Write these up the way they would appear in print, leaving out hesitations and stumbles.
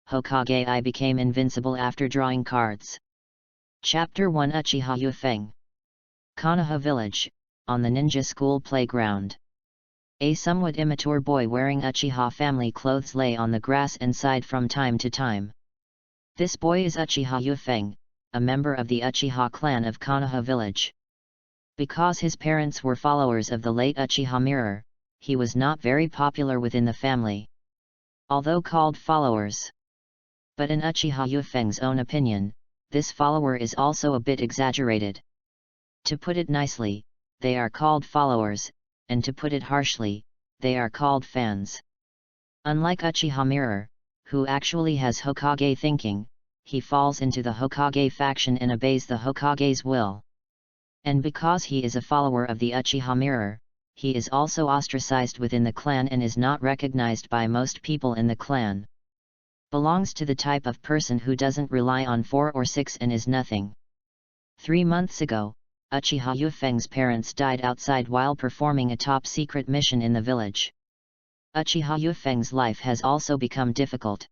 Hokage I became invincible after drawing cards. Chapter 1 Uchiha Yufeng. Konoha Village, on the ninja school playground. A somewhat immature boy wearing Uchiha family clothes lay on the grass and sighed from time to time. This boy is Uchiha Yufeng, a member of the Uchiha clan of Konoha Village. Because his parents were followers of the late Uchiha Mirror, he was not very popular within the family, although called followers. But in Uchiha Yufeng's own opinion, this follower is also a bit exaggerated. To put it nicely, they are called followers, and to put it harshly, they are called fans. Unlike Uchiha Mirror, who actually has Hokage thinking, he falls into the Hokage faction and obeys the Hokage's will. And because he is a follower of the Uchiha Mirror, he is also ostracized within the clan and is not recognized by most people in the clan. Belongs to the type of person who doesn't rely on 4 or 6 and is nothing. 3 months ago, Uchiha Yufeng's parents died outside while performing a top-secret mission in the village. Uchiha Yufeng's life has also become difficult.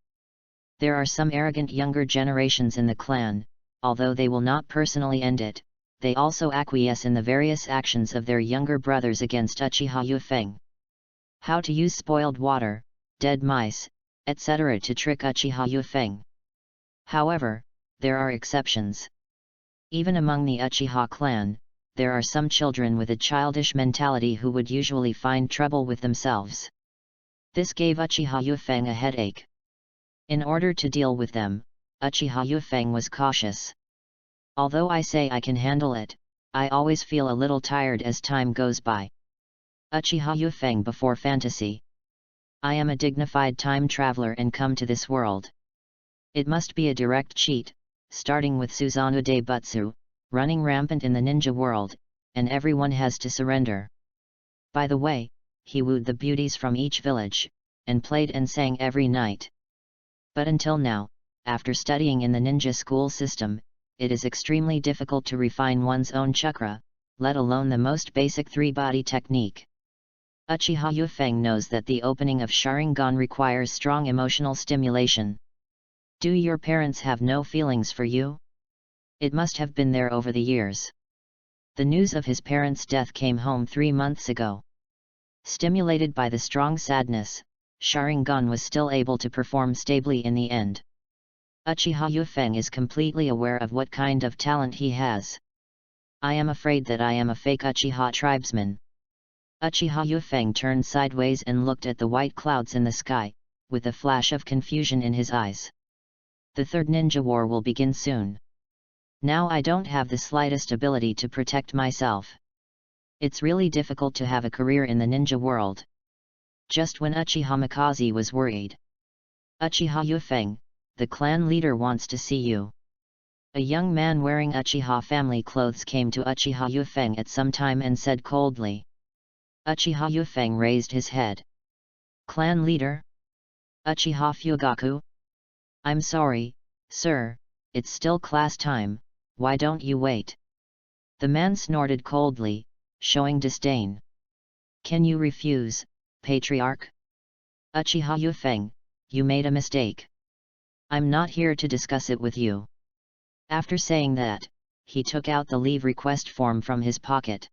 There are some arrogant younger generations in the clan, although they will not personally end it, they also acquiesce in the various actions of their younger brothers against Uchiha Yufeng. How to use spoiled water, dead mice, etc. to trick Uchiha Yufeng. However, there are exceptions. Even among the Uchiha clan, there are some children with a childish mentality who would usually find trouble with themselves. This gave Uchiha Yufeng a headache. In order to deal with them, Uchiha Yufeng was cautious. Although I say I can handle it, I always feel a little tired as time goes by. Uchiha Yufeng before fantasy. I am a dignified time traveler and come to this world. It must be a direct cheat, starting with Susanoo de Butsu, running rampant in the ninja world, and everyone has to surrender. By the way, he wooed the beauties from each village, and played and sang every night. But until now, after studying in the ninja school system, it is extremely difficult to refine one's own chakra, let alone the most basic 3-body technique. Uchiha Yufeng knows that the opening of Sharingan requires strong emotional stimulation. Do your parents have no feelings for you? It must have been there over the years. The news of his parents' death came home 3 months ago. Stimulated by the strong sadness, Sharingan was still able to perform stably in the end. Uchiha Yufeng is completely aware of what kind of talent he has. I am afraid that I am a fake Uchiha tribesman. Uchiha Yufeng turned sideways and looked at the white clouds in the sky, with a flash of confusion in his eyes. The third ninja war will begin soon. Now I don't have the slightest ability to protect myself. It's really difficult to have a career in the ninja world. Just when Uchiha Mikaze was worried. Uchiha Yufeng, the clan leader wants to see you. A young man wearing Uchiha family clothes came to Uchiha Yufeng at some time and said coldly. Uchiha Yufeng raised his head. Clan leader? Uchiha Fugaku? I'm sorry, sir, it's still class time, why don't you wait? The man snorted coldly, showing disdain. Can you refuse, patriarch? Uchiha Yufeng, you made a mistake. I'm not here to discuss it with you. After saying that, he took out the leave request form from his pocket.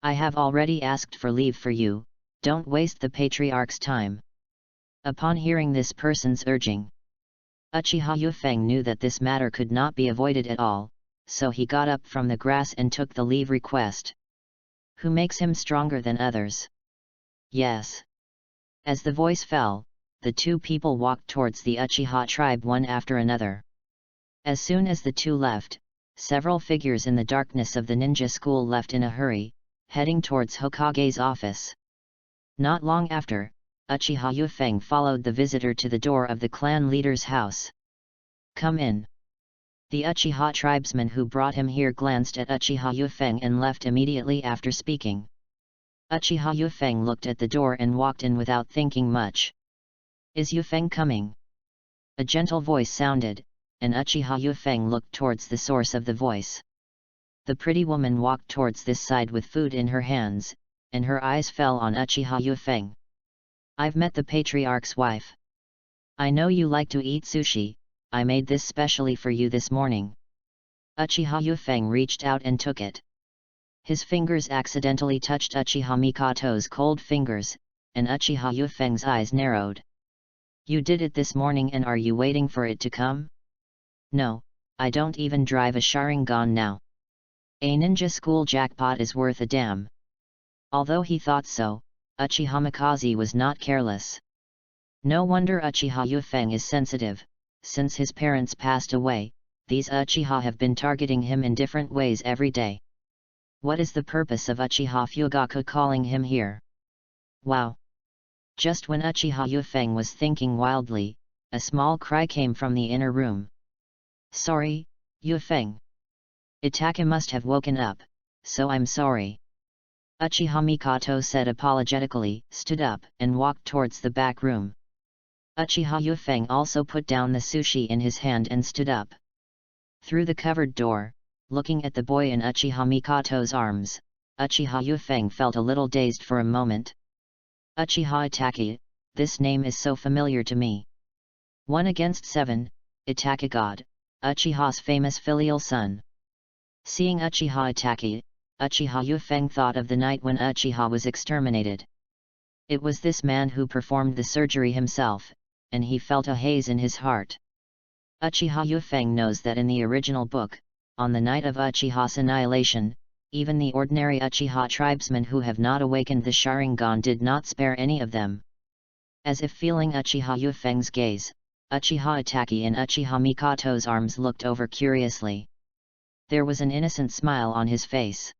I have already asked for leave for you, don't waste the patriarch's time. Upon hearing this person's urging, Uchiha Yufeng knew that this matter could not be avoided at all, so he got up from the grass and took the leave request. Who makes him stronger than others? Yes. As the voice fell, the two people walked towards the Uchiha tribe one after another. As soon as the two left, several figures in the darkness of the ninja school left in a hurry, heading towards Hokage's office. Not long after, Uchiha Yufeng followed the visitor to the door of the clan leader's house. Come in. The Uchiha tribesman who brought him here glanced at Uchiha Yufeng and left immediately after speaking. Uchiha Yufeng looked at the door and walked in without thinking much. Is Yufeng coming? A gentle voice sounded, and Uchiha Yufeng looked towards the source of the voice. The pretty woman walked towards this side with food in her hands, and her eyes fell on Uchiha Yufeng. I've met the patriarch's wife. I know you like to eat sushi, I made this specially for you this morning. Uchiha Yufeng reached out and took it. His fingers accidentally touched Uchiha Mikato's cold fingers, and Uchiha Yufeng's eyes narrowed. You did it this morning and are you waiting for it to come? No, I don't even drive a Sharingan now. A ninja school jackpot is worth a damn. Although he thought so, Uchiha Mikaze was not careless. No wonder Uchiha Yufeng is sensitive. Since his parents passed away, these Uchiha have been targeting him in different ways every day. What is the purpose of Uchiha Fugaku calling him here? Wow! Just when Uchiha Yufeng was thinking wildly, a small cry came from the inner room. Sorry, Yufeng. Itaka must have woken up, so I'm sorry. Uchiha Mikato said apologetically, stood up, and walked towards the back room. Uchiha Yufeng also put down the sushi in his hand and stood up. Through the covered door, looking at the boy in Uchiha Mikato's arms, Uchiha Yufeng felt a little dazed for a moment. Uchiha Itaka, this name is so familiar to me. 1 against 7, Itaka God, Uchiha's famous filial son. Seeing Uchiha Itaka, Uchiha Yufeng thought of the night when Uchiha was exterminated. It was this man who performed the surgery himself, and he felt a haze in his heart. Uchiha Yufeng knows that in the original book, on the night of Uchiha's annihilation, even the ordinary Uchiha tribesmen who have not awakened the Sharingan did not spare any of them. As if feeling Uchiha Yufeng's gaze, Uchiha Itaka in Uchiha Mikato's arms looked over curiously. There was an innocent smile on his face.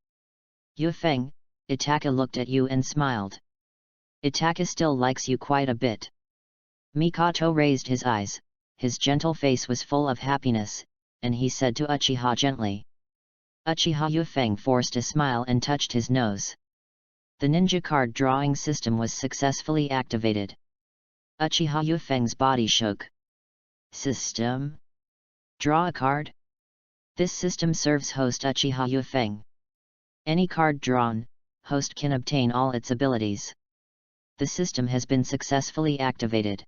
Yufeng, Itaka looked at you and smiled. Itaka still likes you quite a bit. Mikato raised his eyes, his gentle face was full of happiness, and he said to Uchiha gently. Uchiha Yufeng forced a smile and touched his nose. The ninja card drawing system was successfully activated. Uchiha Yufeng's body shook. System? Draw a card? This system serves host Uchiha Yufeng. Any card drawn, host can obtain all its abilities. The system has been successfully activated.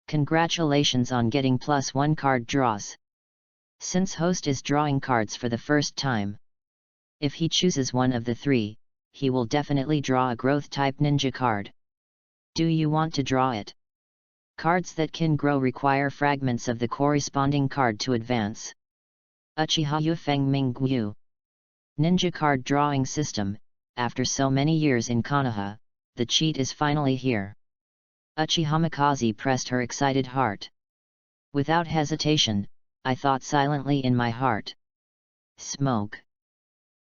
Congratulations on getting +1 card draws. Since host is drawing cards for the first time, if he chooses one of the 3, he will definitely draw a growth type ninja card. Do you want to draw it? Cards that can grow require fragments of the corresponding card to advance. Uchiha Yufeng Mingyu. Ninja card drawing system. After so many years in Konoha, the cheat is finally here. Uchiha Mikaze pressed her excited heart. Without hesitation, I thought silently in my heart. Smoke.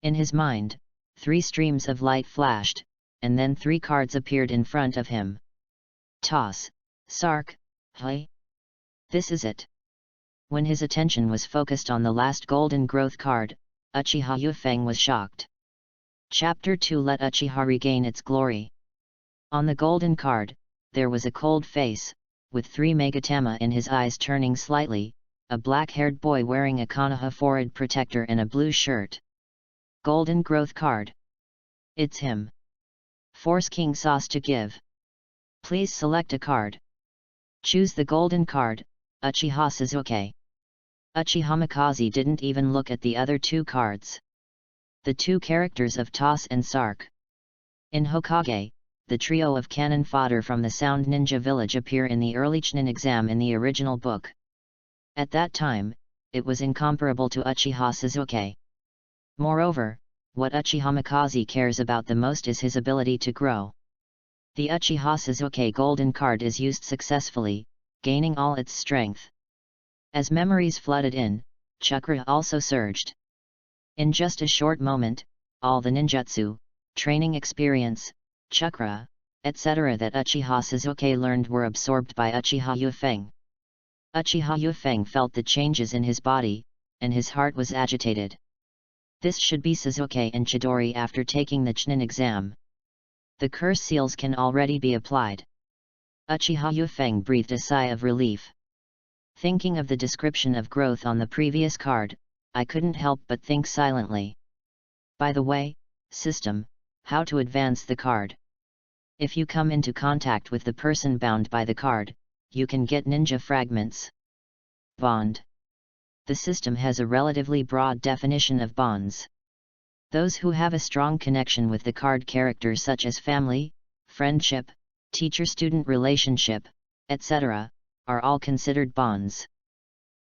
In his mind, 3 streams of light flashed, and then 3 cards appeared in front of him. Toss, Sark, Hui. This is it. When his attention was focused on the last golden growth card, Uchiha Yufeng was shocked. Chapter 2 Let Uchiha regain its glory. On the golden card, there was a cold face, with 3 megatama in his eyes turning slightly, a black-haired boy wearing a Konoha forehead protector and a blue shirt. Golden growth card. It's him. Force King Sauce to give. Please select a card. Choose the golden card, Uchiha Sasuke. Uchiha Mikaze didn't even look at the other 2 cards. The 2 characters of Toss and Sark. In Hokage, the trio of cannon fodder from the Sound Ninja Village appear in the early Chunin exam in the original book. At that time, it was incomparable to Uchiha Sasuke. Moreover, what Uchiha Mikaze cares about the most is his ability to grow. The Uchiha Sasuke golden card is used successfully, gaining all its strength. As memories flooded in, chakra also surged. In just a short moment, all the ninjutsu, training experience, chakra, etc. that Uchiha Sasuke learned were absorbed by Uchiha Yufeng. Uchiha Yufeng felt the changes in his body, and his heart was agitated. This should be Sasuke and Chidori after taking the Chunin exam. The curse seals can already be applied. Uchiha Yufeng breathed a sigh of relief. Thinking of the description of growth on the previous card, I couldn't help but think silently. By the way, system, how to advance the card. If you come into contact with the person bound by the card, you can get ninja fragments. Bond. The system has a relatively broad definition of bonds. Those who have a strong connection with the card characters such as family, friendship, teacher-student relationship, etc., are all considered bonds.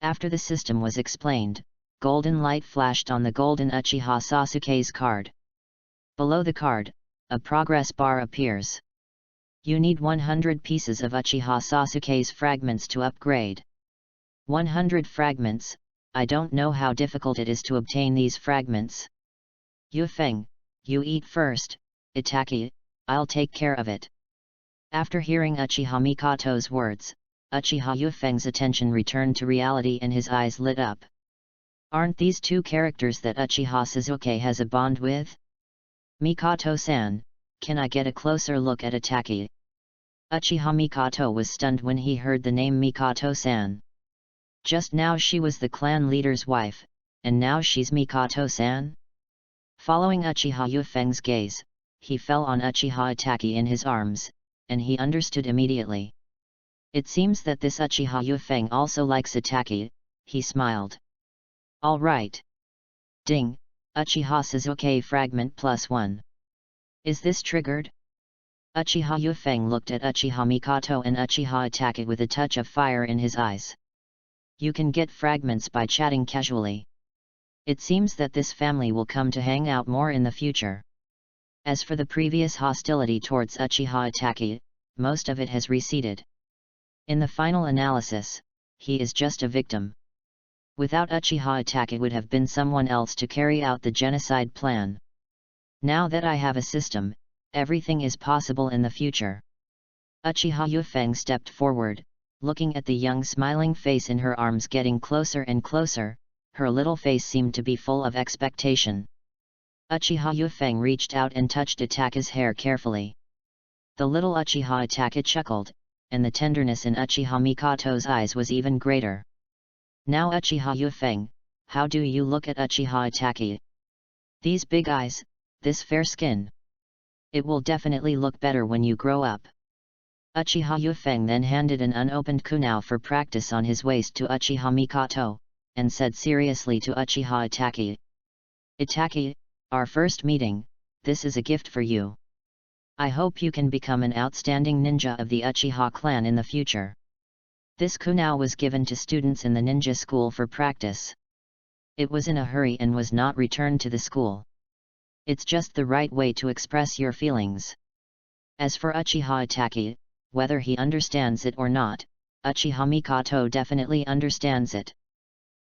After the system was explained, golden light flashed on the golden Uchiha Sasuke's card. Below the card, a progress bar appears. You need 100 pieces of Uchiha Sasuke's fragments to upgrade. 100 fragments. I don't know how difficult it is to obtain these fragments. Yufeng, you eat first. Itaki, I'll take care of it. After hearing Uchiha Mikato's words, Uchiha Yufeng's attention returned to reality and his eyes lit up. Aren't these two characters that Uchiha Sasuke has a bond with? Mikato-san, can I get a closer look at Itaki? Uchiha Mikato was stunned when he heard the name Mikato-san. Just now she was the clan leader's wife, and now she's Mikato-san? Following Uchiha Yufeng's gaze, he fell on Uchiha Itaki in his arms, and he understood immediately. It seems that this Uchiha Yufeng also likes Itaki, he smiled. All right. Ding, Uchiha Sasuke fragment +1. Is this triggered? Uchiha Yufeng looked at Uchiha Mikato and Uchiha Itaki with a touch of fire in his eyes. You can get fragments by chatting casually. It seems that this family will come to hang out more in the future. As for the previous hostility towards Uchiha Itaki, most of it has receded. In the final analysis, he is just a victim. Without Uchiha Itaki would have been someone else to carry out the genocide plan. Now that I have a system, everything is possible in the future. Uchiha Yufeng stepped forward, looking at the young smiling face in her arms getting closer and closer. Her little face seemed to be full of expectation. Uchiha Yufeng reached out and touched Itaki's hair carefully. The little Uchiha Itaki chuckled, and the tenderness in Uchiha Mikato's eyes was even greater. Now Uchiha Yufeng, how do you look at Uchiha Itaki? These big eyes, this fair skin. It will definitely look better when you grow up. Uchiha Yufeng then handed an unopened kunao for practice on his waist to Uchiha Mikato, and said seriously to Uchiha Itaki. Itaki, our first meeting, this is a gift for you. I hope you can become an outstanding ninja of the Uchiha clan in the future. This kunao was given to students in the ninja school for practice. It was in a hurry and was not returned to the school. It's just the right way to express your feelings. As for Uchiha Itaki, whether he understands it or not, Uchiha Mikato definitely understands it.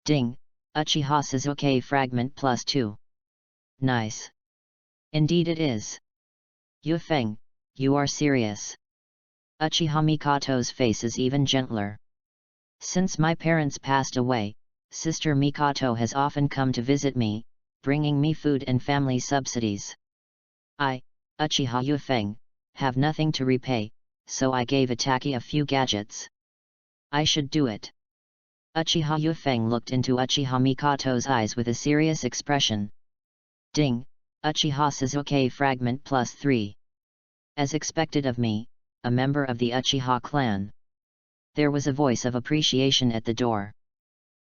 Ding, Uchiha Sasuke fragment +2. Nice. Indeed it is. Yufeng, you are serious. Uchiha Mikato's face is even gentler. Since my parents passed away, Sister Mikato has often come to visit me, bringing me food and family subsidies. I, Uchiha Yufeng, have nothing to repay, so I gave Itaki a few gadgets. I should do it. Uchiha Yufeng looked into Uchiha Mikato's eyes with a serious expression. Ding, Uchiha Sasuke fragment +3. As expected of me, a member of the Uchiha clan. There was a voice of appreciation at the door.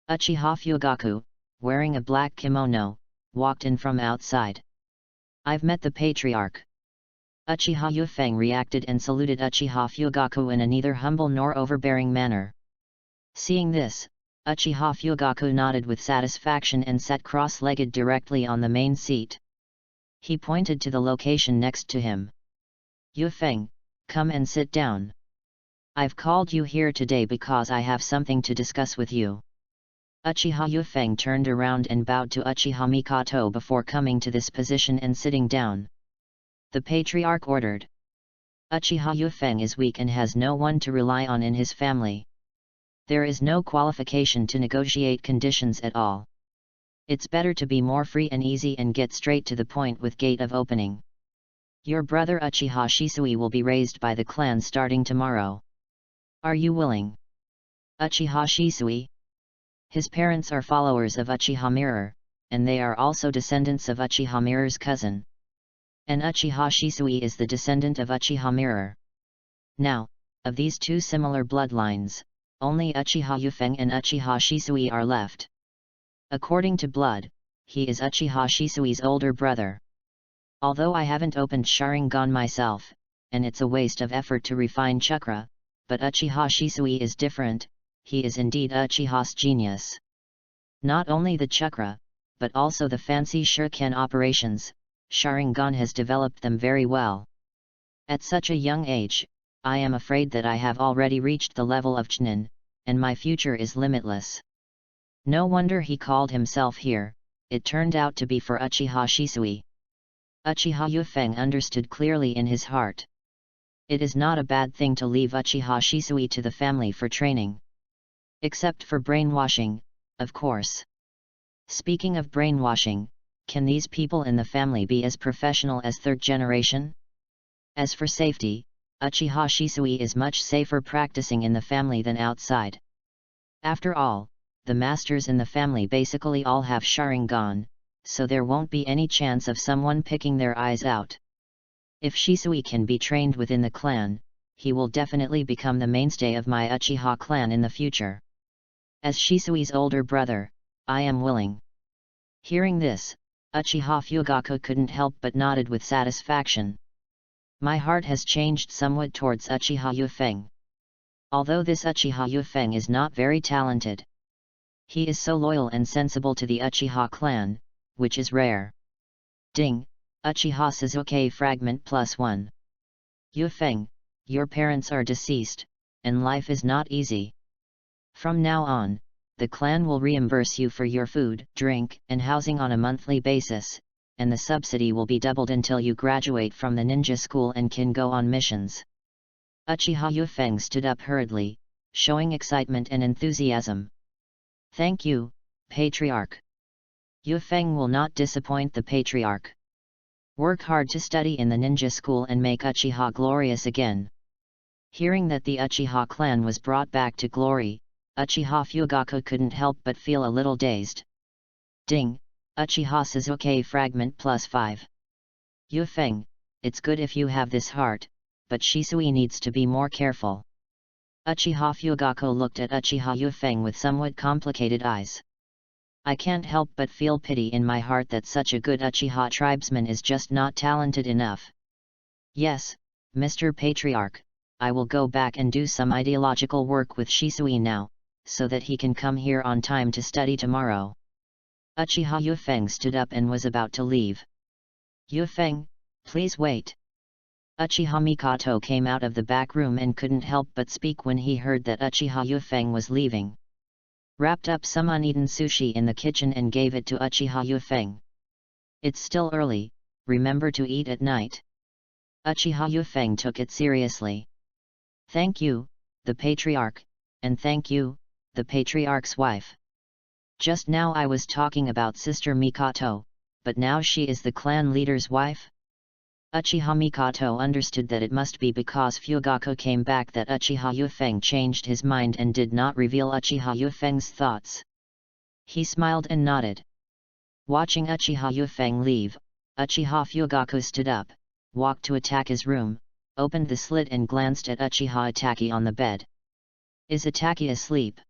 Uchiha Fugaku, wearing a black kimono, walked in from outside. I've met the patriarch. Uchiha Yufeng reacted and saluted Uchiha Fugaku in a neither humble nor overbearing manner. Seeing this, Uchiha Fugaku nodded with satisfaction and sat cross-legged directly on the main seat. He pointed to the location next to him. Yufeng, come and sit down. I've called you here today because I have something to discuss with you. Uchiha Yufeng turned around and bowed to Uchiha Mikato before coming to this position and sitting down. The patriarch ordered. Uchiha Yufeng is weak and has no one to rely on in his family. There is no qualification to negotiate conditions at all. It's better to be more free and easy and get straight to the point with gate of opening. Your brother Uchiha Shisui will be raised by the clan starting tomorrow. Are you willing? Uchiha Shisui? His parents are followers of Uchiha Mirror, and they are also descendants of Uchiha Mirror's cousin. And Uchiha Shisui is the descendant of Uchiha Mirror. Now, Of these two similar bloodlines, only Uchiha Yufeng and Uchiha Shisui are left. According to blood, he is Uchiha Shisui's older brother. Although I haven't opened Sharingan myself, and it's a waste of effort to refine chakra, but Uchiha Shisui is different, he is indeed Uchiha's genius. Not only the chakra, but also the fancy shuriken operations, Sharingan has developed them very well. At such a young age, I am afraid that I have already reached the level of Chunin, and my future is limitless. No wonder he called himself here, it turned out to be for Uchiha Shisui. Uchiha Yufeng understood clearly in his heart. It is not a bad thing to leave Uchiha Shisui to the family for training. Except for brainwashing, of course. Speaking of brainwashing, can these people in the family be as professional as third generation? As for safety, Uchiha Shisui is much safer practicing in the family than outside. After all, the masters in the family basically all have Sharingan, so there won't be any chance of someone picking their eyes out. If Shisui can be trained within the clan, he will definitely become the mainstay of my Uchiha clan in the future. As Shisui's older brother, I am willing. Hearing this, Uchiha Fugaku couldn't help but nodded with satisfaction. My heart has changed somewhat towards Uchiha Yufeng. Although this Uchiha Yufeng is not very talented, he is so loyal and sensible to the Uchiha clan, which is rare. Ding, Uchiha Suzuki Fragment +1. Yufeng, your parents are deceased, and life is not easy. From now on, the clan will reimburse you for your food, drink, and housing on a monthly basis, and the subsidy will be doubled until you graduate from the ninja school and can go on missions. Uchiha Yufeng stood up hurriedly, showing excitement and enthusiasm. Thank you, Patriarch. Yufeng will not disappoint the Patriarch. Work hard to study in the ninja school and make Uchiha glorious again. Hearing that the Uchiha clan was brought back to glory, Uchiha Fugaku couldn't help but feel a little dazed. Ding, Uchiha Suzuki Fragment +5. Yufeng, it's good if you have this heart, but Shisui needs to be more careful. Uchiha Fugaku looked at Uchiha Yufeng with somewhat complicated eyes. I can't help but feel pity in my heart that such a good Uchiha tribesman is just not talented enough. Yes, Mr. Patriarch, I will go back and do some ideological work with Shisui now, so that he can come here on time to study tomorrow. Uchiha Yufeng stood up and was about to leave. Yufeng, please wait. Uchiha Mikoto came out of the back room and couldn't help but speak when he heard that Uchiha Yufeng was leaving. Wrapped up some uneaten sushi in the kitchen and gave it to Uchiha Yufeng. It's still early, remember to eat at night. Uchiha Yufeng took it seriously. Thank you, the Patriarch, and thank you, the Patriarch's wife. Just now I was talking about Sister Mikoto, but now she is the clan leader's wife? Uchiha Mikoto understood that it must be because Fugaku came back that Uchiha Yufeng changed his mind and did not reveal Uchiha Yufeng's thoughts. He smiled and nodded. Watching Uchiha Yufeng leave, Uchiha Fugaku stood up, walked to Itachi's room, opened the slit and glanced at Uchiha Itachi on the bed. Is Itachi asleep?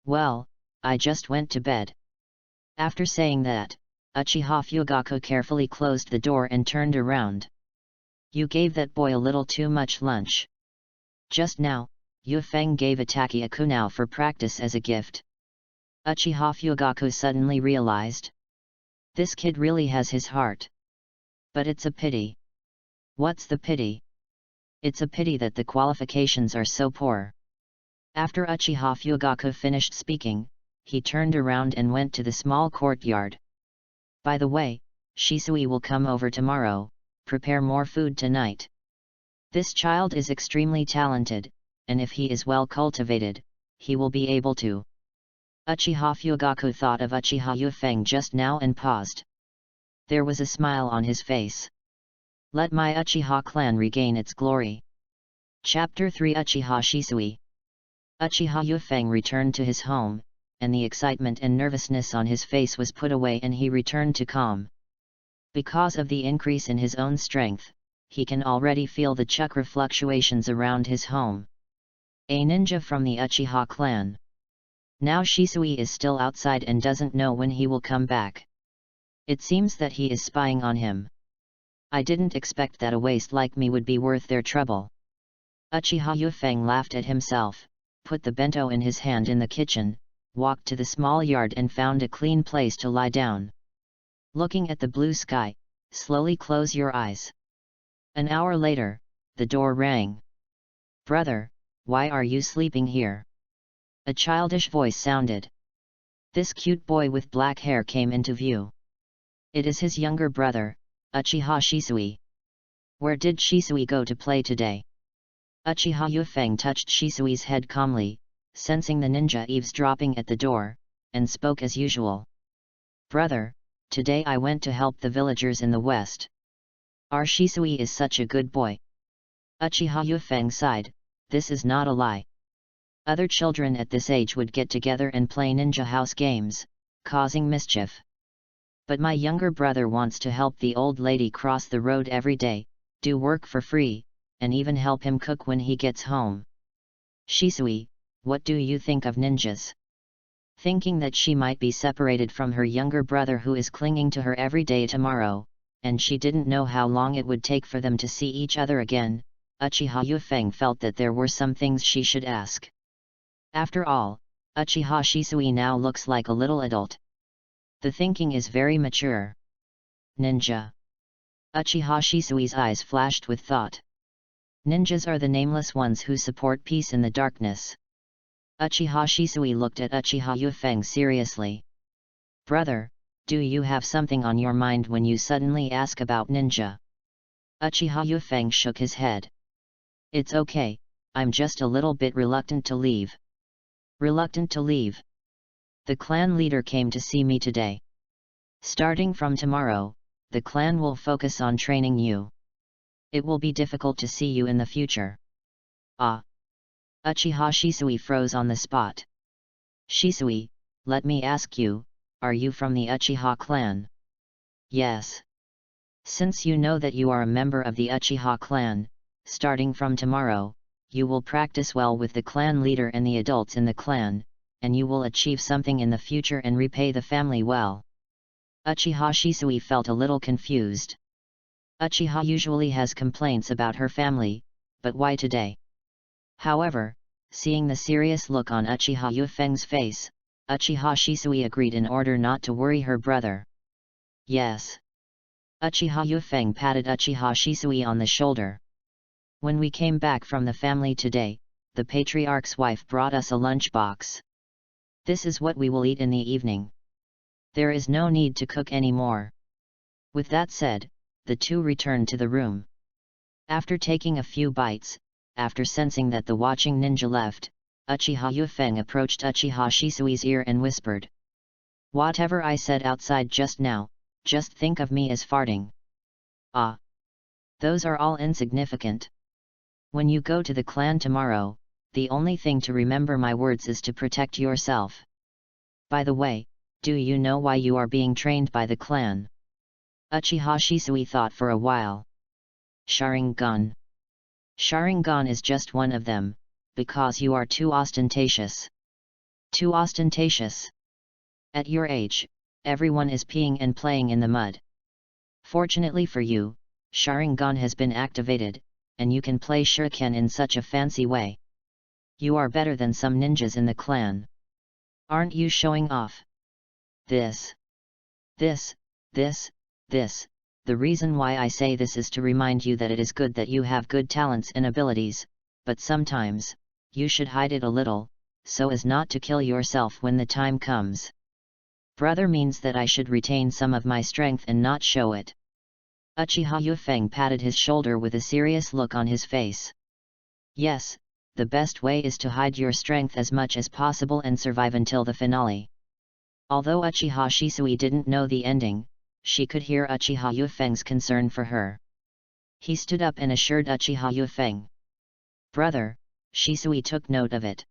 Well, I just went to bed. After saying that, Uchiha Fugaku carefully closed the door and turned around. You gave that boy a little too much lunch. Just now, Yufeng gave Itachi a kunao for practice as a gift. Uchiha Fugaku suddenly realized. This kid really has his heart. But it's a pity. What's the pity? It's a pity that the qualifications are so poor. After Uchiha Fugaku finished speaking, he turned around and went to the small courtyard. By the way, Shisui will come over tomorrow, prepare more food tonight. This child is extremely talented, and if he is well cultivated, he will be able to. Uchiha Fugaku thought of Uchiha Yufeng just now and paused. There was a smile on his face. Let my Uchiha clan regain its glory. Chapter 3 Uchiha Shisui. Uchiha Yufeng returned to his home, and the excitement and nervousness on his face was put away and he returned to calm. Because of the increase in his own strength, he can already feel the chakra fluctuations around his home. A ninja from the Uchiha clan. Now Shisui is still outside and doesn't know when he will come back. It seems that he is spying on him. I didn't expect that a waste like me would be worth their trouble. Uchiha Yufeng laughed at himself, put the bento in his hand in the kitchen, walked to the small yard and found a clean place to lie down. Looking at the blue sky, slowly close your eyes. An hour later, the door rang. Brother, why are you sleeping here? A childish voice sounded. This cute boy with black hair came into view. It is his younger brother, Uchiha Shisui. Where did Shisui go to play today? Uchiha Yufeng touched Shisui's head calmly, sensing the ninja eavesdropping at the door, and spoke as usual. Brother, today I went to help the villagers in the west. Our Shisui is such a good boy. Uchiha Yufeng sighed, this is not a lie. Other children at this age would get together and play ninja house games, causing mischief. But my younger brother wants to help the old lady cross the road every day, do work for free, and even help him cook when he gets home. Shisui, what do you think of ninjas? Thinking that she might be separated from her younger brother who is clinging to her every day tomorrow, and she didn't know how long it would take for them to see each other again, Uchiha Yufeng felt that there were some things she should ask. After all, Uchiha Shisui now looks like a little adult. The thinking is very mature. Ninja. Uchiha Shisui's eyes flashed with thought. Ninjas are the nameless ones who support peace in the darkness. Uchiha Shisui looked at Uchiha Yufeng seriously. Brother, do you have something on your mind when you suddenly ask about ninja? Uchiha Yufeng shook his head. It's okay, I'm just a little bit reluctant to leave. Reluctant to leave? The clan leader came to see me today. Starting from tomorrow, the clan will focus on training you. It will be difficult to see you in the future. Ah! Uchiha Shisui froze on the spot. Shisui, let me ask you, are you from the Uchiha clan? Yes. Since you know that you are a member of the Uchiha clan, starting from tomorrow, you will practice well with the clan leader and the adults in the clan, and you will achieve something in the future and repay the family well. Uchiha Shisui felt a little confused. Uchiha usually has complaints about her family, but why today? However, seeing the serious look on Uchiha Yufeng's face, Uchiha Shisui agreed in order not to worry her brother. Yes. Uchiha Yufeng patted Uchiha Shisui on the shoulder. When we came back from the family today, the patriarch's wife brought us a lunchbox. This is what we will eat in the evening. There is no need to cook anymore. With that said, the two returned to the room. After taking a few bites, after sensing that the watching ninja left, Uchiha Yufeng approached Uchiha Shisui's ear and whispered. Whatever I said outside just now, just think of me as farting. Ah! Those are all insignificant. When you go to the clan tomorrow, the only thing to remember my words is to protect yourself. By the way, do you know why you are being trained by the clan? Uchiha Shisui thought for a while. Sharingan. Sharingan is just one of them, because you are too ostentatious. Too ostentatious? At your age, everyone is peeing and playing in the mud. Fortunately for you, Sharingan has been activated, and you can play shuriken in such a fancy way. You are better than some ninjas in the clan. Aren't you showing off? This, the reason why I say this is to remind you that it is good that you have good talents and abilities, but sometimes, you should hide it a little, so as not to kill yourself when the time comes. Brother means that I should retain some of my strength and not show it. Uchiha Yufeng patted his shoulder with a serious look on his face. Yes, the best way is to hide your strength as much as possible and survive until the finale. Although Uchiha Shisui didn't know the ending, she could hear Uchiha Yufeng's concern for her. He stood up and assured Uchiha Yufeng. Brother, Shisui took note of it.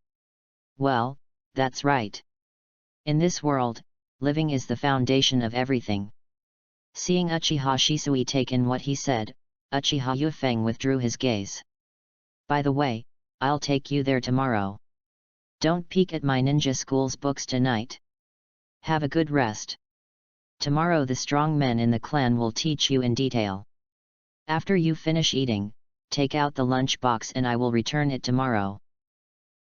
Well, that's right. In this world, living is the foundation of everything. Seeing Uchiha Shisui take in what he said, Uchiha Yufeng withdrew his gaze. By the way, I'll take you there tomorrow. Don't peek at my ninja school's books tonight. Have a good rest. Tomorrow the strong men in the clan will teach you in detail. After you finish eating, take out the lunch box and I will return it tomorrow."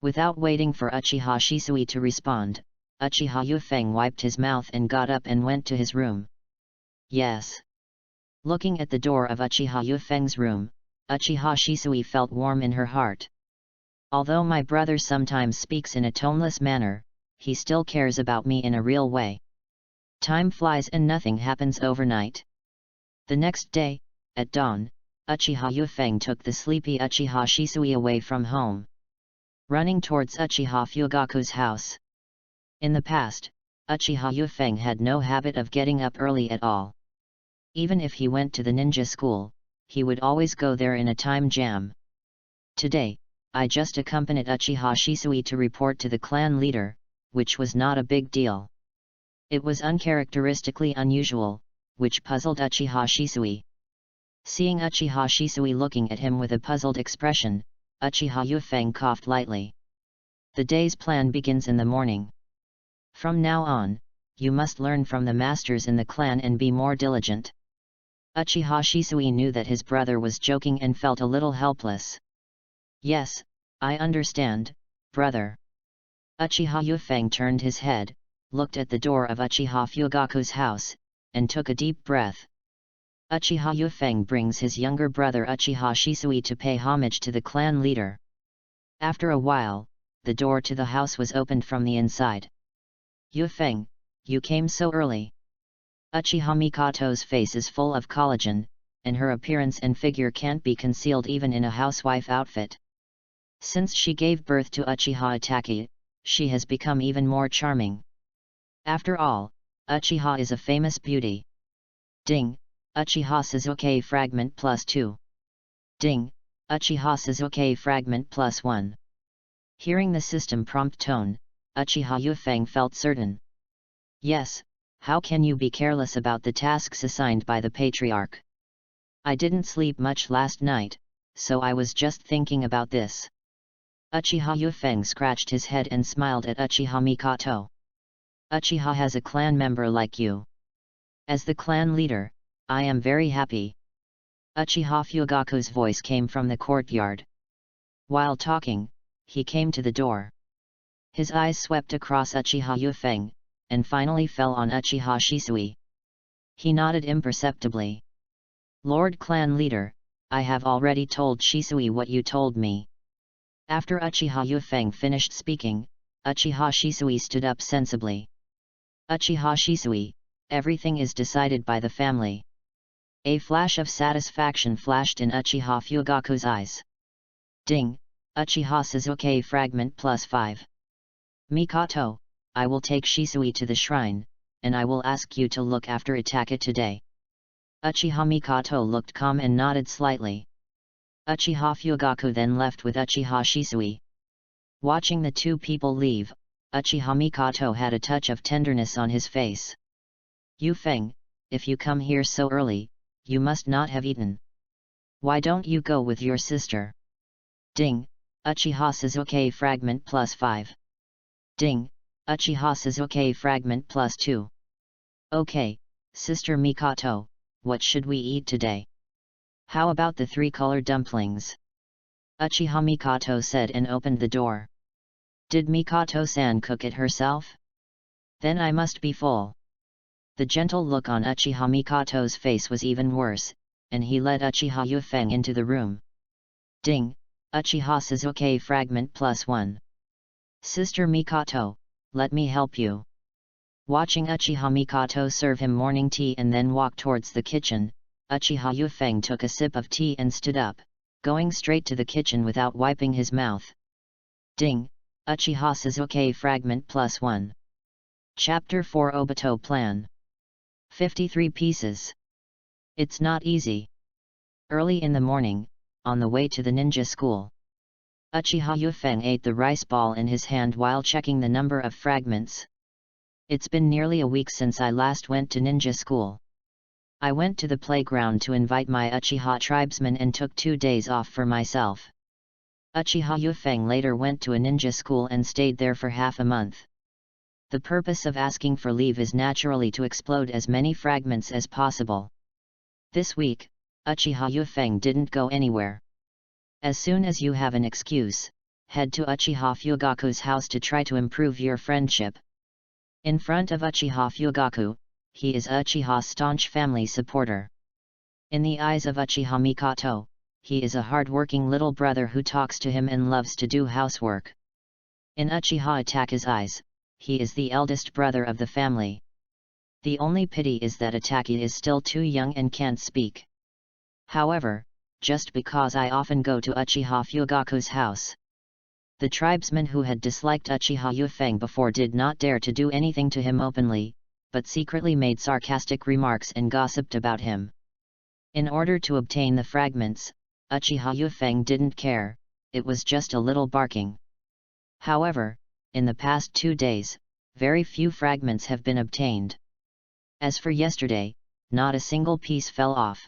Without waiting for Uchiha Shisui to respond, Uchiha Yufeng wiped his mouth and got up and went to his room. "Yes." Looking at the door of Uchiha Yufeng's room, Uchiha Shisui felt warm in her heart. Although my brother sometimes speaks in a toneless manner, he still cares about me in a real way. Time flies and nothing happens overnight. The next day, at dawn, Uchiha Yufeng took the sleepy Uchiha Shisui away from home, running towards Uchiha Fugaku's house. In the past, Uchiha Yufeng had no habit of getting up early at all. Even if he went to the ninja school, he would always go there in a time jam. Today, I just accompanied Uchiha Shisui to report to the clan leader, which was not a big deal. It was uncharacteristically unusual, which puzzled Uchiha Shisui. Seeing Uchiha Shisui looking at him with a puzzled expression, Uchiha Yufeng coughed lightly. "The day's plan begins in the morning. From now on, you must learn from the masters in the clan and be more diligent." Uchiha Shisui knew that his brother was joking and felt a little helpless. "Yes, I understand, brother." Uchiha Yufeng turned his head, looked at the door of Uchiha Fugaku's house, and took a deep breath. Uchiha Yufeng brings his younger brother Uchiha Shisui to pay homage to the clan leader. After a while, the door to the house was opened from the inside. "Yufeng, you came so early." Uchiha Mikato's face is full of collagen, and her appearance and figure can't be concealed even in a housewife outfit. Since she gave birth to Uchiha Itachi, she has become even more charming. After all, Uchiha is a famous beauty. Ding, Uchiha Suzuki Fragment +2. Ding, Uchiha Suzuki Fragment +1. Hearing the system prompt tone, Uchiha Yufeng felt certain. "Yes, how can you be careless about the tasks assigned by the patriarch? I didn't sleep much last night, so I was just thinking about this." Uchiha Yufeng scratched his head and smiled at Uchiha Mikato. "Uchiha has a clan member like you. As the clan leader, I am very happy." Uchiha Fugaku's voice came from the courtyard. While talking, he came to the door. His eyes swept across Uchiha Yufeng, and finally fell on Uchiha Shisui. He nodded imperceptibly. "Lord Clan Leader, I have already told Shisui what you told me." After Uchiha Yufeng finished speaking, Uchiha Shisui stood up sensibly. "Uchiha Shisui, everything is decided by the family." A flash of satisfaction flashed in Uchiha Fugaku's eyes. Ding, Uchiha Suzuki Fragment +5. "Mikato, I will take Shisui to the shrine, and I will ask you to look after Itaka today." Uchiha Mikato looked calm and nodded slightly. Uchiha Fugaku then left with Uchiha Shisui. Watching the two people leave, Uchiha Mikato had a touch of tenderness on his face. "Yufeng, if you come here so early, you must not have eaten. Why don't you go with your sister?" Ding, Uchiha Suzuki Fragment +5. Ding, Uchiha Suzuki Fragment +2. "Okay, Sister Mikato, what should we eat today? How about the 3-color dumplings?" Uchiha Mikato said and opened the door. "Did Mikato-san cook it herself? Then I must be full." The gentle look on Uchiha Mikato's face was even worse, and he led Uchiha Yufeng into the room. Ding, Uchiha Suzuki Fragment +1. "Sister Mikato, let me help you." Watching Uchiha Mikato serve him morning tea and then walk towards the kitchen, Uchiha Yufeng took a sip of tea and stood up, going straight to the kitchen without wiping his mouth. Ding, Uchiha Suzuki Fragment +1. Chapter 4 Obito Plan. 53 pieces. It's not easy. Early in the morning, on the way to the ninja school, Uchiha Yufeng ate the rice ball in his hand while checking the number of fragments. "It's been nearly a week since I last went to ninja school. I went to the playground to invite my Uchiha tribesmen and took 2 days off for myself. Uchiha Yufeng later went to a ninja school and stayed there for half a month. The purpose of asking for leave is naturally to explode as many fragments as possible. This week, Uchiha Yufeng didn't go anywhere. As soon as you have an excuse, head to Uchiha Fugaku's house to try to improve your friendship. In front of Uchiha Fugaku, he is Uchiha's staunch family supporter. In the eyes of Uchiha Mikoto, he is a hard-working little brother who talks to him and loves to do housework. In Uchiha Itake's eyes, he is the eldest brother of the family. The only pity is that Itake is still too young and can't speak. However, just because I often go to Uchiha Fugaku's house, the tribesmen who had disliked Uchiha Yufeng before did not dare to do anything to him openly, but secretly made sarcastic remarks and gossiped about him. In order to obtain the fragments, Uchiha Yufeng didn't care, it was just a little barking. However, in the past 2 days, very few fragments have been obtained. As for yesterday, not a single piece fell off.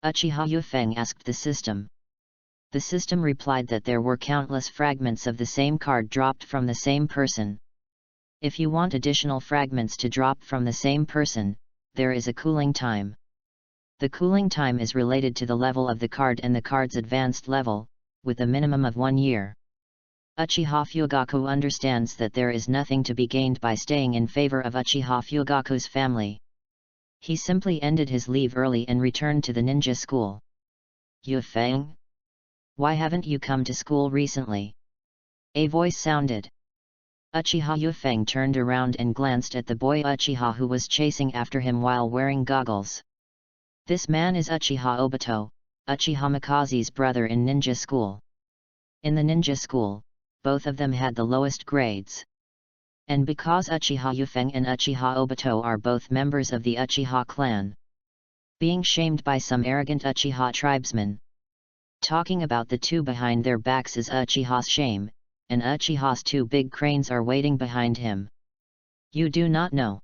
Uchiha Yufeng asked the system. The system replied that there were countless fragments of the same card dropped from the same person. If you want additional fragments to drop from the same person, there is a cooling time. The cooling time is related to the level of the card and the card's advanced level, with a minimum of 1 year. Uchiha Fugaku understands that there is nothing to be gained by staying in favor of Uchiha Fugaku's family. He simply ended his leave early and returned to the ninja school. Yufeng? Why haven't you come to school recently? A voice sounded. Uchiha Yufeng turned around and glanced at the boy Uchiha who was chasing after him while wearing goggles. This man is Uchiha Obito, Uchiha Mikaze's brother in ninja school. In the ninja school, both of them had the lowest grades. And because Uchiha Yufeng and Uchiha Obito are both members of the Uchiha clan, being shamed by some arrogant Uchiha tribesmen, talking about the two behind their backs is Uchiha's shame, and Uchiha's 2 big cranes are waiting behind him. You do not know.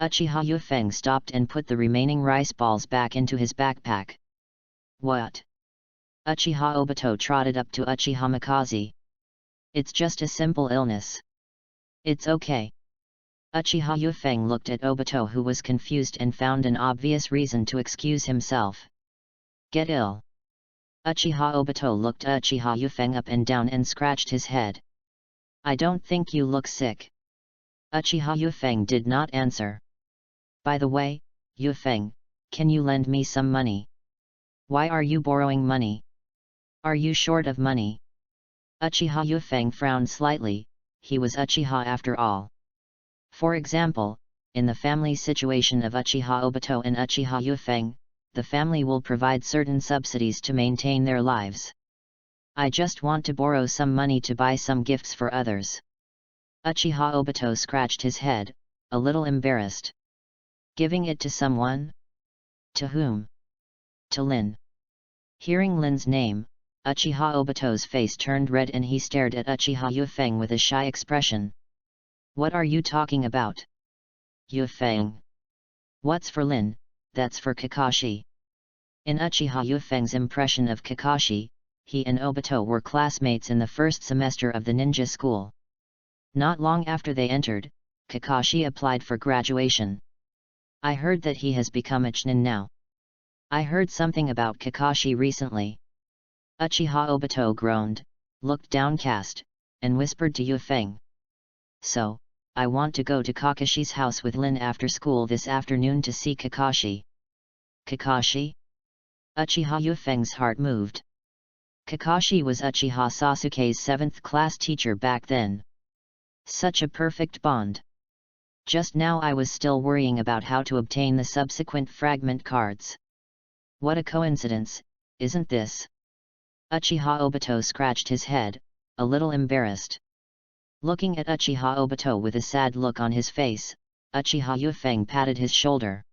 Uchiha Yufeng stopped and put the remaining rice balls back into his backpack. What? Uchiha Obito trotted up to Uchiha Mikaze. It's just a simple illness. It's okay. Uchiha Yufeng looked at Obito who was confused and found an obvious reason to excuse himself. Get ill. Uchiha Obito looked Uchiha Yufeng up and down and scratched his head. I don't think you look sick. Uchiha Yufeng did not answer. By the way, Yufeng, can you lend me some money? Why are you borrowing money? Are you short of money? Uchiha Yufeng frowned slightly, he was Uchiha after all. For example, in the family situation of Uchiha Obito and Uchiha Yufeng, the family will provide certain subsidies to maintain their lives. I just want to borrow some money to buy some gifts for others. Uchiha Obito scratched his head, a little embarrassed. Giving it to someone? To whom? To Lin. Hearing Lin's name, Uchiha Obito's face turned red and he stared at Uchiha Yufeng with a shy expression. What are you talking about? Yufeng. What's for Lin, that's for Kakashi. In Uchiha Yufeng's impression of Kakashi, he and Obito were classmates in the first semester of the ninja school. Not long after they entered, Kakashi applied for graduation. I heard that he has become a Chunin now. I heard something about Kakashi recently. Uchiha Obito groaned, looked downcast, and whispered to Yufeng. So, I want to go to Kakashi's house with Lin after school this afternoon to see Kakashi. Kakashi? Uchiha Yufeng's heart moved. Kakashi was Uchiha Sasuke's 7th class teacher back then. Such a perfect bond. Just now I was still worrying about how to obtain the subsequent fragment cards. What a coincidence, isn't this? Uchiha Obito scratched his head, a little embarrassed. Looking at Uchiha Obito with a sad look on his face, Uchiha Yufeng patted his shoulder.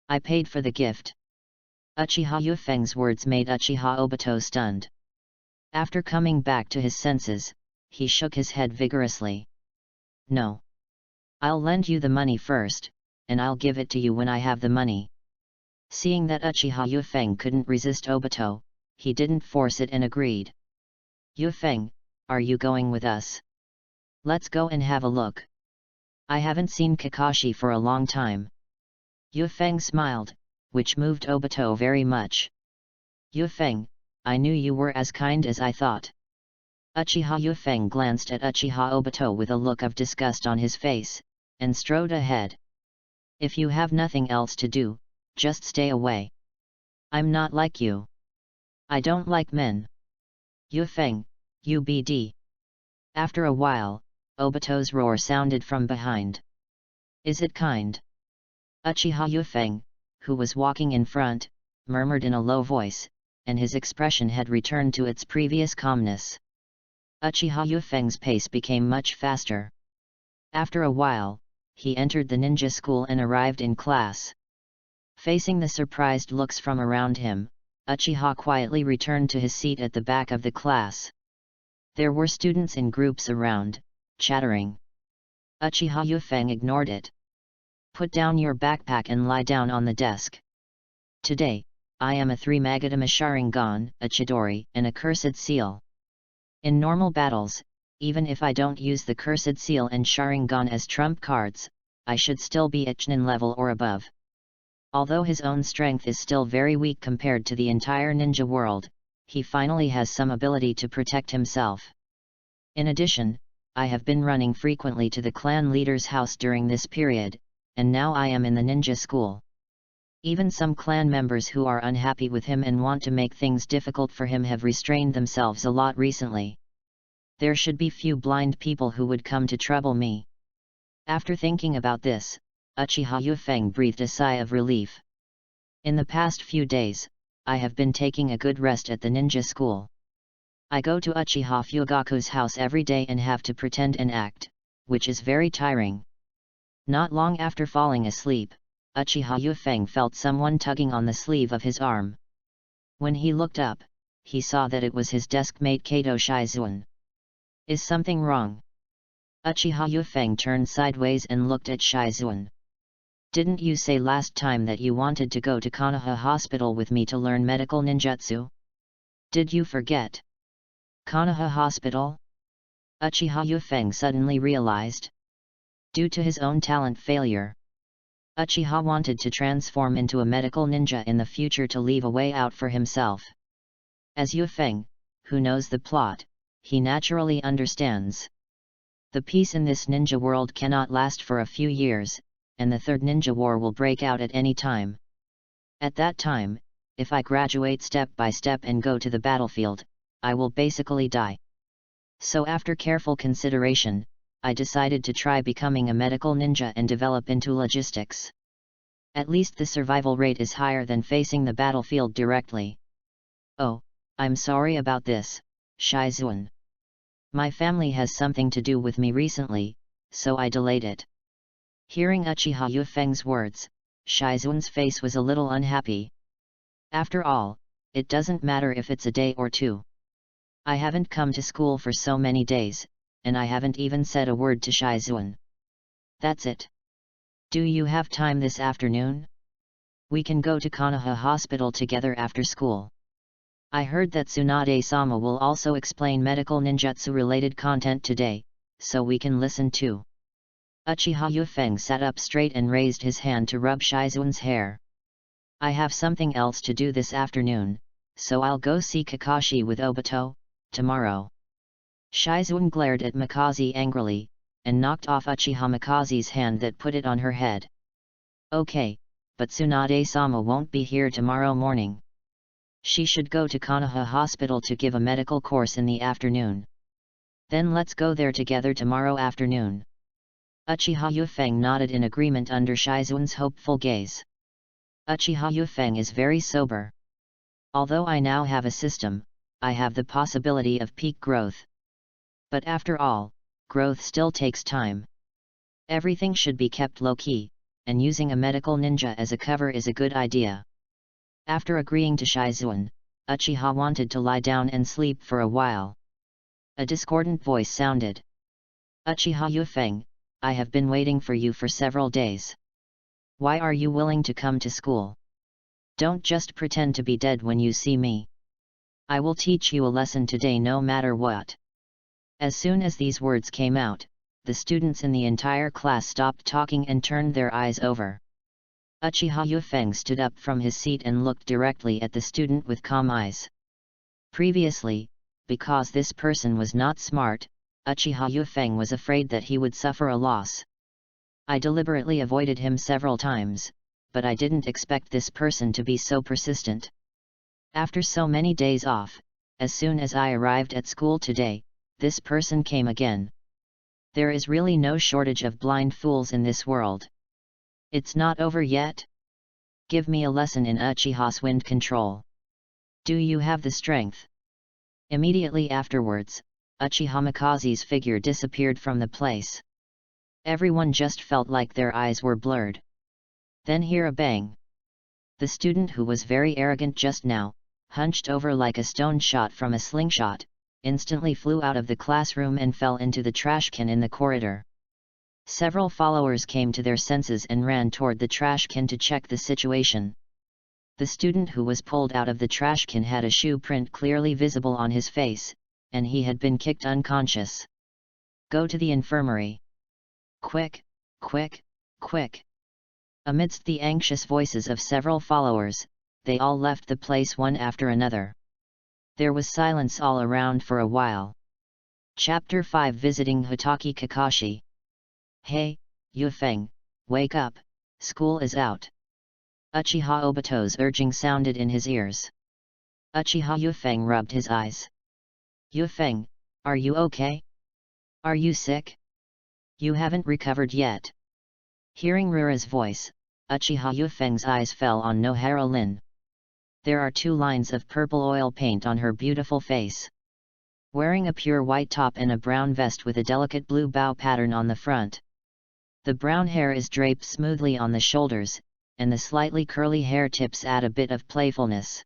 I paid for the gift. Uchiha Yufeng's words made Uchiha Obito stunned. After coming back to his senses, he shook his head vigorously. No. I'll lend you the money first, and I'll give it to you when I have the money. Seeing that Uchiha Yufeng couldn't resist Obito, he didn't force it and agreed. Yufeng, are you going with us? Let's go and have a look. I haven't seen Kakashi for a long time. Yufeng smiled, which moved Obito very much. Yufeng, I knew you were as kind as I thought. Uchiha Yufeng glanced at Uchiha Obito with a look of disgust on his face, and strode ahead. If you have nothing else to do, just stay away. I'm not like you. I don't like men. Yufeng, UBD. After a while, Obito's roar sounded from behind. Is it kind? Uchiha Yufeng, who was walking in front, murmured in a low voice, and his expression had returned to its previous calmness. Uchiha Yufeng's pace became much faster. After a while, he entered the ninja school and arrived in class. Facing the surprised looks from around him, Uchiha quietly returned to his seat at the back of the class. There were students in groups around, chattering. Uchiha Yufeng ignored it. Put down your backpack and lie down on the desk. Today, I am a 3-Magatama Sharingan, a Chidori, and a Cursed Seal. In normal battles, even if I don't use the Cursed Seal and Sharingan as trump cards, I should still be at Chunin level or above. Although his own strength is still very weak compared to the entire ninja world, he finally has some ability to protect himself. In addition, I have been running frequently to the clan leader's house during this period, and now I am in the ninja school. Even some clan members who are unhappy with him and want to make things difficult for him have restrained themselves a lot recently. There should be few blind people who would come to trouble me. After thinking about this, Uchiha Yufeng breathed a sigh of relief. In the past few days, I have been taking a good rest at the ninja school. I go to Uchiha Fugaku's house every day and have to pretend and act, which is very tiring. Not long after falling asleep, Uchiha Yufeng felt someone tugging on the sleeve of his arm. When he looked up, he saw that it was his desk-mate Kato Shizuan. Is something wrong? Uchiha Yufeng turned sideways and looked at Shizuan. Didn't you say last time that you wanted to go to Konoha Hospital with me to learn medical ninjutsu? Did you forget? Konoha Hospital? Uchiha Yufeng suddenly realized. Due to his own talent failure, Uchiha wanted to transform into a medical ninja in the future to leave a way out for himself. As Yufeng, who knows the plot, he naturally understands. The peace in this ninja world cannot last for a few years, and the third ninja war will break out at any time. At that time, if I graduate step by step and go to the battlefield, I will basically die. So after careful consideration, I decided to try becoming a medical ninja and develop into logistics. At least the survival rate is higher than facing the battlefield directly. Oh, I'm sorry about this, Shizuan. My family has something to do with me recently, so I delayed it. Hearing Uchiha Yufeng's words, Shizuan's face was a little unhappy. After all, it doesn't matter if it's a day or two. I haven't come to school for so many days, and I haven't even said a word to Shizuan. That's it. Do you have time this afternoon? We can go to Konoha Hospital together after school. I heard that Tsunade-sama will also explain medical ninjutsu related content today, so we can listen too. Uchiha Yufeng sat up straight and raised his hand to rub Shizuan's hair. I have something else to do this afternoon, so I'll go see Kakashi with Obito, tomorrow. Shizuan glared at Mikaze angrily, and knocked off Uchiha Mikaze's hand that put it on her head. Okay, but Tsunade-sama won't be here tomorrow morning. She should go to Konoha Hospital to give a medical course in the afternoon. Then let's go there together tomorrow afternoon. Uchiha Yufeng nodded in agreement under Shizuan's hopeful gaze. Uchiha Yufeng is very sober. Although I now have a system, I have the possibility of peak growth. But after all, growth still takes time. Everything should be kept low-key, and using a medical ninja as a cover is a good idea. After agreeing to Shizuan, Uchiha wanted to lie down and sleep for a while. A discordant voice sounded. Uchiha Yufeng, I have been waiting for you for several days. Why are you willing to come to school? Don't just pretend to be dead when you see me. I will teach you a lesson today no matter what. As soon as these words came out, the students in the entire class stopped talking and turned their eyes over. Uchiha Yufeng stood up from his seat and looked directly at the student with calm eyes. Previously, because this person was not smart, Uchiha Yufeng was afraid that he would suffer a loss. I deliberately avoided him several times, but I didn't expect this person to be so persistent. After so many days off, as soon as I arrived at school today, this person came again. There is really no shortage of blind fools in this world. It's not over yet? Give me a lesson in Uchiha's wind control. Do you have the strength? Immediately afterwards, Uchiha Mikaze's figure disappeared from the place. Everyone just felt like their eyes were blurred. Then hear a bang. The student who was very arrogant just now, hunched over like a stone shot from a slingshot, instantly flew out of the classroom and fell into the trash can in the corridor. Several followers came to their senses and ran toward the trash can to check the situation. The student who was pulled out of the trash can had a shoe print clearly visible on his face, and he had been kicked unconscious. Go to the infirmary. Quick, quick, quick. Amidst the anxious voices of several followers, they all left the place one after another. There was silence all around for a while. Chapter 5 Visiting Hotake Kakashi. Hey, Yufeng, wake up, school is out. Uchiha Obito's urging sounded in his ears. Uchiha Yufeng rubbed his eyes. Yufeng, are you okay? Are you sick? You haven't recovered yet. Hearing Rura's voice, Uchiha Yufeng's eyes fell on Nohara Lin. There are 2 lines of purple oil paint on her beautiful face. Wearing a pure white top and a brown vest with a delicate blue bow pattern on the front. The brown hair is draped smoothly on the shoulders, and the slightly curly hair tips add a bit of playfulness.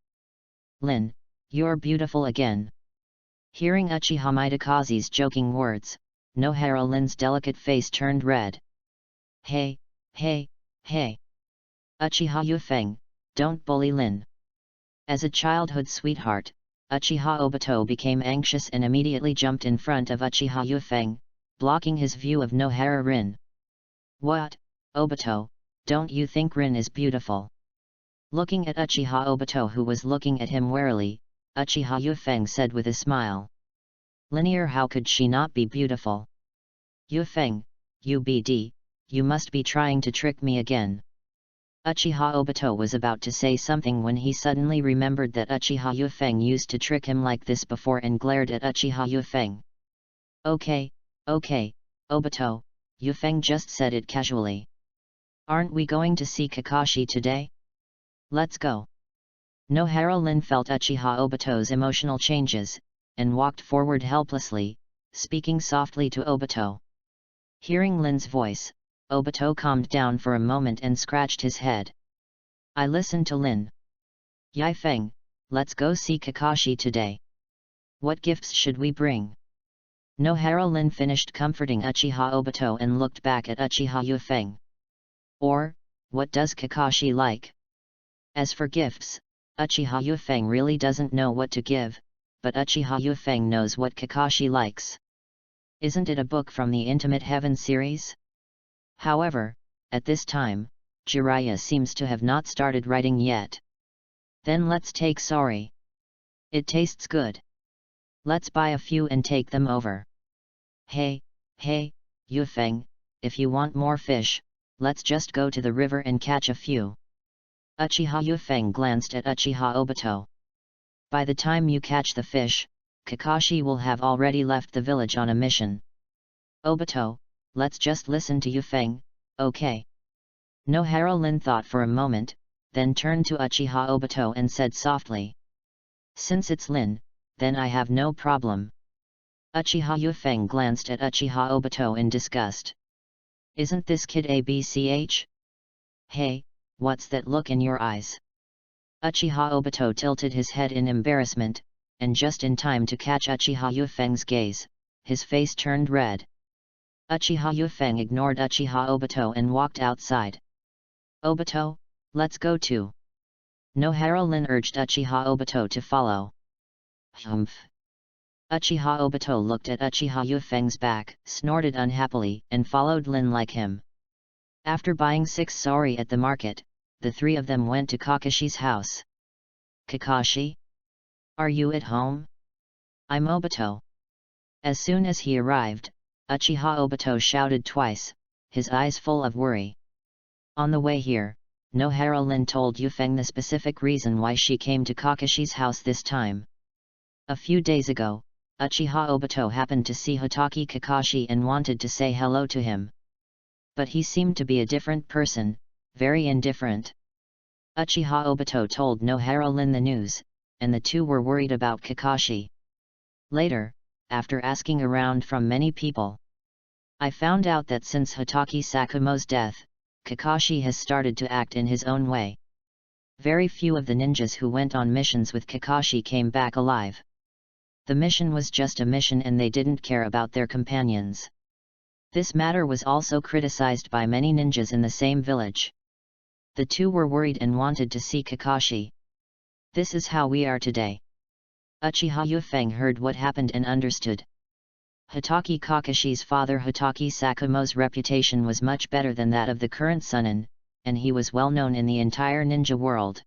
Lin, you're beautiful again. Hearing Uchiha Mitakaze's joking words, Nohara Lin's delicate face turned red. Hey, hey, hey. Uchiha Yufeng, don't bully Lin. As a childhood sweetheart, Uchiha Obito became anxious and immediately jumped in front of Uchiha Yufeng, blocking his view of Nohara Rin. What, Obito, don't you think Rin is beautiful? Looking at Uchiha Obito who was looking at him warily, Uchiha Yufeng said with a smile. Linear, how could she not be beautiful? Yufeng, UBD, you must be trying to trick me again. Uchiha Obito was about to say something when he suddenly remembered that Uchiha Yufeng used to trick him like this before and glared at Uchiha Yufeng. Okay, Obito, Yufeng just said it casually. Aren't we going to see Kakashi today? Let's go. Nohara Lin felt Uchiha Obito's emotional changes, and walked forward helplessly, speaking softly to Obito. Hearing Lin's voice, Obito calmed down for a moment and scratched his head. I listened to Lin. Yifeng, let's go see Kakashi today. What gifts should we bring? Nohara Lin finished comforting Uchiha Obito and looked back at Uchiha Yufeng. Or, what does Kakashi like? As for gifts, Uchiha Yufeng really doesn't know what to give, but Uchiha Yufeng knows what Kakashi likes. Isn't it a book from the Intimate Heaven series? However, at this time, Jiraiya seems to have not started writing yet. Then let's take Sari. It tastes good. Let's buy a few and take them over. Hey, Yufeng, if you want more fish, let's just go to the river and catch a few. Uchiha Yufeng glanced at Uchiha Obito. By the time you catch the fish, Kakashi will have already left the village on a mission. Obito, let's just listen to Yufeng, okay? Nohara Lin thought for a moment, then turned to Uchiha Obito and said softly. Since it's Lin, then I have no problem. Uchiha Yufeng glanced at Uchiha Obito in disgust. Isn't this kid ABCH? Hey, what's that look in your eyes? Uchiha Obito tilted his head in embarrassment, and just in time to catch Uchiha Yufeng's gaze, his face turned red. Uchiha Yufeng ignored Uchiha Obito and walked outside. Obito, let's go too. Nohara Lin urged Uchiha Obito to follow. Humph. Uchiha Obito looked at Uchiha Yufeng's back, snorted unhappily, and followed Lin like him. After buying 6 sari at the market, the 3 of them went to Kakashi's house. Kakashi? Are you at home? I'm Obito. As soon as he arrived, Uchiha Obito shouted twice, his eyes full of worry. On the way here, Nohara Lin told Yufeng the specific reason why she came to Kakashi's house this time. A few days ago, Uchiha Obito happened to see Hotaki Kakashi and wanted to say hello to him. But he seemed to be a different person, very indifferent. Uchiha Obito told Nohara Lin the news, and the two were worried about Kakashi. Later, after asking around from many people, I found out that since Hotaki Sakumo's death, Kakashi has started to act in his own way. Very few of the ninjas who went on missions with Kakashi came back alive. The mission was just a mission and they didn't care about their companions. This matter was also criticized by many ninjas in the same village. The two were worried and wanted to see Kakashi. This is how we are today. Uchiha Yufeng heard what happened and understood. Hotaki Kakashi's father Hotaki Sakumo's reputation was much better than that of the current Sunin, and he was well known in the entire ninja world.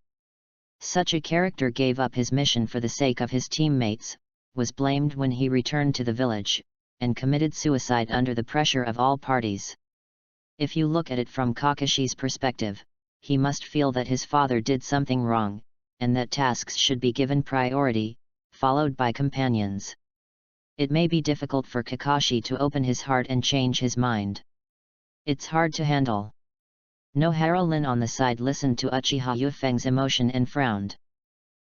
Such a character gave up his mission for the sake of his teammates, was blamed when he returned to the village, and committed suicide under the pressure of all parties. If you look at it from Kakashi's perspective, he must feel that his father did something wrong, and that tasks should be given priority, followed by companions. It may be difficult for Kakashi to open his heart and change his mind. It's hard to handle. Nohara Lin on the side listened to Uchiha Yufeng's emotion and frowned.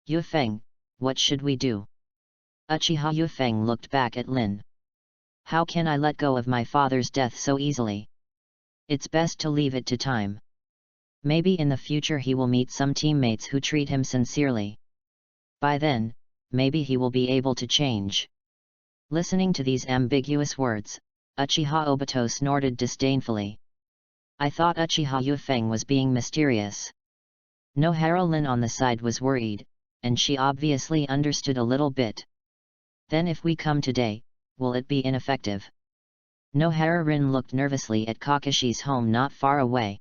Yufeng, what should we do? Uchiha Yufeng looked back at Lin. How can I let go of my father's death so easily? It's best to leave it to time. Maybe in the future he will meet some teammates who treat him sincerely. By then, maybe he will be able to change. Listening to these ambiguous words, Uchiha Obito snorted disdainfully. I thought Uchiha Yufeng was being mysterious. Nohara Lin on the side was worried, and she obviously understood a little bit. Then if we come today, will it be ineffective? Nohara Lin looked nervously at Kakashi's home not far away.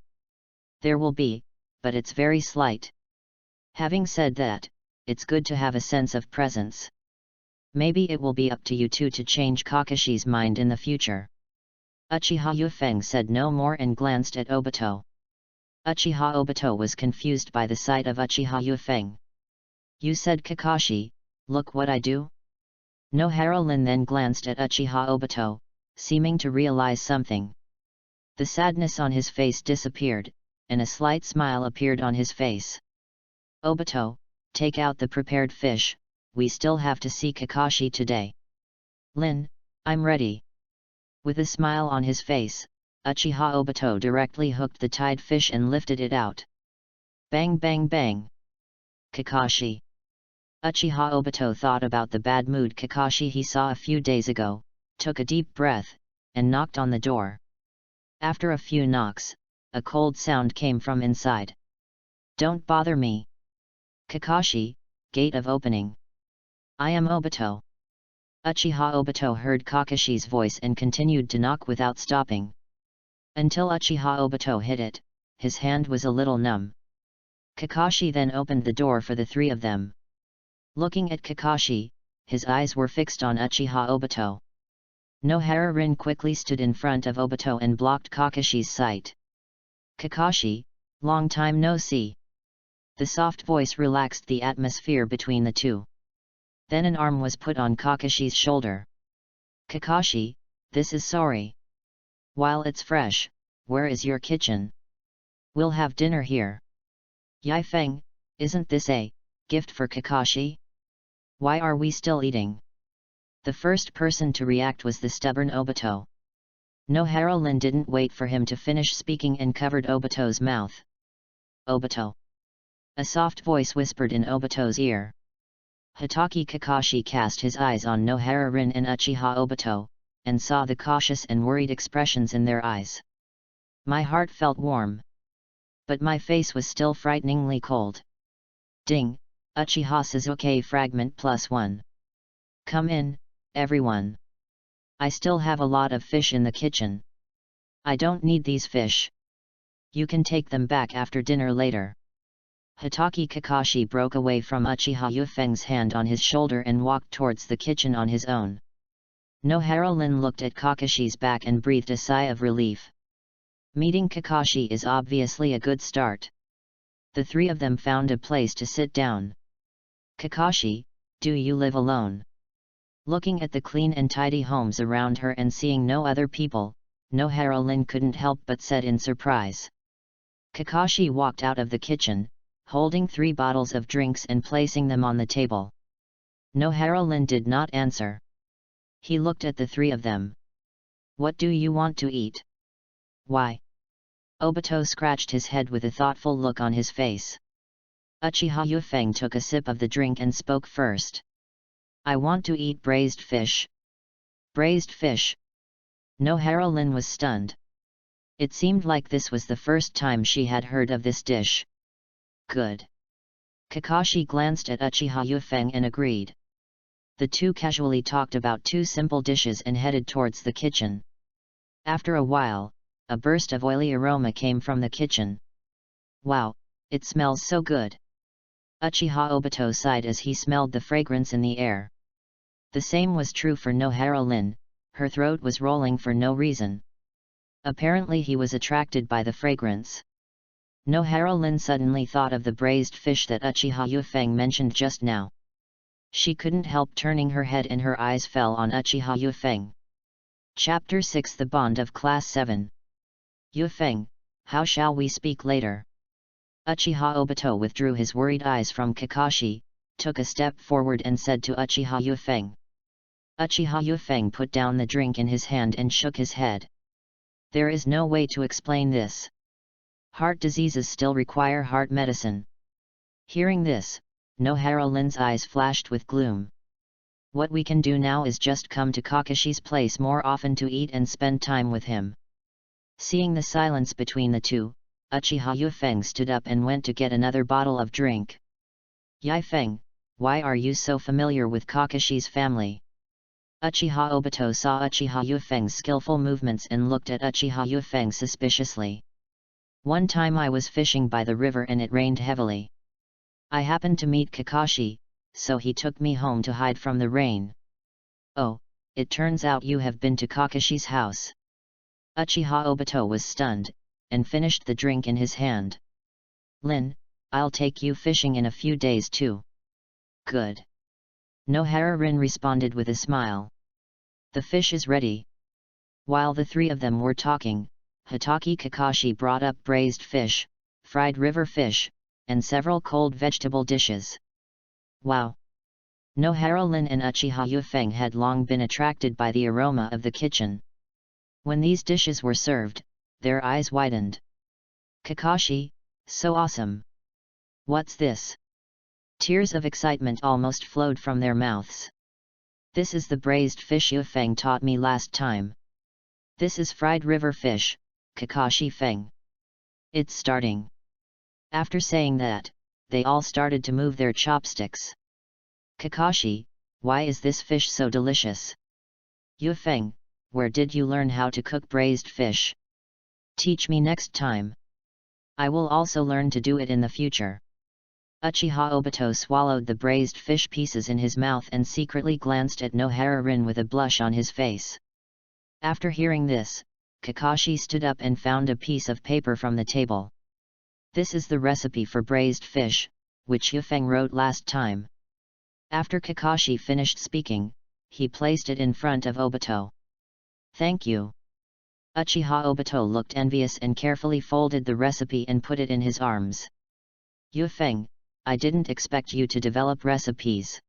There will be, but it's very slight. Having said that, it's good to have a sense of presence. Maybe it will be up to you two to change Kakashi's mind in the future. Uchiha Yufeng said no more and glanced at Obito. Uchiha Obito was confused by the sight of Uchiha Yufeng. You said Kakashi, look what I do? Nohara Lin then glanced at Uchiha Obito, seeming to realize something. The sadness on his face disappeared, and a slight smile appeared on his face. Obito, take out the prepared fish, we still have to see Kakashi today. Lin, I'm ready. With a smile on his face, Uchiha Obito directly hooked the tied fish and lifted it out. Bang bang bang. Kakashi. Uchiha Obito thought about the bad mood Kakashi he saw a few days ago, took a deep breath, and knocked on the door. After a few knocks, a cold sound came from inside. Don't bother me. Kakashi, gate of opening. I am Obito. Uchiha Obito heard Kakashi's voice and continued to knock without stopping. Until Uchiha Obito hit it, his hand was a little numb. Kakashi then opened the door for the three of them. Looking at Kakashi, his eyes were fixed on Uchiha Obito. Nohara Rin quickly stood in front of Obito and blocked Kakashi's sight. Kakashi, long time no see. The soft voice relaxed the atmosphere between the two. Then an arm was put on Kakashi's shoulder. Kakashi, this is sorry. While it's fresh, where is your kitchen? We'll have dinner here. Yifeng, isn't this a gift for Kakashi? Why are we still eating? The first person to react was the stubborn Obito. Nohara Lin didn't wait for him to finish speaking and covered Obito's mouth. Obito. A soft voice whispered in Obito's ear. Hotaki Kakashi cast his eyes on Nohara Rin and Uchiha Obito, and saw the cautious and worried expressions in their eyes. My heart felt warm. But my face was still frighteningly cold. Ding, Uchiha Sasuke Fragment +1. Come in, everyone. I still have a lot of fish in the kitchen. I don't need these fish. You can take them back after dinner later. Hitaki Kakashi broke away from Uchiha Yufeng's hand on his shoulder and walked towards the kitchen on his own. Nohara Lin looked at Kakashi's back and breathed a sigh of relief. Meeting Kakashi is obviously a good start. The three of them found a place to sit down. Kakashi, do you live alone? Looking at the clean and tidy homes around her and seeing no other people, Nohara Lin couldn't help but said in surprise. Kakashi walked out of the kitchen, holding 3 bottles of drinks and placing them on the table. Nohara Lin did not answer. He looked at the three of them. What do you want to eat? Why? Obito scratched his head with a thoughtful look on his face. Uchiha Yufeng took a sip of the drink and spoke first. I want to eat braised fish. Braised fish? Nohara Lin was stunned. It seemed like this was the first time she had heard of this dish. Good. Kakashi glanced at Uchiha Yufeng and agreed. The two casually talked about 2 simple dishes and headed towards the kitchen. After a while, a burst of oily aroma came from the kitchen. Wow, it smells so good. Uchiha Obito sighed as he smelled the fragrance in the air. The same was true for Nohara Lin, her throat was rolling for no reason. Apparently he was attracted by the fragrance. Nohara Lin suddenly thought of the braised fish that Uchiha Yufeng mentioned just now. She couldn't help turning her head and her eyes fell on Uchiha Yufeng. Chapter 6 The Bond of Class 7. Yufeng, how shall we speak later? Uchiha Obito withdrew his worried eyes from Kakashi, took a step forward and said to Uchiha Yufeng. Uchiha Yufeng put down the drink in his hand and shook his head. There is no way to explain this. Heart diseases still require heart medicine. Hearing this, Nohara Lin's eyes flashed with gloom. What we can do now is just come to Kakashi's place more often to eat and spend time with him. Seeing the silence between the two, Uchiha Yufeng stood up and went to get another bottle of drink. Yifeng, why are you so familiar with Kakashi's family? Uchiha Obito saw Uchiha Yufeng's skillful movements and looked at Uchiha Yufeng suspiciously. One time I was fishing by the river and it rained heavily. I happened to meet Kakashi, so he took me home to hide from the rain. Oh, it turns out you have been to Kakashi's house. Uchiha Obito was stunned, and finished the drink in his hand. Lin, I'll take you fishing in a few days too. Good. Nohara Rin responded with a smile. The fish is ready. While the three of them were talking, Hitaki Kakashi brought up braised fish, fried river fish, and several cold vegetable dishes. Wow! Nohara Lin and Uchiha Yufeng had long been attracted by the aroma of the kitchen. When these dishes were served, their eyes widened. Kakashi, so awesome! What's this? Tears of excitement almost flowed from their mouths. This is the braised fish Yufeng taught me last time. This is fried river fish, Kakashi Feng. It's starting. After saying that, they all started to move their chopsticks. Kakashi, why is this fish so delicious? Yufeng, where did you learn how to cook braised fish? Teach me next time. I will also learn to do it in the future. Uchiha Obito swallowed the braised fish pieces in his mouth and secretly glanced at Nohara Rin with a blush on his face. After hearing this, Kakashi stood up and found a piece of paper from the table. This is the recipe for braised fish, which Yufeng wrote last time. After Kakashi finished speaking, he placed it in front of Obito. Thank you. Uchiha Obito looked envious and carefully folded the recipe and put it in his arms. Yufeng, I didn't expect you to develop recipes.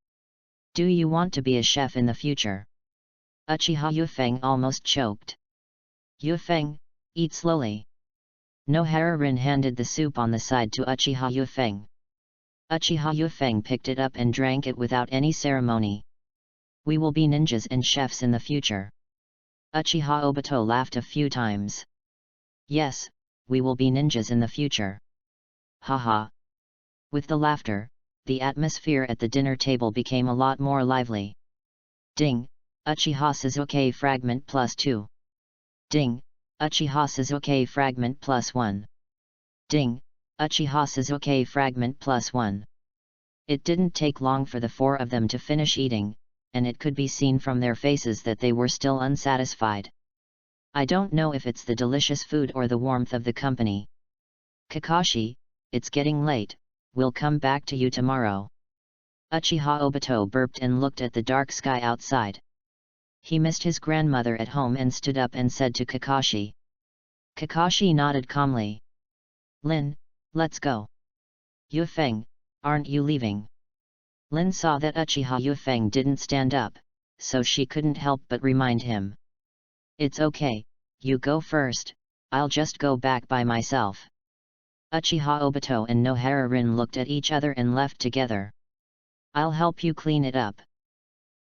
Do you want to be a chef in the future? Uchiha Yufeng almost choked. Yufeng, eat slowly. Nohara Rin handed the soup on the side to Uchiha Yufeng. Uchiha Yufeng picked it up and drank it without any ceremony. We will be ninjas and chefs in the future. Uchiha Obito laughed a few times. Yes, we will be ninjas in the future. Haha. With the laughter, the atmosphere at the dinner table became a lot more lively. Ding, Uchiha Suzuki fragment +2. Ding, Uchiha Suzuki fragment +1. Ding, Uchiha Suzuki fragment +1. It didn't take long for the four of them to finish eating, and it could be seen from their faces that they were still unsatisfied. I don't know if it's the delicious food or the warmth of the company. Kakashi, it's getting late, we'll come back to you tomorrow. Uchiha Obito burped and looked at the dark sky outside. He missed his grandmother at home and stood up and said to Kakashi. Kakashi nodded calmly. Lin, let's go. Yufeng, aren't you leaving? Lin saw that Uchiha Yufeng didn't stand up, so she couldn't help but remind him. It's okay, you go first, I'll just go back by myself. Uchiha Obito and Nohara Rin looked at each other and left together. I'll help you clean it up.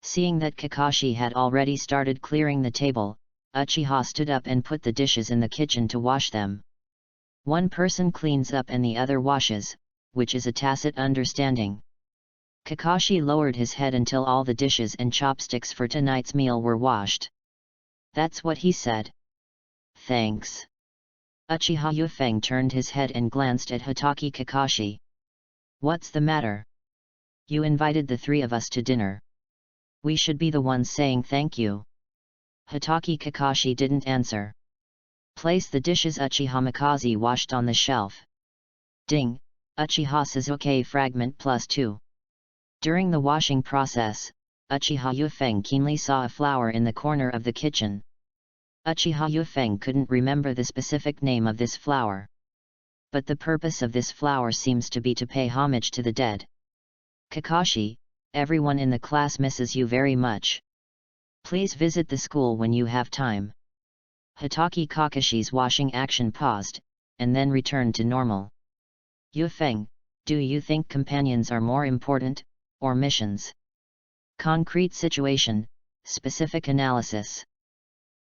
Seeing that Kakashi had already started clearing the table, Uchiha stood up and put the dishes in the kitchen to wash them. One person cleans up and the other washes, which is a tacit understanding. Kakashi lowered his head until all the dishes and chopsticks for tonight's meal were washed. That's what he said. Thanks. Uchiha Yufeng turned his head and glanced at Hitaki Kakashi. What's the matter? You invited the three of us to dinner. We should be the ones saying thank you. Hitaki Kakashi didn't answer. Place the dishes Uchiha Mikaze washed on the shelf. Ding, Uchiha Suzuki fragment +2. During the washing process, Uchiha Yufeng keenly saw a flower in the corner of the kitchen. Uchiha Yufeng couldn't remember the specific name of this flower. But the purpose of this flower seems to be to pay homage to the dead. Kakashi, everyone in the class misses you very much. Please visit the school when you have time. Hitaki Kakashi's washing action paused, and then returned to normal. Yufeng, do you think companions are more important, or missions? Concrete situation, specific analysis.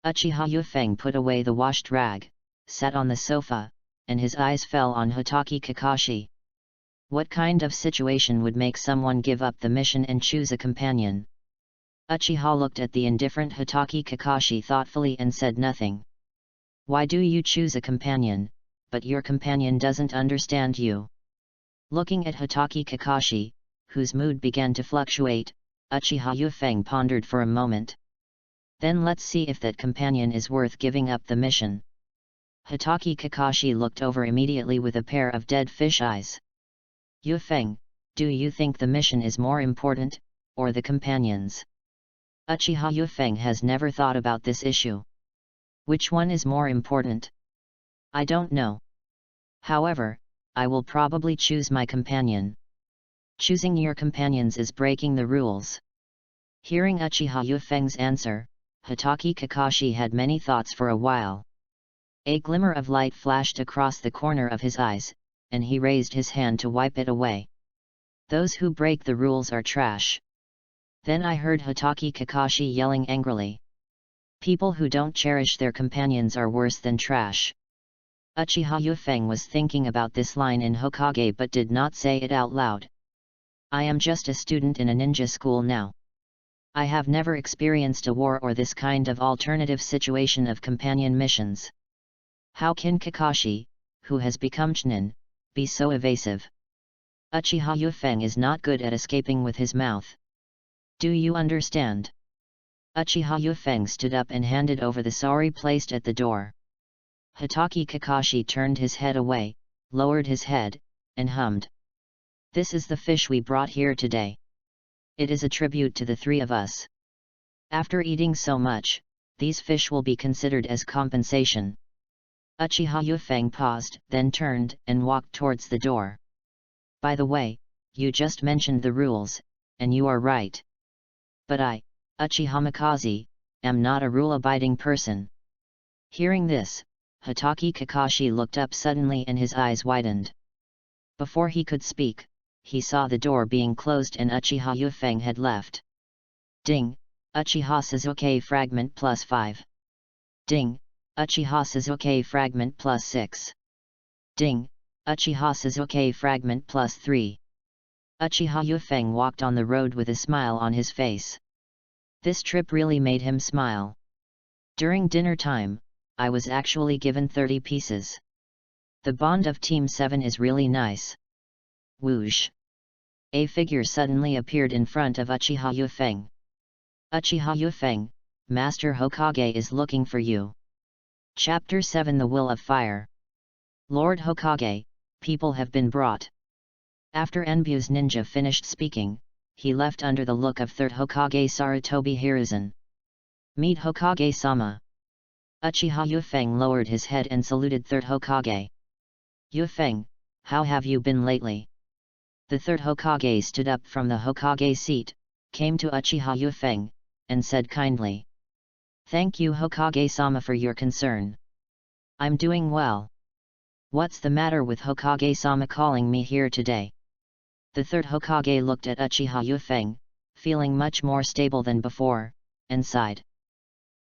Uchiha Yufeng put away the washed rag, sat on the sofa, and his eyes fell on Hitaki Kakashi. What kind of situation would make someone give up the mission and choose a companion? Uchiha looked at the indifferent Hitaki Kakashi thoughtfully and said nothing. Why do you choose a companion, but your companion doesn't understand you? Looking at Hitaki Kakashi, whose mood began to fluctuate, Uchiha Yufeng pondered for a moment. Then let's see if that companion is worth giving up the mission. Hitaki Kakashi looked over immediately with a pair of dead fish eyes. Yufeng, do you think the mission is more important, or the companions? Uchiha Yufeng has never thought about this issue. Which one is more important? I don't know. However, I will probably choose my companion. Choosing your companions is breaking the rules. Hearing Uchiha Yufeng's answer, Hitaki Kakashi had many thoughts for a while. A glimmer of light flashed across the corner of his eyes, and he raised his hand to wipe it away. Those who break the rules are trash. Then I heard Hitaki Kakashi yelling angrily. People who don't cherish their companions are worse than trash. Uchiha Yufeng was thinking about this line in Hokage but did not say it out loud. I am just a student in a ninja school now. I have never experienced a war or this kind of alternative situation of companion missions. How can Kakashi, who has become Chunin, be so evasive? Uchiha Yufeng is not good at escaping with his mouth. Do you understand? Uchiha Yufeng stood up and handed over the sari placed at the door. Hitaki Kakashi turned his head away, lowered his head, and hummed. This is the fish we brought here today. It is a tribute to the three of us. After eating so much, these fish will be considered as compensation. Uchiha Yufeng paused, then turned and walked towards the door. By the way, you just mentioned the rules, and you are right. But I, Uchiha Mikaze, am not a rule-abiding person. Hearing this, Hitaki Kakashi looked up suddenly and his eyes widened. Before he could speak, he saw the door being closed and Uchiha Yufeng had left. Ding, Uchiha Suzuki fragment +5. Ding, Uchiha Suzuki fragment +6. Ding, Uchiha Suzuki fragment +3. Uchiha Yufeng walked on the road with a smile on his face. This trip really made him smile. During dinner time, I was actually given 30 pieces. The bond of Team 7 is really nice. Whoosh! A figure suddenly appeared in front of Uchiha Yufeng. Uchiha Yufeng, Master Hokage is looking for you. Chapter 7 The Will of Fire. Lord Hokage, people have been brought. After Enbu's ninja finished speaking, he left under the look of 3rd Hokage Sarutobi Hiruzen. Meet Hokage-sama. Uchiha Yufeng lowered his head and saluted 3rd Hokage. Yufeng, how have you been lately? The 3rd Hokage stood up from the Hokage seat, came to Uchiha Yufeng, and said kindly. Thank you Hokage-sama for your concern. I'm doing well. What's the matter with Hokage-sama calling me here today? The 3rd Hokage looked at Uchiha Yufeng, feeling much more stable than before, and sighed.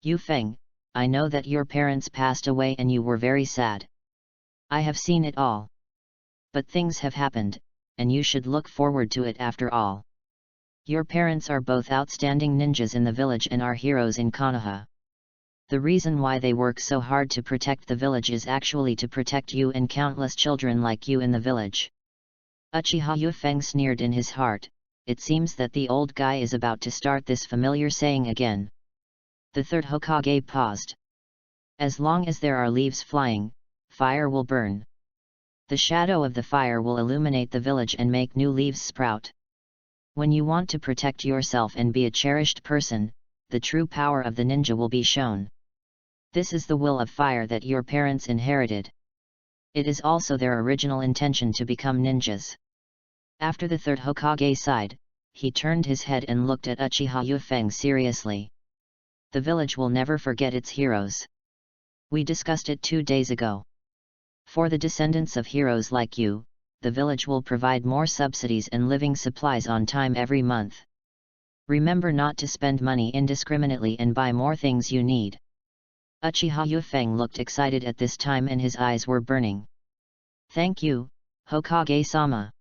Yufeng, I know that your parents passed away and you were very sad. I have seen it all. But things have happened, and you should look forward to it after all. Your parents are both outstanding ninjas in the village and are heroes in Konoha. The reason why they work so hard to protect the village is actually to protect you and countless children like you in the village. Uchiha Yufeng sneered in his heart. It seems that the old guy is about to start this familiar saying again. The 3rd Hokage paused. As long as there are leaves flying, fire will burn. The shadow of the fire will illuminate the village and make new leaves sprout. When you want to protect yourself and be a cherished person, the true power of the ninja will be shown. This is the will of fire that your parents inherited. It is also their original intention to become ninjas. After the 3rd Hokage sighed, he turned his head and looked at Uchiha Yufeng seriously. The village will never forget its heroes. We discussed it 2 days ago. For the descendants of heroes like you, the village will provide more subsidies and living supplies on time every month. Remember not to spend money indiscriminately and buy more things you need. Uchiha Yufeng looked excited at this time and his eyes were burning. Thank you, Hokage-sama.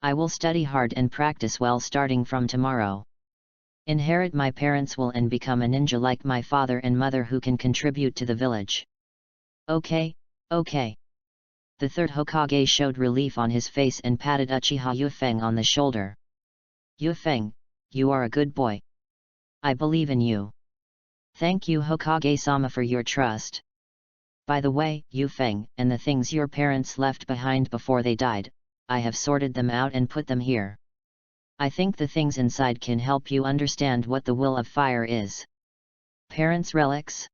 I will study hard and practice well starting from tomorrow. Inherit my parents' will and become a ninja like my father and mother who can contribute to the village. Okay, okay. The 3rd Hokage showed relief on his face and patted Uchiha Yufeng on the shoulder. Yufeng, you are a good boy. I believe in you. Thank you Hokage-sama for your trust. By the way, Yufeng, and the things your parents left behind before they died, I have sorted them out and put them here. I think the things inside can help you understand what the will of fire is. Parents' relics?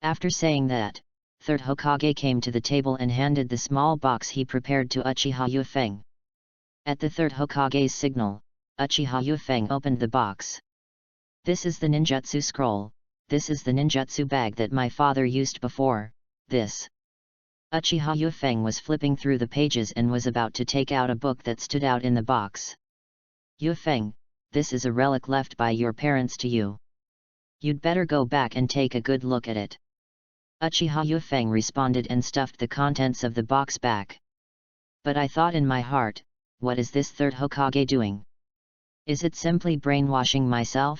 After saying that, 3rd Hokage came to the table and handed the small box he prepared to Uchiha Yufeng. At the 3rd Hokage's signal, Uchiha Yufeng opened the box. This is the ninjutsu scroll, this is the ninjutsu bag that my father used before, this. Uchiha Yufeng was flipping through the pages and was about to take out a book that stood out in the box. Yufeng, this is a relic left by your parents to you. You'd better go back and take a good look at it. Uchiha Yufeng responded and stuffed the contents of the box back. But I thought in my heart, what is this 3rd Hokage doing? Is it simply brainwashing myself?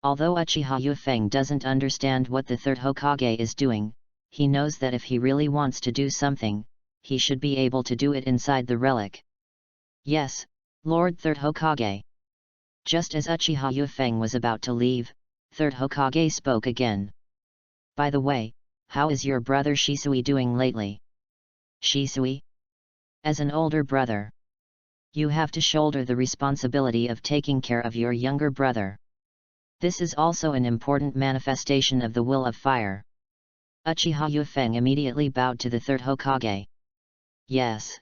Although Uchiha Yufeng doesn't understand what the 3rd Hokage is doing, he knows that if he really wants to do something, he should be able to do it inside the relic. Yes, Lord 3rd Hokage. Just as Uchiha Yufeng was about to leave, 3rd Hokage spoke again. By the way, how is your brother Shisui doing lately? Shisui? As an older brother, you have to shoulder the responsibility of taking care of your younger brother. This is also an important manifestation of the will of fire. Uchiha Yufeng immediately bowed to the 3rd Hokage. Yes.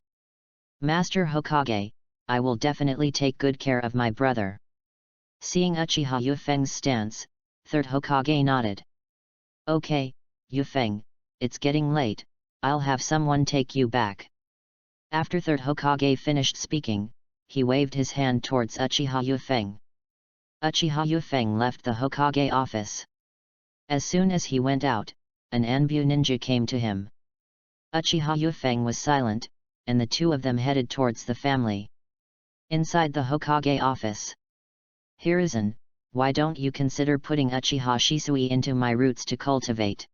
Master Hokage, I will definitely take good care of my brother. Seeing Uchiha Yufeng's stance, 3rd Hokage nodded. Okay, Yufeng, it's getting late, I'll have someone take you back. After 3rd Hokage finished speaking, he waved his hand towards Uchiha Yufeng. Uchiha Yufeng left the Hokage office. As soon as he went out, an Anbu ninja came to him. Uchiha Yufeng was silent, and the two of them headed towards the family. Inside the Hokage office. Hiruzen, why don't you consider putting Uchiha Shisui into my roots to cultivate?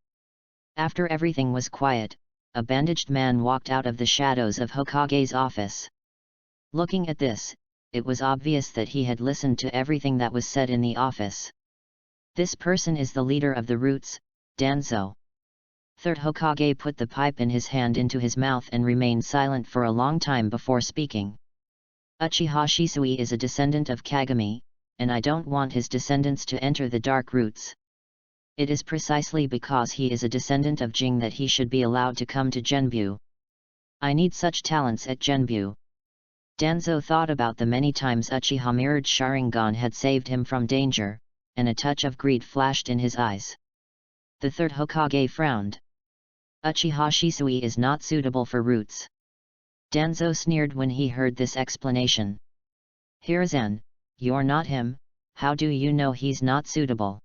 After everything was quiet, a bandaged man walked out of the shadows of Hokage's office. Looking at this, it was obvious that he had listened to everything that was said in the office. This person is the leader of the Roots, Danzo. Third Hokage put the pipe in his hand into his mouth and remained silent for a long time before speaking. Uchiha Shisui is a descendant of Kagami, and I don't want his descendants to enter the Dark Roots. It is precisely because he is a descendant of Jing that he should be allowed to come to Genbu. I need such talents at Genbu. Danzo thought about the many times Uchiha mirrored Sharingan had saved him from danger, and a touch of greed flashed in his eyes. The third Hokage frowned. Uchiha Shisui is not suitable for Roots. Danzo sneered when he heard this explanation. Hiruzen, you're not him, how do you know he's not suitable?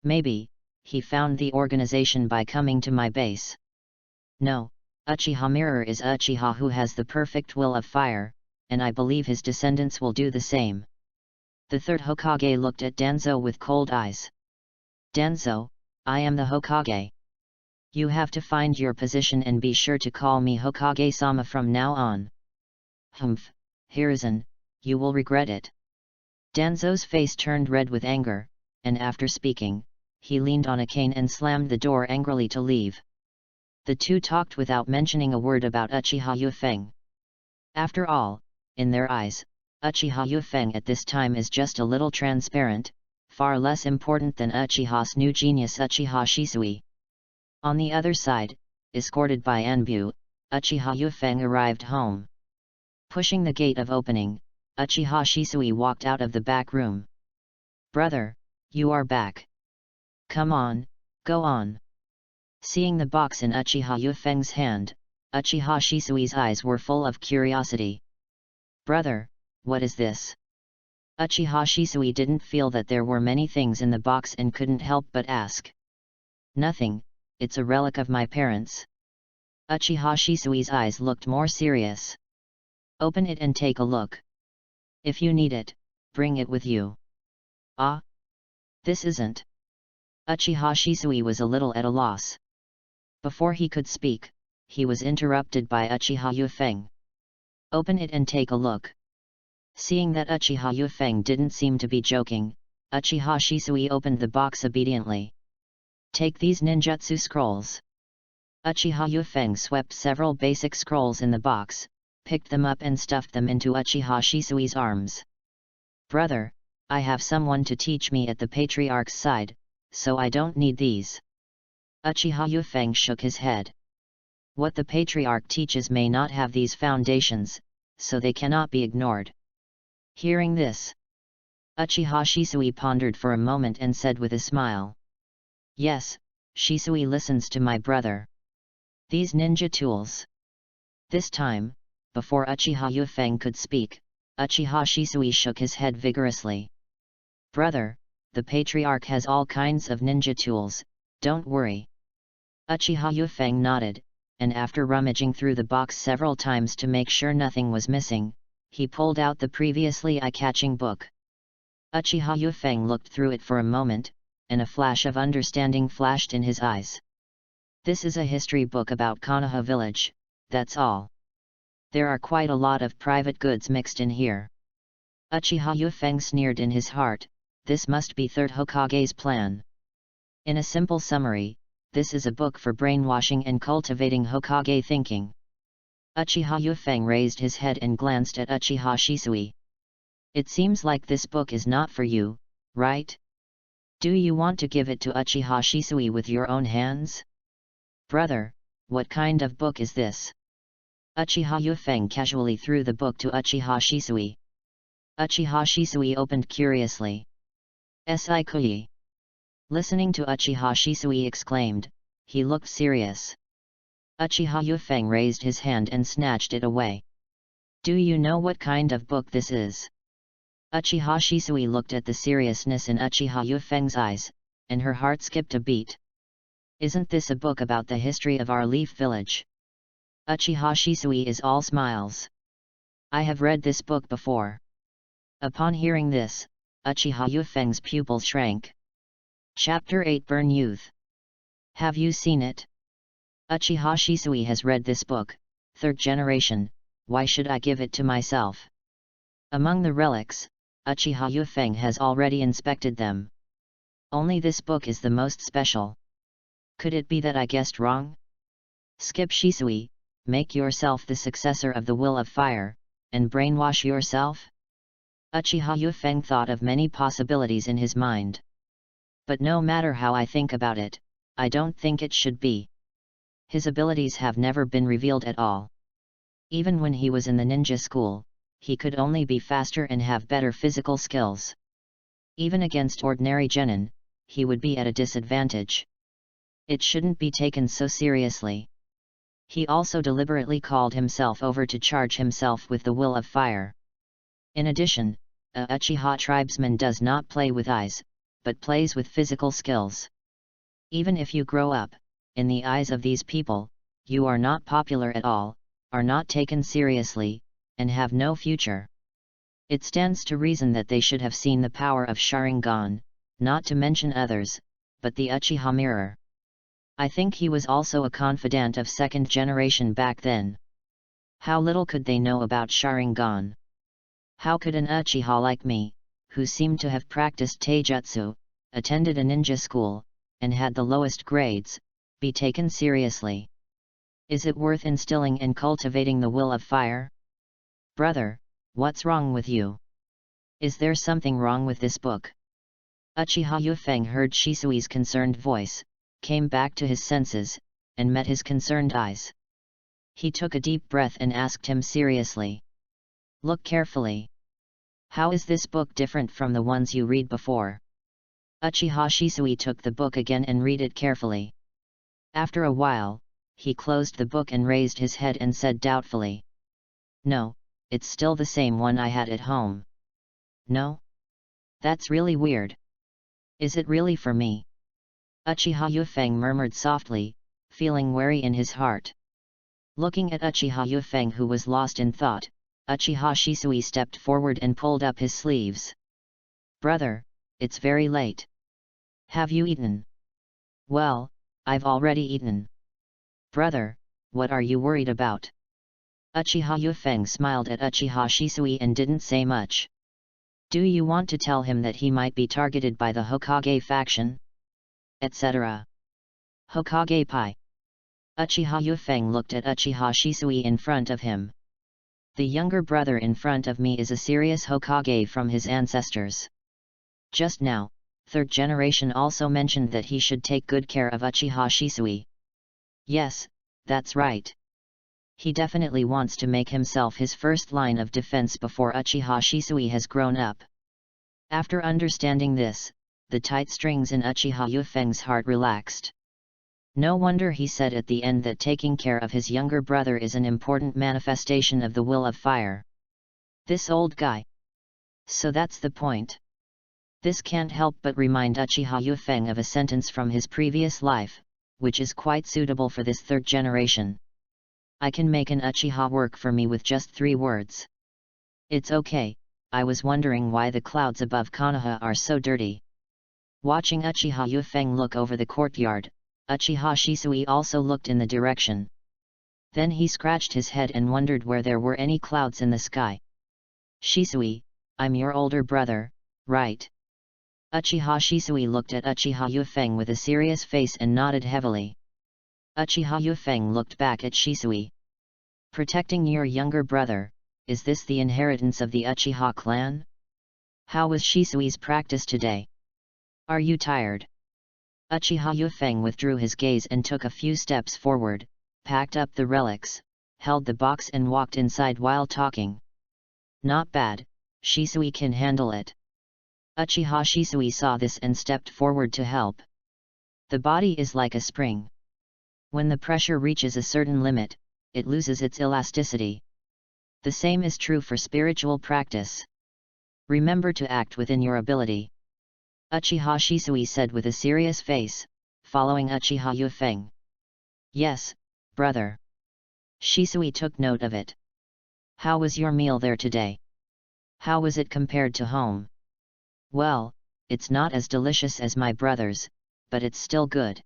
Maybe, he found the organization by coming to my base. No, Uchiha Mirror is Uchiha who has the perfect will of fire, and I believe his descendants will do the same. The third Hokage looked at Danzo with cold eyes. Danzo, I am the Hokage. You have to find your position and be sure to call me Hokage-sama from now on. Humph, Hiruzen, you will regret it. Danzo's face turned red with anger, and after speaking, he leaned on a cane and slammed the door angrily to leave. The two talked without mentioning a word about Uchiha Yufeng. After all, in their eyes, Uchiha Yufeng at this time is just a little transparent, far less important than Uchiha's new genius Uchiha Shisui. On the other side, escorted by Anbu, Uchiha Yufeng arrived home. Pushing the gate of opening, Uchiha Shisui walked out of the back room. Brother, you are back. Come on, go on. Seeing the box in Uchiha Yufeng's hand, Uchiha Shisui's eyes were full of curiosity. Brother, what is this? Uchiha Shisui didn't feel that there were many things in the box and couldn't help but ask. Nothing, it's a relic of my parents. Uchiha Shisui's eyes looked more serious. Open it and take a look. If you need it, bring it with you. Ah? This isn't. Uchiha Shisui was a little at a loss. Before he could speak, he was interrupted by Uchiha Yufeng. Open it and take a look. Seeing that Uchiha Yufeng didn't seem to be joking, Uchiha Shisui opened the box obediently. Take these ninjutsu scrolls. Uchiha Yufeng swept several basic scrolls in the box, picked them up and stuffed them into Uchiha Shisui's arms. Brother, I have someone to teach me at the patriarch's side, so I don't need these. Uchiha Yufeng shook his head. What the patriarch teaches may not have these foundations, so they cannot be ignored. Hearing this, Uchiha Shisui pondered for a moment and said with a smile. Yes, Shisui listens to my brother. These ninja tools. This time, before Uchiha Yufeng could speak, Uchiha Shisui shook his head vigorously. Brother, the patriarch has all kinds of ninja tools, don't worry. Uchiha Yufeng nodded, and after rummaging through the box several times to make sure nothing was missing, he pulled out the previously eye-catching book. Uchiha Yufeng looked through it for a moment, and a flash of understanding flashed in his eyes. This is a history book about Konoha village, that's all. There are quite a lot of private goods mixed in here. Uchiha Yufeng sneered in his heart, this must be Third Hokage's plan. In a simple summary, this is a book for brainwashing and cultivating Hokage thinking. Uchiha Yufeng raised his head and glanced at Uchiha Shisui. It seems like this book is not for you, right? Do you want to give it to Uchiha Shisui with your own hands? Brother, what kind of book is this? Uchiha Yufeng casually threw the book to Uchiha Shisui. Uchiha Shisui opened curiously. Sai-kui. Listening to Uchiha Shisui exclaimed, he looked serious. Uchiha Yufeng raised his hand and snatched it away. Do you know what kind of book this is? Uchiha Shisui looked at the seriousness in Uchiha Yufeng's eyes, and her heart skipped a beat. Isn't this a book about the history of our Leaf Village? Uchiha Shisui is all smiles. I have read this book before. Upon hearing this, Uchiha Yufeng's pupils shrank. Chapter 8 Burn Youth. Have you seen it? Uchiha Shisui has read this book, 3rd generation, why should I give it to myself? Among the relics, Uchiha Yufeng has already inspected them. Only this book is the most special. Could it be that I guessed wrong? Skip Shisui, make yourself the successor of the Will of Fire, and brainwash yourself? Uchiha Yufeng thought of many possibilities in his mind. But no matter how I think about it, I don't think it should be. His abilities have never been revealed at all. Even when he was in the ninja school, he could only be faster and have better physical skills. Even against ordinary genin, he would be at a disadvantage. It shouldn't be taken so seriously. He also deliberately called himself over to charge himself with the Will of Fire. In addition, a Uchiha tribesman does not play with eyes, but plays with physical skills. Even if you grow up, in the eyes of these people, you are not popular at all, are not taken seriously, and have no future. It stands to reason that they should have seen the power of Sharingan, not to mention others, but the Uchiha mirror. I think he was also a confidant of 2nd generation back then. How little could they know about Sharingan? How could an Uchiha like me, who seemed to have practiced taijutsu, attended a ninja school, and had the lowest grades, be taken seriously? Is it worth instilling and cultivating the Will of Fire? Brother, what's wrong with you? Is there something wrong with this book? Uchiha Yufeng heard Shisui's concerned voice, came back to his senses, and met his concerned eyes. He took a deep breath and asked him seriously. Look carefully. How is this book different from the ones you read before? Uchiha Shisui took the book again and read it carefully. After a while, he closed the book and raised his head and said doubtfully. No, it's still the same one I had at home. No? That's really weird. Is it really for me? Uchiha Yufeng murmured softly, feeling wary in his heart. Looking at Uchiha Yufeng, who was lost in thought, Uchiha Shisui stepped forward and pulled up his sleeves. Brother, it's very late. Have you eaten? Well, I've already eaten. Brother, what are you worried about? Uchiha Yufeng smiled at Uchiha Shisui and didn't say much. Do you want to tell him that he might be targeted by the Hokage faction? Etc. Hokage Pai. Uchiha Yufeng looked at Uchiha Shisui in front of him. The younger brother in front of me is a serious Hokage from his ancestors. Just now, 3rd generation also mentioned that he should take good care of Uchiha Shisui. Yes, that's right. He definitely wants to make himself his first line of defense before Uchiha Shisui has grown up. After understanding this, the tight strings in Uchiha Yufeng's heart relaxed. No wonder he said at the end that taking care of his younger brother is an important manifestation of the Will of Fire. This old guy. So that's the point. This can't help but remind Uchiha Yufeng of a sentence from his previous life, which is quite suitable for this 3rd generation. I can make an Uchiha work for me with just 3 words. It's okay, I was wondering why the clouds above Konoha are so dirty. Watching Uchiha Yufeng look over the courtyard, Uchiha Shisui also looked in the direction. Then he scratched his head and wondered where there were any clouds in the sky. Shisui, I'm your older brother, right? Uchiha Shisui looked at Uchiha Yufeng with a serious face and nodded heavily. Uchiha Yufeng looked back at Shisui. Protecting your younger brother, is this the inheritance of the Uchiha clan? How was Shisui's practice today? Are you tired? Uchiha Yufeng withdrew his gaze and took a few steps forward, packed up the relics, held the box and walked inside while talking. Not bad, Shisui can handle it. Uchiha Shisui saw this and stepped forward to help. The body is like a spring. When the pressure reaches a certain limit, it loses its elasticity. The same is true for spiritual practice. Remember to act within your ability. Uchiha Shisui said with a serious face, following Uchiha Yufeng. Yes, brother. Shisui took note of it. How was your meal there today? How was it compared to home? Well, it's not as delicious as my brother's, but it's still good.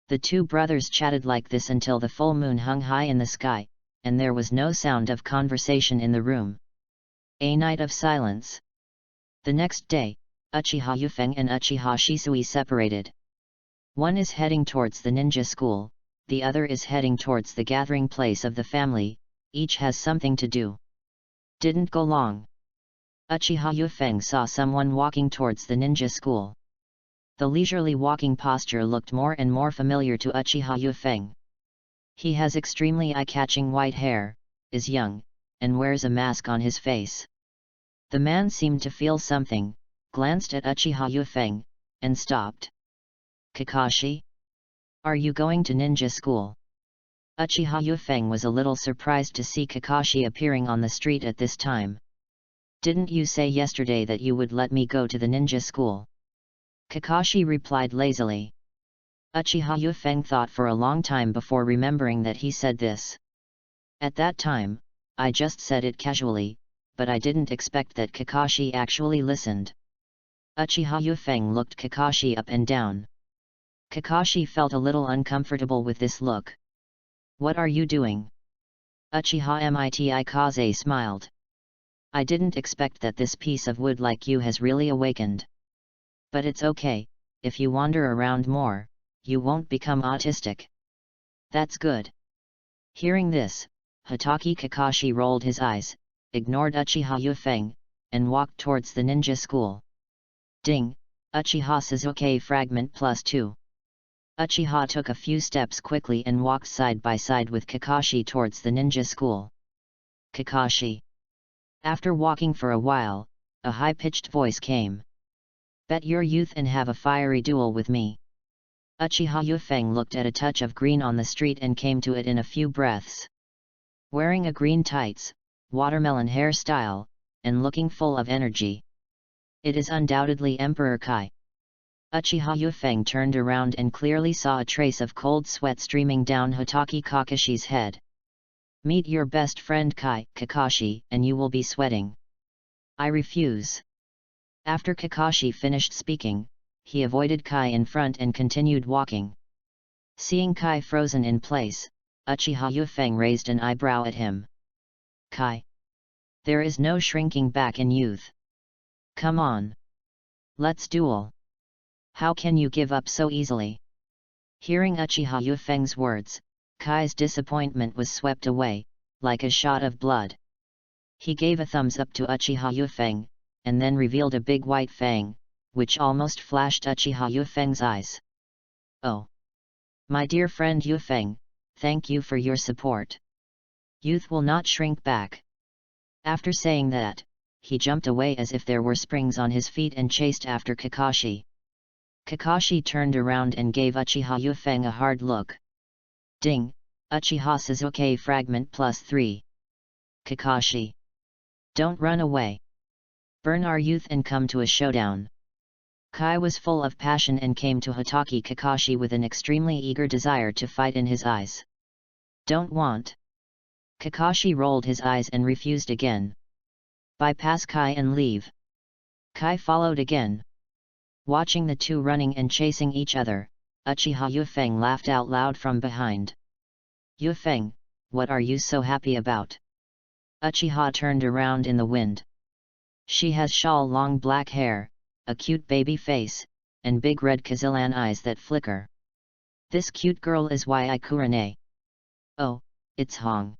The two brothers chatted like this until the full moon hung high in the sky, and there was no sound of conversation in the room. A night of silence. The next day, Uchiha Yufeng and Uchiha Shisui separated. One is heading towards the ninja school, the other is heading towards the gathering place of the family, each has something to do. Didn't go long. Uchiha Yufeng saw someone walking towards the ninja school. The leisurely walking posture looked more and more familiar to Uchiha Yufeng. He has extremely eye-catching white hair, is young, and wears a mask on his face. The man seemed to feel something, glanced at Uchiha Yufeng, and stopped. Kakashi? Are you going to ninja school? Uchiha Yufeng was a little surprised to see Kakashi appearing on the street at this time. Didn't you say yesterday that you would let me go to the ninja school? Kakashi replied lazily. Uchiha Yufeng thought for a long time before remembering that he said this. At that time, I just said it casually, but I didn't expect that Kakashi actually listened. Uchiha Yufeng looked Kakashi up and down. Kakashi felt a little uncomfortable with this look. What are you doing? Uchiha Mitikaze smiled. I didn't expect that this piece of wood like you has really awakened. But it's okay, if you wander around more, you won't become autistic. That's good. Hearing this, Hotaki Kakashi rolled his eyes, ignored Uchiha Yufeng, and walked towards the ninja school. Ding! Uchiha Sasuke Fragment +2. Uchiha took a few steps quickly and walked side by side with Kakashi towards the ninja school. Kakashi. After walking for a while, a high-pitched voice came. Bet your youth and have a fiery duel with me. Uchiha Yufeng looked at a touch of green on the street and came to it in a few breaths. Wearing a green tights, watermelon hairstyle, and looking full of energy. It is undoubtedly Emperor Kai. Uchiha Yufeng turned around and clearly saw a trace of cold sweat streaming down Hotaki Kakashi's head. Meet your best friend Kai, Kakashi, and you will be sweating. I refuse. After Kakashi finished speaking, he avoided Kai in front and continued walking. Seeing Kai frozen in place, Uchiha Yufeng raised an eyebrow at him. Kai. There is no shrinking back in youth. Come on. Let's duel. How can you give up so easily? Hearing Uchiha Yufeng's words, Kai's disappointment was swept away, like a shot of blood. He gave a thumbs up to Uchiha Yufeng, and then revealed a big white fang, which almost flashed Uchiha Yufeng's eyes. Oh! My dear friend Yufeng, thank you for your support. Youth will not shrink back. After saying that, he jumped away as if there were springs on his feet and chased after Kakashi. Kakashi turned around and gave Uchiha Yufeng a hard look. Ding! Uchiha Sasuke Fragment +3. Kakashi. Don't run away. Burn our youth and come to a showdown. Kai was full of passion and came to Hotaki Kakashi with an extremely eager desire to fight in his eyes. Don't want. Kakashi rolled his eyes and refused again. Bypass Kai and leave. Kai followed again. Watching the two running and chasing each other, Uchiha Yufeng laughed out loud from behind. Yufeng, what are you so happy about? Uchiha turned around in the wind. She has shawl long black hair, a cute baby face, and big red Kazilan eyes that flicker. This cute girl is Yai Kurane. Oh, it's Hong.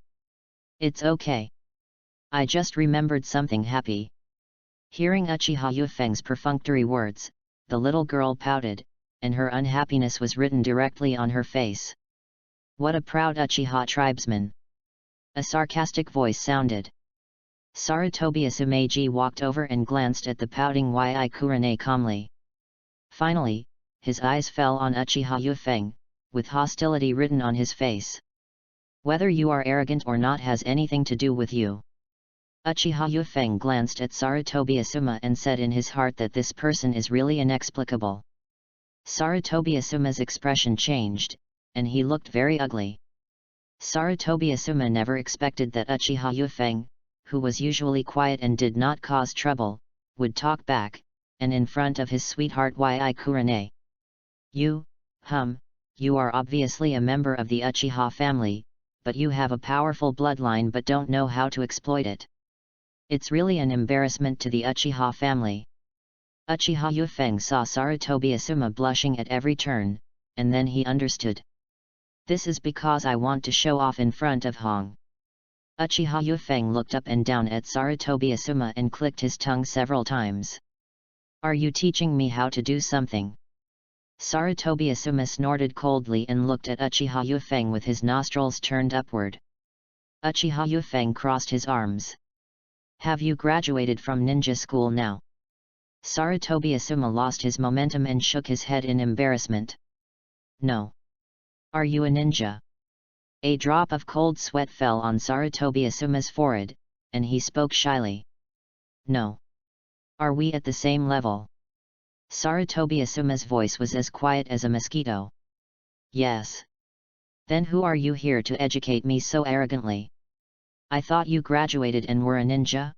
It's okay. I just remembered something happy. Hearing Uchiha Yufeng's perfunctory words, the little girl pouted, and her unhappiness was written directly on her face. What a proud Uchiha tribesman! A sarcastic voice sounded. Sarutobi Asumeji walked over and glanced at the pouting Yai Kurane calmly. Finally, his eyes fell on Uchiha Yufeng, with hostility written on his face. Whether you are arrogant or not has anything to do with you. Uchiha Yufeng glanced at Sarutobi Asuma and said in his heart that this person is really inexplicable. Sarutobi Asuma's expression changed, and he looked very ugly. Sarutobi Asuma never expected that Uchiha Yufeng, who was usually quiet and did not cause trouble, would talk back, and in front of his sweetheart Yi Kurane. You are obviously a member of the Uchiha family, but you have a powerful bloodline but don't know how to exploit it. It's really an embarrassment to the Uchiha family. Uchiha Yufeng saw Sarutobi Asuma blushing at every turn, and then he understood. This is because I want to show off in front of Hong. Uchiha Yufeng looked up and down at Sarutobi Asuma and clicked his tongue several times. Are you teaching me how to do something? Sarutobi Asuma snorted coldly and looked at Uchiha Yufeng with his nostrils turned upward. Uchiha Yufeng crossed his arms. Have you graduated from ninja school now? Sarutobi Asuma lost his momentum and shook his head in embarrassment. No. Are you a ninja? A drop of cold sweat fell on Sarutobi Asuma's forehead, and he spoke shyly. No. Are we at the same level? Sarutobi Asuma's voice was as quiet as a mosquito. Yes. Then who are you here to educate me so arrogantly? I thought you graduated and were a ninja?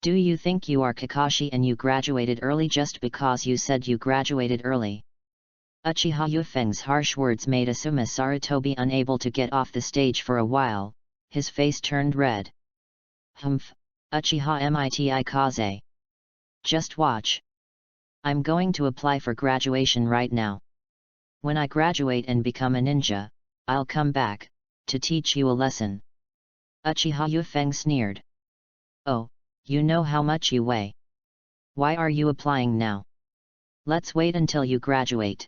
Do you think you are Kakashi and you graduated early just because you said you graduated early? Uchiha Yufeng's harsh words made Asuma Sarutobi unable to get off the stage for a while. His face turned red. Humph, Uchiha Miti Kaze. Just watch. I'm going to apply for graduation right now. When I graduate and become a ninja, I'll come back, to teach you a lesson. Uchiha Yufeng sneered. Oh, you know how much you weigh. Why are you applying now? Let's wait until you graduate.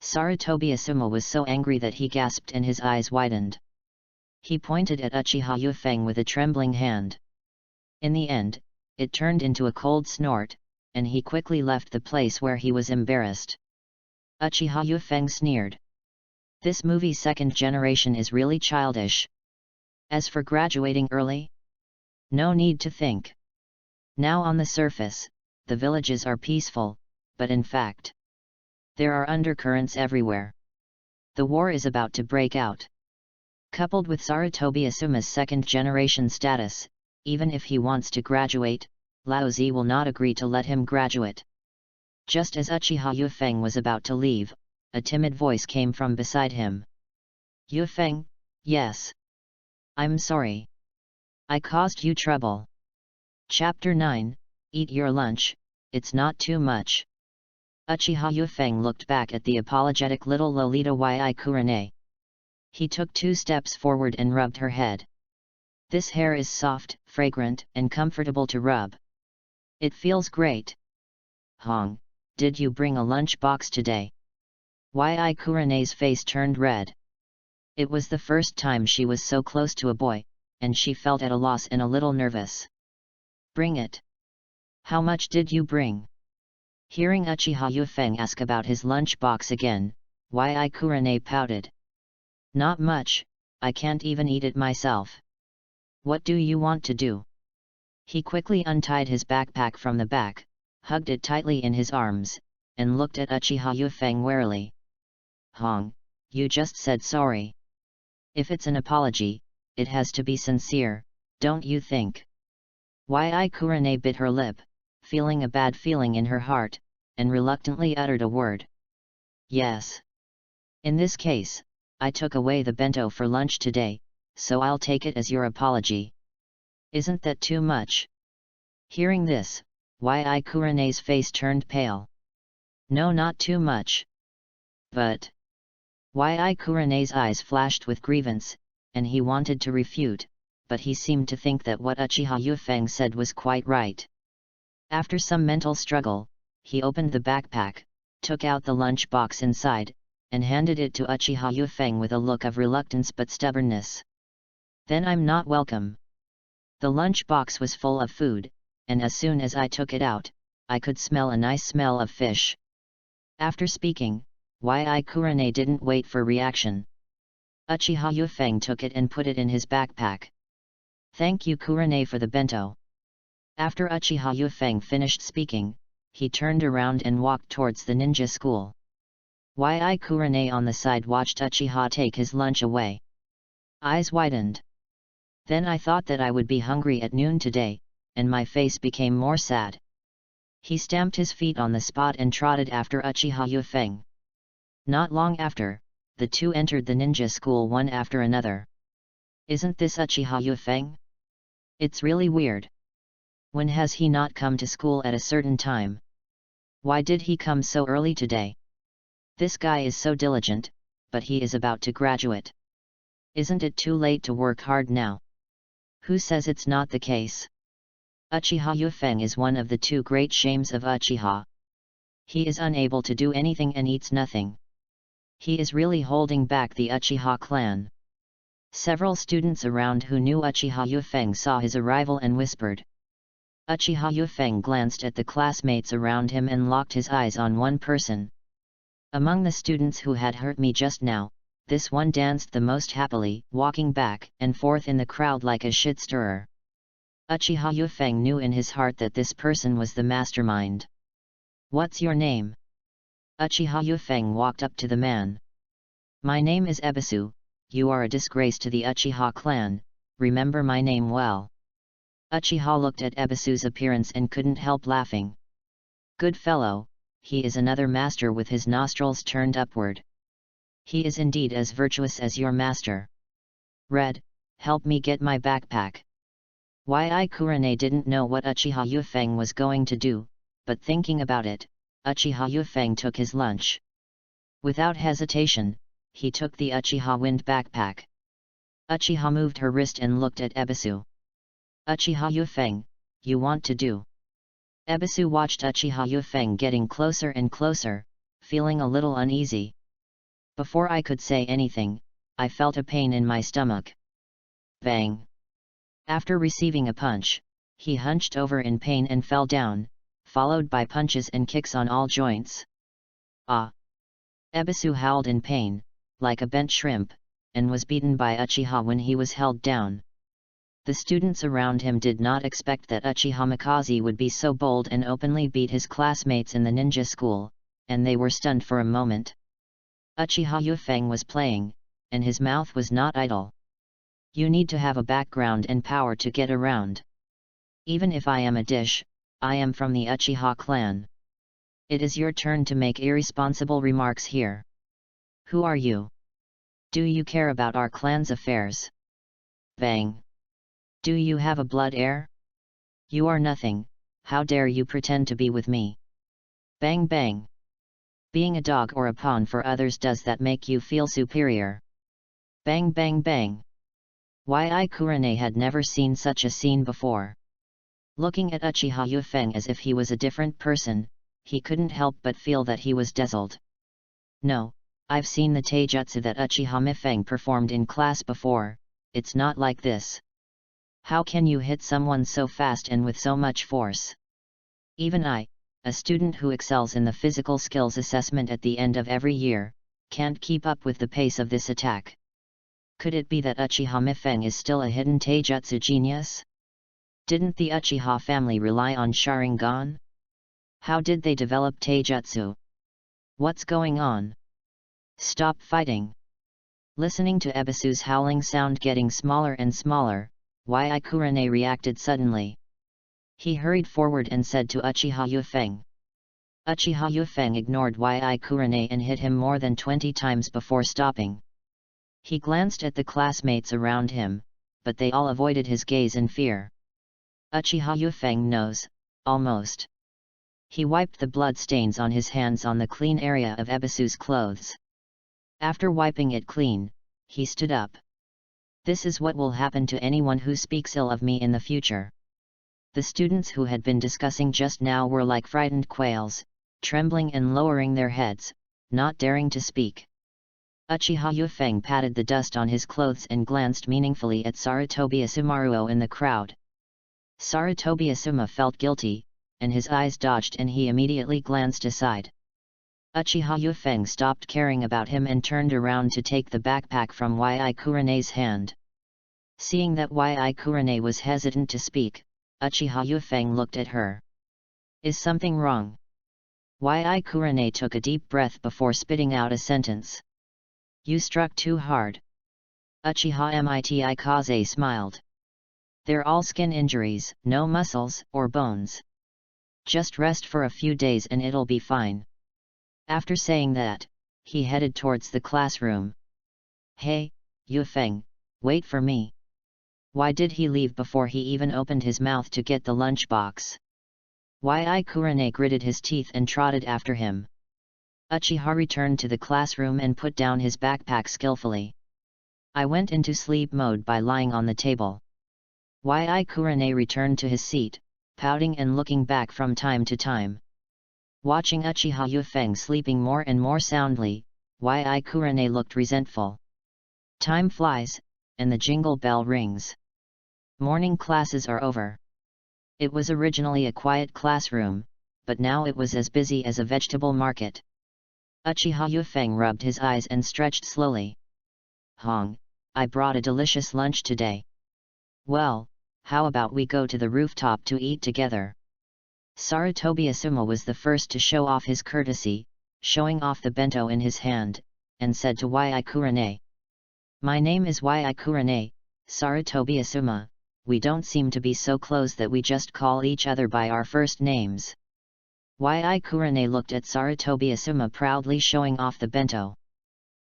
Sarutobi Asuma was so angry that he gasped and his eyes widened. He pointed at Uchiha Yufeng with a trembling hand. In the end, it turned into a cold snort, and he quickly left the place where he was embarrassed. Uchiha Yufeng sneered. This movie's second generation is really childish. As for graduating early? No need to think. Now on the surface, the villages are peaceful, but in fact, there are undercurrents everywhere. The war is about to break out. Coupled with Sarutobi Asuma's second-generation status, even if he wants to graduate, Lao Zi will not agree to let him graduate. Just as Uchiha Yufeng was about to leave, a timid voice came from beside him. Yufeng, yes. I'm sorry. I caused you trouble. Chapter 9, Eat Your Lunch, It's Not Too Much. Uchiha Yufeng looked back at the apologetic little Lolita Yi Kurane. He took 2 steps forward and rubbed her head. This hair is soft, fragrant, and comfortable to rub. It feels great. Hong, did you bring a lunch box today? Yi Kurane's face turned red. It was the first time she was so close to a boy, and she felt at a loss and a little nervous. Bring it. How much did you bring? Hearing Uchiha Yufeng ask about his lunch box again, Yi Kurane pouted. Not much, I can't even eat it myself. What do you want to do? He quickly untied his backpack from the back, hugged it tightly in his arms, and looked at Uchiha Yufeng warily. Hong, you just said sorry. If it's an apology, it has to be sincere, don't you think? Yi Kurane bit her lip, feeling a bad feeling in her heart, and reluctantly uttered a word. Yes. In this case, I took away the bento for lunch today, so I'll take it as your apology. Isn't that too much? Hearing this, Yi Kurane's face turned pale. No, not too much. But... Yi Kurane's eyes flashed with grievance, and he wanted to refute, but he seemed to think that what Uchiha Yufeng said was quite right. After some mental struggle, he opened the backpack, took out the lunch box inside, and handed it to Uchiha Yufeng with a look of reluctance but stubbornness. Then I'm not welcome. The lunch box was full of food, and as soon as I took it out, I could smell a nice smell of fish. After speaking, Yi Kurane didn't wait for reaction. Uchiha Yufeng took it and put it in his backpack. Thank you Kurane for the bento. After Uchiha Yufeng finished speaking, he turned around and walked towards the ninja school. Yi Kurane on the side watched Uchiha take his lunch away. Eyes widened. Then I thought that I would be hungry at noon today, and my face became more sad. He stamped his feet on the spot and trotted after Uchiha Yufeng. Not long after, the two entered the ninja school one after another. Isn't this Uchiha Yufeng? It's really weird. When has he not come to school at a certain time? Why did he come so early today? This guy is so diligent, but he is about to graduate. Isn't it too late to work hard now? Who says it's not the case? Uchiha Yufeng is one of the two great shames of Uchiha. He is unable to do anything and eats nothing. He is really holding back the Uchiha clan. Several students around who knew Uchiha Yufeng saw his arrival and whispered. Uchiha Yufeng glanced at the classmates around him and locked his eyes on one person. Among the students who had hurt me just now, this one danced the most happily, walking back and forth in the crowd like a shit-stirrer. Uchiha Yufeng knew in his heart that this person was the mastermind. What's your name? Uchiha Yufeng walked up to the man. My name is Ebisu, you are a disgrace to the Uchiha clan, remember my name well. Uchiha looked at Ebisu's appearance and couldn't help laughing. Good fellow, he is another master with his nostrils turned upward. He is indeed as virtuous as your master. Red, help me get my backpack. Yi Kurane didn't know what Uchiha Yufeng was going to do, but thinking about it, Uchiha Yufeng took his lunch. Without hesitation, he took the Uchiha wind backpack. Uchiha moved her wrist and looked at Ebisu. Uchiha Yufeng, you want to do? Ebisu watched Uchiha Yufeng getting closer and closer, feeling a little uneasy. Before I could say anything, I felt a pain in my stomach. Bang! After receiving a punch, he hunched over in pain and fell down, followed by punches and kicks on all joints. Ah! Ebisu howled in pain, like a bent shrimp, and was beaten by Uchiha when he was held down. The students around him did not expect that Uchiha Mikaze would be so bold and openly beat his classmates in the ninja school, and they were stunned for a moment. Uchiha Yufeng was playing, and his mouth was not idle. You need to have a background and power to get around. Even if I am a dish, I am from the Uchiha clan. It is your turn to make irresponsible remarks here. Who are you? Do you care about our clan's affairs? Bang! Do you have a blood heir? You are nothing, how dare you pretend to be with me? Bang bang! Being a dog or a pawn for others, does that make you feel superior? Bang bang bang! Yi Kurane had never seen such a scene before. Looking at Uchiha Yufeng as if he was a different person, he couldn't help but feel that he was dazzled. No, I've seen the taijutsu that Uchiha Mifeng performed in class before, it's not like this. How can you hit someone so fast and with so much force? Even I, a student who excels in the physical skills assessment at the end of every year, can't keep up with the pace of this attack. Could it be that Uchiha Mifeng is still a hidden taijutsu genius? Didn't the Uchiha family rely on Sharingan? How did they develop taijutsu? What's going on? Stop fighting! Listening to Ebisu's howling sound getting smaller and smaller, Yi Kurane reacted suddenly. He hurried forward and said to Uchiha Yufeng. Uchiha Yufeng ignored Yi Kurane and hit him more than 20 times before stopping. He glanced at the classmates around him, but they all avoided his gaze in fear. Uchiha Yufeng knows, almost. He wiped the blood stains on his hands on the clean area of Ebisu's clothes. After wiping it clean, he stood up. This is what will happen to anyone who speaks ill of me in the future. The students who had been discussing just now were like frightened quails, trembling and lowering their heads, not daring to speak. Uchiha Yufeng patted the dust on his clothes and glanced meaningfully at Sarutobi Asumaruo in the crowd. Sarutobi Asuma felt guilty, and his eyes dodged and he immediately glanced aside. Uchiha Yufeng stopped caring about him and turned around to take the backpack from Yi Kurane's hand. Seeing that Yi Kurane was hesitant to speak, Uchiha Yufeng looked at her. Is something wrong? Yi Kurane took a deep breath before spitting out a sentence. You struck too hard. Uchiha Miti smiled. They're all skin injuries, no muscles or bones. Just rest for a few days and it'll be fine. After saying that, he headed towards the classroom. Hey, Yufeng, wait for me. Why did he leave before he even opened his mouth to get the lunchbox? Yi Kurane gritted his teeth and trotted after him. Uchiha returned to the classroom and put down his backpack skillfully. I went into sleep mode by lying on the table. Yi Kurane returned to his seat, pouting and looking back from time to time. Watching Uchiha Yufeng sleeping more and more soundly, Yi Kurane looked resentful. Time flies, and the jingle bell rings. Morning classes are over. It was originally a quiet classroom, but now it was as busy as a vegetable market. Uchiha Yufeng rubbed his eyes and stretched slowly. Hong, I brought a delicious lunch today. Well, how about we go to the rooftop to eat together? Sarutobi Asuma was the first to show off his courtesy, showing off the bento in his hand, and said to Yi Kurane. My name is Yi Kurane, Sarutobi Asuma, we don't seem to be so close that we just call each other by our first names. Yi Kurane looked at Sarutobi Asuma proudly showing off the bento.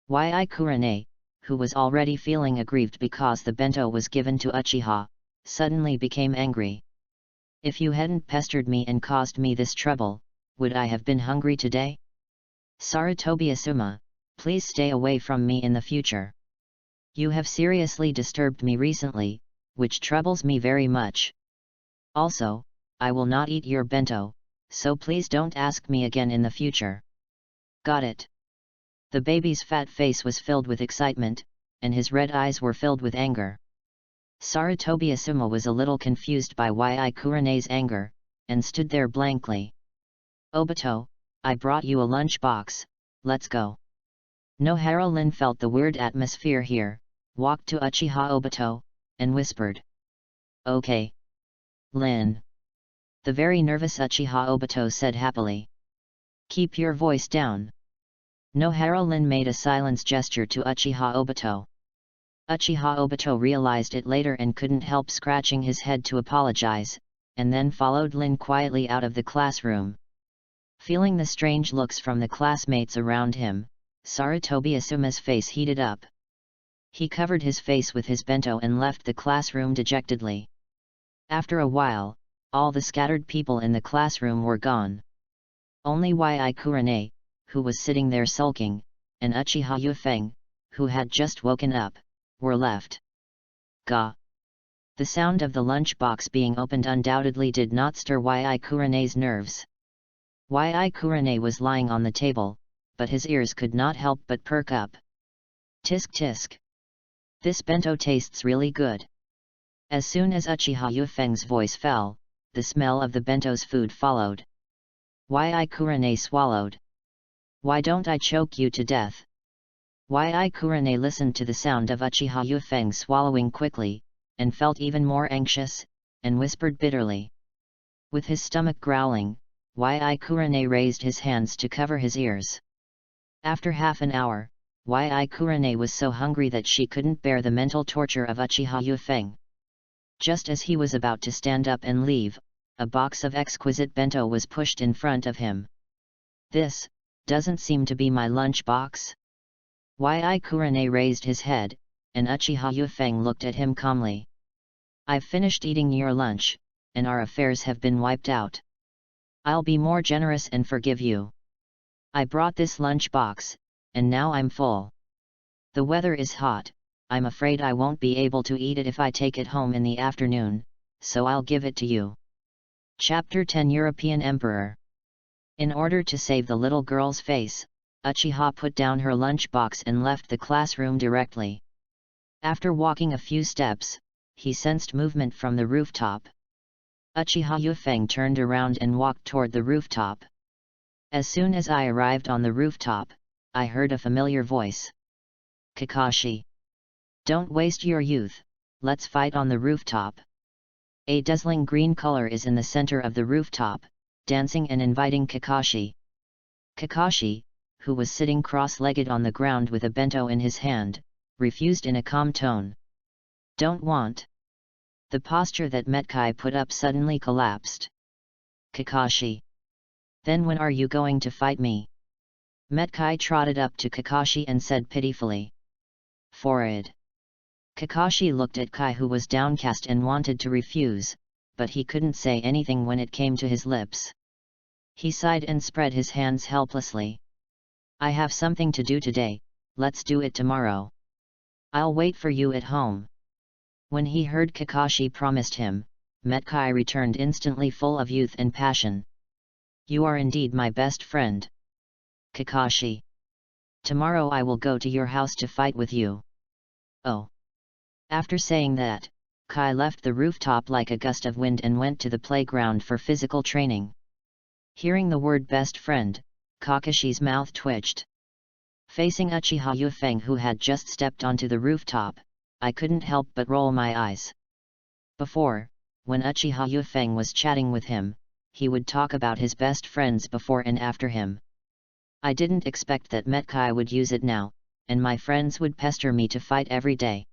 Yi Kurane, who was already feeling aggrieved because the bento was given to Uchiha, suddenly became angry. If you hadn't pestered me and caused me this trouble, would I have been hungry today? Sarutobi Asuma, please stay away from me in the future. You have seriously disturbed me recently, which troubles me very much. Also, I will not eat your bento, so please don't ask me again in the future. Got it. The baby's fat face was filled with excitement, and his red eyes were filled with anger. Sarutobi Asuma was a little confused by Yi Kurane's anger, and stood there blankly. Obito, I brought you a lunch box, let's go. Nohara Lin felt the weird atmosphere here, walked to Uchiha Obito, and whispered. Okay. Lin. The very nervous Uchiha Obito said happily. Keep your voice down. Nohara Lin made a silence gesture to Uchiha Obito. Uchiha Obito realized it later and couldn't help scratching his head to apologize, and then followed Lin quietly out of the classroom. Feeling the strange looks from the classmates around him, Sarutobi Asuma's face heated up. He covered his face with his bento and left the classroom dejectedly. After a while, all the scattered people in the classroom were gone. Only Yi Kurane, who was sitting there sulking, and Uchiha Yufeng, who had just woken up, were left. Ga! The sound of the lunchbox being opened undoubtedly did not stir Yi Kurane's nerves. Yi Kurane was lying on the table, but his ears could not help but perk up. Tisk tisk! This bento tastes really good. As soon as Uchiha Yufeng's voice fell, the smell of the bento's food followed. Yi Kurane swallowed. Why don't I choke you to death? Yi Kurane listened to the sound of Uchiha Yufeng swallowing quickly, and felt even more anxious, and whispered bitterly. With his stomach growling, Yi Kurane raised his hands to cover his ears. After half an hour, Yi Kurane was so hungry that she couldn't bear the mental torture of Uchiha Yufeng. Just as he was about to stand up and leave, a box of exquisite bento was pushed in front of him. This doesn't seem to be my lunch box. Yi Kurane raised his head, and Uchiha Yufeng looked at him calmly. I've finished eating your lunch, and our affairs have been wiped out. I'll be more generous and forgive you. I brought this lunch box, and now I'm full. The weather is hot, I'm afraid I won't be able to eat it if I take it home in the afternoon, so I'll give it to you. Chapter 10 European Emperor. In order to save the little girl's face, Uchiha put down her lunchbox and left the classroom directly. After walking a few steps, he sensed movement from the rooftop. Uchiha Yufeng turned around and walked toward the rooftop. As soon as I arrived on the rooftop, I heard a familiar voice. Kakashi. Don't waste your youth, let's fight on the rooftop. A dazzling green color is in the center of the rooftop, dancing and inviting Kakashi. Kakashi, who was sitting cross-legged on the ground with a bento in his hand, refused in a calm tone. Don't want. The posture that Metkai put up suddenly collapsed. Kakashi. Then when are you going to fight me? Metkai trotted up to Kakashi and said pitifully. Forward. Kakashi looked at Kai, who was downcast and wanted to refuse, but he couldn't say anything when it came to his lips. He sighed and spread his hands helplessly. I have something to do today, let's do it tomorrow. I'll wait for you at home. When he heard Kakashi promised him, Metkai returned instantly full of youth and passion. You are indeed my best friend, Kakashi. Tomorrow I will go to your house to fight with you. Oh. After saying that, Kai left the rooftop like a gust of wind and went to the playground for physical training. Hearing the word best friend, Kakashi's mouth twitched. Facing Uchiha Yufeng, who had just stepped onto the rooftop, I couldn't help but roll my eyes. Before, when Uchiha Yufeng was chatting with him, he would talk about his best friends before and after him. I didn't expect that Metkai would use it now, and my friends would pester me to fight every day.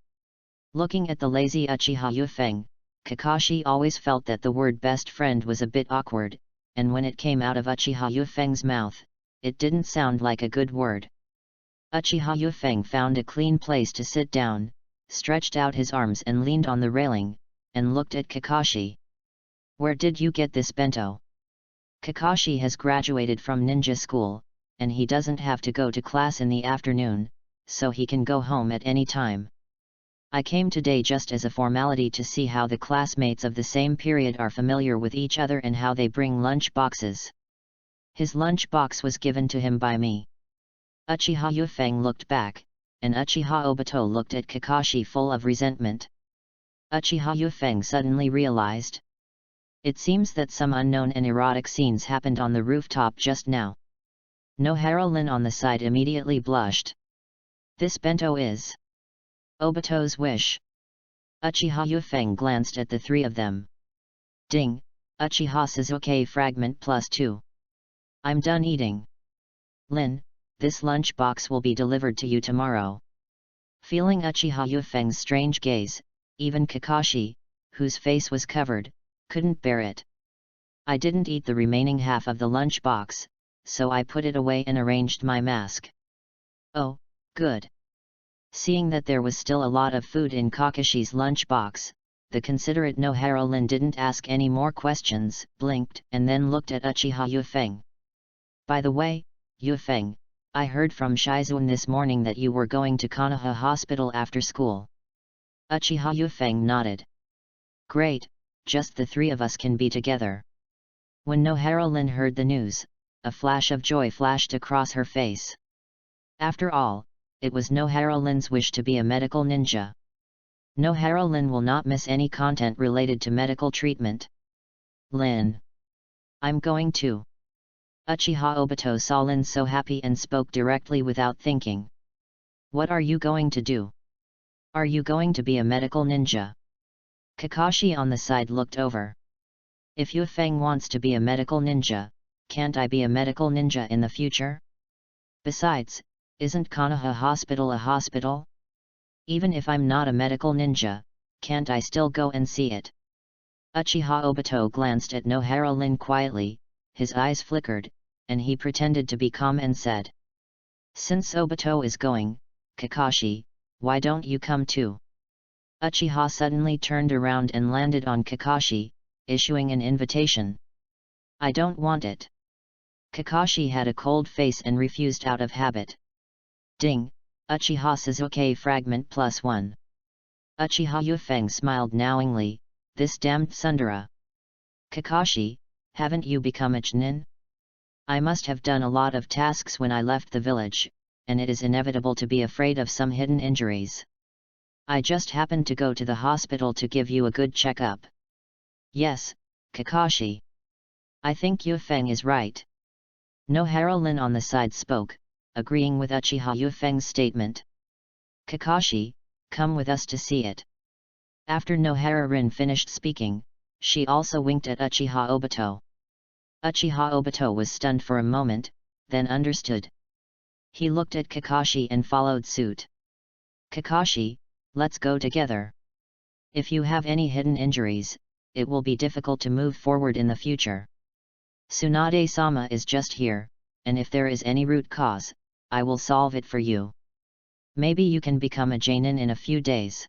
Looking at the lazy Uchiha Yufeng, Kakashi always felt that the word best friend was a bit awkward, and when it came out of Uchiha Yufeng's mouth, it didn't sound like a good word. Uchiha Yufeng found a clean place to sit down, stretched out his arms and leaned on the railing, and looked at Kakashi. Where did you get this bento? Kakashi has graduated from ninja school, and he doesn't have to go to class in the afternoon, so he can go home at any time. I came today just as a formality to see how the classmates of the same period are familiar with each other and how they bring lunch boxes. His lunch box was given to him by me. Uchiha Yufeng looked back, and Uchiha Obito looked at Kakashi full of resentment. Uchiha Yufeng suddenly realized. It seems that some unknown and erotic scenes happened on the rooftop just now. Nohara-Lin on the side immediately blushed. This bento is Obito's wish. Uchiha Yufeng glanced at the three of them. Ding, Uchiha Sasuke fragment +2. I'm done eating. Lin, this lunch box will be delivered to you tomorrow. Feeling Uchiha Yufeng's strange gaze, even Kakashi, whose face was covered, couldn't bear it. I didn't eat the remaining half of the lunch box, so I put it away and arranged my mask. Oh, good. Seeing that there was still a lot of food in Kakashi's lunch box, the considerate Nohara-Lin didn't ask any more questions, blinked, and then looked at Uchiha Yufeng. By the way, Yufeng, I heard from Shizune this morning that you were going to Konoha Hospital after school. Uchiha Yufeng nodded. Great, just the three of us can be together. When Nohara-Lin heard the news, a flash of joy flashed across her face. After all, it was Nohara-Lin's wish to be a medical ninja. Nohara-Lin will not miss any content related to medical treatment. Lin. I'm going to. Uchiha Obito saw Lin so happy and spoke directly without thinking. What are you going to do? Are you going to be a medical ninja? Kakashi on the side looked over. If Yufeng wants to be a medical ninja, can't I be a medical ninja in the future? Besides, isn't Konoha Hospital a hospital? Even if I'm not a medical ninja, can't I still go and see it? Uchiha Obito glanced at Nohara-Lin quietly, his eyes flickered, and he pretended to be calm and said. Since Obito is going, Kakashi, why don't you come too? Uchiha suddenly turned around and landed on Kakashi, issuing an invitation. I don't want it. Kakashi had a cold face and refused out of habit. Ding, Uchiha Sasuke fragment +1. Uchiha Yufeng smiled knowingly, this damned tsundere. Kakashi, haven't you become a Chunin? I must have done a lot of tasks when I left the village, and it is inevitable to be afraid of some hidden injuries. I just happened to go to the hospital to give you a good checkup. Yes, Kakashi. I think Yufeng is right. Nohara-Lin on the side spoke, agreeing with Uchiha Yufeng's statement. Kakashi, come with us to see it. After Nohara-Rin finished speaking, she also winked at Uchiha Obito. Uchiha Obito was stunned for a moment, then understood. He looked at Kakashi and followed suit. Kakashi, let's go together. If you have any hidden injuries, it will be difficult to move forward in the future. Tsunade-sama is just here, and if there is any root cause, I will solve it for you. Maybe you can become a Jainin in a few days.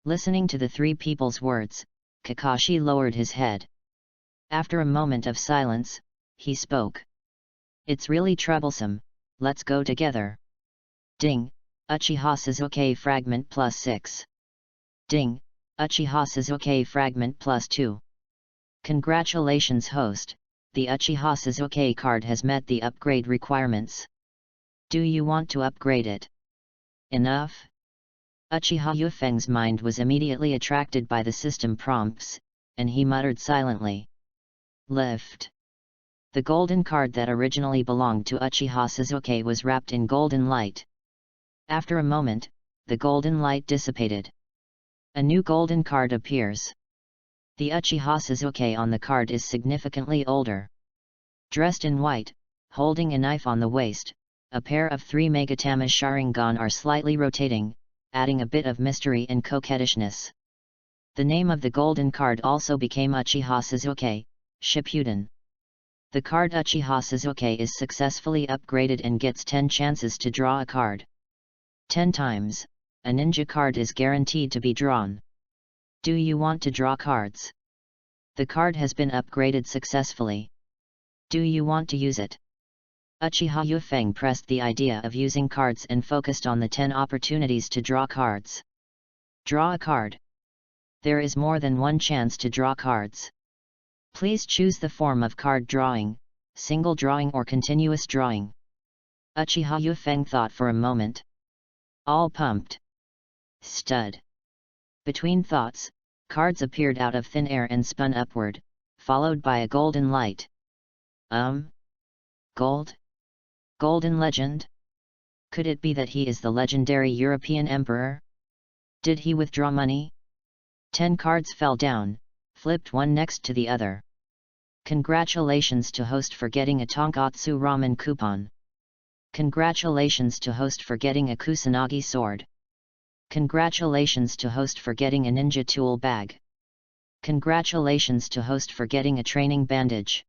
Listening to the three people's words, Kakashi lowered his head. After a moment of silence, he spoke. It's really troublesome, let's go together. Ding, Uchiha Sasuke Fragment +6. Ding, Uchiha Sasuke Fragment +2. Congratulations host, the Uchiha Sasuke card has met the upgrade requirements. Do you want to upgrade it? Enough? Uchiha Yufeng's mind was immediately attracted by the system prompts, and he muttered silently. Lift. The golden card that originally belonged to Uchiha Sasuke was wrapped in golden light. After a moment, the golden light dissipated. A new golden card appears. The Uchiha Sasuke on the card is significantly older. Dressed in white, holding a knife on the waist, a pair of 3 Megatama Sharingan are slightly rotating, adding a bit of mystery and coquettishness. The name of the golden card also became Uchiha Sasuke, Shippuden. The card Uchiha Sasuke is successfully upgraded and gets 10 chances to draw a card. 10 times, a ninja card is guaranteed to be drawn. Do you want to draw cards? The card has been upgraded successfully. Do you want to use it? Uchiha Yufeng pressed the idea of using cards and focused on the 10 opportunities to draw cards. Draw a card. There is more than one chance to draw cards. Please choose the form of card drawing, single drawing or continuous drawing. Uchiha Yufeng thought for a moment. All pumped. Stud. Between thoughts, cards appeared out of thin air and spun upward, followed by a golden light. Gold? Golden legend? Could it be that he is the legendary European emperor? Did he withdraw money? 10 cards fell down, flipped one next to the other. Congratulations to host for getting a Tonkatsu ramen coupon. Congratulations to host for getting a Kusanagi sword. Congratulations to host for getting a ninja tool bag. Congratulations to host for getting a training bandage.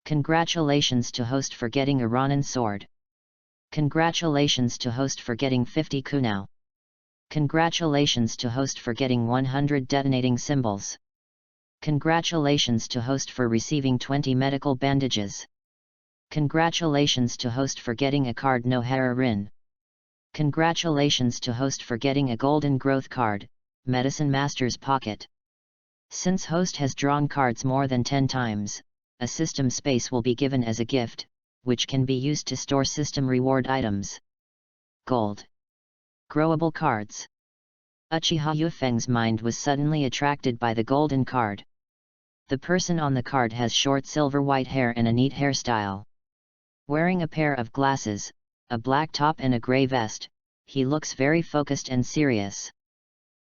Congratulations to host for getting a Ronin sword. Congratulations to host for getting 50 kunao. Congratulations to host for getting 100 detonating symbols. Congratulations to host for receiving 20 medical bandages. Congratulations to host for getting a card no Hara Rin. Congratulations to host for getting a golden growth card, Medicine Master's Pocket. Since host has drawn cards more than 10 times, a system space will be given as a gift, which can be used to store system reward items. Gold. Growable cards. Uchiha Yufeng's mind was suddenly attracted by the golden card. The person on the card has short silver-white hair and a neat hairstyle. Wearing a pair of glasses, a black top and a grey vest, he looks very focused and serious.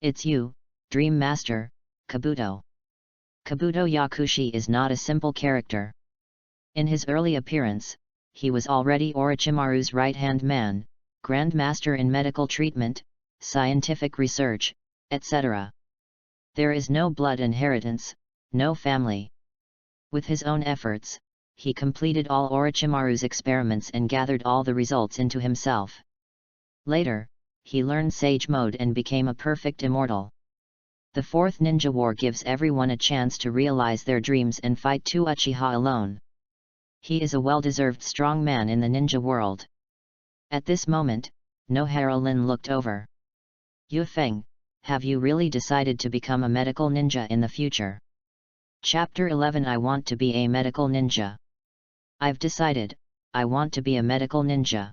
It's you, Dream Master, Kabuto. Kabuto Yakushi is not a simple character. In his early appearance, he was already Orochimaru's right-hand man, Grand Master in medical treatment, scientific research, etc. There is no blood inheritance, no family. With his own efforts, he completed all Orochimaru's experiments and gathered all the results into himself. Later, he learned Sage Mode and became a perfect immortal. The Fourth Ninja War gives everyone a chance to realize their dreams and fight to Uchiha alone. He is a well-deserved strong man in the ninja world. At this moment, Nohara Lin looked over. Yufeng, have you really decided to become a medical ninja in the future? Chapter 11 I want to be a medical ninja. I've decided, I want to be a medical ninja.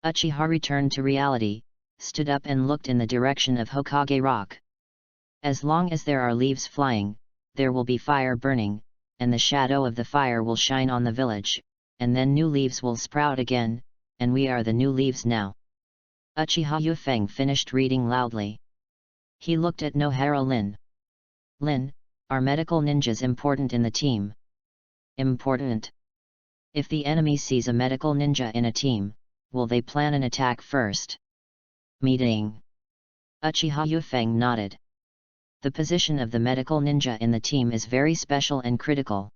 Uchiha returned to reality, stood up and looked in the direction of Hokage Rock. As long as there are leaves flying, there will be fire burning, and the shadow of the fire will shine on the village, and then new leaves will sprout again, and we are the new leaves now. Uchiha Yufeng finished reading loudly. He looked at Nohara Lin. Lin, are medical ninjas important in the team? Important. If the enemy sees a medical ninja in a team, will they plan an attack first? Meeting. Uchiha Yufeng nodded. The position of the medical ninja in the team is very special and critical.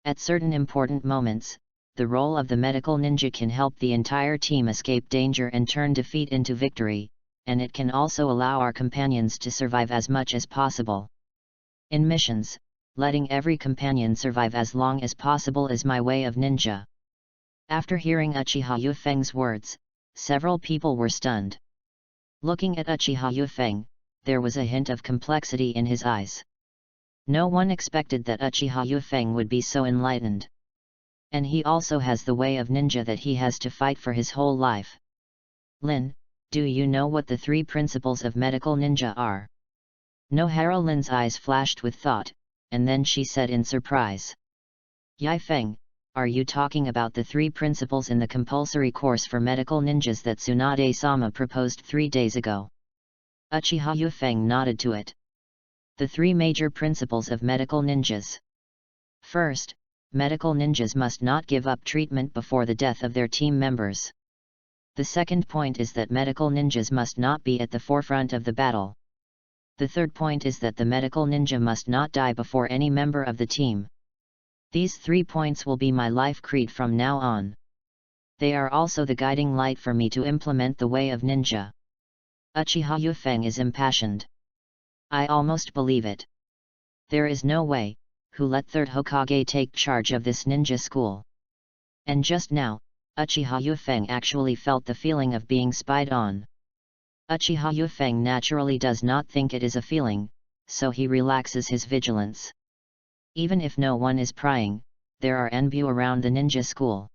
At certain important moments, the role of the medical ninja can help the entire team escape danger and turn defeat into victory, and it can also allow our companions to survive as much as possible. In missions, letting every companion survive as long as possible is my way of ninja. After hearing Uchiha Yufeng's words, several people were stunned. Looking at Uchiha Yufeng, there was a hint of complexity in his eyes. No one expected that Uchiha Yufeng would be so enlightened. And he also has the way of ninja that he has to fight for his whole life. Lin, do you know what the 3 principles of medical ninja are? Nohara Lin's eyes flashed with thought, and then she said in surprise. Yifeng, are you talking about the 3 principles in the compulsory course for medical ninjas that Tsunade-sama proposed 3 days ago? Uchiha Yufeng nodded to it. The 3 major principles of medical ninjas. First, medical ninjas must not give up treatment before the death of their team members. The second point is that medical ninjas must not be at the forefront of the battle. The third point is that the medical ninja must not die before any member of the team. These 3 points will be my life creed from now on. They are also the guiding light for me to implement the way of ninja. Uchiha Yufeng is impassioned. I almost believe it. There is no way, who let 3rd Hokage take charge of this ninja school. And just now, Uchiha Yufeng actually felt the feeling of being spied on. Uchiha Yufeng naturally does not think it is a feeling, so he relaxes his vigilance. Even if no one is prying, there are enbu around the ninja school.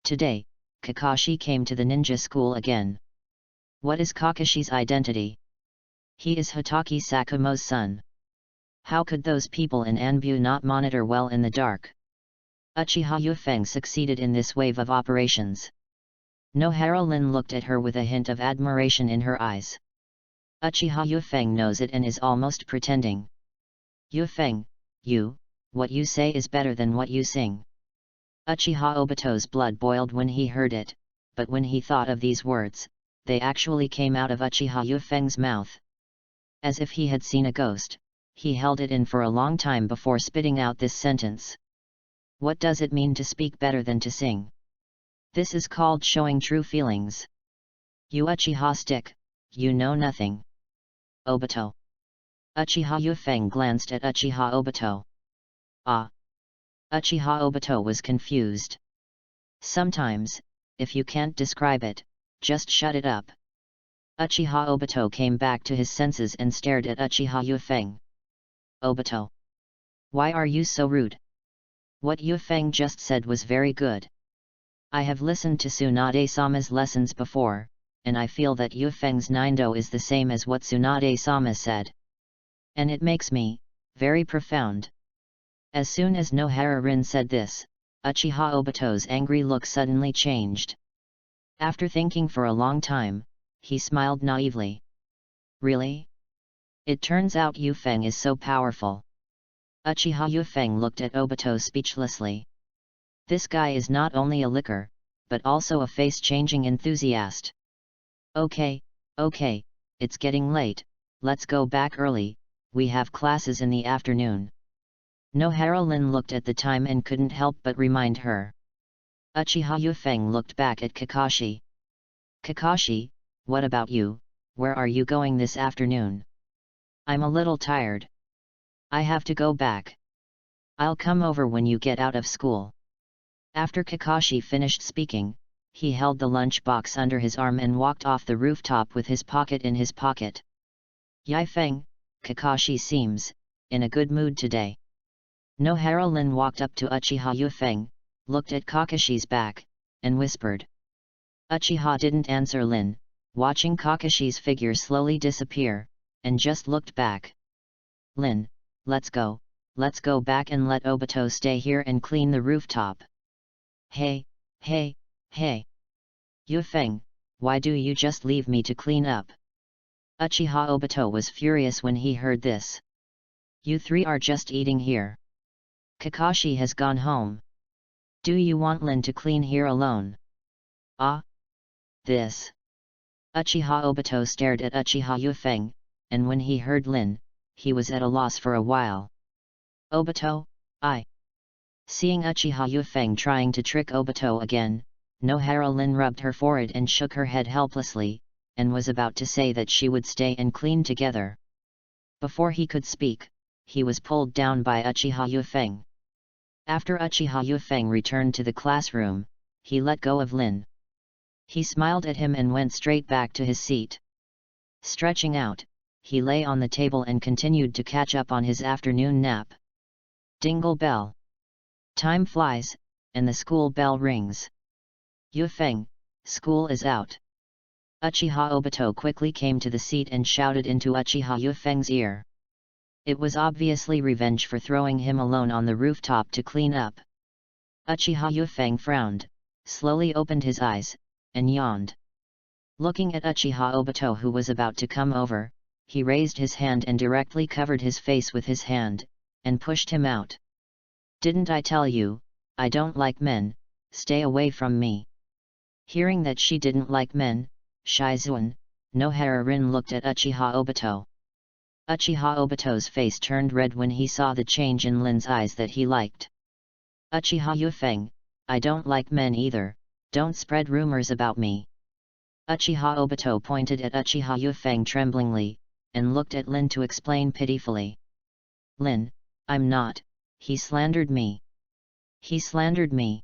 Today, Kakashi came to the ninja school again. What is Kakashi's identity? He is Hitaki Sakumo's son. How could those people in Anbu not monitor well in the dark? Uchiha Yufeng succeeded in this wave of operations. Nohara Lin looked at her with a hint of admiration in her eyes. Uchiha Yufeng knows it and is almost pretending. Yufeng, what you say is better than what you sing. Uchiha Obito's blood boiled when he heard it, but when he thought of these words, they actually came out of Uchiha Yufeng's mouth. As if he had seen a ghost, he held it in for a long time before spitting out this sentence. What does it mean to speak better than to sing? This is called showing true feelings. You Uchiha stick, you know nothing. Obito. Uchiha Yufeng glanced at Uchiha Obito. Ah. Uchiha Obito was confused. Sometimes, if you can't describe it, just shut it up. Uchiha Obito came back to his senses and stared at Uchiha Yufeng. Obito. Why are you so rude? What Yufeng just said was very good. I have listened to Tsunade-sama's lessons before, and I feel that Yufeng's nindo is the same as what Tsunade-sama said. And it makes me, very profound. As soon as Nohara Rin said this, Uchiha Obito's angry look suddenly changed. After thinking for a long time, he smiled naively. Really? It turns out Yufeng is so powerful. Uchiha Yufeng looked at Obito speechlessly. This guy is not only a licker, but also a face-changing enthusiast. Okay, it's getting late, let's go back early, we have classes in the afternoon. Nohara Lin looked at the time and couldn't help but remind her. Uchiha Yufeng looked back at Kakashi. Kakashi, what about you, where are you going this afternoon? I'm a little tired. I have to go back. I'll come over when you get out of school. After Kakashi finished speaking, he held the lunch box under his arm and walked off the rooftop with his pocket in his pocket. Yifeng, Kakashi seems in a good mood today. Nohara Lin walked up to Uchiha Yufeng, looked at Kakashi's back, and whispered. Uchiha didn't answer Lin, watching Kakashi's figure slowly disappear, and just looked back. Lin, let's go back and let Obito stay here and clean the rooftop. Hey! Yufeng, why do you just leave me to clean up? Uchiha Obito was furious when he heard this. You 3 are just eating here. Kakashi has gone home. Do you want Lin to clean here alone? Ah? This. Uchiha Obito stared at Uchiha Yufeng, and when he heard Lin, he was at a loss for a while. Obito, Seeing Uchiha Yufeng trying to trick Obito again, Nohara Lin rubbed her forehead and shook her head helplessly, and was about to say that she would stay and clean together. Before he could speak, he was pulled down by Uchiha Yufeng. After Uchiha Yufeng returned to the classroom, he let go of Lin. He smiled at him and went straight back to his seat. Stretching out, he lay on the table and continued to catch up on his afternoon nap. Dingle bell. Time flies, and the school bell rings. Yufeng, school is out. Uchiha Obito quickly came to the seat and shouted into Uchiha Yufeng's ear. It was obviously revenge for throwing him alone on the rooftop to clean up. Uchiha Yufeng frowned, slowly opened his eyes, and yawned. Looking at Uchiha Obito who was about to come over, he raised his hand and directly covered his face with his hand, and pushed him out. Didn't I tell you, I don't like men, stay away from me. Hearing that she didn't like men, Shizuan, Nohara Rin looked at Uchiha Obito. Uchiha Obito's face turned red when he saw the change in Lin's eyes that he liked. Uchiha Yufeng, I don't like men either, don't spread rumors about me. Uchiha Obito pointed at Uchiha Yufeng tremblingly, and looked at Lin to explain pitifully. Lin, I'm not, he slandered me. He slandered me.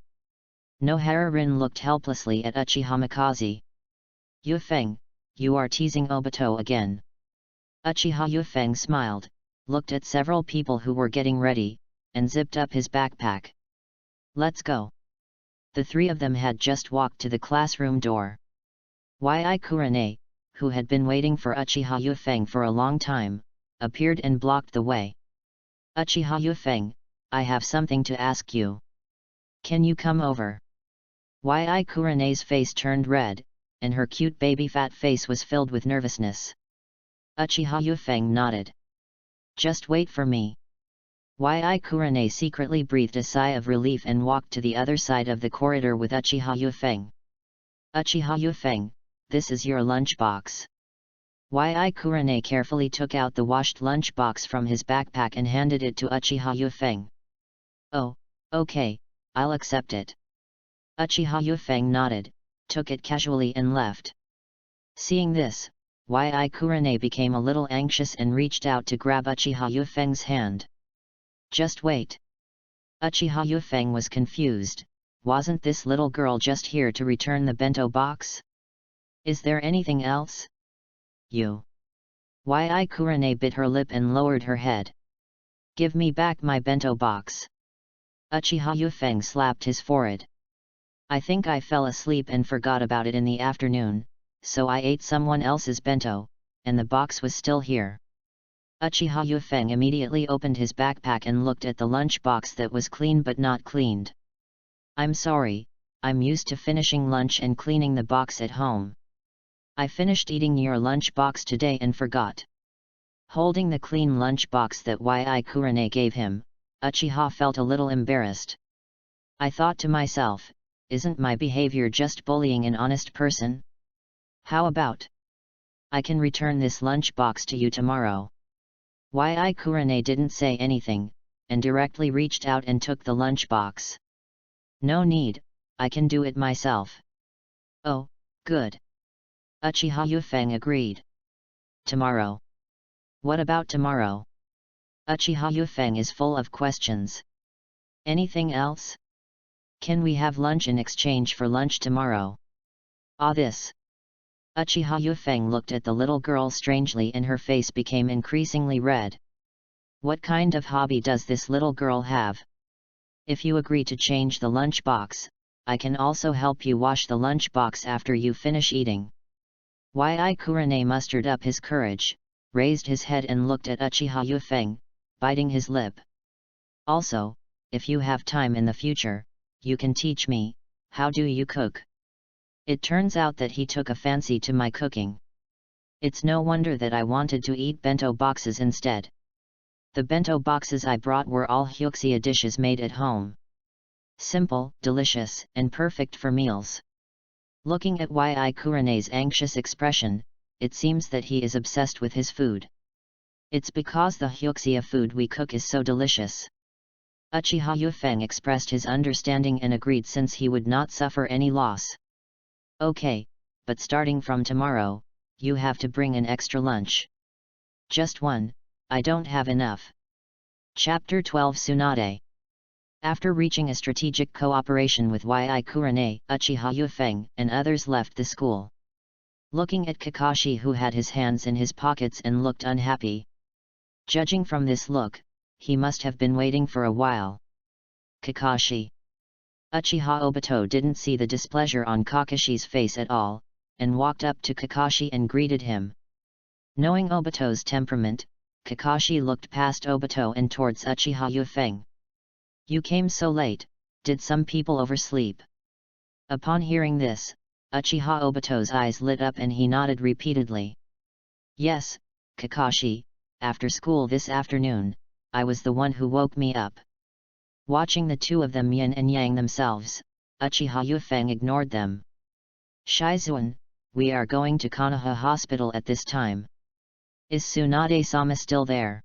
Nohara Rin looked helplessly at Uchiha Mikaze. Yufeng, you are teasing Obito again. Uchiha Yufeng smiled, looked at several people who were getting ready, and zipped up his backpack. Let's go. The three of them had just walked to the classroom door. Yi Kurane, who had been waiting for Uchiha Yufeng for a long time, appeared and blocked the way. Uchiha Yufeng, I have something to ask you. Can you come over? Yi Kurane's face turned red, and her cute baby fat face was filled with nervousness. Uchiha Yufeng nodded. Just wait for me. Yi Kurane secretly breathed a sigh of relief and walked to the other side of the corridor with Uchiha Yufeng. Uchiha Yufeng, this is your lunchbox. Yi Kurane carefully took out the washed lunchbox from his backpack and handed it to Uchiha Yufeng. Oh, okay, I'll accept it. Uchiha Yufeng nodded, took it casually and left. Seeing this, Yi Kurane became a little anxious and reached out to grab Uchiha Yufeng's hand. Just wait. Uchiha Yufeng was confused, wasn't this little girl just here to return the bento box? Is there anything else? You. Yi Kurane bit her lip and lowered her head. Give me back my bento box. Uchiha Yufeng slapped his forehead. I think I fell asleep and forgot about it in the afternoon, so I ate someone else's bento, and the box was still here. Uchiha Yufeng immediately opened his backpack and looked at the lunch box that was clean but not cleaned. I'm sorry, I'm used to finishing lunch and cleaning the box at home. I finished eating your lunch box today and forgot. Holding the clean lunch box that Yi Kurane gave him, Uchiha felt a little embarrassed. I thought to myself, isn't my behavior just bullying an honest person? How about I can return this lunch box to you tomorrow? Yi Kurane didn't say anything, and directly reached out and took the lunch box. No need, I can do it myself. Oh, good. Uchiha Yufeng agreed. Tomorrow. What about tomorrow? Uchiha Yufeng is full of questions. Anything else? Can we have lunch in exchange for lunch tomorrow? This. Uchiha Yufeng looked at the little girl strangely and her face became increasingly red. What kind of hobby does this little girl have? If you agree to change the lunch box, I can also help you wash the lunch box after you finish eating. Yi Kurane mustered up his courage, raised his head and looked at Uchiha Yufeng, biting his lip. Also, if you have time in the future, you can teach me, how do you cook? It turns out that he took a fancy to my cooking. It's no wonder that I wanted to eat bento boxes instead. The bento boxes I brought were all hyuxia dishes made at home. Simple, delicious, and perfect for meals. Looking at Yi Kurane's anxious expression, it seems that he is obsessed with his food. It's because the hyuxia food we cook is so delicious. Uchiha Yufeng expressed his understanding and agreed since he would not suffer any loss. Okay, but starting from tomorrow, you have to bring an extra lunch. Just one, I don't have enough. Chapter 12 Tsunade. After reaching a strategic cooperation with Yi Kurane, Uchiha Yufeng and others left the school. Looking at Kakashi, who had his hands in his pockets and looked unhappy. Judging from this look, he must have been waiting for a while. Kakashi. Uchiha Obito didn't see the displeasure on Kakashi's face at all, and walked up to Kakashi and greeted him. Knowing Obito's temperament, Kakashi looked past Obito and towards Uchiha Yufeng. You came so late, did some people oversleep? Upon hearing this, Uchiha Obito's eyes lit up and he nodded repeatedly. Yes, Kakashi, after school this afternoon, I was the one who woke me up. Watching the two of them yin and yang themselves, Uchiha Yufeng ignored them. Shizuan, we are going to Konoha Hospital at this time. Is Tsunade-sama still there?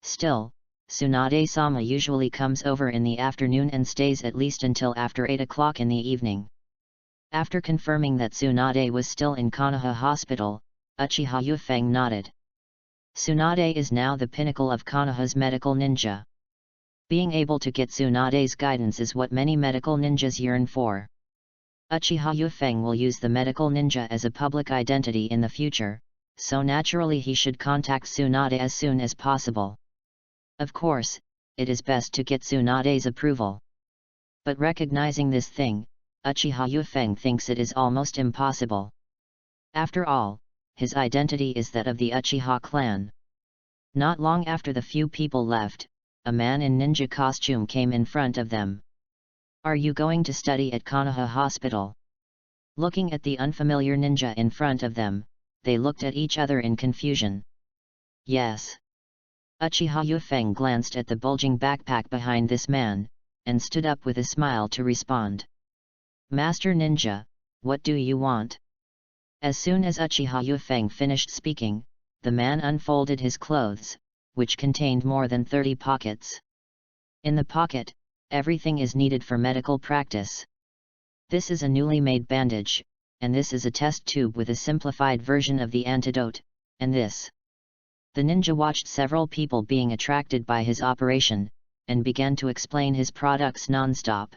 Still, Tsunade-sama usually comes over in the afternoon and stays at least until after 8 o'clock in the evening. After confirming that Tsunade was still in Konoha Hospital, Uchiha Yufeng nodded. Tsunade is now the pinnacle of Konoha's medical ninja. Being able to get Tsunade's guidance is what many medical ninjas yearn for. Uchiha Yufeng will use the medical ninja as a public identity in the future, so naturally he should contact Tsunade as soon as possible. Of course, it is best to get Tsunade's approval. But recognizing this thing, Uchiha Yufeng thinks it is almost impossible. After all, his identity is that of the Uchiha clan. Not long after the few people left, a man in ninja costume came in front of them. Are you going to study at Konoha Hospital? Looking at the unfamiliar ninja in front of them, they looked at each other in confusion. Yes. Uchiha Yufeng glanced at the bulging backpack behind this man, and stood up with a smile to respond. Master Ninja, what do you want? As soon as Uchiha Yufeng finished speaking, the man unfolded his clothes, which contained more than 30 pockets. In the pocket, everything is needed for medical practice. This is a newly made bandage, and this is a test tube with a simplified version of the antidote, and this. The ninja watched several people being attracted by his operation, and began to explain his products non-stop.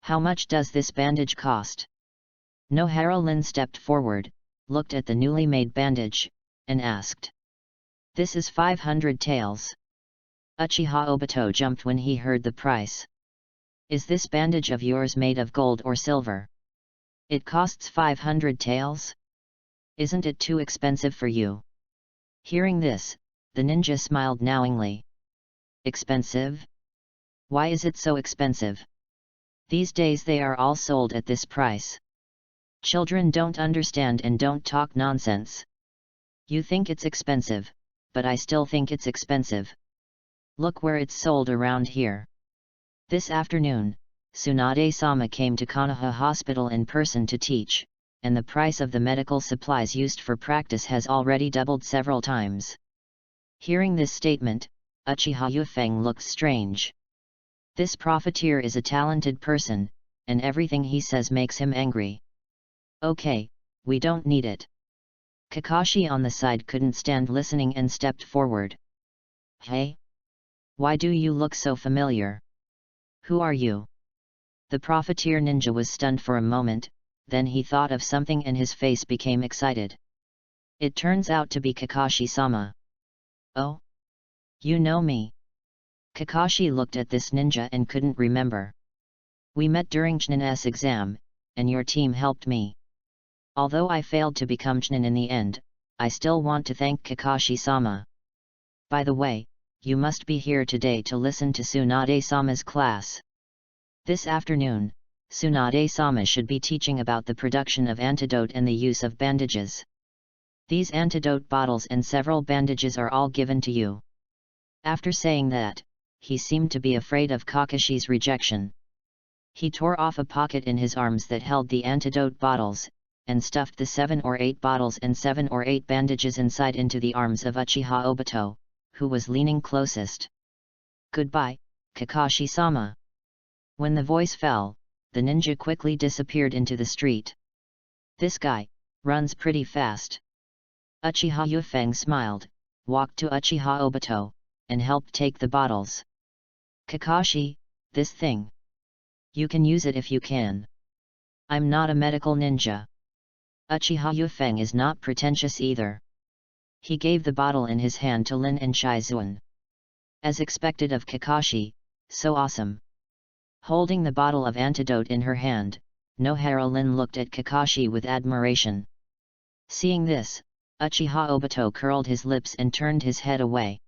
How much does this bandage cost? Nohara Lin stepped forward, looked at the newly made bandage, and asked. This is 500 taels. Uchiha Obito jumped when he heard the price. Is this bandage of yours made of gold or silver? It costs 500 taels? Isn't it too expensive for you? Hearing this, the ninja smiled knowingly. Expensive? Why is it so expensive? These days they are all sold at this price. Children don't understand and don't talk nonsense. You think it's expensive, but I still think it's expensive. Look where it's sold around here. This afternoon, Tsunade-sama came to Konoha Hospital in person to teach, and the price of the medical supplies used for practice has already doubled several times. Hearing this statement, Uchiha Yufeng looked strange. This profiteer is a talented person, and everything he says makes him angry. Okay, we don't need it. Kakashi on the side couldn't stand listening and stepped forward. Hey? Why do you look so familiar? Who are you? The profiteer ninja was stunned for a moment, then he thought of something and his face became excited. It turns out to be Kakashi-sama. Oh? You know me? Kakashi looked at this ninja and couldn't remember. We met during Chunin's exam, and your team helped me. Although I failed to become Chunin in the end, I still want to thank Kakashi-sama. By the way, you must be here today to listen to Tsunade-sama's class. This afternoon, Tsunade-sama should be teaching about the production of antidote and the use of bandages. These antidote bottles and several bandages are all given to you. After saying that, he seemed to be afraid of Kakashi's rejection. He tore off a pocket in his arms that held the antidote bottles, and stuffed the 7 or 8 bottles and 7 or 8 bandages inside into the arms of Uchiha Obito, who was leaning closest. Goodbye, Kakashi-sama. When the voice fell, the ninja quickly disappeared into the street. This guy runs pretty fast. Uchiha Yufeng smiled, walked to Uchiha Obito, and helped take the bottles. Kakashi, this thing. You can use it if you can. I'm not a medical ninja. Uchiha Yufeng is not pretentious either. He gave the bottle in his hand to Lin and Shizuan. As expected of Kakashi, so awesome. Holding the bottle of antidote in her hand, Nohara Lin looked at Kakashi with admiration. Seeing this, Uchiha Obito curled his lips and turned his head away.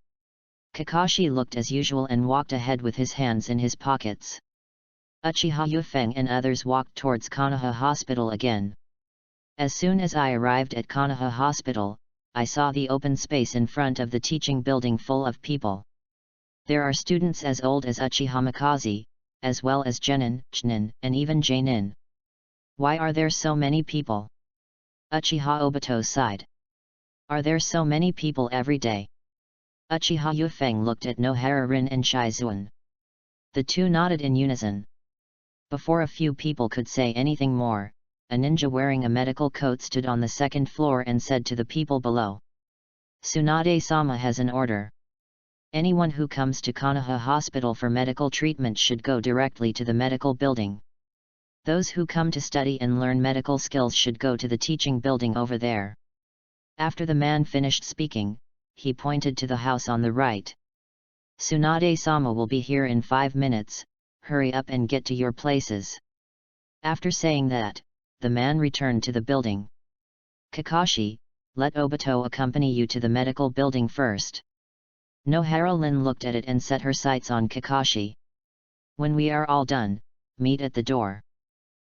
Kakashi looked as usual and walked ahead with his hands in his pockets. Uchiha Yufeng and others walked towards Konoha Hospital again. As soon as I arrived at Konoha Hospital, I saw the open space in front of the teaching building full of people. There are students as old as Uchiha Mikaze, as well as Genin, Chinin, and even Jainin. Why are there so many people? Uchiha Obito sighed. Are there so many people every day? Uchiha Yufeng looked at Nohara Rin and Shizuan. The two nodded in unison. Before a few people could say anything more, a ninja wearing a medical coat stood on the second floor and said to the people below. Tsunade-sama has an order. Anyone who comes to Konoha Hospital for medical treatment should go directly to the medical building. Those who come to study and learn medical skills should go to the teaching building over there. After the man finished speaking, he pointed to the house on the right. Tsunade-sama will be here in 5 minutes, hurry up and get to your places. After saying that, the man returned to the building. Kakashi, let Obito accompany you to the medical building first. Nohara Lin looked at it and set her sights on Kakashi. When we are all done, meet at the door.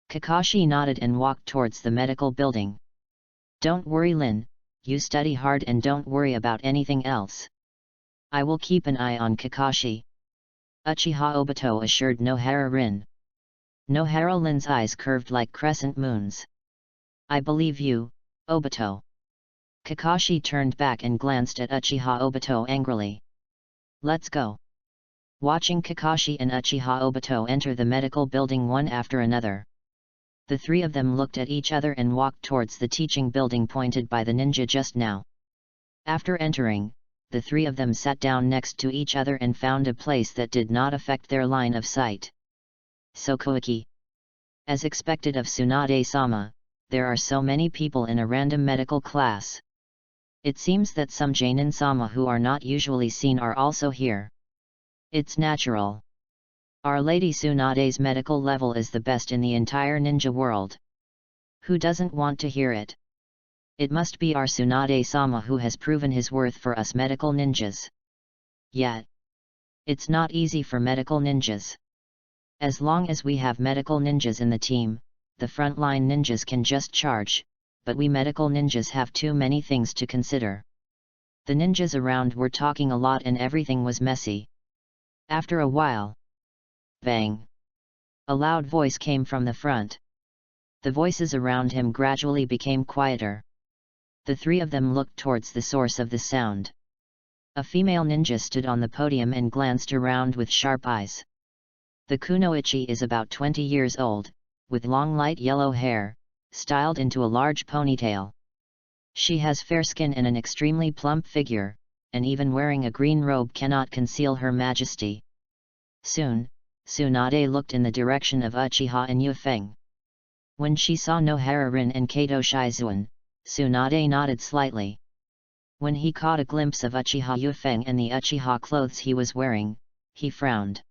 Kakashi nodded and walked towards the medical building. Don't worry Lin, you study hard and don't worry about anything else. I will keep an eye on Kakashi. Uchiha Obito assured Nohara Rin. Nohara Lin's eyes curved like crescent moons. I believe you, Obito. Kakashi turned back and glanced at Uchiha Obito angrily. Let's go. Watching Kakashi and Uchiha Obito enter the medical building one after another. The three of them looked at each other and walked towards the teaching building pointed by the ninja just now. After entering, the three of them sat down next to each other and found a place that did not affect their line of sight. Sokoiki. As expected of Tsunade-sama, there are so many people in a random medical class. It seems that some Jainin-sama who are not usually seen are also here. It's natural. Our Lady Tsunade's medical level is the best in the entire ninja world. Who doesn't want to hear it? It must be our Tsunade-sama who has proven his worth for us medical ninjas. Yet, it's not easy for medical ninjas. As long as we have medical ninjas in the team, the frontline ninjas can just charge, but we medical ninjas have too many things to consider. The ninjas around were talking a lot and everything was messy. After a while, bang! A loud voice came from the front. The voices around him gradually became quieter. The three of them looked towards the source of the sound. A female ninja stood on the podium and glanced around with sharp eyes. The kunoichi is about 20 years old, with long light yellow hair, styled into a large ponytail. She has fair skin and an extremely plump figure, and even wearing a green robe cannot conceal her majesty. Soon, Tsunade looked in the direction of Uchiha and Yufeng. When she saw Nohara Rin and Kato Shizuan, Tsunade nodded slightly. When he caught a glimpse of Uchiha Yufeng and the Uchiha clothes he was wearing, he frowned.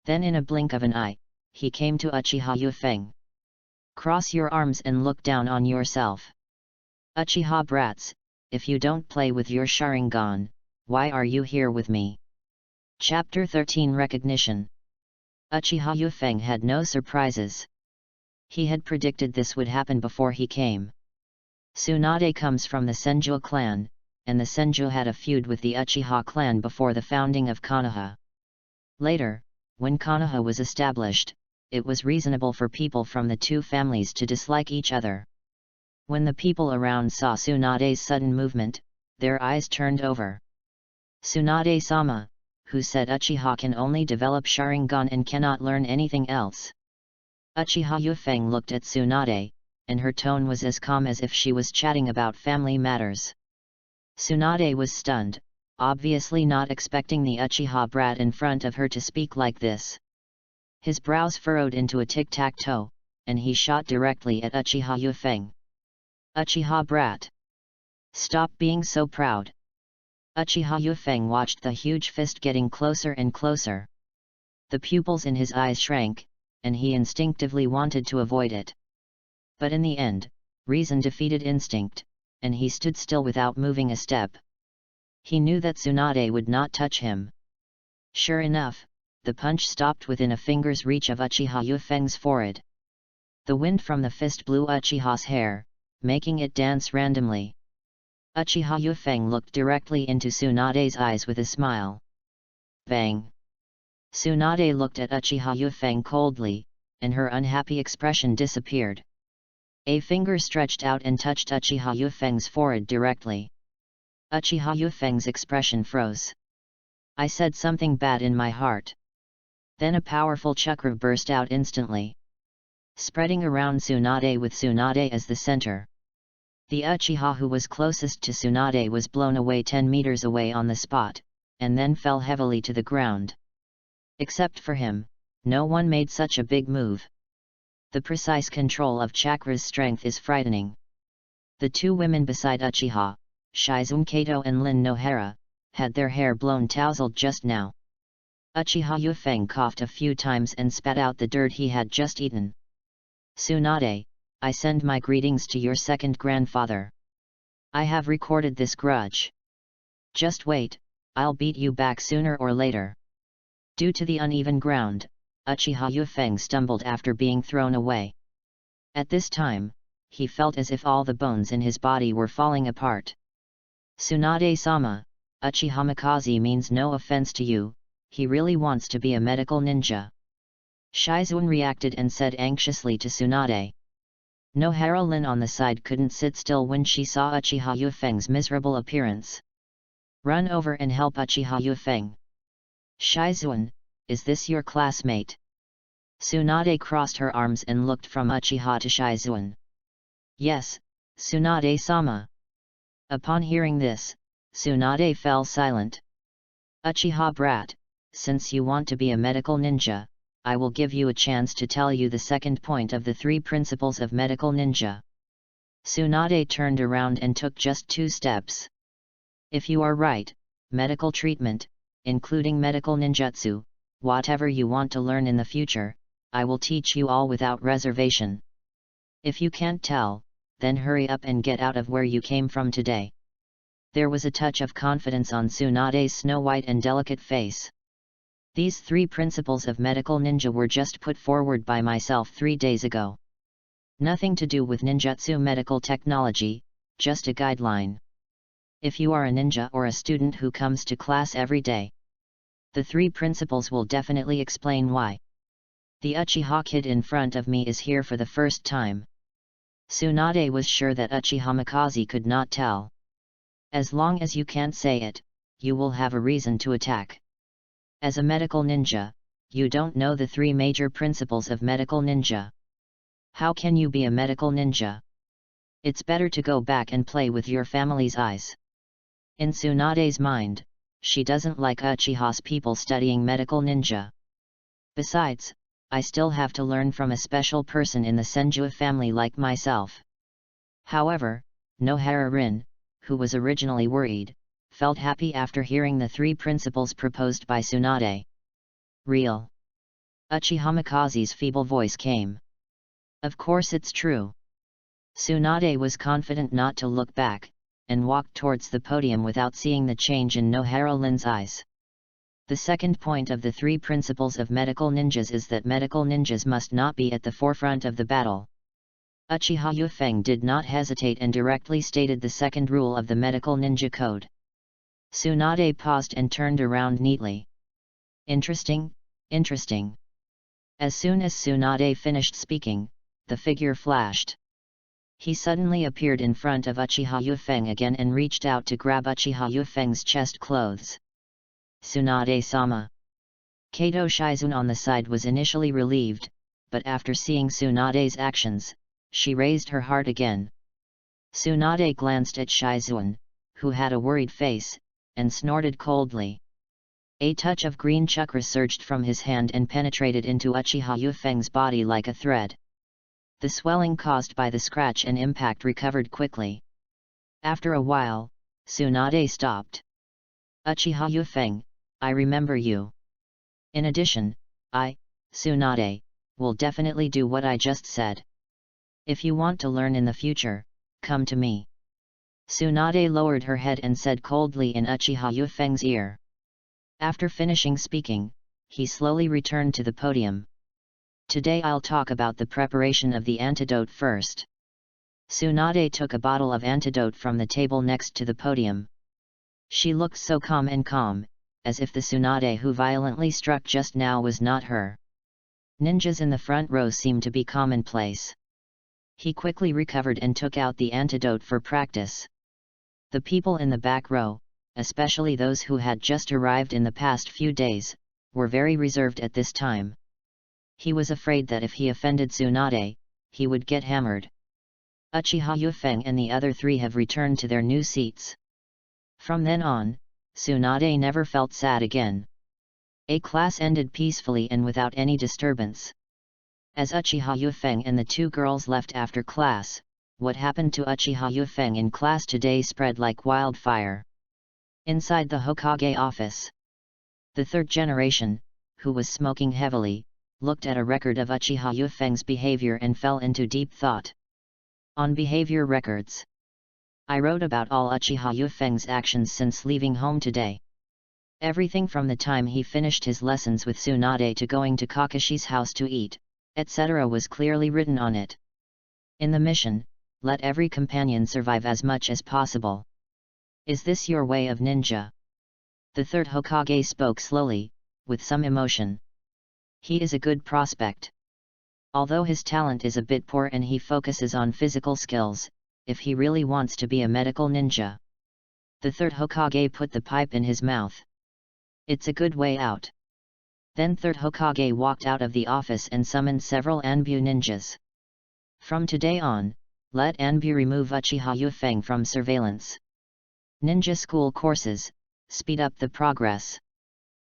Then in a blink of an eye, he came to Uchiha Yufeng. Cross your arms and look down on yourself. Uchiha brats, if you don't play with your Sharingan, why are you here with me? Chapter 13 Recognition. Uchiha Yufeng had no surprises. He had predicted this would happen before he came. Tsunade comes from the Senju clan, and the Senju had a feud with the Uchiha clan before the founding of Konoha. Later, when Konoha was established, it was reasonable for people from the two families to dislike each other. When the people around saw Tsunade's sudden movement, their eyes turned over. Tsunade-sama, who said Uchiha can only develop Sharingan and cannot learn anything else. Uchiha Yufeng looked at Tsunade, and her tone was as calm as if she was chatting about family matters. Tsunade was stunned, obviously not expecting the Uchiha brat in front of her to speak like this. His brows furrowed into a tic-tac-toe, and he shot directly at Uchiha Yufeng. Uchiha brat! Stop being so proud! Uchiha Yufeng watched the huge fist getting closer and closer. The pupils in his eyes shrank, and he instinctively wanted to avoid it. But in the end, reason defeated instinct, and he stood still without moving a step. He knew that Tsunade would not touch him. Sure enough, the punch stopped within a finger's reach of Uchiha Yufeng's forehead. The wind from the fist blew Uchiha's hair, making it dance randomly. Uchiha Yufeng looked directly into Tsunade's eyes with a smile. Bang! Tsunade looked at Uchiha Yufeng coldly, and her unhappy expression disappeared. A finger stretched out and touched Uchiha Yufeng's forehead directly. Uchiha Yufeng's expression froze. I said something bad in my heart. Then a powerful chakra burst out instantly, spreading around Tsunade with Tsunade as the center. The Uchiha who was closest to Tsunade was blown away 10 meters away on the spot, and then fell heavily to the ground. Except for him, no one made such a big move. The precise control of chakra's strength is frightening. The two women beside Uchiha, Shizune Kato and Lin Nohara, had their hair blown tousled just now. Uchiha Yufeng coughed a few times and spat out the dirt he had just eaten. Tsunade, I send my greetings to your second grandfather. I have recorded this grudge. Just wait, I'll beat you back sooner or later. Due to the uneven ground, Uchiha Yufeng stumbled after being thrown away. At this time, he felt as if all the bones in his body were falling apart. Tsunade-sama, Uchiha Mikaze means no offense to you, he really wants to be a medical ninja. Shizune reacted and said anxiously to Tsunade. Nohara Lin on the side couldn't sit still when she saw Uchiha Yufeng's miserable appearance. Run over and help Uchiha Yufeng. Shizune, is this your classmate? Tsunade crossed her arms and looked from Uchiha to Shizune. Yes, Tsunade-sama. Upon hearing this, Tsunade fell silent. Uchiha brat, since you want to be a medical ninja, I will give you a chance to tell you the second point of the 3 principles of medical ninja. Tsunade turned around and took just 2 steps. If you are right, medical treatment, including medical ninjutsu, whatever you want to learn in the future, I will teach you all without reservation. If you can't tell, then hurry up and get out of where you came from today. There was a touch of confidence on Tsunade's snow-white and delicate face. These 3 principles of medical ninja were just put forward by myself 3 days ago. Nothing to do with ninjutsu medical technology, just a guideline. If you are a ninja or a student who comes to class every day, the 3 principles will definitely explain why. The Uchiha kid in front of me is here for the first time. Tsunade was sure that Uchiha Mikaze could not tell. As long as you can't say it, you will have a reason to attack. As a medical ninja, you don't know the 3 major principles of medical ninja. How can you be a medical ninja? It's better to go back and play with your family's eyes. In Tsunade's mind, she doesn't like Uchiha's people studying medical ninja. Besides, I still have to learn from a special person in the Senju family like myself. However, Nohara Rin, who was originally worried, felt happy after hearing the 3 principles proposed by Tsunade. Real. Uchiha Mikaze's feeble voice came. Of course it's true. Tsunade was confident not to look back, and walked towards the podium without seeing the change in Nohara Lin's eyes. The second point of the 3 principles of medical ninjas is that medical ninjas must not be at the forefront of the battle. Uchiha Yufeng did not hesitate and directly stated the second rule of the medical ninja code. Tsunade paused and turned around neatly. Interesting, interesting. As soon as Tsunade finished speaking, the figure flashed. He suddenly appeared in front of Uchiha Yufeng again and reached out to grab Uchiha Yufeng's chest clothes. Tsunade-sama. Kato Shizun on the side was initially relieved, but after seeing Tsunade's actions, she raised her heart again. Tsunade glanced at Shizun, who had a worried face, and snorted coldly. A touch of green chakra surged from his hand and penetrated into Uchiha Yufeng's body like a thread. The swelling caused by the scratch and impact recovered quickly. After a while, Tsunade stopped. Uchiha Yufeng, I remember you. In addition, I, Tsunade, will definitely do what I just said. If you want to learn in the future, come to me. Tsunade lowered her head and said coldly in Uchiha Yufeng's ear. After finishing speaking, he slowly returned to the podium. Today I'll talk about the preparation of the antidote first. Tsunade took a bottle of antidote from the table next to the podium. She looked so calm, as if the Tsunade who violently struck just now was not her. Ninjas in the front row seemed to be commonplace. He quickly recovered and took out the antidote for practice. The people in the back row, especially those who had just arrived in the past few days, were very reserved at this time. He was afraid that if he offended Tsunade, he would get hammered. Uchiha Yufeng and the other three have returned to their new seats. From then on, Tsunade never felt sad again. A class ended peacefully and without any disturbance. As Uchiha Yufeng and the two girls left after class, what happened to Uchiha Yufeng in class today spread like wildfire. Inside the Hokage office, the third generation, who was smoking heavily, looked at a record of Uchiha Yufeng's behavior and fell into deep thought. On behavior records, I wrote about all Uchiha Yufeng's actions since leaving home today. Everything from the time he finished his lessons with Tsunade to going to Kakashi's house to eat, etc. was clearly written on it. In the mission, let every companion survive as much as possible. Is this your way of ninja? The third Hokage spoke slowly, with some emotion. He is a good prospect. Although his talent is a bit poor and he focuses on physical skills, if he really wants to be a medical ninja. The third Hokage put the pipe in his mouth. It's a good way out. Then third Hokage walked out of the office and summoned several Anbu ninjas. From today on, let Anbu remove Uchiha Yufeng from surveillance. Ninja school courses, speed up the progress.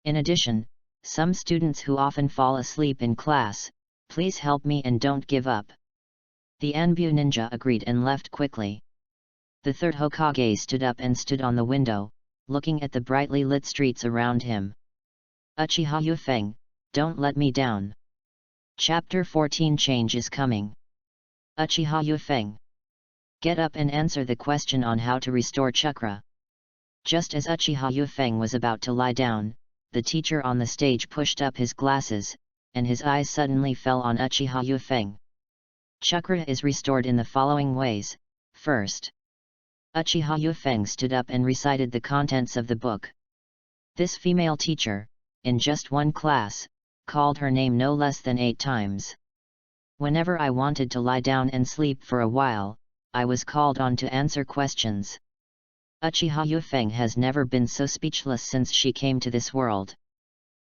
In addition, some students who often fall asleep in class, please help me and don't give up. The Anbu ninja agreed and left quickly. The third Hokage stood up and stood on the window, looking at the brightly lit streets around him. Uchiha Yufeng, don't let me down. Chapter 14 Change is coming. Uchiha Yufeng, get up and answer the question on how to restore chakra. Just as Uchiha Yufeng was about to lie down, the teacher on the stage pushed up his glasses, and his eyes suddenly fell on Uchiha Yufeng. Chakra is restored in the following ways. First, Uchiha Yufeng stood up and recited the contents of the book. This female teacher, in just one class, called her name no less than 8 times. Whenever I wanted to lie down and sleep for a while, I was called on to answer questions. Uchiha Yufeng has never been so speechless since she came to this world.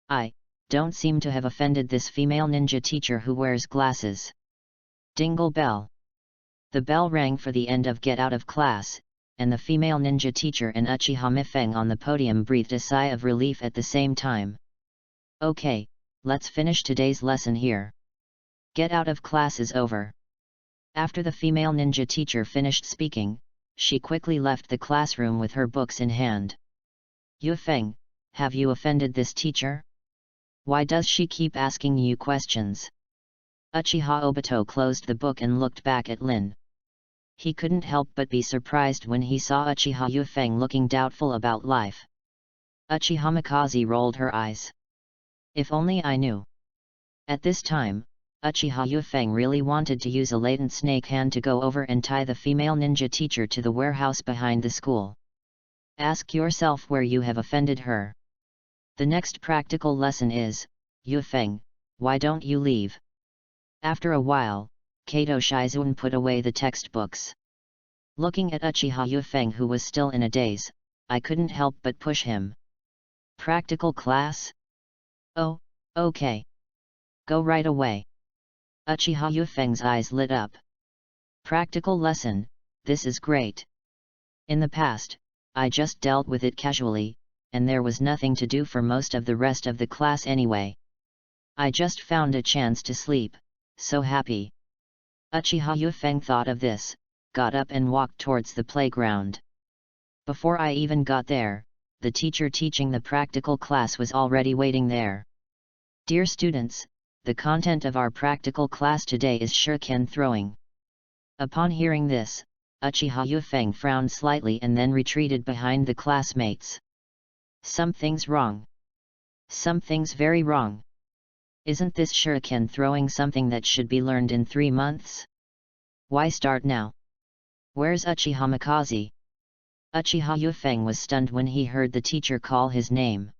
I don't seem to have offended this female ninja teacher who wears glasses. Dingle bell. The bell rang for the end of get out of class, and the female ninja teacher and Uchiha Mifeng on the podium breathed a sigh of relief at the same time. Okay, let's finish today's lesson here. Get out of class is over. After the female ninja teacher finished speaking, she quickly left the classroom with her books in hand. Yufeng, have you offended this teacher? Why does she keep asking you questions? Uchiha Obito closed the book and looked back at Lin. He couldn't help but be surprised when he saw Uchiha Yufeng looking doubtful about life. Uchiha Mikaze rolled her eyes. If only I knew. At this time, Uchiha Yufeng really wanted to use a latent snake hand to go over and tie the female ninja teacher to the warehouse behind the school. Ask yourself where you have offended her. The next practical lesson is, Yufeng, why don't you leave? After a while, Kato Shizun put away the textbooks. Looking at Uchiha Yufeng who was still in a daze, I couldn't help but push him. Practical class? Oh, okay. Go right away. Uchiha Yufeng's eyes lit up. Practical lesson, this is great. In the past, I just dealt with it casually, and there was nothing to do for most of the rest of the class anyway. I just found a chance to sleep, so happy. Uchiha Yufeng thought of this, got up and walked towards the playground. Before I even got there, the teacher teaching the practical class was already waiting there. Dear students, the content of our practical class today is shuriken throwing. Upon hearing this, Uchiha Yufeng frowned slightly and then retreated behind the classmates. Something's wrong. Something's very wrong. Isn't this shuriken throwing something that should be learned in 3 months? Why start now? Where's Uchiha Mikaze? Uchiha Yufeng was stunned when he heard the teacher call his name.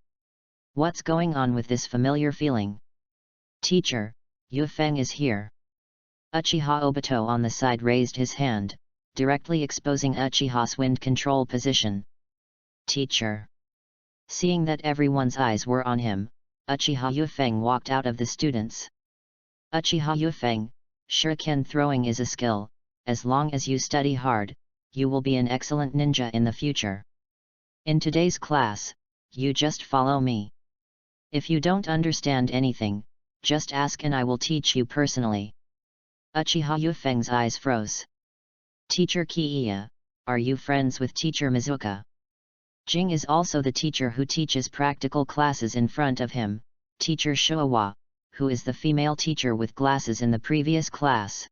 What's going on with this familiar feeling? Teacher, Yufeng is here. Uchiha Obito on the side raised his hand, directly exposing Uchiha's wind control position. Teacher. Seeing that everyone's eyes were on him, Uchiha Yufeng walked out of the students. Uchiha Yufeng, shuriken throwing is a skill. As long as you study hard, you will be an excellent ninja in the future. In today's class, you just follow me. If you don't understand anything, just ask and I will teach you personally. Uchiha Yufeng's eyes froze. Teacher Kiya, are you friends with Teacher Mizuka? Jing is also the teacher who teaches practical classes in front of him, Teacher Showa, who is the female teacher with glasses in the previous class.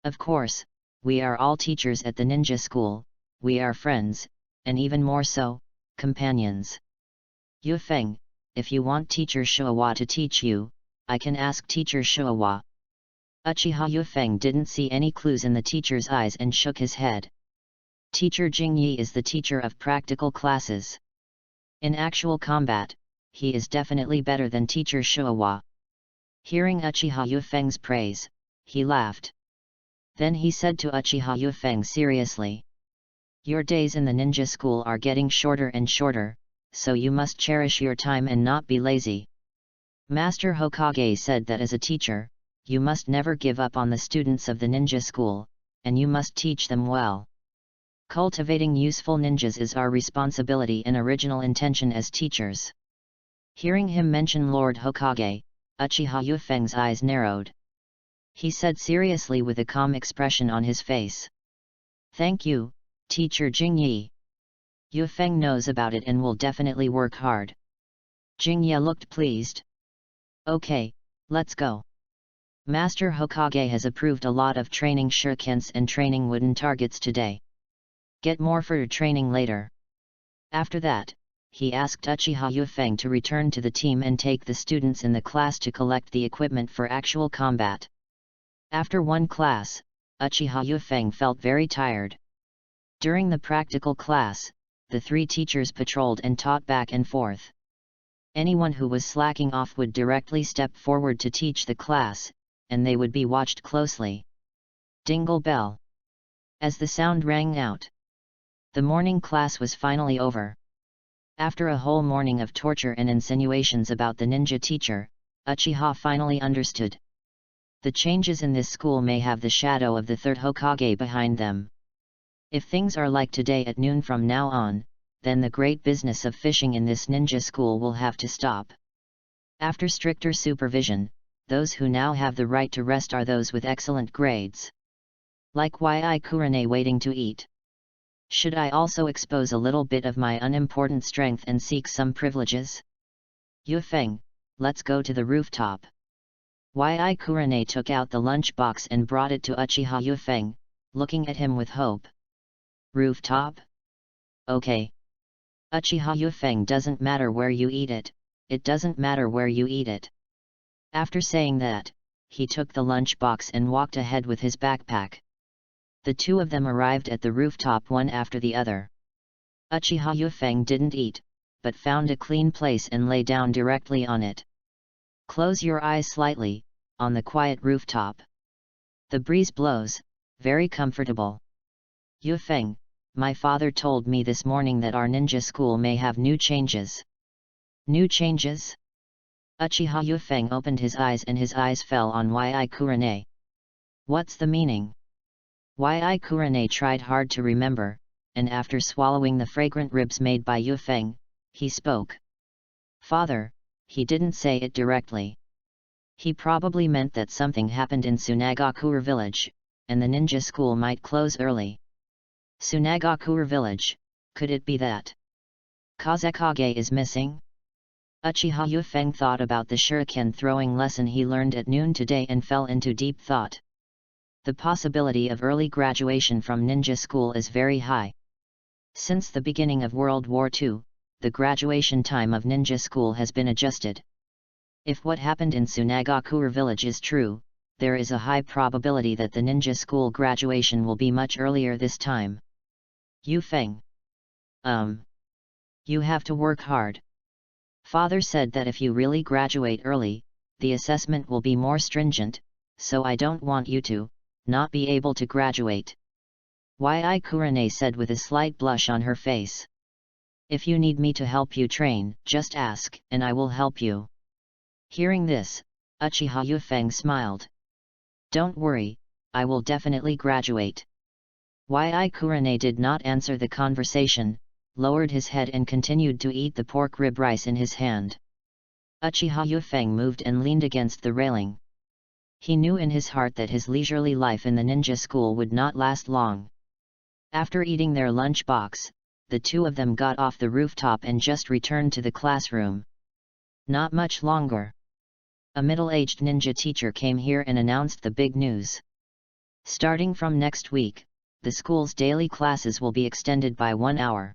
Of course, we are all teachers at the ninja school, we are friends, and even more so, companions. Yufeng, if you want Teacher Showa to teach you, I can ask Teacher Showa. Uchiha Yufeng didn't see any clues in the teacher's eyes and shook his head. Teacher Jingyi is the teacher of practical classes. In actual combat, he is definitely better than Teacher Showa. Hearing Uchiha Yufeng's praise, he laughed. Then he said to Uchiha Yufeng seriously. Your days in the ninja school are getting shorter and shorter, so you must cherish your time and not be lazy. Master Hokage said that as a teacher, you must never give up on the students of the ninja school, and you must teach them well. Cultivating useful ninjas is our responsibility and original intention as teachers. Hearing him mention Lord Hokage, Uchiha Yufeng's eyes narrowed. He said seriously with a calm expression on his face. Thank you, Teacher Jingyi. Yufeng knows about it and will definitely work hard. Jingyi looked pleased. Okay, let's go. Master Hokage has approved a lot of training shurikens and training wooden targets today. Get more for your training later. After that, he asked Uchiha Yufeng to return to the team and take the students in the class to collect the equipment for actual combat. After one class, Uchiha Yufeng felt very tired. During the practical class, the 3 teachers patrolled and taught back and forth. Anyone who was slacking off would directly step forward to teach the class, and they would be watched closely. Dingle bell. As the sound rang out, the morning class was finally over. After a whole morning of torture and insinuations about the ninja teacher, Uchiha finally understood. The changes in this school may have the shadow of the 3rd Hokage behind them. If things are like today at noon from now on, then the great business of fishing in this ninja school will have to stop. After stricter supervision, those who now have the right to rest are those with excellent grades. Like Yi Kurane waiting to eat. Should I also expose a little bit of my unimportant strength and seek some privileges? Yufeng, let's go to the rooftop. Yi Kurane took out the lunchbox and brought it to Uchiha Yufeng, looking at him with hope. Rooftop? Okay. Uchiha Yufeng, doesn't matter where you eat it, it doesn't matter where you eat it. After saying that, he took the lunchbox and walked ahead with his backpack. The 2 of them arrived at the rooftop one after the other. Uchiha Yufeng didn't eat, but found a clean place and lay down directly on it. Close your eyes slightly, on the quiet rooftop. The breeze blows, very comfortable. Yufeng, my father told me this morning that our ninja school may have new changes. New changes? Uchiha Yufeng opened his eyes and his eyes fell on Yi Kurane. What's the meaning? Yi Kurane tried hard to remember, and after swallowing the fragrant ribs made by Yufeng, he spoke. Father, he didn't say it directly. He probably meant that something happened in Sunagakure village, and the ninja school might close early. Sunagakure village, could it be that Kazekage is missing? Uchiha Yufeng thought about the shuriken throwing lesson he learned at noon today and fell into deep thought. The possibility of early graduation from ninja school is very high. Since the beginning of World War II, the graduation time of ninja school has been adjusted. If what happened in Sunagakure village is true, there is a high probability that the ninja school graduation will be much earlier this time. Yufeng. You have to work hard. Father said that if you really graduate early, the assessment will be more stringent, so I don't want you to not be able to graduate. Yi Kurane said with a slight blush on her face. If you need me to help you train, just ask, and I will help you. Hearing this, Uchiha Yufeng smiled. Don't worry, I will definitely graduate. Yi Kurane did not answer the conversation, lowered his head and continued to eat the pork rib rice in his hand. Uchiha Yufeng moved and leaned against the railing. He knew in his heart that his leisurely life in the ninja school would not last long. After eating their lunch box, the two of them got off the rooftop and just returned to the classroom. Not much longer. A middle-aged ninja teacher came here and announced the big news. Starting from next week, the school's daily classes will be extended by 1 hour.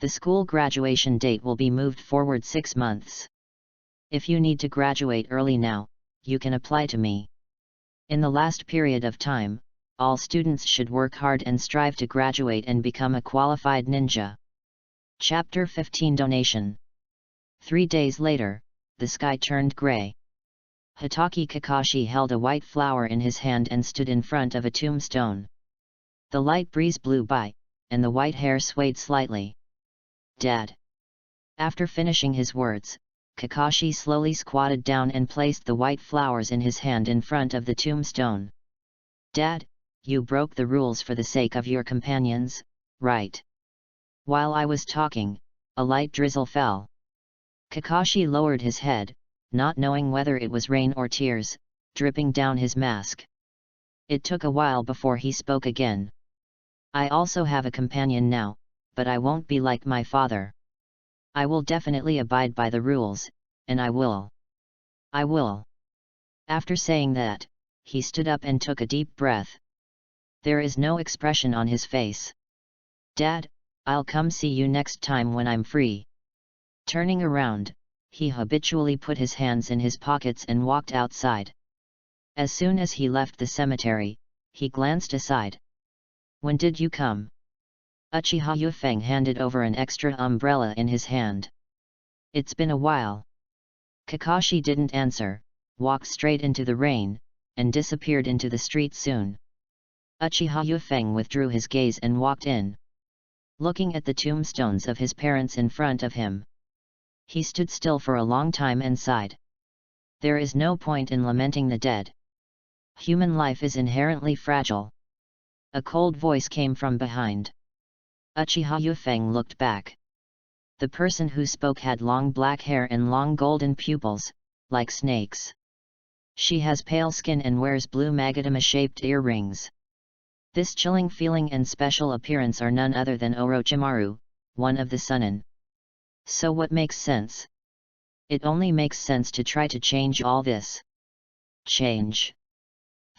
The school graduation date will be moved forward 6 months. If you need to graduate early now, you can apply to me. In the last period of time, all students should work hard and strive to graduate and become a qualified ninja. Chapter 15 Donation. 3 days later, the sky turned grey. Hitaki Kakashi held a white flower in his hand and stood in front of a tombstone. The light breeze blew by, and the white hair swayed slightly. Dad. After finishing his words, Kakashi slowly squatted down and placed the white flowers in his hand in front of the tombstone. Dad, you broke the rules for the sake of your companions, right? While I was talking, a light drizzle fell. Kakashi lowered his head, not knowing whether it was rain or tears, dripping down his mask. It took a while before he spoke again. I also have a companion now, but I won't be like my father. I will definitely abide by the rules, and I will. After saying that, he stood up and took a deep breath. There is no expression on his face. Dad, I'll come see you next time when I'm free. Turning around, he habitually put his hands in his pockets and walked outside. As soon as he left the cemetery, he glanced aside. When did you come? Uchiha Yufeng handed over an extra umbrella in his hand. It's been a while. Kakashi didn't answer, walked straight into the rain, and disappeared into the street soon. Uchiha Yufeng withdrew his gaze and walked in. Looking at the tombstones of his parents in front of him, he stood still for a long time and sighed. There is no point in lamenting the dead. Human life is inherently fragile. A cold voice came from behind. Uchiha Yufeng looked back. The person who spoke had long black hair and long golden pupils, like snakes. She has pale skin and wears blue magatama-shaped earrings. This chilling feeling and special appearance are none other than Orochimaru, one of the Sunin. So what makes sense? It only makes sense to try to change all this. Change.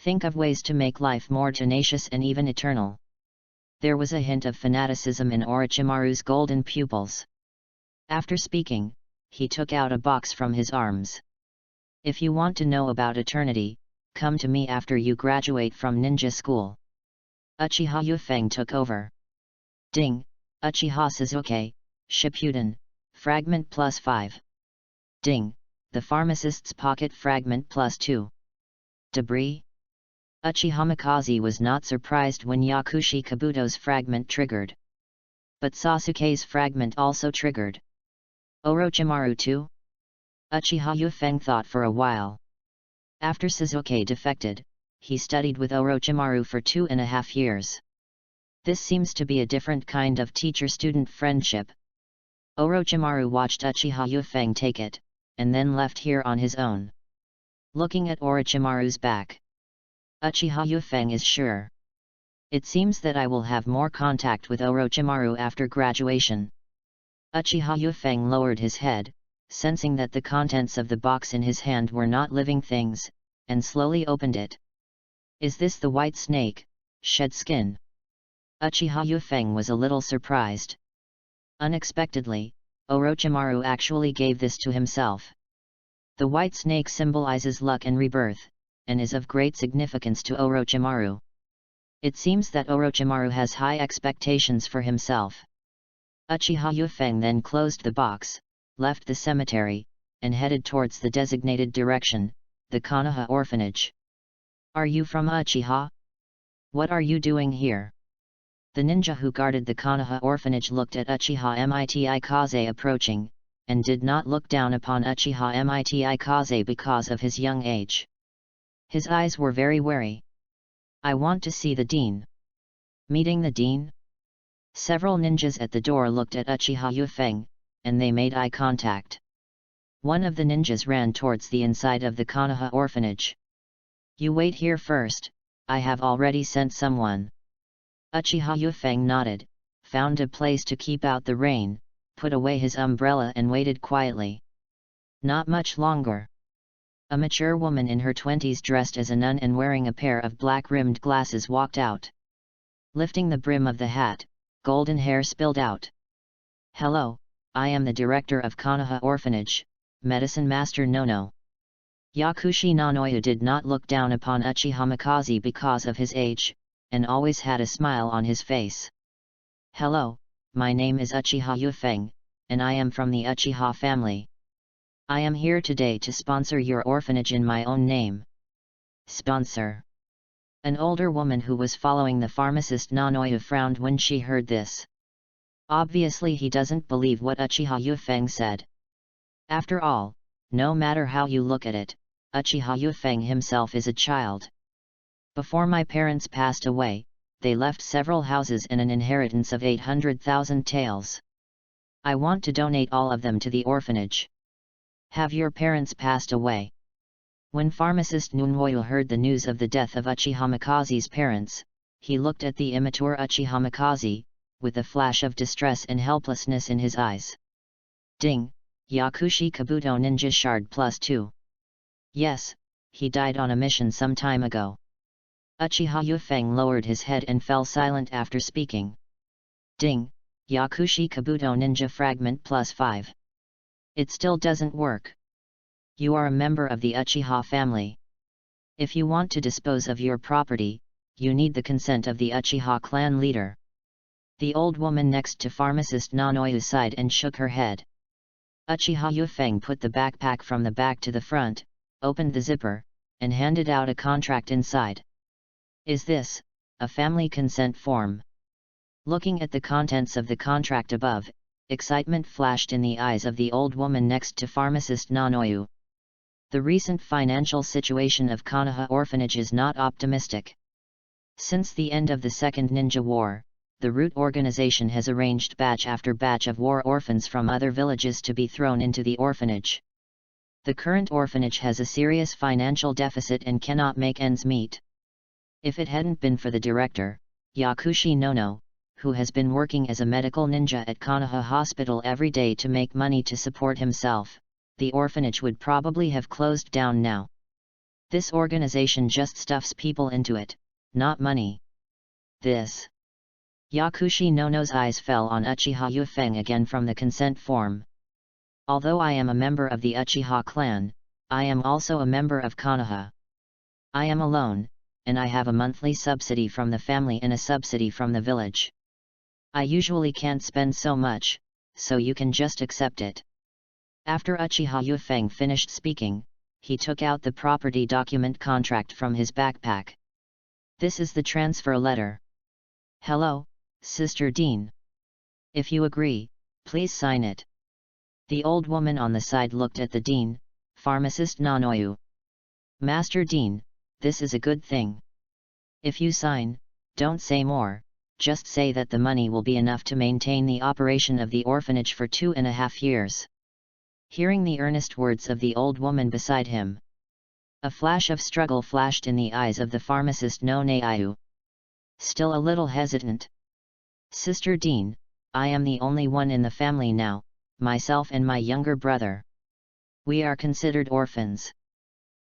Think of ways to make life more tenacious and even eternal. There was a hint of fanaticism in Orochimaru's golden pupils. After speaking, he took out a box from his arms. If you want to know about eternity, come to me after you graduate from ninja school. Uchiha Yufeng took over. Ding, Uchiha Sasuke, Shippuden, Fragment +5. Ding, the pharmacist's pocket fragment +2. Debris? Uchiha Mikaze was not surprised when Yakushi Kabuto's fragment triggered. But Sasuke's fragment also triggered. Orochimaru too? Uchiha Yufeng thought for a while. After Sasuke defected, he studied with Orochimaru for 2.5 years. This seems to be a different kind of teacher-student friendship. Orochimaru watched Uchiha Yufeng take it, and then left here on his own. Looking at Orochimaru's back, Uchiha Yufeng is sure. It seems that I will have more contact with Orochimaru after graduation. Uchiha Yufeng lowered his head, sensing that the contents of the box in his hand were not living things, and slowly opened it. Is this the white snake, shed skin? Uchiha Yufeng was a little surprised. Unexpectedly, Orochimaru actually gave this to himself. The white snake symbolizes luck and rebirth, and is of great significance to Orochimaru. It seems that Orochimaru has high expectations for himself. Uchiha Yufeng then closed the box, left the cemetery, and headed towards the designated direction, the Konoha orphanage. Are you from Uchiha? What are you doing here? The ninja who guarded the Konoha orphanage looked at Uchiha Mitai Kaze approaching, and did not look down upon Uchiha Mitai Kaze because of his young age. His eyes were very wary. I want to see the dean. Meeting the dean? Several ninjas at the door looked at Uchiha Yufeng, and they made eye contact. One of the ninjas ran towards the inside of the Konoha orphanage. You wait here first, I have already sent someone. Uchiha Yufeng nodded, found a place to keep out the rain, put away his umbrella and waited quietly. Not much longer. A mature woman in her 20s dressed as a nun and wearing a pair of black-rimmed glasses walked out. Lifting the brim of the hat, golden hair spilled out. Hello, I am the director of Konoha Orphanage, Medicine Master Nono. Yakushi Nanoyu did not look down upon Uchiha Mikaze because of his age, and always had a smile on his face. Hello, my name is Uchiha Yufeng, and I am from the Uchiha family. I am here today to sponsor your orphanage in my own name. Sponsor. An older woman who was following the pharmacist Nanoyu frowned when she heard this. Obviously he doesn't believe what Uchiha Yufeng said. After all, no matter how you look at it, Uchiha Yufeng himself is a child. Before my parents passed away, they left several houses and an inheritance of 800,000 taels. I want to donate all of them to the orphanage. Have your parents passed away? When pharmacist Nunwoyu heard the news of the death of Uchiha Mikaze's parents, he looked at the immature Uchiha Mikaze, with a flash of distress and helplessness in his eyes. Ding, Yakushi Kabuto Ninja Shard +2. Yes, he died on a mission some time ago. Uchiha Yufeng lowered his head and fell silent after speaking. Ding, Yakushi Kabuto Ninja Fragment +5. It still doesn't work. You are a member of the Uchiha family. If you want to dispose of your property, you need the consent of the Uchiha clan leader. The old woman next to pharmacist Nanoyu sighed and shook her head. Uchiha Yufeng put the backpack from the back to the front, opened the zipper, and handed out a contract inside. Is this a family consent form? Looking at the contents of the contract above, excitement flashed in the eyes of the old woman next to pharmacist Nanoyu. The recent financial situation of Konoha Orphanage is not optimistic. Since the end of the Second Ninja War, the root organization has arranged batch after batch of war orphans from other villages to be thrown into the orphanage. The current orphanage has a serious financial deficit and cannot make ends meet. If it hadn't been for the director, Yakushi Nono, who has been working as a medical ninja at Konoha Hospital every day to make money to support himself, the orphanage would probably have closed down now. This organization just stuffs people into it, not money. This. Yakushi Nono's eyes fell on Uchiha Yufeng again from the consent form. Although I am a member of the Uchiha clan, I am also a member of Konoha. I am alone, and I have a monthly subsidy from the family and a subsidy from the village. I usually can't spend so much, so you can just accept it. After Uchiha Yufeng finished speaking, he took out the property document contract from his backpack. This is the transfer letter. Hello, Sister Dean. If you agree, please sign it. The old woman on the side looked at the dean, Pharmacist Nanoyu. Master Dean, this is a good thing. If you sign, don't say more, just say that the money will be enough to maintain the operation of the orphanage for 2.5 years. Hearing the earnest words of the old woman beside him, a flash of struggle flashed in the eyes of the pharmacist no Naiyu. Still a little hesitant. Sister Dean, I am the only one in the family now, myself and my younger brother. We are considered orphans.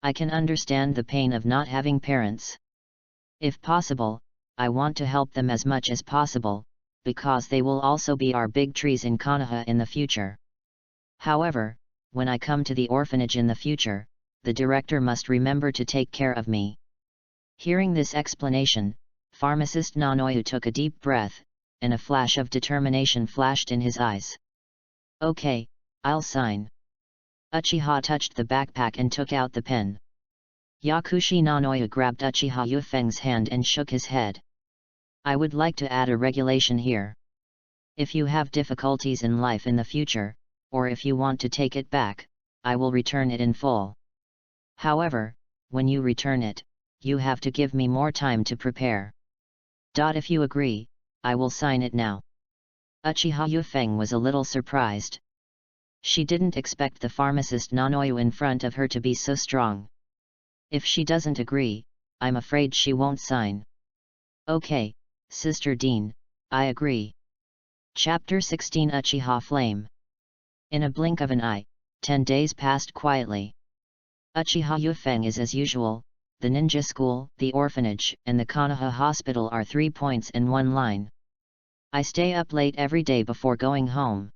I can understand the pain of not having parents. If possible, I want to help them as much as possible, because they will also be our big trees in Konoha in the future. However, when I come to the orphanage in the future, the director must remember to take care of me. Hearing this explanation, Pharmacist Nanoyu took a deep breath, and a flash of determination flashed in his eyes. Okay, I'll sign. Uchiha touched the backpack and took out the pen. Yakushi Nanoyu grabbed Uchiha Yufeng's hand and shook his head. I would like to add a regulation here. If you have difficulties in life in the future, or if you want to take it back, I will return it in full. However, when you return it, you have to give me more time to prepare. If you agree, I will sign it now. Uchiha Yufeng was a little surprised. She didn't expect the pharmacist Nanoyu in front of her to be so strong. If she doesn't agree, I'm afraid she won't sign. Okay, Sister Dean, I agree. Chapter 16 Uchiha Flame. In a blink of an eye, 10 days passed quietly. Uchiha Yufeng is as usual. The ninja school, the orphanage, and the Konoha hospital are 3 points in one line. I stay up late every day before going home.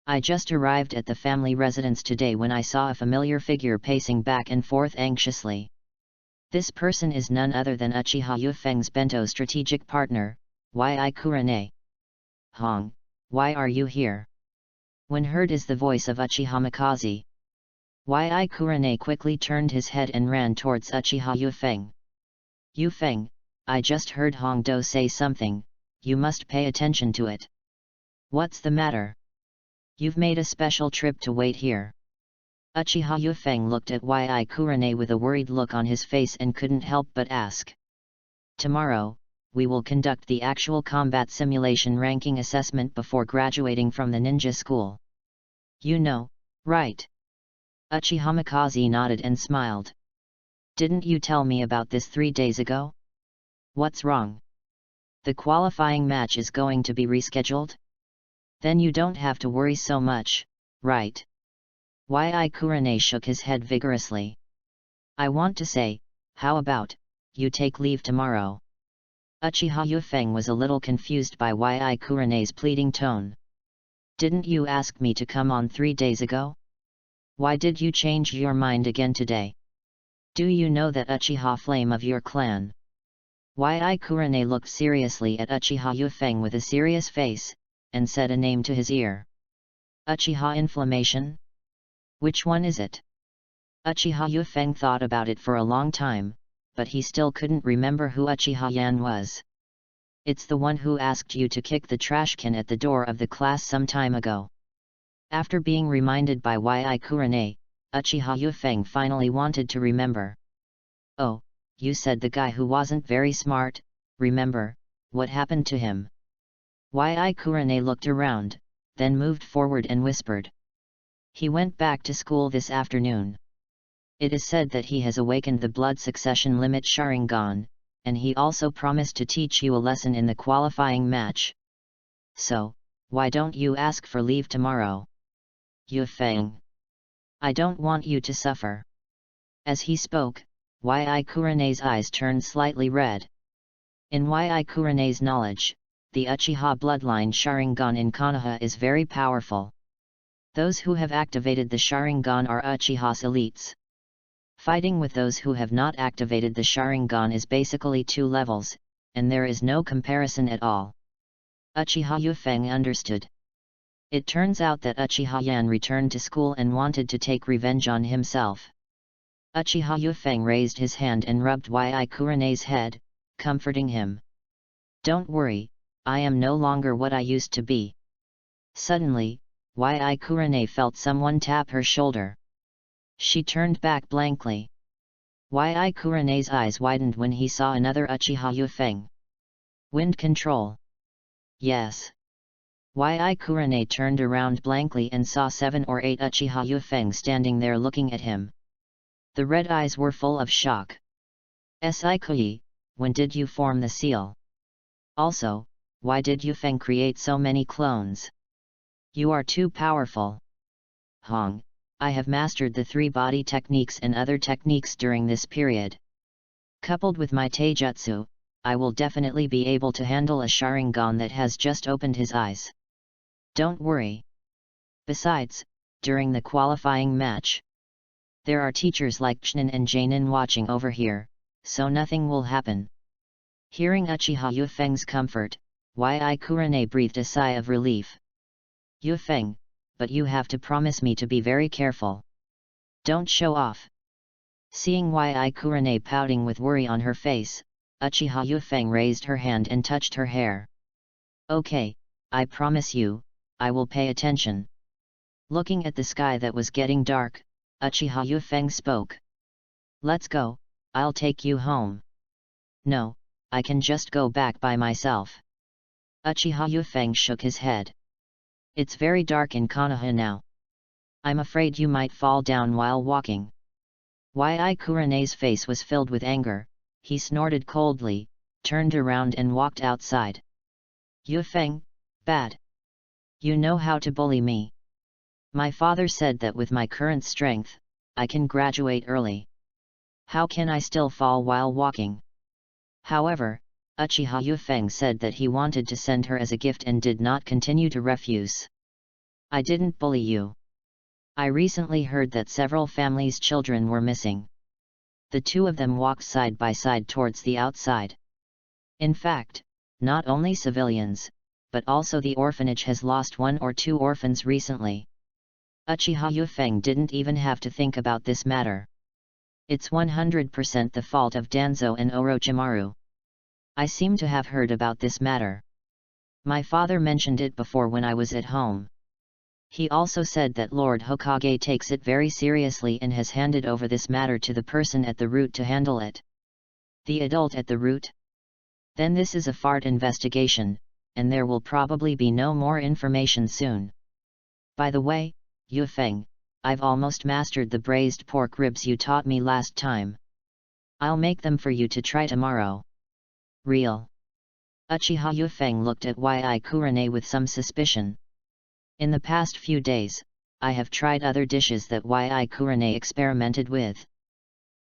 I just arrived at the family residence today when I saw a familiar figure pacing back and forth anxiously. This person is none other than Uchiha Yufeng's bento strategic partner, Yi Kurane. Hong, why are you here? When heard is the voice of Uchiha Mikaze. Yi Kurane quickly turned his head and ran towards Uchiha Yufeng. Yufeng, I just heard Hong Do say something, you must pay attention to it. What's the matter? You've made a special trip to wait here. Uchiha Yufeng looked at Yi Kurane with a worried look on his face and couldn't help but ask. Tomorrow, we will conduct the actual combat simulation ranking assessment before graduating from the ninja school. You know, right? Uchiha Mikaze nodded and smiled. Didn't you tell me about this 3 days ago? What's wrong? The qualifying match is going to be rescheduled? Then you don't have to worry so much, right? Yi Kurane shook his head vigorously. I want to say, how about, you take leave tomorrow? Uchiha Yufeng was a little confused by Yi Kurane's pleading tone. Didn't you ask me to come on 3 days ago? Why did you change your mind again today? Do you know that Uchiha Flame of your clan? Yi Kurane looked seriously at Uchiha Yufeng with a serious face, and said a name to his ear. Uchiha Inflammation? Which one is it? Uchiha Yufeng thought about it for a long time, but he still couldn't remember who Uchiha Yan was. It's the one who asked you to kick the trash can at the door of the class some time ago. After being reminded by Yi Kurane, Uchiha Yufeng finally wanted to remember. Oh, you said the guy who wasn't very smart, remember, what happened to him? Yi Kurane looked around, then moved forward and whispered. He went back to school this afternoon. It is said that he has awakened the blood succession limit Sharingan, and he also promised to teach you a lesson in the qualifying match. So, why don't you ask for leave tomorrow? Yufeng. I don't want you to suffer. As he spoke, Yi Kurane's eyes turned slightly red. In Yi Kurane's knowledge, the Uchiha bloodline Sharingan in Konoha is very powerful. Those who have activated the Sharingan are Uchiha's elites. Fighting with those who have not activated the Sharingan is basically 2 levels, and there is no comparison at all. Uchiha Yufeng understood. It turns out that Uchiha Yan returned to school and wanted to take revenge on himself. Uchiha Yufeng raised his hand and rubbed Yi Kurane's head, comforting him. Don't worry, I am no longer what I used to be. Suddenly, Yui Kurane felt someone tap her shoulder. She turned back blankly. Yui Kurane's eyes widened when he saw another Uchiha Yufeng. Wind control. Yes. Yui Kurane turned around blankly and saw 7 or 8 Uchiha Yufeng standing there looking at him. The red eyes were full of shock. Saikui, when did you form the seal? Also, why did Yufeng create so many clones? You are too powerful. Hong, I have mastered the 3 body techniques and other techniques during this period. Coupled with my taijutsu, I will definitely be able to handle a Sharingan that has just opened his eyes. Don't worry. Besides, during the qualifying match, there are teachers like Chinen and Janin watching over here, so nothing will happen. Hearing Uchiha Yufeng's comfort, Yui Kurane breathed a sigh of relief. Yufeng, but you have to promise me to be very careful. Don't show off. Seeing Yui Kurane pouting with worry on her face, Uchiha Yufeng raised her hand and touched her hair. Okay, I promise you, I will pay attention. Looking at the sky that was getting dark, Uchiha Yufeng spoke. Let's go, I'll take you home. No, I can just go back by myself. Uchiha Yufeng shook his head. It's very dark in Konoha now. I'm afraid you might fall down while walking. Yui Kurane's face was filled with anger. He snorted coldly, turned around and walked outside. Yufeng, bad. You know how to bully me. My father said that with my current strength, I can graduate early. How can I still fall while walking? However, Uchiha Yufeng said that he wanted to send her as a gift and did not continue to refuse. I didn't bully you. I recently heard that several families' children were missing. The 2 of them walked side by side towards the outside. In fact, not only civilians, but also the orphanage has lost 1 or 2 orphans recently. Uchiha Yufeng didn't even have to think about this matter. It's 100% the fault of Danzo and Orochimaru. I seem to have heard about this matter. My father mentioned it before when I was at home. He also said that Lord Hokage takes it very seriously and has handed over this matter to the person at the root to handle it. The adult at the root? Then this is a fart investigation, and there will probably be no more information soon. By the way, Yufeng, I've almost mastered the braised pork ribs you taught me last time. I'll make them for you to try tomorrow. Real? Uchiha Yufeng looked at Yui Kurane with some suspicion. In the past few days, I have tried other dishes that Yui Kurane experimented with.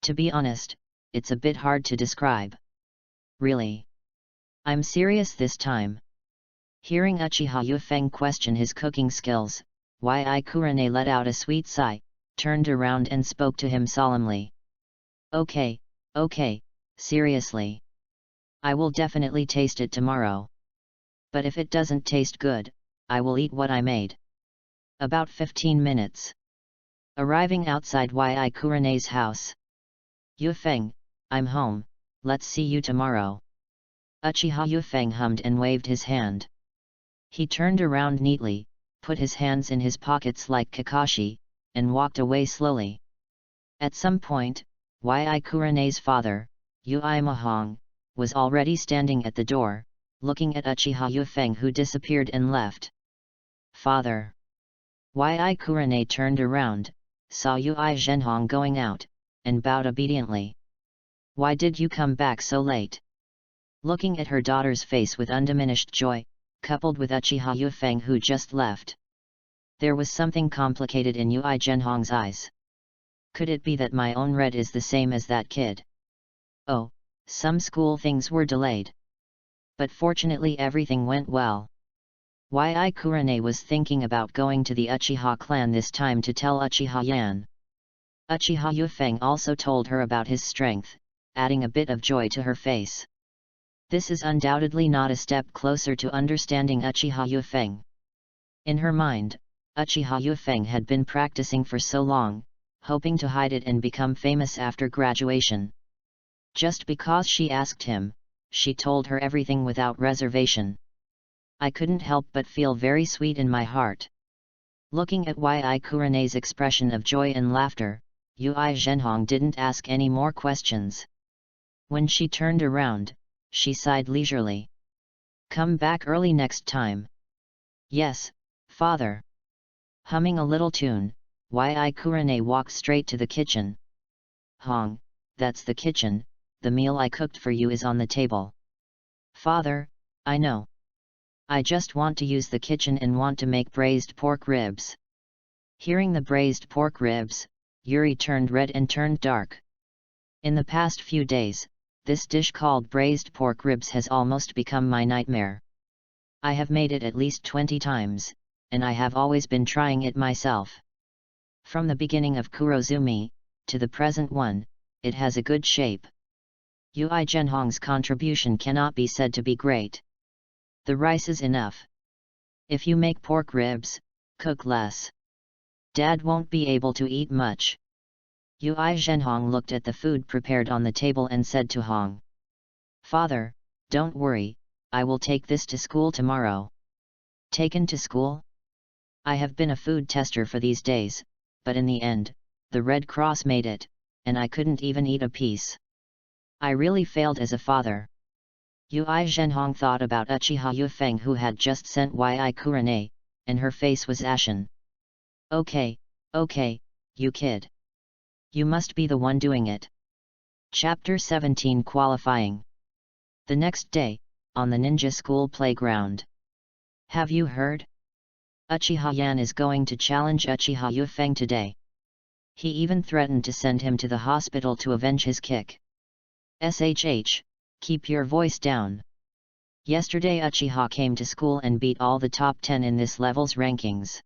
To be honest, it's a bit hard to describe. Really? I'm serious this time. Hearing Uchiha Yufeng question his cooking skills, Yui Kurane let out a sweet sigh, turned around and spoke to him solemnly. Okay, seriously. I will definitely taste it tomorrow. But if it doesn't taste good, I will eat what I made. About 15 minutes. Arriving outside Yui Kurane's house. Yufeng, I'm home, let's see you tomorrow. Uchiha Yufeng hummed and waved his hand. He turned around neatly, put his hands in his pockets like Kakashi, and walked away slowly. At some point, Yui Kurane's father, Yui Mahong, was already standing at the door, looking at Uchiha Yufeng who disappeared and left. Father. Yui Kurane turned around, saw Yui Zhenhong going out, and bowed obediently. Why did you come back so late? Looking at her daughter's face with undiminished joy, coupled with Uchiha Yufeng who just left. There was something complicated in Yui Zhenhong's eyes. Could it be that my own red is the same as that kid? Oh, some school things were delayed. But fortunately everything went well. Yui Kurane was thinking about going to the Uchiha clan this time to tell Uchiha Yan. Uchiha Yufeng also told her about his strength, adding a bit of joy to her face. This is undoubtedly not a step closer to understanding Uchiha Yufeng. In her mind, Uchiha Yufeng had been practicing for so long, hoping to hide it and become famous after graduation. Just because she asked him, she told her everything without reservation. I couldn't help but feel very sweet in my heart. Looking at Yi Kurene's expression of joy and laughter, Yui Zhenhong didn't ask any more questions. When she turned around, she sighed leisurely. Come back early next time. Yes, father. Humming a little tune, Yi Kurene walked straight to the kitchen. Hong, that's the kitchen, the meal I cooked for you is on the table. Father, I know. I just want to use the kitchen and want to make braised pork ribs. Hearing the braised pork ribs, Yuri turned red and turned dark. In the past few days, this dish called braised pork ribs has almost become my nightmare. I have made it at least 20 times, and I have always been trying it myself. From the beginning of Kurozumi, to the present one, it has a good shape. Yui Zhenhong's contribution cannot be said to be great. The rice is enough. If you make pork ribs, cook less. Dad won't be able to eat much. Yui Zhenhong looked at the food prepared on the table and said to Hong. Father, don't worry, I will take this to school tomorrow. Taken to school? I have been a food tester for these days, but in the end, the Red Cross made it, and I couldn't even eat a piece. I really failed as a father. Yui Zhenhong thought about Uchiha Yufeng who had just sent Yi Kurene, and her face was ashen. Okay, you kid. You must be the one doing it. Chapter 17 Qualifying. The next day, on the ninja school playground. Have you heard? Uchiha Yan is going to challenge Uchiha Yufeng today. He even threatened to send him to the hospital to avenge his kick. SHH, keep your voice down. Yesterday Uchiha came to school and beat all the top 10 in this level's rankings.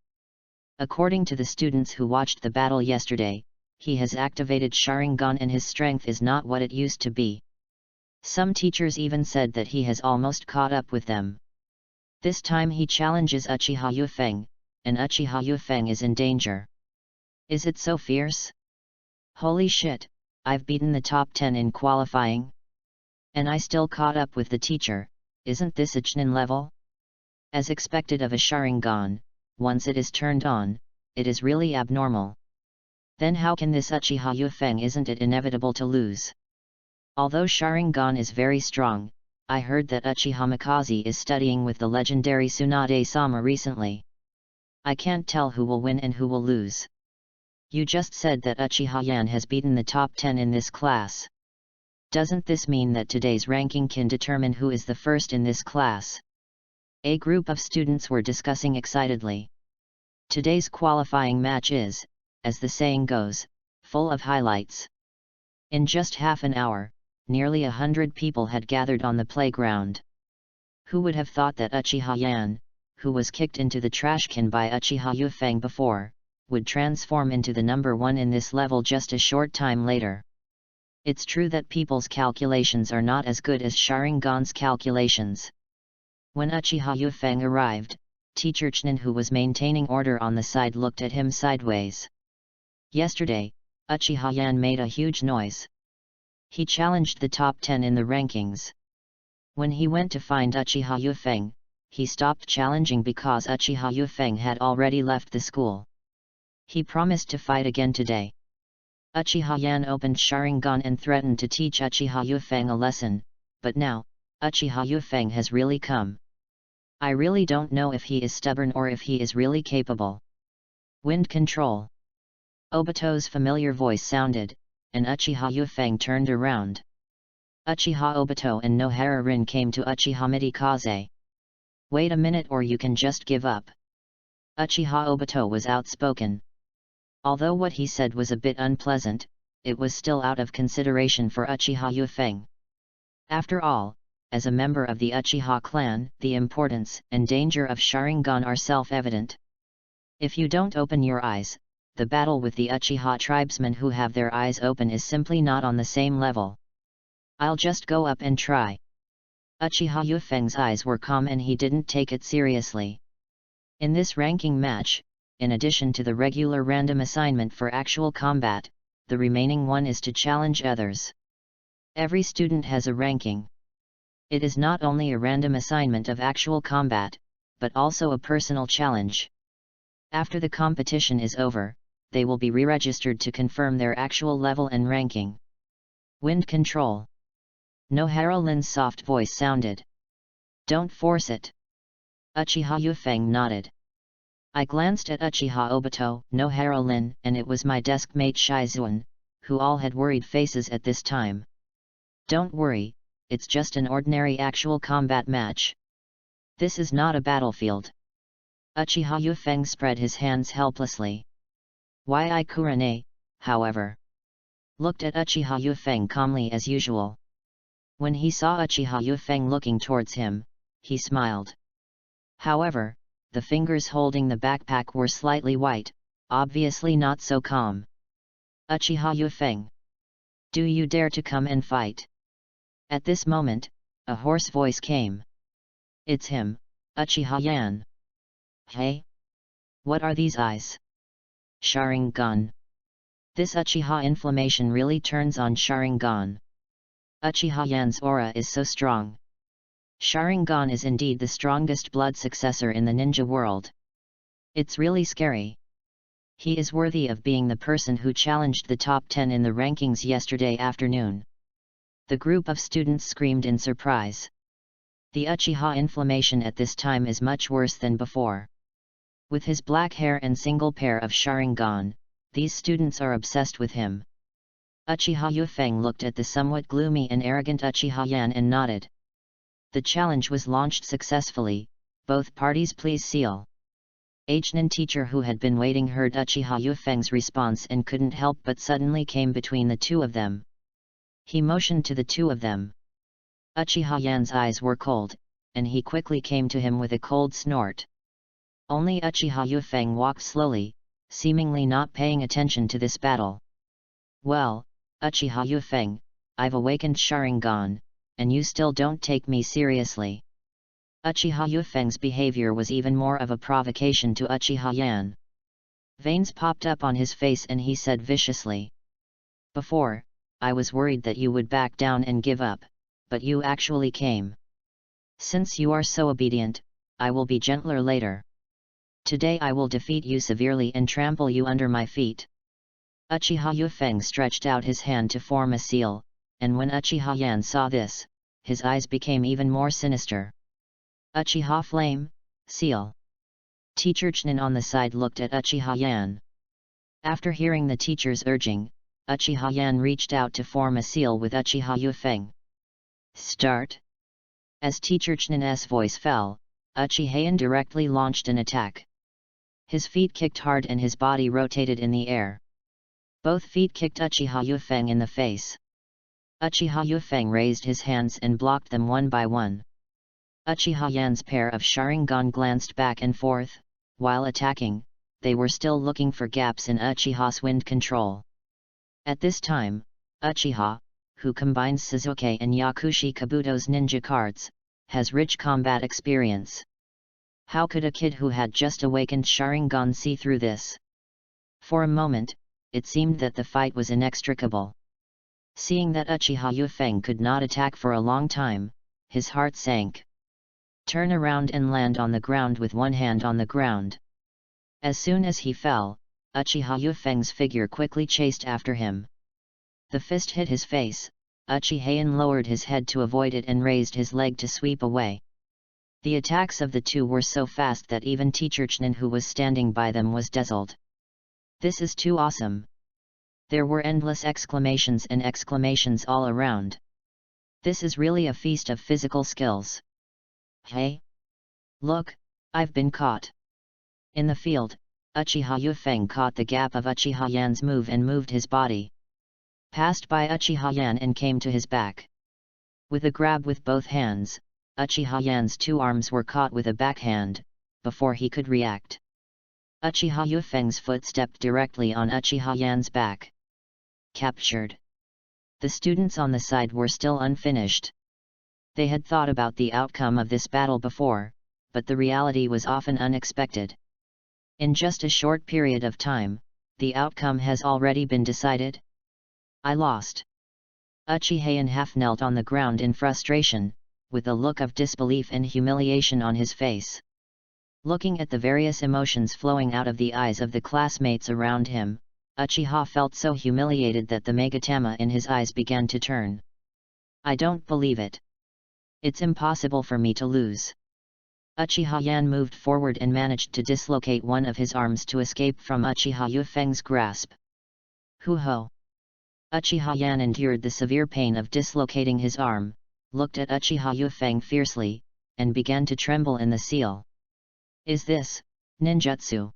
According to the students who watched the battle yesterday, he has activated Sharingan and his strength is not what it used to be. Some teachers even said that he has almost caught up with them. This time he challenges Uchiha Yufeng, and Uchiha Yufeng is in danger. Is it so fierce? Holy shit, I've beaten the top 10 in qualifying? And I still caught up with the teacher, isn't this a Chunin level? As expected of a Sharingan, once it is turned on, it is really abnormal. Then how can this Uchiha Yufeng isn't it inevitable to lose? Although Sharingan is very strong, I heard that Uchiha Mikaze is studying with the legendary Tsunade-sama recently. I can't tell who will win and who will lose. You just said that Uchiha Yan has beaten the top 10 in this class. Doesn't this mean that today's ranking can determine who is the first in this class? A group of students were discussing excitedly. Today's qualifying match is, as the saying goes, full of highlights. In just half an hour, nearly 100 people had gathered on the playground. Who would have thought that Uchiha Yan, who was kicked into the trash can by Uchiha Yufeng before, would transform into the number 1 in this level just a short time later. It's true that people's calculations are not as good as Sharingan's calculations. When Uchiha Yufeng arrived, Teacher Chunin who was maintaining order on the side looked at him sideways. Yesterday, Uchiha Yan made a huge noise. He challenged the top 10 in the rankings. When he went to find Uchiha Yufeng, he stopped challenging because Uchiha Yufeng had already left the school. He promised to fight again today. Uchiha Yan opened Sharingan and threatened to teach Uchiha Yufeng a lesson, but now, Uchiha Yufeng has really come. I really don't know if he is stubborn or if he is really capable. Wind control. Obito's familiar voice sounded, and Uchiha Yufeng turned around. Uchiha Obito and Nohara Rin came to Uchiha Mitikaze. Wait a minute or you can just give up. Uchiha Obito was outspoken. Although what he said was a bit unpleasant, it was still out of consideration for Uchiha Yufeng. After all, as a member of the Uchiha clan, the importance and danger of Sharingan are self-evident. If you don't open your eyes, the battle with the Uchiha tribesmen who have their eyes open is simply not on the same level. I'll just go up and try. Uchiha Yufeng's eyes were calm and he didn't take it seriously. In this ranking match, in addition to the regular random assignment for actual combat, the remaining one is to challenge others. Every student has a ranking. It is not only a random assignment of actual combat, but also a personal challenge. After the competition is over, they will be re-registered to confirm their actual level and ranking. Wind control. Nohara Lin's soft voice sounded. Don't force it. Uchiha Yufeng nodded. I glanced at Uchiha Obito, Nohara Lin, and it was my desk mate Shizuan, who all had worried faces at this time. Don't worry, it's just an ordinary actual combat match. This is not a battlefield. Uchiha Yufeng spread his hands helplessly. Yi Kurane, however, looked at Uchiha Yufeng calmly as usual. When he saw Uchiha Yufeng looking towards him, he smiled. However, the fingers holding the backpack were slightly white, obviously not so calm. Uchiha Yufeng, do you dare to come and fight? At this moment, a hoarse voice came. It's him, Uchiha Yan. Hey? What are these eyes? Sharingan. This Uchiha inflammation really turns on Sharingan. Uchiha Yan's aura is so strong. Sharingan is indeed the strongest blood successor in the ninja world. It's really scary. He is worthy of being the person who challenged the top 10 in the rankings yesterday afternoon. The group of students screamed in surprise. The Uchiha inflammation at this time is much worse than before. With his black hair and single pair of Sharingan, these students are obsessed with him. Uchiha Yufeng looked at the somewhat gloomy and arrogant Uchiha Yan and nodded. The challenge was launched successfully, both parties please seal. Nin teacher who had been waiting heard Uchiha Yufeng's response and couldn't help but suddenly came between the two of them. He motioned to the two of them. Uchiha Yan's eyes were cold, and he quickly came to him with a cold snort. Only Uchiha Yufeng walked slowly, seemingly not paying attention to this battle. Well, Uchiha Yufeng, I've awakened Sharingan, and you still don't take me seriously. Uchiha Yufeng's behavior was even more of a provocation to Uchiha Yan. Veins popped up on his face and he said viciously. Before, I was worried that you would back down and give up, but you actually came. Since you are so obedient, I will be gentler later. Today I will defeat you severely and trample you under my feet. Uchiha Yufeng stretched out his hand to form a seal, and when Uchiha Yan saw this, his eyes became even more sinister. Uchiha Flame, seal. Teacher Chnin on the side looked at Uchiha Yan. After hearing the teacher's urging, Uchiha Yan reached out to form a seal with Uchiha Yufeng. Start. As Teacher Chnin's voice fell, Uchiha Yan directly launched an attack. His feet kicked hard and his body rotated in the air. Both feet kicked Uchiha Yufeng in the face. Uchiha Yufeng raised his hands and blocked them one by one. Uchiha Yan's pair of Sharingan glanced back and forth. While attacking, they were still looking for gaps in Uchiha's wind control. At this time, Uchiha, who combines Sasuke and Yakushi Kabuto's ninja cards, has rich combat experience. How could a kid who had just awakened Sharingan see through this? For a moment, it seemed that the fight was inextricable. Seeing that Uchiha Yufeng could not attack for a long time, his heart sank. Turn around and land on the ground with one hand on the ground. As soon as he fell, Uchiha Yufeng's figure quickly chased after him. The fist hit his face. Uchiha Yan lowered his head to avoid it and raised his leg to sweep away. The attacks of the two were so fast that even Teacher Chnin who was standing by them was dazzled. This is too awesome. There were endless exclamations and exclamations all around. This is really a feast of physical skills. Hey! Look, I've been caught. In the field, Uchiha Yufeng caught the gap of Uchiha Yan's move and moved his body. Passed by Uchiha Yan and came to his back. With a grab with both hands, Uchiha Yan's two arms were caught with a backhand, before he could react. Uchiha Yufeng's foot stepped directly on Uchiha Yan's back. Captured. The students on the side were still unfinished. They had thought about the outcome of this battle before, but the reality was often unexpected. In just a short period of time, the outcome has already been decided. I lost. Uchiha Yan half knelt on the ground in frustration, with a look of disbelief and humiliation on his face. Looking at the various emotions flowing out of the eyes of the classmates around him, Uchiha felt so humiliated that the megatama in his eyes began to turn. I don't believe it. It's impossible for me to lose. Uchiha Yan moved forward and managed to dislocate one of his arms to escape from Uchiha Yufeng's grasp. Hu-ho! Uchiha Yan endured the severe pain of dislocating his arm, looked at Uchiha Yufeng fiercely, and began to tremble in the seal. Is this ninjutsu?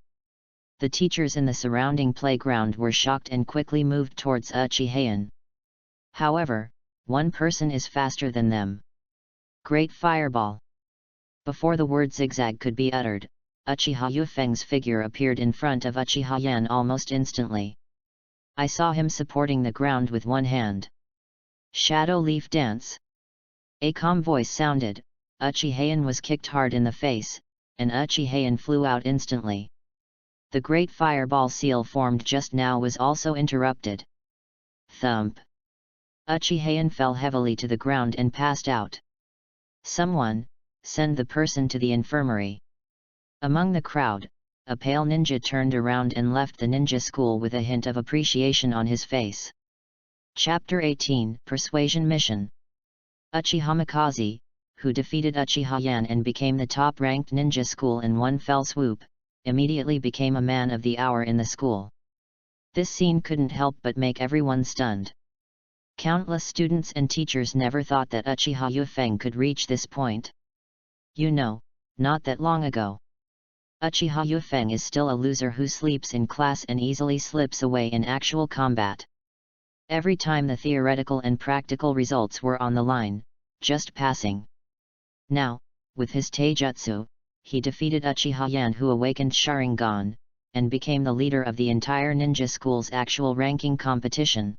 The teachers in the surrounding playground were shocked and quickly moved towards Uchiha Yan. However, one person is faster than them. Great fireball! Before the word zigzag could be uttered, Uchiha Yufeng's figure appeared in front of Uchiha Yan almost instantly. I saw him supporting the ground with one hand. Shadow leaf dance. A calm voice sounded, Uchiha Yan was kicked hard in the face, and Uchiha Yan flew out instantly. The great fireball seal formed just now was also interrupted. Thump! Uchiha Yan fell heavily to the ground and passed out. Someone, send the person to the infirmary. Among the crowd, a pale ninja turned around and left the ninja school with a hint of appreciation on his face. Chapter 18, Persuasion Mission. Uchiha Mikaze, who defeated Uchiha Yan and became the top-ranked ninja school in one fell swoop, immediately became a man of the hour in the school. This scene couldn't help but make everyone stunned. Countless students and teachers never thought that Uchiha Yufeng could reach this point. You know, not that long ago. Uchiha Yufeng is still a loser who sleeps in class and easily slips away in actual combat. Every time the theoretical and practical results were on the line, just passing. Now, with his taijutsu, he defeated Uchiha Yan, who awakened Sharingan, and became the leader of the entire ninja school's actual ranking competition.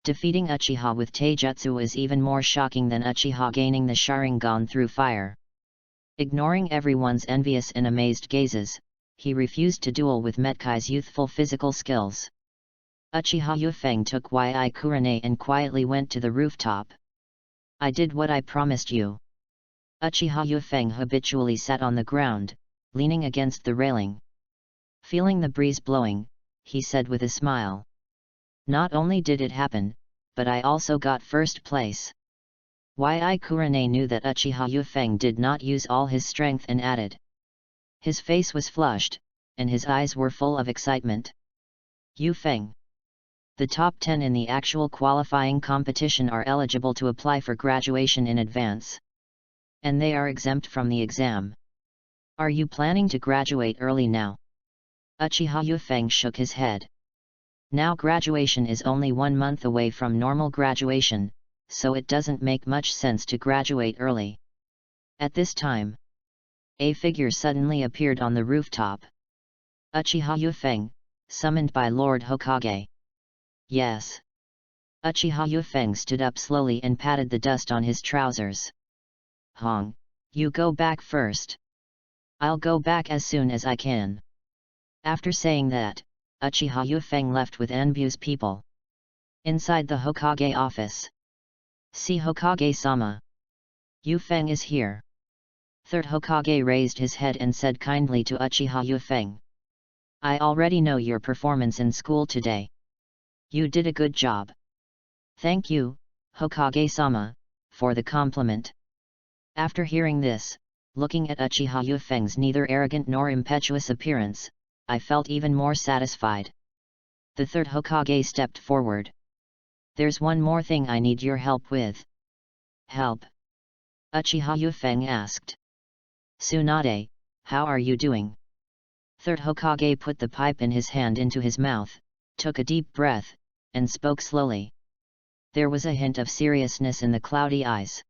Defeating Uchiha with taijutsu is even more shocking than Uchiha gaining the Sharingan through fire. Ignoring everyone's envious and amazed gazes, he refused to duel with Metkai's youthful physical skills. Uchiha Yufeng took Yi Kurane and quietly went to the rooftop. I did what I promised you. Uchiha Yufeng habitually sat on the ground, leaning against the railing. Feeling the breeze blowing, he said with a smile. Not only did it happen, but I also got first place. Yi Kurane knew that Uchiha Yufeng did not use all his strength and added. His face was flushed, and his eyes were full of excitement. Yufeng. The top 10 in the actual qualifying competition are eligible to apply for graduation in advance. And they are exempt from the exam. Are you planning to graduate early now? Uchiha Yufeng shook his head. Now graduation is only 1 month away from normal graduation, so it doesn't make much sense to graduate early. At this time, a figure suddenly appeared on the rooftop. Uchiha Yufeng, summoned by Lord Hokage. Yes. Uchiha Yufeng stood up slowly and patted the dust on his trousers. Hong, you go back first. I'll go back as soon as I can. After saying that, Uchiha Yufeng left with Anbu's people. Inside the Hokage office. See Hokage-sama. Yufeng is here. Third Hokage raised his head and said kindly to Uchiha Yufeng. I already know your performance in school today. You did a good job. Thank you, Hokage-sama, for the compliment. After hearing this, looking at Uchiha Yufeng's neither arrogant nor impetuous appearance, I felt even more satisfied. The third Hokage stepped forward. There's one more thing I need your help with. Help? Uchiha Yufeng asked. Tsunade, how are you doing? Third Hokage put the pipe in his hand into his mouth, took a deep breath, and spoke slowly. There was a hint of seriousness in the cloudy eyes.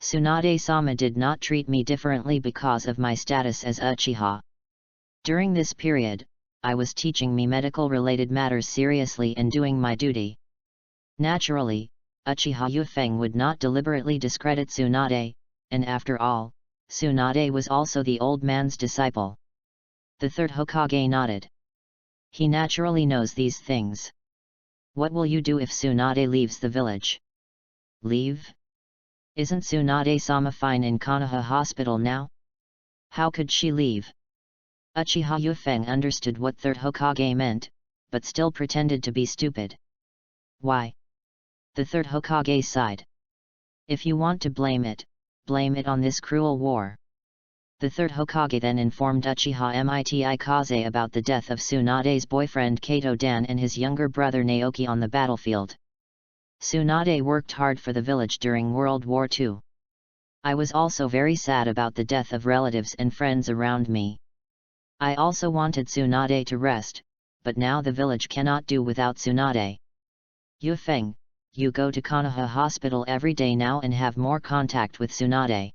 Tsunade-sama did not treat me differently because of my status as Uchiha. During this period, I was teaching me medical-related matters seriously and doing my duty. Naturally, Uchiha Yufeng would not deliberately discredit Tsunade, and after all, Tsunade was also the old man's disciple. The third Hokage nodded. He naturally knows these things. What will you do if Tsunade leaves the village? Leave? Isn't Tsunade-sama fine in Konoha Hospital now? How could she leave? Uchiha Yufeng understood what third Hokage meant, but still pretended to be stupid. Why? The third Hokage sighed. If you want to blame it on this cruel war. The third Hokage then informed Uchiha Mitikaze about the death of Tsunade's boyfriend Kato Dan and his younger brother Naoki on the battlefield. Tsunade worked hard for the village during World War II. I was also very sad about the death of relatives and friends around me. I also wanted Tsunade to rest, but now the village cannot do without Tsunade. Yufeng, you go to Konoha Hospital every day now and have more contact with Tsunade.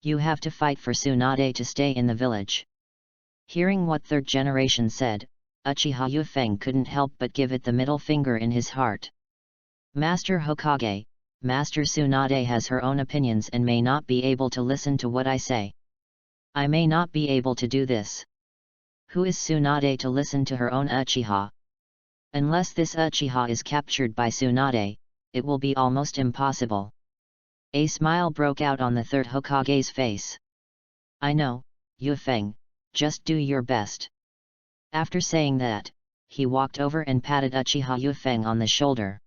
You have to fight for Tsunade to stay in the village. Hearing what third generation said, Uchiha Yufeng couldn't help but give it the middle finger in his heart. Master Hokage, Master Tsunade has her own opinions and may not be able to listen to what I say. I may not be able to do this. Who is Tsunade to listen to her own Uchiha? Unless this Uchiha is captured by Tsunade, it will be almost impossible. A smile broke out on the third Hokage's face. I know, Yufeng, just do your best. After saying that, he walked over and patted Uchiha Yufeng on the shoulder.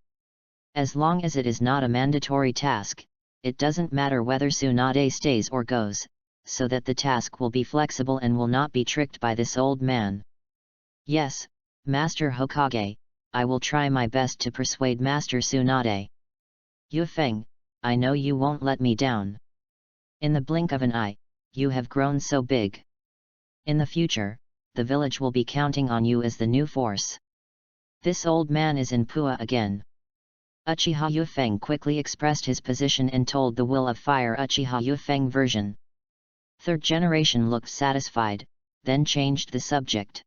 As long as it is not a mandatory task, it doesn't matter whether Tsunade stays or goes, so that the task will be flexible and will not be tricked by this old man. Yes, Master Hokage, I will try my best to persuade Master Tsunade. Yufeng, I know you won't let me down. In the blink of an eye, you have grown so big. In the future, the village will be counting on you as the new force. This old man is in Pua again. Uchiha Yufeng quickly expressed his position and told the Will of Fire Uchiha Yufeng version. Third generation looked satisfied, then changed the subject.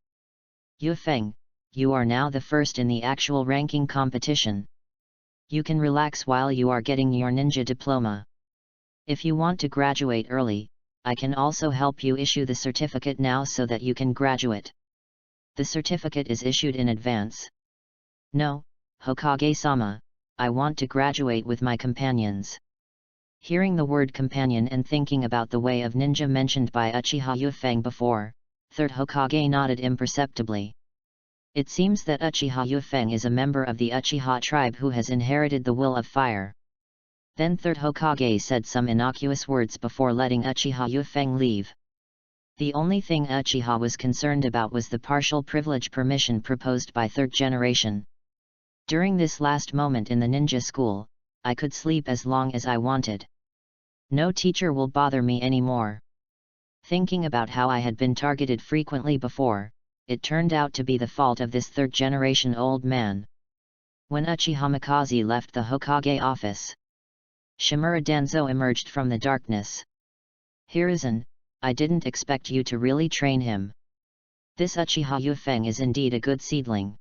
Yufeng, you are now the first in the actual ranking competition. You can relax while you are getting your ninja diploma. If you want to graduate early, I can also help you issue the certificate now so that you can graduate. The certificate is issued in advance. No, Hokage-sama, I want to graduate with my companions. Hearing the word companion and thinking about the way of ninja mentioned by Uchiha Yufeng before, third Hokage nodded imperceptibly. It seems that Uchiha Yufeng is a member of the Uchiha tribe who has inherited the Will of Fire. Then third Hokage said some innocuous words before letting Uchiha Yufeng leave. The only thing Uchiha was concerned about was the partial privilege permission proposed by third generation. During this last moment in the ninja school, I could sleep as long as I wanted. No teacher will bother me anymore. Thinking about how I had been targeted frequently before, it turned out to be the fault of this third generation old man. When Uchiha Mikaze left the Hokage office, Shimura Danzo emerged from the darkness. Hiruzen, I didn't expect you to really train him. This Uchiha Yufeng is indeed a good seedling.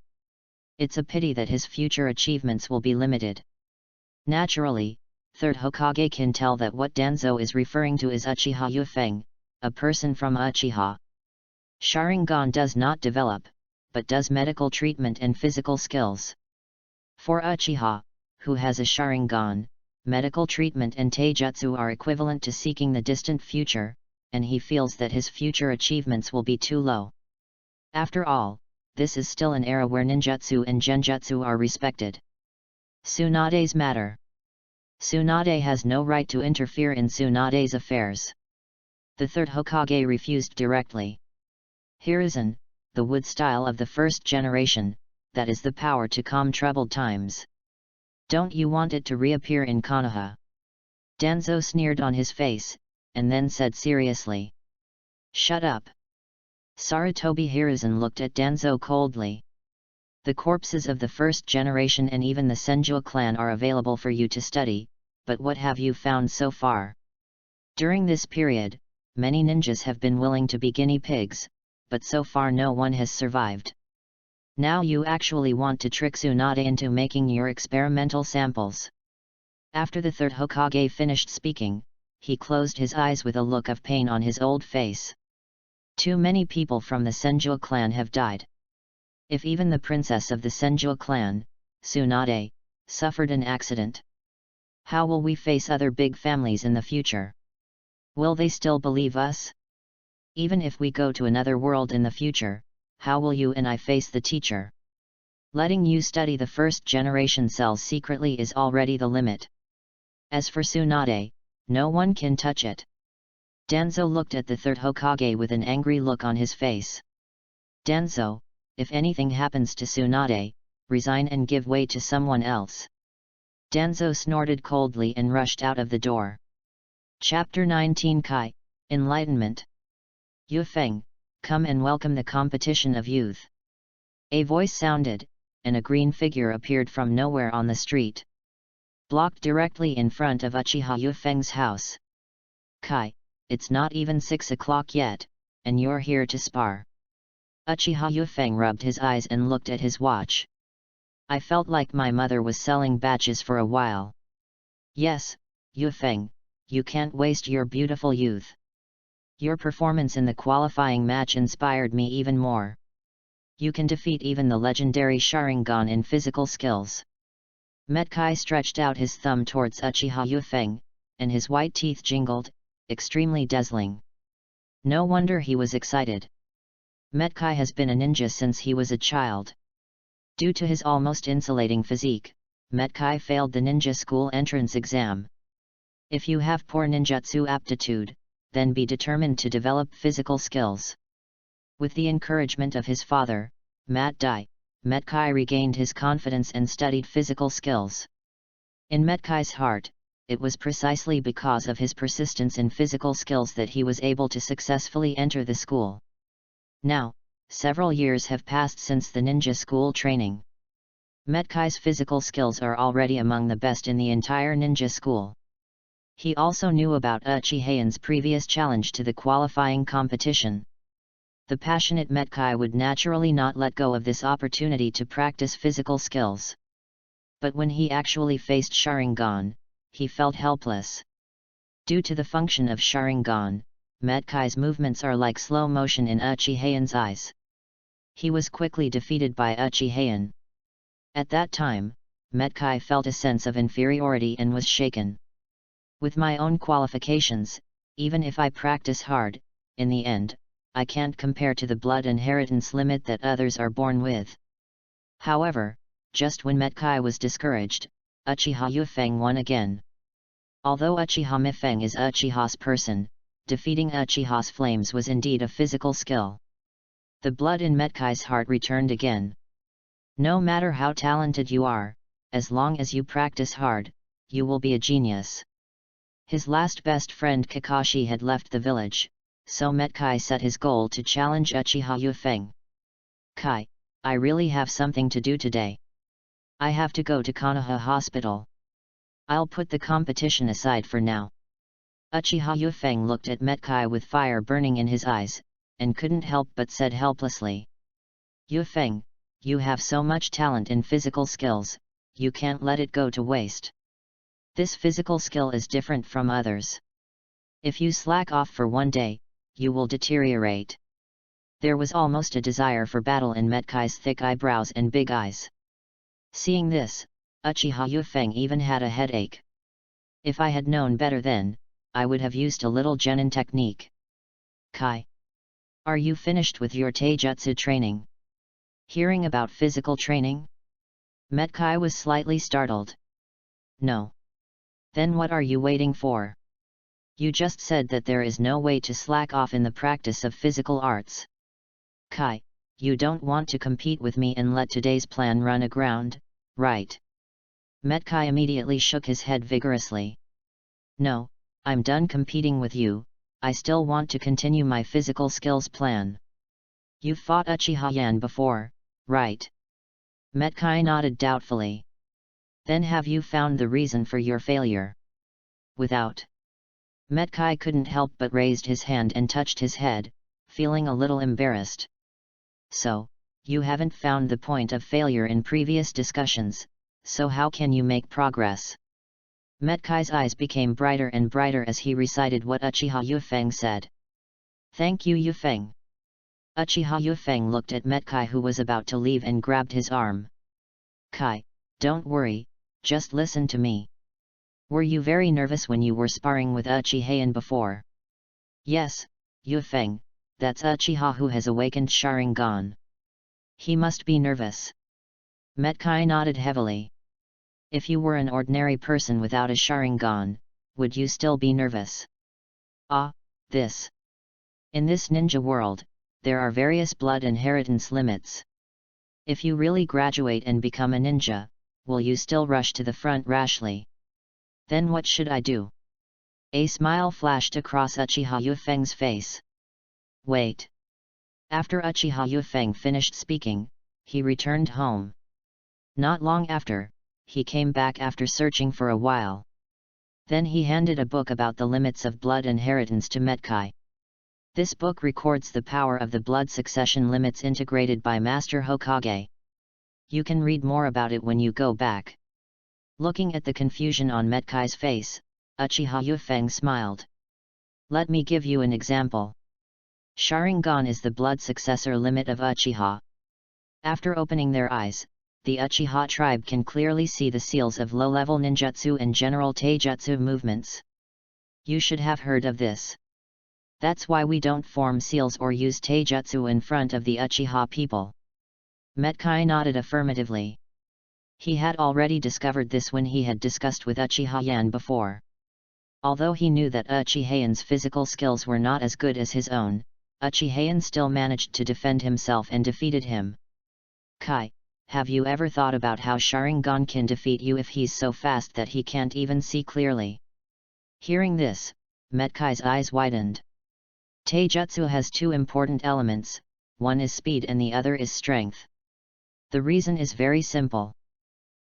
It's a pity that his future achievements will be limited. Naturally, third Hokage can tell that what Danzo is referring to is Uchiha Yufeng, a person from Uchiha. Sharingan does not develop, but does medical treatment and physical skills. For Uchiha, who has a Sharingan, medical treatment and taijutsu are equivalent to seeking the distant future, and he feels that his future achievements will be too low. After all, this is still an era where ninjutsu and genjutsu are respected. Tsunade's matter. Tsunade has no right to interfere in Tsunade's affairs. The third Hokage refused directly. Hiruzen, the wood style of the first generation, that is the power to calm troubled times. Don't you want it to reappear in Konoha? Danzo sneered on his face, and then said seriously. Shut up. Sarutobi Hiruzen looked at Danzo coldly. The corpses of the first generation and even the Senju clan are available for you to study, but what have you found so far? During this period, many ninjas have been willing to be guinea pigs, but so far no one has survived. Now you actually want to trick Tsunade into making your experimental samples. After the third Hokage finished speaking, he closed his eyes with a look of pain on his old face. Too many people from the Senju clan have died. If even the princess of the Senju clan, Tsunade, suffered an accident, how will we face other big families in the future? Will they still believe us? Even if we go to another world in the future, how will you and I face the teacher? Letting you study the first generation cells secretly is already the limit. As for Tsunade, no one can touch it. Danzo looked at the third Hokage with an angry look on his face. Danzo, if anything happens to Tsunade, resign and give way to someone else. Danzo snorted coldly and rushed out of the door. Chapter 19 Kai, Enlightenment. Yu Feng, come and welcome the competition of youth. A voice sounded, and a green figure appeared from nowhere on the street. Blocked directly in front of Uchiha Yu Feng's house. Kai, it's not even 6 o'clock yet, and you're here to spar. Uchiha Yu Feng rubbed his eyes and looked at his watch. I felt like my mother was selling batches for a while. Yes, Yu Feng, you can't waste your beautiful youth. Your performance in the qualifying match inspired me even more. You can defeat even the legendary Sharingan in physical skills. Metkai stretched out his thumb towards Uchiha Yu Feng, and his white teeth jingled, extremely dazzling. No wonder he was excited. Metkai has been a ninja since he was a child. Due to his almost insulating physique, Metkai failed the ninja school entrance exam. If you have poor ninjutsu aptitude, then be determined to develop physical skills. With the encouragement of his father, Mat Dai, Metkai regained his confidence and studied physical skills. In Metkai's heart, it was precisely because of his persistence in physical skills that he was able to successfully enter the school. Now, several years have passed since the ninja school training. Metkai's physical skills are already among the best in the entire ninja school. He also knew about Uchiha's previous challenge to the qualifying competition. The passionate Metkai would naturally not let go of this opportunity to practice physical skills. But when he actually faced Sharingan, he felt helpless. Due to the function of Sharingan, Metkai's movements are like slow motion in Uchiha's eyes. He was quickly defeated by Uchiha. At that time, Metkai felt a sense of inferiority and was shaken. With my own qualifications, even if I practice hard, in the end, I can't compare to the blood inheritance limit that others are born with. However, just when Metkai was discouraged, Uchiha Yu Feng won again. Although Uchiha Mifeng is Uchiha's person, defeating Uchiha's flames was indeed a physical skill. The blood in Metkai's heart returned again. No matter how talented you are, as long as you practice hard, you will be a genius. His last best friend Kakashi had left the village, so Metkai set his goal to challenge Uchiha Yu Feng. Kai, I really have something to do today. I have to go to Konoha Hospital. I'll put the competition aside for now. Uchiha Yu Feng looked at Metkai with fire burning in his eyes, and couldn't help but said helplessly. Yu Feng, you have so much talent in physical skills, you can't let it go to waste. This physical skill is different from others. If you slack off for one day, you will deteriorate. There was almost a desire for battle in Metkai's thick eyebrows and big eyes. Seeing this, Uchiha Yu Feng even had a headache. If I had known better then, I would have used a little genin technique. Kai, are you finished with your taijutsu training? Hearing about physical training? Metkai was slightly startled. No. Then what are you waiting for? You just said that there is no way to slack off in the practice of physical arts. Kai, you don't want to compete with me and let today's plan run aground, right? Metkai immediately shook his head vigorously. No, I'm done competing with you, I still want to continue my physical skills plan. You've fought Uchiha Yan before, right? Metkai nodded doubtfully. Then have you found the reason for your failure? Without. Metkai couldn't help but raised his hand and touched his head, feeling a little embarrassed. So, you haven't found the point of failure in previous discussions, so how can you make progress? Metkai's eyes became brighter and brighter as he recited what Uchiha Yu Feng said. Thank you Yu Feng. Uchiha Yu Feng looked at Metkai who was about to leave and grabbed his arm. Kai, don't worry, just listen to me. Were you very nervous when you were sparring with Uchiha before? Yes, Yu Feng, That's Uchiha who has awakened Sharingan. He must be nervous. Metkai nodded heavily. If you were an ordinary person without a Sharingan, would you still be nervous? This. In this ninja world, there are various blood inheritance limits. If you really graduate and become a ninja, will you still rush to the front rashly? Then what should I do? A smile flashed across Uchiha Yufeng's face. Wait. After Uchiha Yufeng finished speaking, he returned home. Not long after, he came back after searching for a while. Then he handed a book about the limits of blood inheritance to Metkai. This book records the power of the blood succession limits integrated by Master Hokage. You can read more about it when you go back. Looking at the confusion on Metkai's face, Uchiha Yufeng smiled. Let me give you an example. Sharingan is the blood successor limit of Uchiha. After opening their eyes, the Uchiha tribe can clearly see the seals of low-level ninjutsu and general taijutsu movements. You should have heard of this. That's why we don't form seals or use taijutsu in front of the Uchiha people. Metkai nodded affirmatively. He had already discovered this when he had discussed with Uchiha Yan before. Although he knew that Uchiha Yan's physical skills were not as good as his own, Uchiha Yan still managed to defend himself and defeated him. Kai, have you ever thought about how Sharingan can defeat you if he's so fast that he can't even see clearly? Hearing this, Metkai's eyes widened. Taijutsu has two important elements, one is speed and the other is strength. The reason is very simple.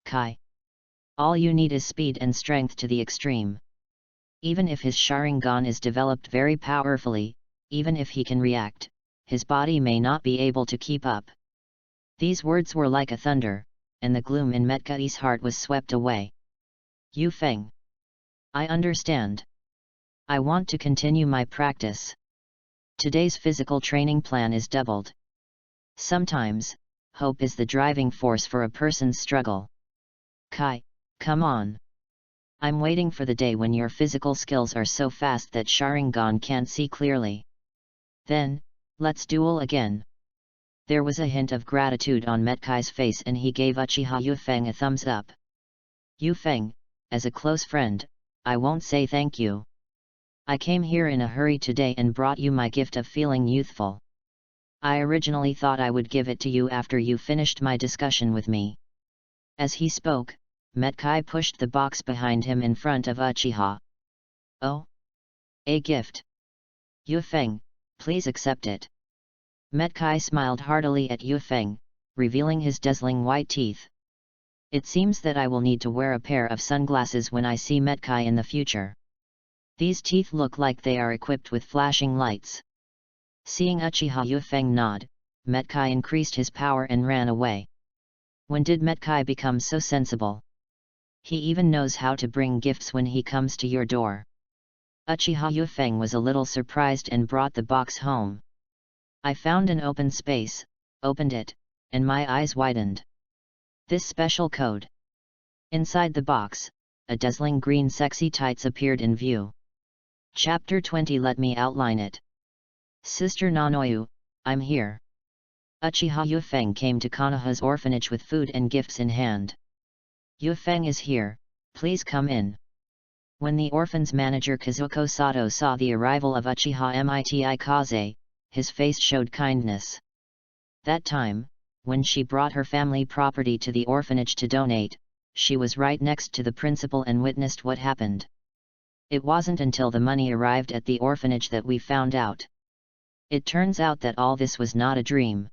Kai. All you need is speed and strength to the extreme. Even if his Sharingan is developed very powerfully, even if he can react, his body may not be able to keep up. These words were like a thunder, and the gloom in Metkai's heart was swept away. Yufeng. I understand. I want to continue my practice. Today's physical training plan is doubled. Sometimes, hope is the driving force for a person's struggle. Kai, come on. I'm waiting for the day when your physical skills are so fast that Sharingan can't see clearly. Then, let's duel again. There was a hint of gratitude on Metkai's face and he gave Uchiha Yufeng a thumbs up. Yufeng, as a close friend, I won't say thank you. I came here in a hurry today and brought you my gift of feeling youthful. I originally thought I would give it to you after you finished my discussion with me. As he spoke, Metkai pushed the box behind him in front of Uchiha. Oh? A gift. Yufeng, please accept it. Metkai smiled heartily at Yufeng, revealing his dazzling white teeth. It seems that I will need to wear a pair of sunglasses when I see Metkai in the future. These teeth look like they are equipped with flashing lights. Seeing Uchiha Yufeng nod, Metkai increased his power and ran away. When did Metkai become so sensible? He even knows how to bring gifts when he comes to your door. Uchiha Yufeng was a little surprised and brought the box home. I found an open space, opened it, and my eyes widened. This special code. Inside the box, a dazzling green sexy tights appeared in view. Chapter 20. Let me outline it. Sister Nanoyu, I'm here. Uchiha Yufeng came to Konoha's orphanage with food and gifts in hand. Yufeng is here, please come in. When the orphan's manager Kazuko Sato saw the arrival of Uchiha Miti Kaze, his face showed kindness. That time, when she brought her family property to the orphanage to donate, she was right next to the principal and witnessed what happened. It wasn't until the money arrived at the orphanage that we found out. It turns out that all this was not a dream.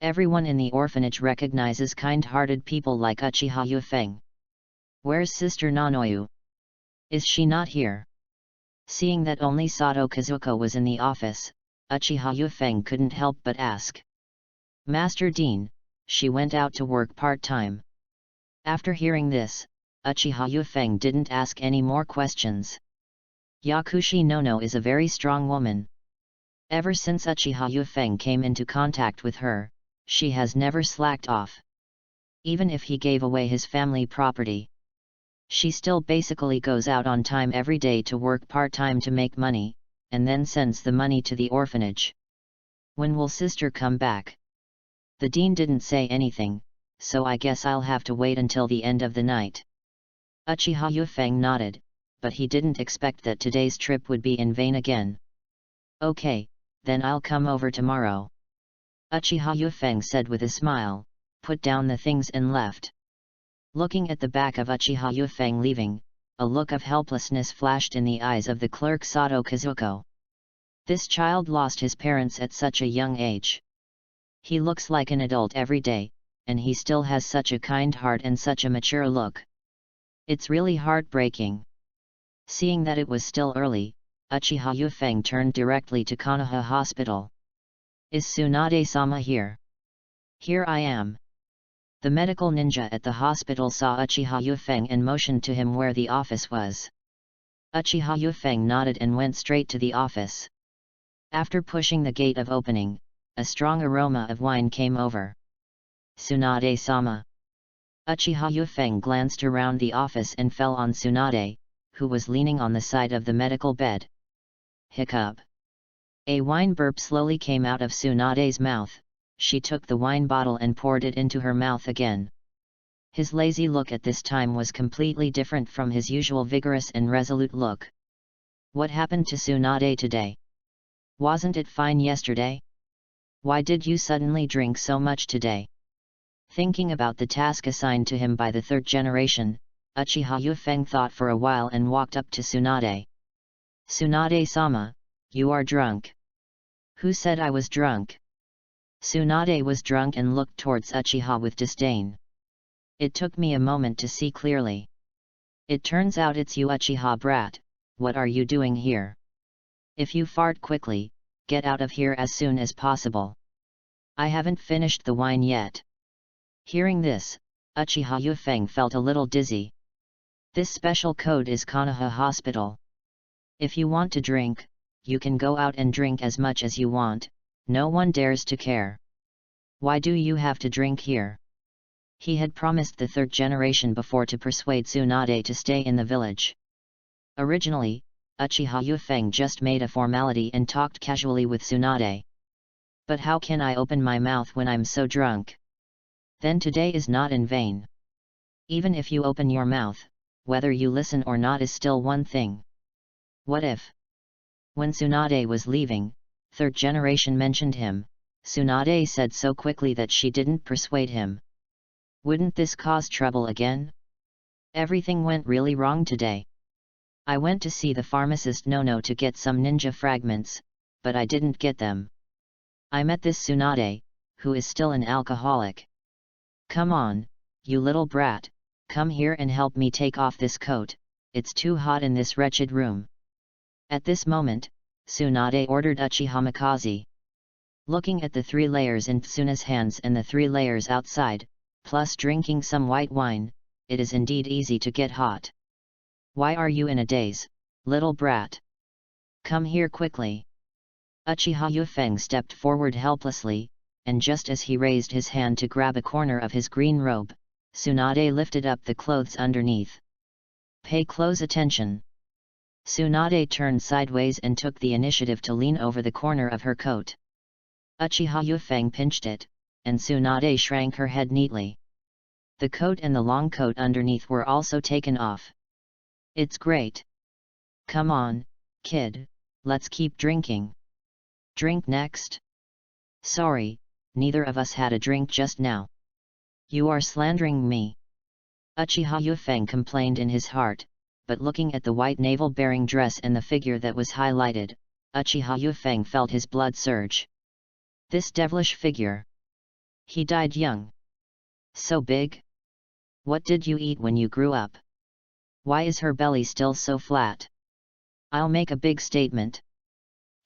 Everyone in the orphanage recognizes kind-hearted people like Uchiha Yufeng. Where's Sister Nanoyu? Is she not here? Seeing that only Sato Kazuko was in the office, Uchiha Yufeng couldn't help but ask. Master Dean, she went out to work part-time. After hearing this, Uchiha Yufeng didn't ask any more questions. Yakushi Nono is a very strong woman. Ever since Uchiha Yufeng came into contact with her, she has never slacked off. Even if he gave away his family property, she still basically goes out on time every day to work part-time to make money, and then sends the money to the orphanage. When will sister come back? The dean didn't say anything, so I guess I'll have to wait until the end of the night. Uchiha Yufeng nodded, but he didn't expect that today's trip would be in vain again. Okay, then I'll come over tomorrow. Uchiha Yufeng said with a smile, put down the things and left. Looking at the back of Uchiha Yufeng leaving, a look of helplessness flashed in the eyes of the clerk Sato Kazuko. This child lost his parents at such a young age. He looks like an adult every day, and he still has such a kind heart and such a mature look. It's really heartbreaking. Seeing that it was still early, Uchiha Yufeng turned directly to Konoha Hospital. Is Tsunade-sama here? Here I am. The medical ninja at the hospital saw Uchiha Yufeng and motioned to him where the office was. Uchiha Yufeng nodded and went straight to the office. After pushing the gate of opening, a strong aroma of wine came over. Tsunade-sama. Uchiha Yufeng glanced around the office and fell on Tsunade, who was leaning on the side of the medical bed. Hiccup. A wine burp slowly came out of Tsunade's mouth. She took the wine bottle and poured it into her mouth again. His lazy look at this time was completely different from his usual vigorous and resolute look. What happened to Tsunade today? Wasn't it fine yesterday? Why did you suddenly drink so much today? Thinking about the task assigned to him by the third generation, Uchiha Yufeng thought for a while and walked up to Tsunade. Tsunade-sama, you are drunk. Who said I was drunk? Tsunade was drunk and looked towards Uchiha with disdain. It took me a moment to see clearly. It turns out it's you, Uchiha brat. What are you doing here? If you fart quickly, get out of here as soon as possible. I haven't finished the wine yet. Hearing this, Uchiha Yufeng felt a little dizzy. This special code is Konoha Hospital. If you want to drink, you can go out and drink as much as you want, no one dares to care. Why do you have to drink here? He had promised the third generation before to persuade Tsunade to stay in the village. Originally, Uchiha Yufeng just made a formality and talked casually with Tsunade. But how can I open my mouth when I'm so drunk? Then today is not in vain. Even if you open your mouth, whether you listen or not is still one thing. What if? When Tsunade was leaving, third generation mentioned him. Tsunade said so quickly that she didn't persuade him. Wouldn't this cause trouble again? Everything went really wrong today. I went to see the pharmacist Nono to get some ninja fragments, but I didn't get them. I met this Tsunade, who is still an alcoholic. Come on, you little brat, come here and help me take off this coat, it's too hot in this wretched room. At this moment, Tsunade ordered Uchiha Mikaze. Looking at the 3 layers in Tsuna's hands and the 3 layers outside, plus drinking some white wine, it is indeed easy to get hot. Why are you in a daze, little brat? Come here quickly. Uchiha Yufeng stepped forward helplessly, and just as he raised his hand to grab a corner of his green robe, Tsunade lifted up the clothes underneath. Pay close attention. Tsunade turned sideways and took the initiative to lean over the corner of her coat. Uchiha Yufeng pinched it, and Tsunade shrank her head neatly. The coat and the long coat underneath were also taken off. It's great. Come on, kid, let's keep drinking. Drink next? Sorry, neither of us had a drink just now. You are slandering me. Uchiha Yufeng complained in his heart, but looking at the white navel-bearing dress and the figure that was highlighted, Uchiha Yufeng felt his blood surge. This devilish figure. He died young. So big? What did you eat when you grew up? Why is her belly still so flat? I'll make a big statement.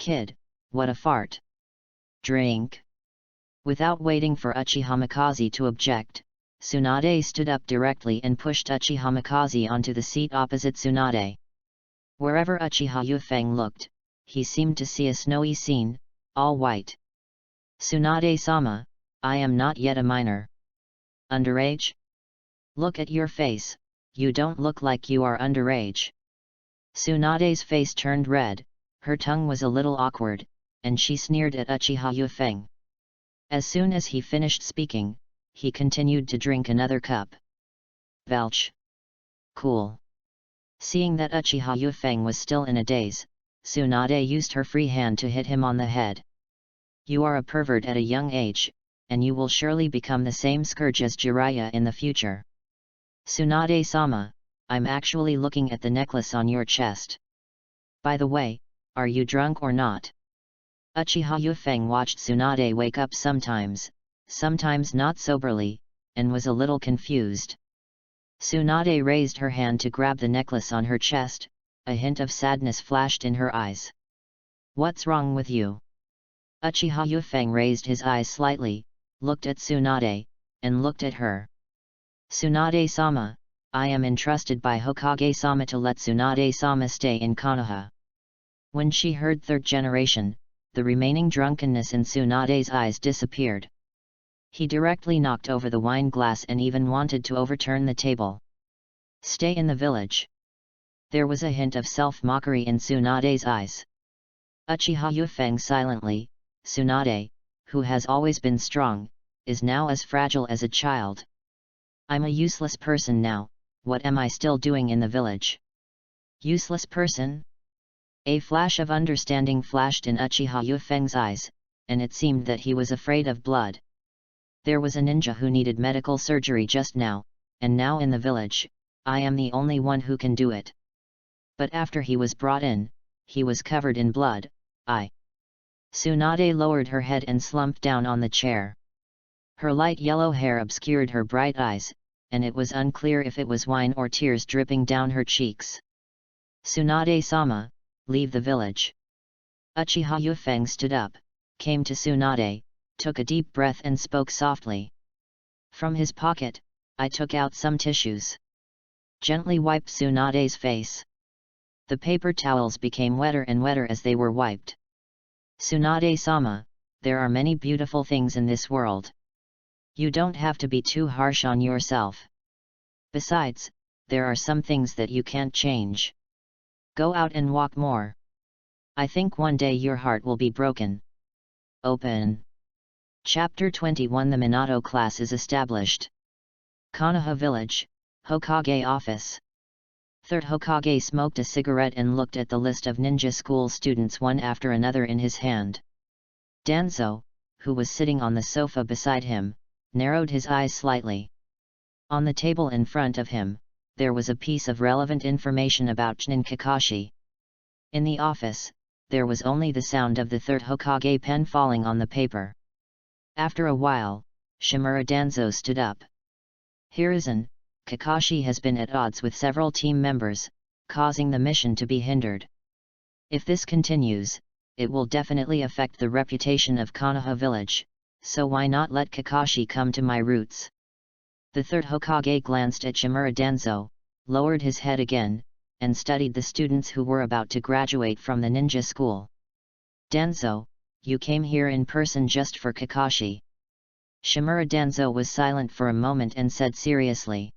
Kid, what a fart. Drink. Without waiting for Uchiha Mikaze to object, Tsunade stood up directly and pushed Uchiha Mikaze onto the seat opposite Tsunade. Wherever Uchiha Yufeng looked, he seemed to see a snowy scene, all white. Tsunade-sama, I am not yet a minor. Underage? Look at your face, you don't look like you are underage. Tsunade's face turned red, her tongue was a little awkward, and she sneered at Uchiha Yufeng. As soon as he finished speaking, he continued to drink another cup. Belch. Cool. Seeing that Uchiha Yufeng was still in a daze, Tsunade used her free hand to hit him on the head. You are a pervert at a young age, and you will surely become the same scourge as Jiraiya in the future. Tsunade-sama, I'm actually looking at the necklace on your chest. By the way, are you drunk or not? Uchiha Yufeng watched Tsunade wake up sometimes not soberly, and was a little confused. Tsunade raised her hand to grab the necklace on her chest, a hint of sadness flashed in her eyes. What's wrong with you? Uchiha Yufeng raised his eyes slightly, looked at Tsunade, and looked at her. Tsunade-sama, I am entrusted by Hokage-sama to let Tsunade-sama stay in Konoha. When she heard third generation, the remaining drunkenness in Tsunade's eyes disappeared. He directly knocked over the wine glass and even wanted to overturn the table. Stay in the village. There was a hint of self-mockery in Tsunade's eyes. Uchiha Yufeng silently, Tsunade, who has always been strong, is now as fragile as a child. I'm a useless person now, what am I still doing in the village? Useless person? A flash of understanding flashed in Uchiha Yufeng's eyes, and it seemed that he was afraid of blood. There was a ninja who needed medical surgery just now, and now in the village, I am the only one who can do it. But after he was brought in, he was covered in blood. Tsunade lowered her head and slumped down on the chair. Her light yellow hair obscured her bright eyes, and it was unclear if it was wine or tears dripping down her cheeks. Tsunade-sama, leave the village. Uchiha Yufeng stood up, came to Tsunade, took a deep breath and spoke softly. From his pocket, I took out some tissues. Gently wiped Tsunade's face. The paper towels became wetter and wetter as they were wiped. Tsunade-sama, there are many beautiful things in this world. You don't have to be too harsh on yourself. Besides, there are some things that you can't change. Go out and walk more. I think one day your heart will be broken. Open. Chapter 21. The Minato class is established. Konoha Village, Hokage Office. Third Hokage smoked a cigarette and looked at the list of ninja school students one after another in his hand. Danzo, who was sitting on the sofa beside him, narrowed his eyes slightly. On the table in front of him, there was a piece of relevant information about Chunin Kakashi. In the office, there was only the sound of the third Hokage pen falling on the paper. After a while, Shimura Danzo stood up. Hiruzen, Kakashi has been at odds with several team members, causing the mission to be hindered. If this continues, it will definitely affect the reputation of Konoha Village, so why not let Kakashi come to my roots? The third Hokage glanced at Shimura Danzo, lowered his head again, and studied the students who were about to graduate from the ninja school. Danzo, you came here in person just for Kakashi. Shimura Danzo was silent for a moment and said seriously.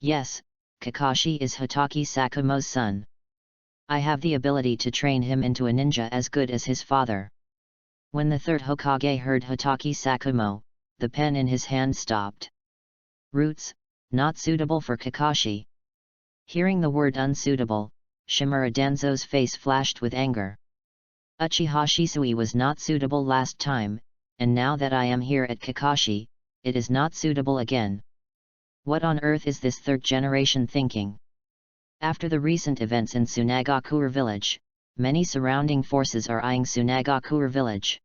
Yes, Kakashi is Hatake Sakumo's son. I have the ability to train him into a ninja as good as his father. When the third Hokage heard Hatake Sakumo, the pen in his hand stopped. Roots, not suitable for Kakashi. Hearing the word unsuitable, Shimura Danzo's face flashed with anger. Uchiha Shisui was not suitable last time, and now that I am here at Kakashi, it is not suitable again. What on earth is this third generation thinking? After the recent events in Tsunagakure village, many surrounding forces are eyeing Tsunagakure village.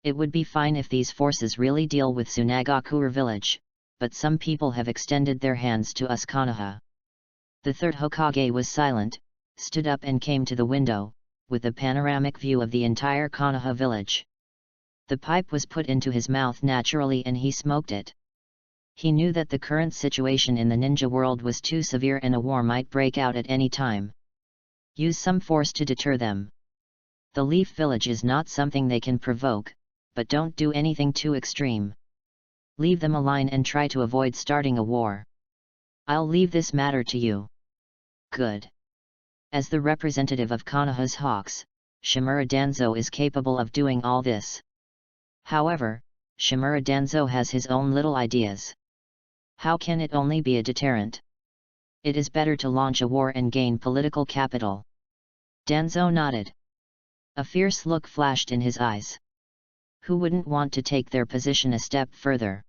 It would be fine if these forces really deal with Tsunagakure village, but some people have extended their hands to us Konoha. The third Hokage was silent, stood up and came to the window, with a panoramic view of the entire Konoha village. The pipe was put into his mouth naturally and he smoked it. He knew that the current situation in the ninja world was too severe and a war might break out at any time. Use some force to deter them. The Leaf Village is not something they can provoke, but don't do anything too extreme. Leave them alone and try to avoid starting a war. I'll leave this matter to you. Good. As the representative of Konoha's Hawks, Shimura Danzo is capable of doing all this. However, Shimura Danzo has his own little ideas. How can it only be a deterrent? It is better to launch a war and gain political capital. Danzo nodded. A fierce look flashed in his eyes. Who wouldn't want to take their position a step further?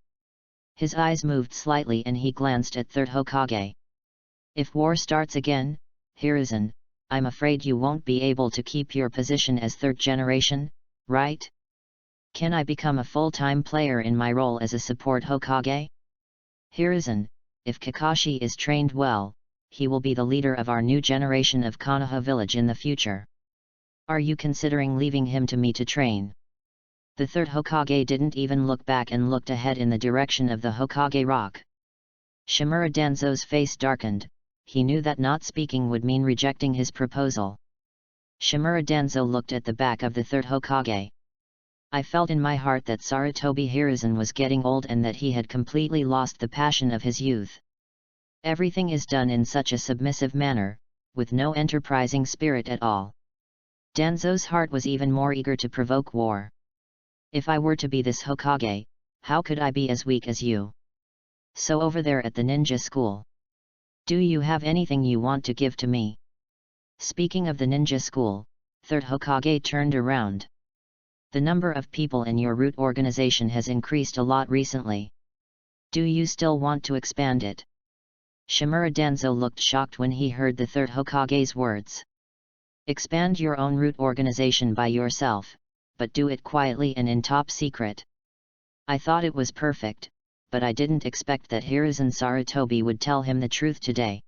His eyes moved slightly and he glanced at third Hokage. If war starts again, Hiruzen, I'm afraid you won't be able to keep your position as third generation, right? Can I become a full-time player in my role as a support Hokage? Hiruzen, if Kakashi is trained well, he will be the leader of our new generation of Konoha village in the future. Are you considering leaving him to me to train? The third Hokage didn't even look back and looked ahead in the direction of the Hokage rock. Shimura Danzo's face darkened. He knew that not speaking would mean rejecting his proposal. Shimura Danzo looked at the back of the third Hokage. I felt in my heart that Sarutobi Hiruzen was getting old and that he had completely lost the passion of his youth. Everything is done in such a submissive manner, with no enterprising spirit at all. Danzo's heart was even more eager to provoke war. If I were to be this Hokage, how could I be as weak as you? So over there at the ninja school. Do you have anything you want to give to me? Speaking of the ninja school, third Hokage turned around. The number of people in your root organization has increased a lot recently. Do you still want to expand it? Shimura Danzo looked shocked when he heard the third Hokage's words. Expand your own root organization by yourself, but do it quietly and in top secret. I thought it was perfect, but I didn't expect that Hiruzen Sarutobi would tell him the truth today.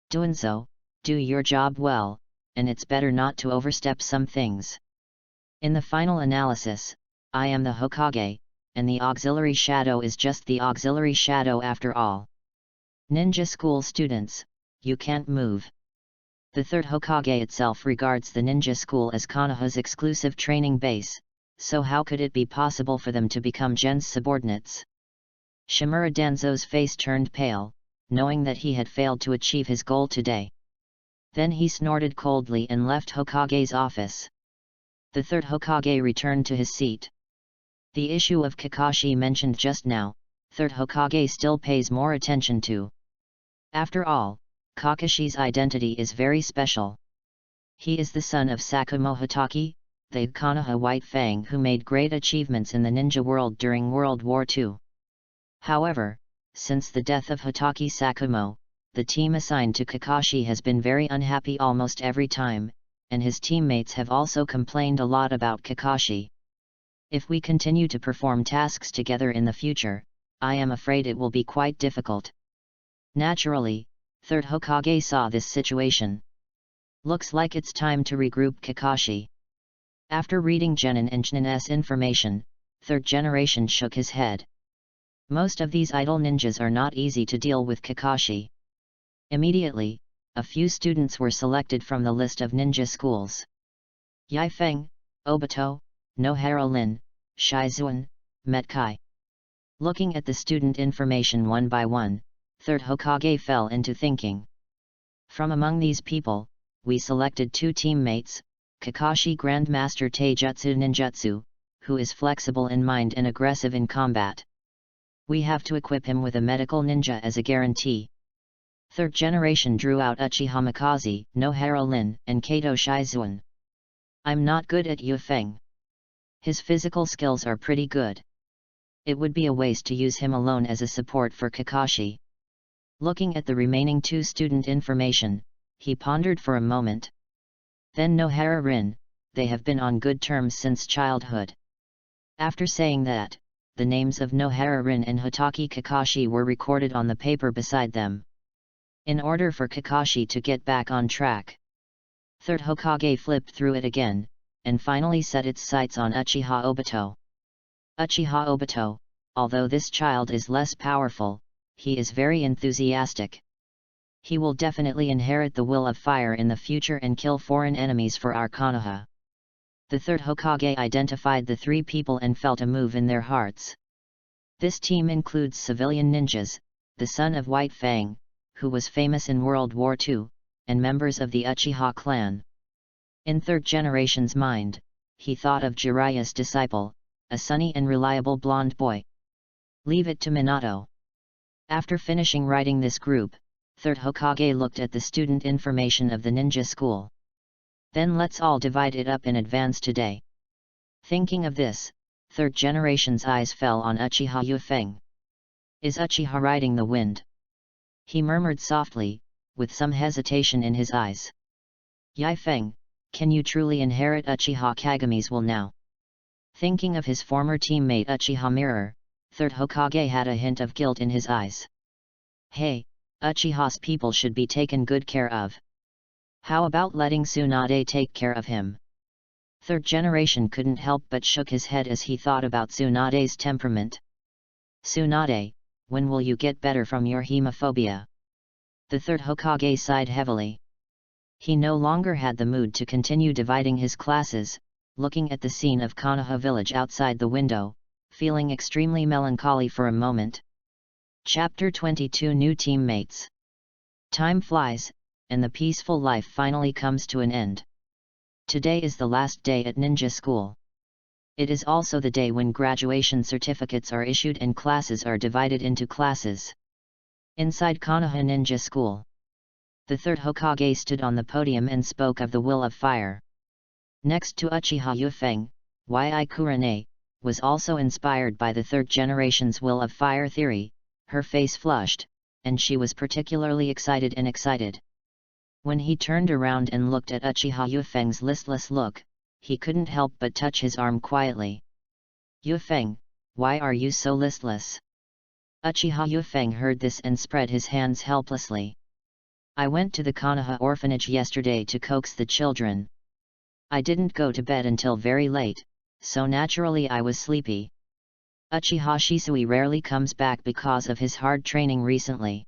Dunzo, do your job well, and it's better not to overstep some things. In the final analysis, I am the Hokage, and the auxiliary shadow is just the auxiliary shadow after all. Ninja school students, you can't move. The third Hokage itself regards the ninja school as Konoha's exclusive training base, so how could it be possible for them to become Gen's subordinates? Shimura Danzo's face turned pale, knowing that he had failed to achieve his goal today. Then he snorted coldly and left Hokage's office. The third Hokage returned to his seat. The issue of Kakashi mentioned just now, third Hokage still pays more attention to. After all, Kakashi's identity is very special. He is the son of Sakumo Hotaki, the Konoha White Fang who made great achievements in the ninja world during World War II. However, since the death of Hotaki Sakumo, the team assigned to Kakashi has been very unhappy almost every time, and his teammates have also complained a lot about Kakashi. If we continue to perform tasks together in the future, I am afraid it will be quite difficult. Naturally, third Hokage saw this situation. Looks like it's time to regroup Kakashi. After reading Genin and Jnin's information, third generation shook his head. Most of these idle ninjas are not easy to deal with Kakashi. Immediately, a few students were selected from the list of ninja schools. Yaifeng, Obito, Nohara Lin, Shizuan, Metkai. Looking at the student information one by one, third Hokage fell into thinking. From among these people, we selected two teammates, Kakashi Grandmaster Taijutsu Ninjutsu, who is flexible in mind and aggressive in combat. We have to equip him with a medical ninja as a guarantee. Third generation drew out Uchiha Mikaze, Nohara Lin, and Kato Shizuan. I'm not good at Yufeng. His physical skills are pretty good. It would be a waste to use him alone as a support for Kakashi. Looking at the remaining two student information, he pondered for a moment. Then Nohara Rin, they have been on good terms since childhood. After saying that, the names of Nohara Rin and Hotaki Kakashi were recorded on the paper beside them. In order for Kakashi to get back on track, third Hokage flipped through it again, and finally set its sights on Uchiha Obito. Uchiha Obito, although this child is less powerful, he is very enthusiastic. He will definitely inherit the will of fire in the future and kill foreign enemies for our Konoha. The third Hokage identified the three people and felt a move in their hearts. This team includes civilian ninjas, the son of White Fang, who was famous in World War II, and members of the Uchiha clan. In third generation's mind, he thought of Jiraiya's disciple, a sunny and reliable blonde boy. Leave it to Minato. After finishing writing this group, third Hokage looked at the student information of the ninja school. Then let's all divide it up in advance today. Thinking of this, third generation's eyes fell on Uchiha Yufeng. Is Uchiha riding the wind? He murmured softly, with some hesitation in his eyes. Yifeng, can you truly inherit Uchiha Kageme's will now? Thinking of his former teammate Uchiha Mirror, third Hokage had a hint of guilt in his eyes. Hey, Uchiha's people should be taken good care of. How about letting Tsunade take care of him? Third generation couldn't help but shook his head as he thought about Tsunade's temperament. Tsunade, when will you get better from your hemophobia? The third Hokage sighed heavily. He no longer had the mood to continue dividing his classes, looking at the scene of Konoha village outside the window, feeling extremely melancholy for a moment. Chapter 22 New Teammates. Time flies, and the peaceful life finally comes to an end. Today is the last day at ninja school. It is also the day when graduation certificates are issued and classes are divided into classes. Inside Konoha Ninja School, the third Hokage stood on the podium and spoke of the will of fire. Next to Uchiha Yufeng, Yi Kurane, was also inspired by the third generation's will of fire theory. Her face flushed, and she was particularly excited. When he turned around and looked at Uchiha Yufeng's listless look, he couldn't help but touch his arm quietly. Yufeng, why are you so listless? Uchiha Yufeng heard this and spread his hands helplessly. I went to the Konoha orphanage yesterday to coax the children. I didn't go to bed until very late, so naturally I was sleepy. Uchiha Shisui rarely comes back because of his hard training recently.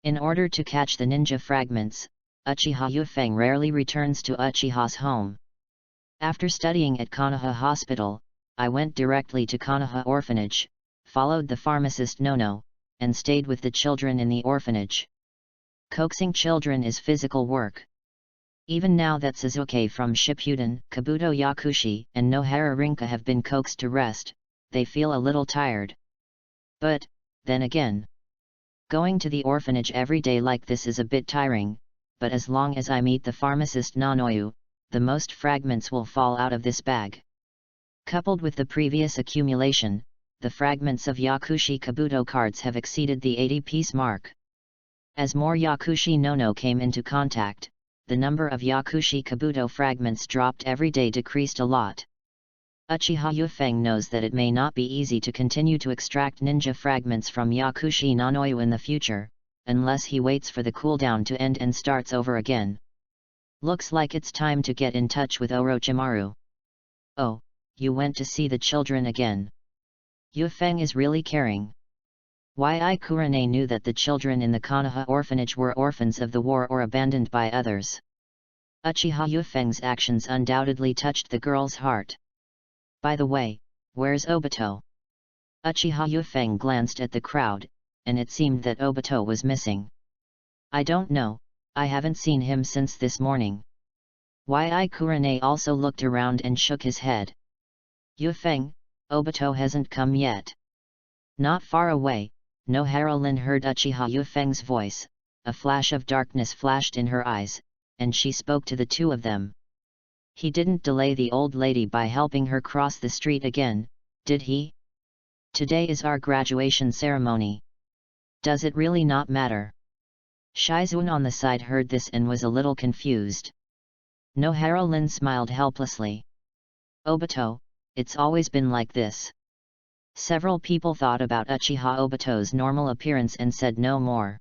In order to catch the ninja fragments, Uchiha Yufeng rarely returns to Uchiha's home. After studying at Konoha Hospital, I went directly to Konoha Orphanage, followed the pharmacist Nono, and stayed with the children in the orphanage. Coaxing children is physical work. Even now that Suzuki from Shippuden, Kabuto Yakushi, and Nohara Rinka have been coaxed to rest, they feel a little tired. But, then again, going to the orphanage every day like this is a bit tiring, but as long as I meet the pharmacist Nanoyu, the most fragments will fall out of this bag. Coupled with the previous accumulation, the fragments of Yakushi Kabuto cards have exceeded the 80-piece mark. As more Yakushi Nono came into contact, the number of Yakushi Kabuto fragments dropped every day decreased a lot. Uchiha Yufeng knows that it may not be easy to continue to extract ninja fragments from Yakushi Nanoyu in the future, unless he waits for the cooldown to end and starts over again. Looks like it's time to get in touch with Orochimaru. Oh, you went to see the children again. Yufeng is really caring. Yi Kurane knew that the children in the Konoha orphanage were orphans of the war or abandoned by others. Uchiha Yufeng's actions undoubtedly touched the girl's heart. By the way, where's Obito? Uchiha Yufeng glanced at the crowd, and it seemed that Obito was missing. I don't know, I haven't seen him since this morning. Yi Kurane also looked around and shook his head. Yufeng, Obito hasn't come yet. Not far away, Nohara Lin heard Uchiha Yufeng's voice, a flash of darkness flashed in her eyes, and she spoke to the two of them. He didn't delay the old lady by helping her cross the street again, did he? Today is our graduation ceremony. Does it really not matter? Shizuan on the side heard this and was a little confused. Nohara Lin smiled helplessly. Obito, it's always been like this. Several people thought about Uchiha Obito's normal appearance and said no more.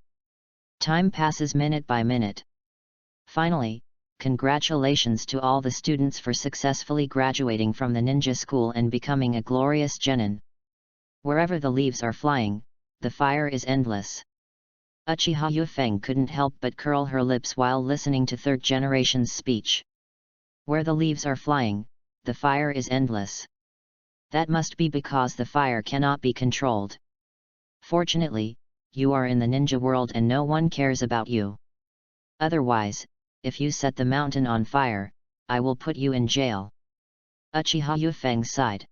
Time passes minute by minute. Finally, congratulations to all the students for successfully graduating from the ninja school and becoming a glorious genin. Wherever the leaves are flying, the fire is endless. Uchiha Yufeng couldn't help but curl her lips while listening to third generation's speech. Where the leaves are flying, the fire is endless. That must be because the fire cannot be controlled. Fortunately, you are in the ninja world and no one cares about you. Otherwise, if you set the mountain on fire, I will put you in jail." Uchiha Yufeng sighed,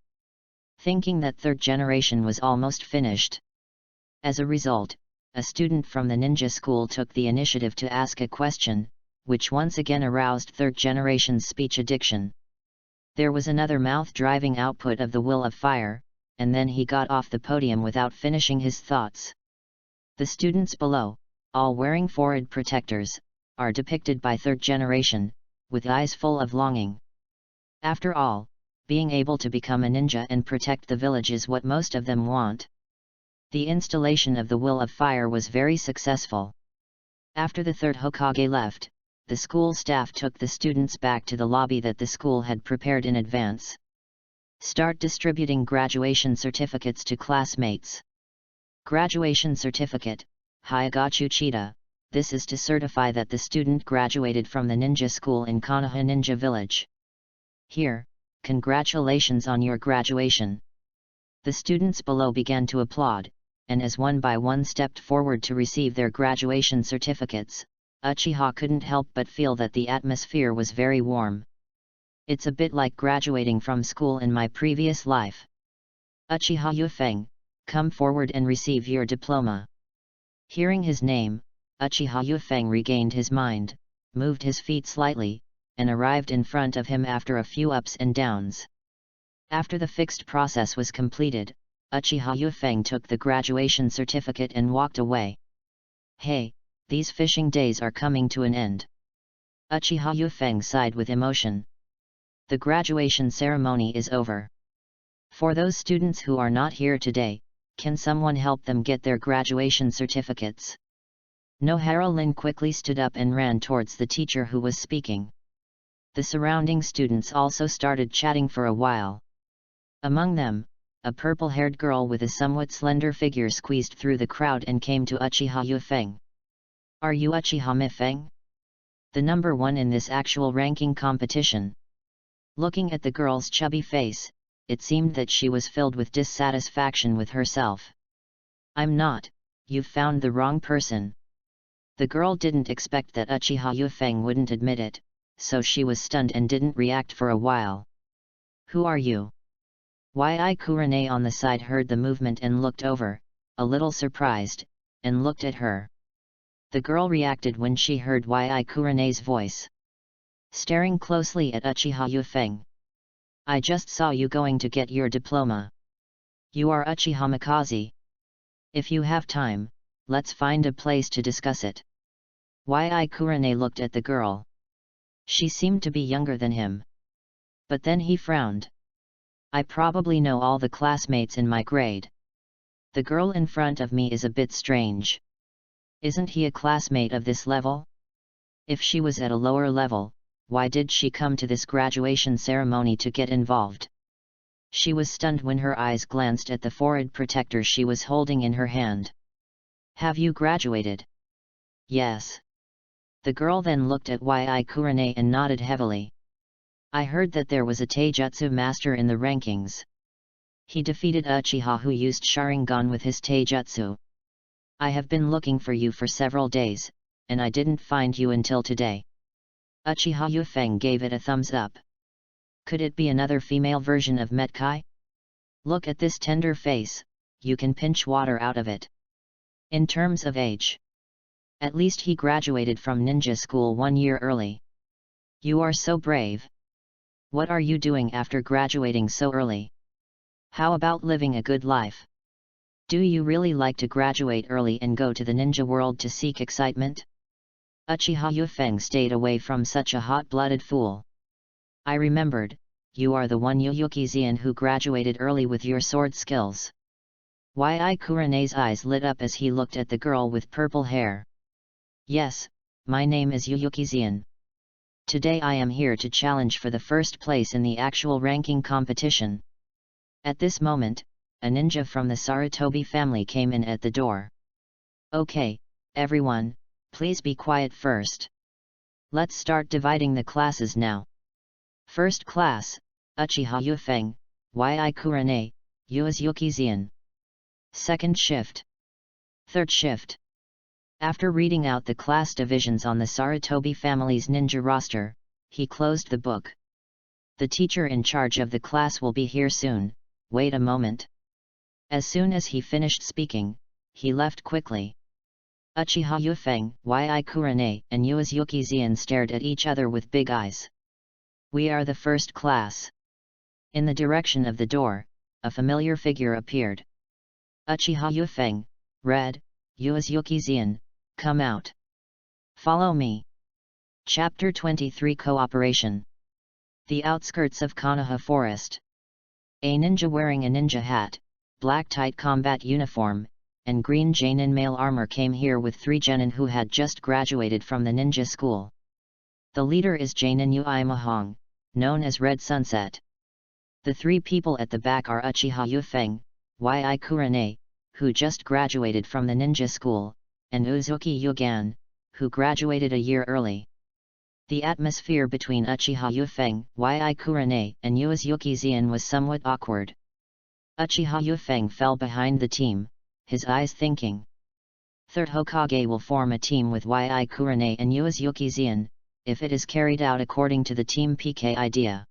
thinking that third generation was almost finished. As a result, a student from the ninja school took the initiative to ask a question, which once again aroused third generation's speech addiction. There was another mouth-driving output of the will of fire, and then he got off the podium without finishing his thoughts. The students below, all wearing forehead protectors, are depicted by third generation, with eyes full of longing. After all, being able to become a ninja and protect the village is what most of them want. The installation of the will of fire was very successful. After the third Hokage left, the school staff took the students back to the lobby that the school had prepared in advance. Start distributing graduation certificates to classmates. Graduation certificate, Hyagachu Chita. This is to certify that the student graduated from the ninja school in Konoha Ninja Village. Here, congratulations on your graduation. The students below began to applaud, and as one by one stepped forward to receive their graduation certificates, Uchiha couldn't help but feel that the atmosphere was very warm. It's a bit like graduating from school in my previous life. Uchiha Yufeng, come forward and receive your diploma. Hearing his name, Uchiha Yufeng regained his mind, moved his feet slightly, and arrived in front of him after a few ups and downs. After the fixed process was completed, Uchiha Yufeng took the graduation certificate and walked away. Hey, these fishing days are coming to an end. Uchiha Yufeng sighed with emotion. The graduation ceremony is over. For those students who are not here today, can someone help them get their graduation certificates? Nohara Lin quickly stood up and ran towards the teacher who was speaking. The surrounding students also started chatting for a while. Among them, a purple-haired girl with a somewhat slender figure squeezed through the crowd and came to Uchiha Yufeng. Are you Uchiha Mifeng? The number one in this actual ranking competition. Looking at the girl's chubby face, it seemed that she was filled with dissatisfaction with herself. I'm not, you've found the wrong person. The girl didn't expect that Uchiha Yufeng wouldn't admit it, so she was stunned and didn't react for a while. Who are you? Yi Kurane on the side heard the movement and looked over, a little surprised, and looked at her. The girl reacted when she heard Yi Kurane's voice. Staring closely at Uchiha Yufeng. I just saw you going to get your diploma. You are Uchiha Mikaze. If you have time, let's find a place to discuss it. Yi Kurane looked at the girl. She seemed to be younger than him. But then he frowned. I probably know all the classmates in my grade. The girl in front of me is a bit strange. Isn't he a classmate of this level? If she was at a lower level, why did she come to this graduation ceremony to get involved? She was stunned when her eyes glanced at the forehead protector she was holding in her hand. Have you graduated? Yes. The girl then looked at Yi Kurane and nodded heavily. I heard that there was a Taijutsu master in the rankings. He defeated Uchiha who used Sharingan with his Taijutsu. I have been looking for you for several days, and I didn't find you until today. Uchiha Yufeng gave it a thumbs up. Could it be another female version of Metkai? Look at this tender face, you can pinch water out of it. In terms of age, at least he graduated from ninja school 1 year early. You are so brave. What are you doing after graduating so early? How about living a good life? Do you really like to graduate early and go to the ninja world to seek excitement? Uchiha Yufeng stayed away from such a hot-blooded fool. I remembered, you are the one Yuukizian who graduated early with your sword skills. Yi Kurane's eyes lit up as he looked at the girl with purple hair. Yes, my name is Yuukizian. Today I am here to challenge for the first place in the actual ranking competition. At this moment, a ninja from the Sarutobi family came in at the door. Okay, everyone, please be quiet first. Let's start dividing the classes now. First class, Uchiha Yufeng, Yi Kurane, Yuukizian. Second shift. Third shift. After reading out the class divisions on the Sarutobi family's ninja roster, he closed the book. The teacher in charge of the class will be here soon, wait a moment. As soon as he finished speaking, he left quickly. Uchiha Yufeng, Yi Kurane, and Yuzuki Zian stared at each other with big eyes. We are the first class. In the direction of the door, a familiar figure appeared. Uchiha Yufeng, read, Yuzuki Zian, come out. Follow me. Chapter 23 Cooperation. The outskirts of Konoha Forest. A ninja wearing a ninja hat, black tight combat uniform, and green Jainin mail armor came here with 3 genin who had just graduated from the ninja school. The leader is Jainin Ui Mahong, known as Red Sunset. The 3 people at the back are Uchiha Yufeng, Yi Kurane, who just graduated from the ninja school, and Uzuki Yugan, who graduated a year early. The atmosphere between Uchiha Yufeng, Yi Kurane, and Uzuki Zian was somewhat awkward. Uchiha Yufeng fell behind the team, his eyes thinking. Third Hokage will form a team with Yi Kurane and Uzuki Zian, if it is carried out according to the Team PK idea.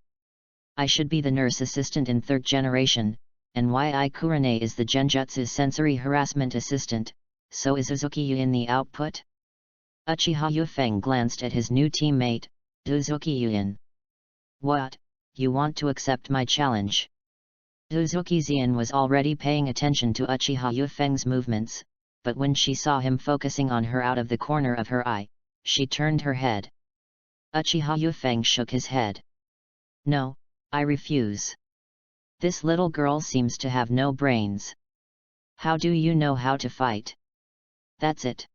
I should be the nurse assistant in 3rd generation, and Yi Kurane is the Genjutsu sensory harassment assistant, so is Uzuki Yu in the output? Uchiha Yufeng glanced at his new teammate, Uzuki Yuin. What, you want to accept my challenge? Uzuki Zian was already paying attention to Uchiha Yufeng's movements, but when she saw him focusing on her out of the corner of her eye, she turned her head. Uchiha Yufeng shook his head. No, I refuse. This little girl seems to have no brains. How do you know how to fight? That's it.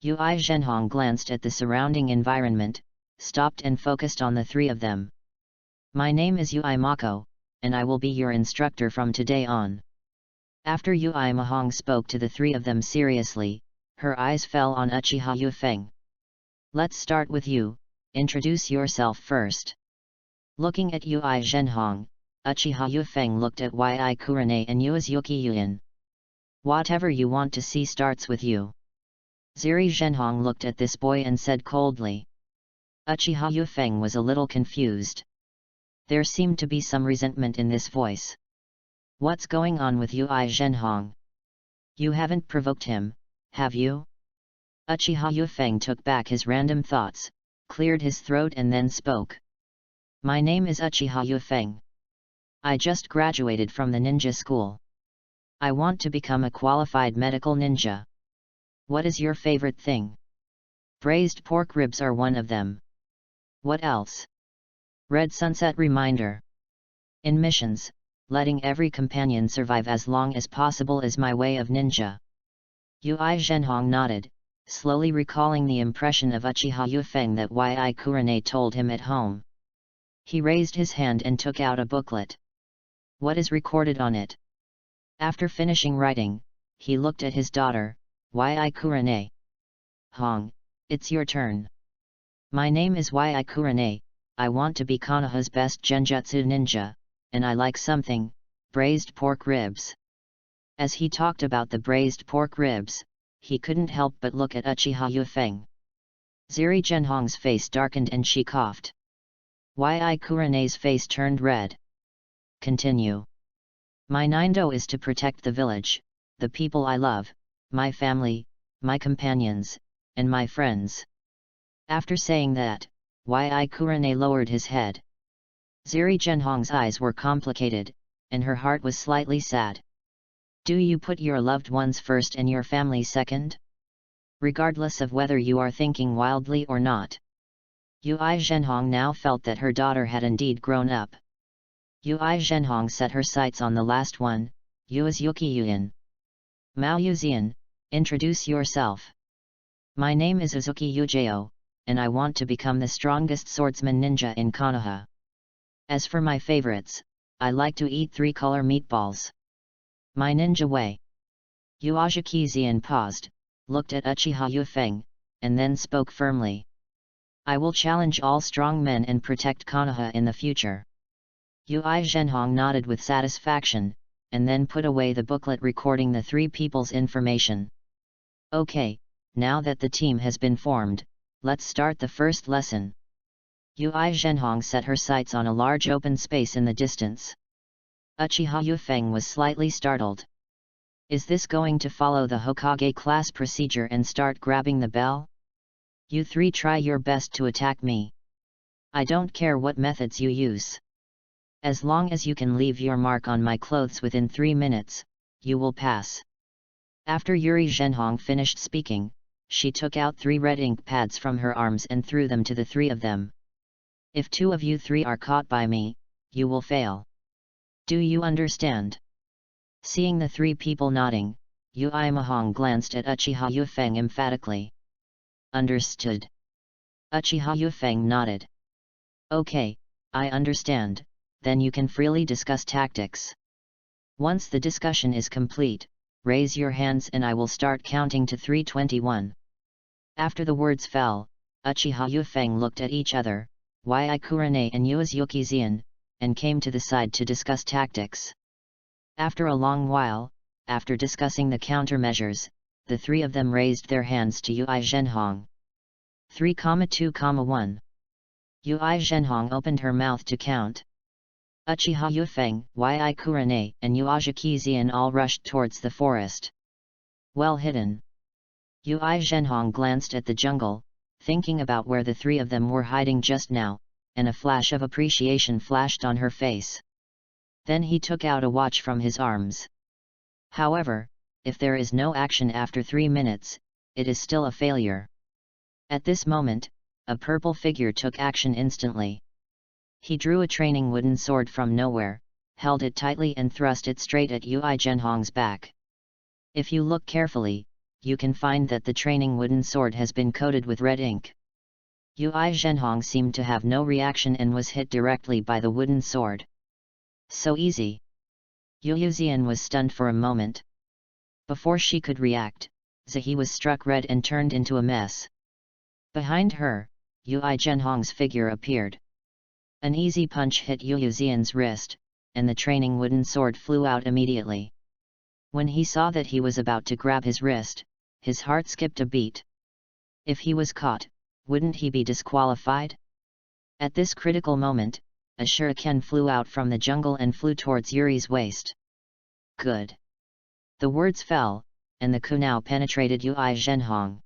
Ui Zhenhong glanced at the surrounding environment, stopped and focused on the 3 of them. My name is Ui Mako, and I will be your instructor from today on. After Ui Mahong spoke to the 3 of them seriously, her eyes fell on Uchiha Yufeng. Let's start with you, introduce yourself first. Looking at Ui Zhenhong, Uchiha Yufeng looked at Yi Kurane and Uzuki Yuin. Whatever you want to see starts with you. Ziri Zhenhong looked at this boy and said coldly. Uchiha Yufeng was a little confused. There seemed to be some resentment in this voice. What's going on with Ui Zhenhong? You haven't provoked him, have you? Uchiha Yufeng took back his random thoughts, cleared his throat and then spoke. My name is Uchiha Yufeng. I just graduated from the ninja school. I want to become a qualified medical ninja. What is your favorite thing? Braised pork ribs are one of them. What else? Red Sunset reminder. In missions, letting every companion survive as long as possible is my way of ninja. Ui Zhenhong nodded, slowly recalling the impression of Uchiha Yufeng that Yi Kurane told him at home. He raised his hand and took out a booklet. What is recorded on it? After finishing writing, he looked at his daughter, Yi Kurane. Hong, it's your turn. My name is Yi Kurane, I want to be Konoha's best genjutsu ninja, and I like something, braised pork ribs. As he talked about the braised pork ribs, he couldn't help but look at Uchiha Yufeng. Ziri Zhenhong's face darkened and she coughed. Yi Kurane's face turned red. Continue. My nindo is to protect the village, the people I love, my family, my companions, and my friends. After saying that, Yi Kurane lowered his head. Ziri Zhenhong's eyes were complicated, and her heart was slightly sad. Do you put your loved ones first and your family second? Regardless of whether you are thinking wildly or not. Ui Zhenhong now felt that her daughter had indeed grown up. Ui Zhenhong set her sights on the last one, Uzuki Yuin. Mao Yuzian, introduce yourself. My name is Uzuki Yujao, and I want to become the strongest swordsman ninja in Konoha. As for my favorites, I like to eat 3-color meatballs. My ninja way. Uzuki Zian paused, looked at Uchiha Yufeng, and then spoke firmly. I will challenge all strong men and protect Konoha in the future. Ui Zhenhong nodded with satisfaction, and then put away the booklet recording the 3 people's information. Okay, now that the team has been formed, let's start the first lesson. Yu Zhenhong set her sights on a large open space in the distance. Uchiha Yufeng was slightly startled. Is this going to follow the Hokage class procedure and start grabbing the bell? You three try your best to attack me. I don't care what methods you use. As long as you can leave your mark on my clothes within 3 minutes, you will pass. After Yuri Zhenhong finished speaking, she took out 3 red ink pads from her arms and threw them to the 3 of them. If 2 of you 3 are caught by me, you will fail. Do you understand? Seeing the 3 people nodding, Yu Imahong glanced at Uchiha Yufeng emphatically. Understood. Uchiha Yufeng nodded. Okay, I understand, then you can freely discuss tactics. Once the discussion is complete, raise your hands and I will start counting to 321. After the words fell, Uchiha Yufeng looked at each other, Yi Kurane and Yuzuki Zian, and came to the side to discuss tactics. After a long while, after discussing the countermeasures, the 3 of them raised their hands to Yu Zhenhong. 3,2,1. Yu Zhenhong opened her mouth to count. Uchiha Yufeng, Yi Kurane, and Yuzuki Zian all rushed towards the forest. Well hidden. Yu Zhenhong glanced at the jungle, thinking about where the 3 of them were hiding just now, and a flash of appreciation flashed on her face. Then he took out a watch from his arms. However, if there is no action after 3 minutes, it is still a failure. At this moment, a purple figure took action instantly. He drew a training wooden sword from nowhere, held it tightly and thrust it straight at Yu Zhenhong's back. If you look carefully, you can find that the training wooden sword has been coated with red ink. Yu Zhenhong seemed to have no reaction and was hit directly by the wooden sword. So easy. Yu Zian was stunned for a moment. Before she could react, Zihe was struck red and turned into a mess. Behind her, Yu Zhenhong's figure appeared. An easy punch hit Yu Zian's wrist, and the training wooden sword flew out immediately. When he saw that he was about to grab his wrist, his heart skipped a beat. If he was caught, wouldn't he be disqualified? At this critical moment, a shuriken flew out from the jungle and flew towards Yuri's waist. Good. The words fell, and the kunao penetrated Yu Zhenhong.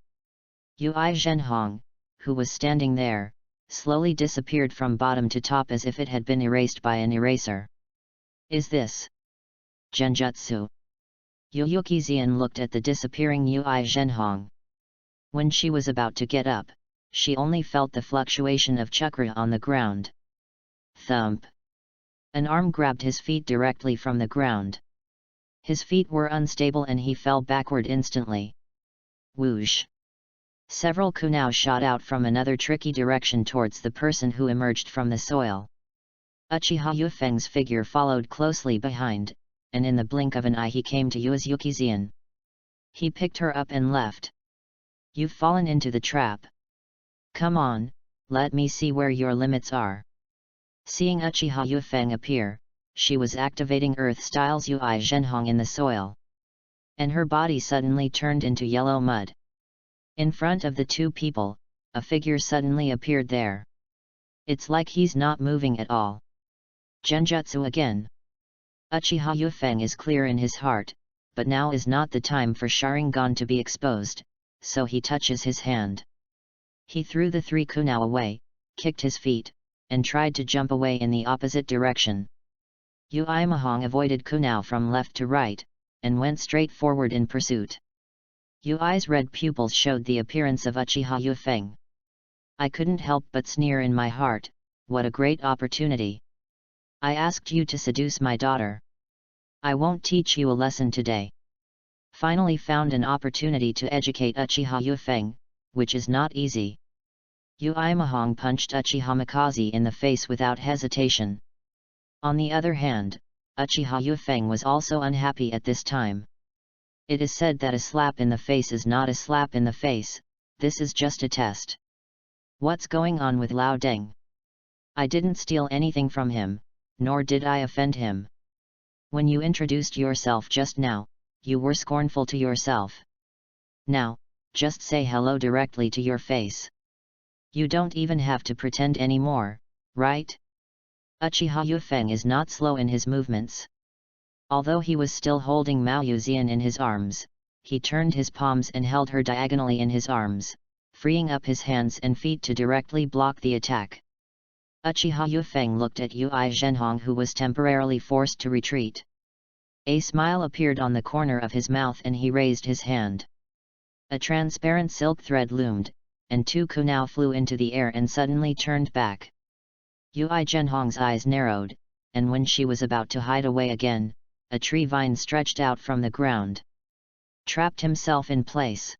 Yu Zhenhong, who was standing there, slowly disappeared from bottom to top as if it had been erased by an eraser. Is this genjutsu? Yuzuki Zian looked at the disappearing Yu Zhenhong. When she was about to get up, she only felt the fluctuation of chakra on the ground. Thump! An arm grabbed his feet directly from the ground. His feet were unstable and he fell backward instantly. Whoosh! Several kunao shot out from another tricky direction towards the person who emerged from the soil. Uchiha Yufeng's figure followed closely behind, and in the blink of an eye he came to Yuzuki Zian. He picked her up and left. You've fallen into the trap. Come on, let me see where your limits are. Seeing Uchiha Yufeng appear, she was activating Earth Styles Yu Zhenhong in the soil. And her body suddenly turned into yellow mud. In front of the 2 people, a figure suddenly appeared there. It's like he's not moving at all. Genjutsu again. Uchiha Yufeng is clear in his heart, but now is not the time for Sharingan to be exposed, so he touches his hand. He threw the 3 kunao away, kicked his feet, and tried to jump away in the opposite direction. Yu Imahong avoided kunao from left to right, and went straight forward in pursuit. Yui's red pupils showed the appearance of Uchiha Yufeng. I couldn't help but sneer in my heart, what a great opportunity. I asked you to seduce my daughter. I won't teach you a lesson today. Finally found an opportunity to educate Uchiha Yufeng, which is not easy. Yu Imahong punched Uchiha Mikaze in the face without hesitation. On the other hand, Uchiha Yufeng was also unhappy at this time. It is said that a slap in the face is not a slap in the face, this is just a test. What's going on with Lao Deng? I didn't steal anything from him, nor did I offend him. When you introduced yourself just now, you were scornful to yourself. Now, just say hello directly to your face. You don't even have to pretend anymore, right? Uchiha Yufeng is not slow in his movements. Although he was still holding Mao Yuzian in his arms, he turned his palms and held her diagonally in his arms, freeing up his hands and feet to directly block the attack. Uchiha Yufeng looked at Yu Zhenhong, who was temporarily forced to retreat. A smile appeared on the corner of his mouth and he raised his hand. A transparent silk thread loomed, and two kunao flew into the air and suddenly turned back. Yu Zhenhong's eyes narrowed, and when she was about to hide away again, a tree vine stretched out from the ground. Trapped himself in place.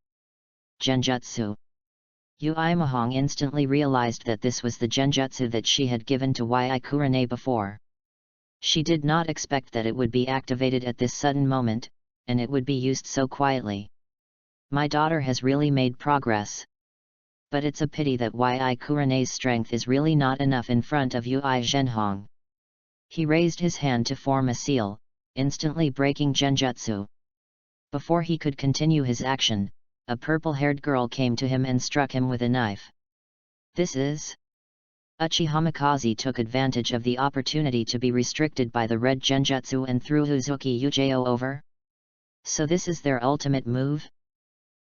Genjutsu. Yu Mahong instantly realized that this was the genjutsu that she had given to Kurane before. She did not expect that it would be activated at this sudden moment, and it would be used so quietly. My daughter has really made progress. But it's a pity that Kurane's strength is really not enough in front of Yu Zhenhong. He raised his hand to form a seal, instantly breaking genjutsu. Before he could continue his action, a purple-haired girl came to him and struck him with a knife. This is... Uchiha Mikaze took advantage of the opportunity to be restricted by the red genjutsu and threw Huzuki Ujo over. So this is their ultimate move?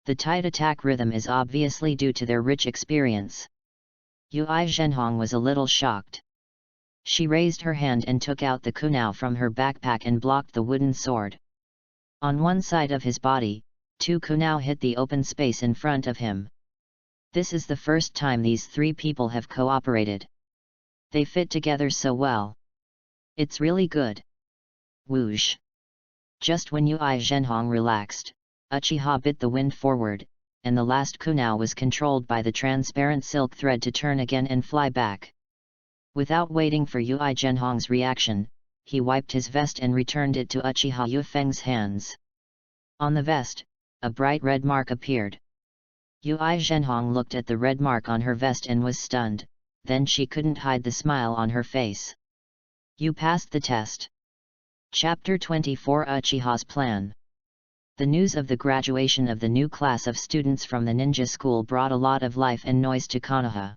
The tight attack rhythm is obviously due to their rich experience. Yu Zhenhong was a little shocked. She raised her hand and took out the kunao from her backpack and blocked the wooden sword. On one side of his body, two kunao hit the open space in front of him. This is the first time these three people have cooperated. They fit together so well. It's really good. Whoosh! Just when Yu Zhenhong relaxed, Uchiha bit the wind forward, and the last kunao was controlled by the transparent silk thread to turn again and fly back. Without waiting for Yu Zhenhong's reaction, he wiped his vest and returned it to Uchiha Yufeng's hands. On the vest, a bright red mark appeared. Yu Zhenhong looked at the red mark on her vest and was stunned, then she couldn't hide the smile on her face. You passed the test. Chapter 24 Uchiha's Plan. The news of the graduation of the new class of students from the ninja school brought a lot of life and noise to Konoha.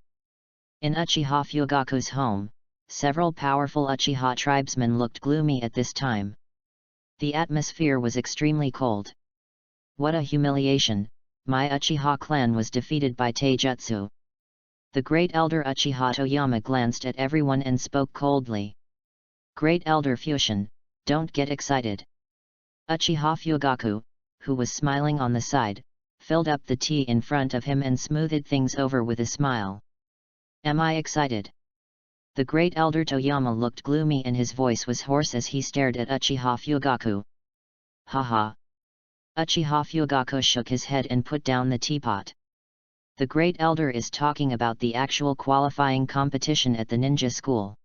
In Uchiha Fugaku's home, several powerful Uchiha tribesmen looked gloomy at this time. The atmosphere was extremely cold. What a humiliation! My Uchiha clan was defeated by Taijutsu. The great elder Uchiha Toyama glanced at everyone and spoke coldly. Great elder Fusion, don't get excited. Uchiha Fugaku, who was smiling on the side, filled up the tea in front of him and smoothed things over with a smile. Am I excited? The great elder Toyama looked gloomy and his voice was hoarse as he stared at Uchiha Fugaku. Haha. Uchiha Fugaku shook his head and put down the teapot. The great elder is talking about the actual qualifying competition at the ninja school.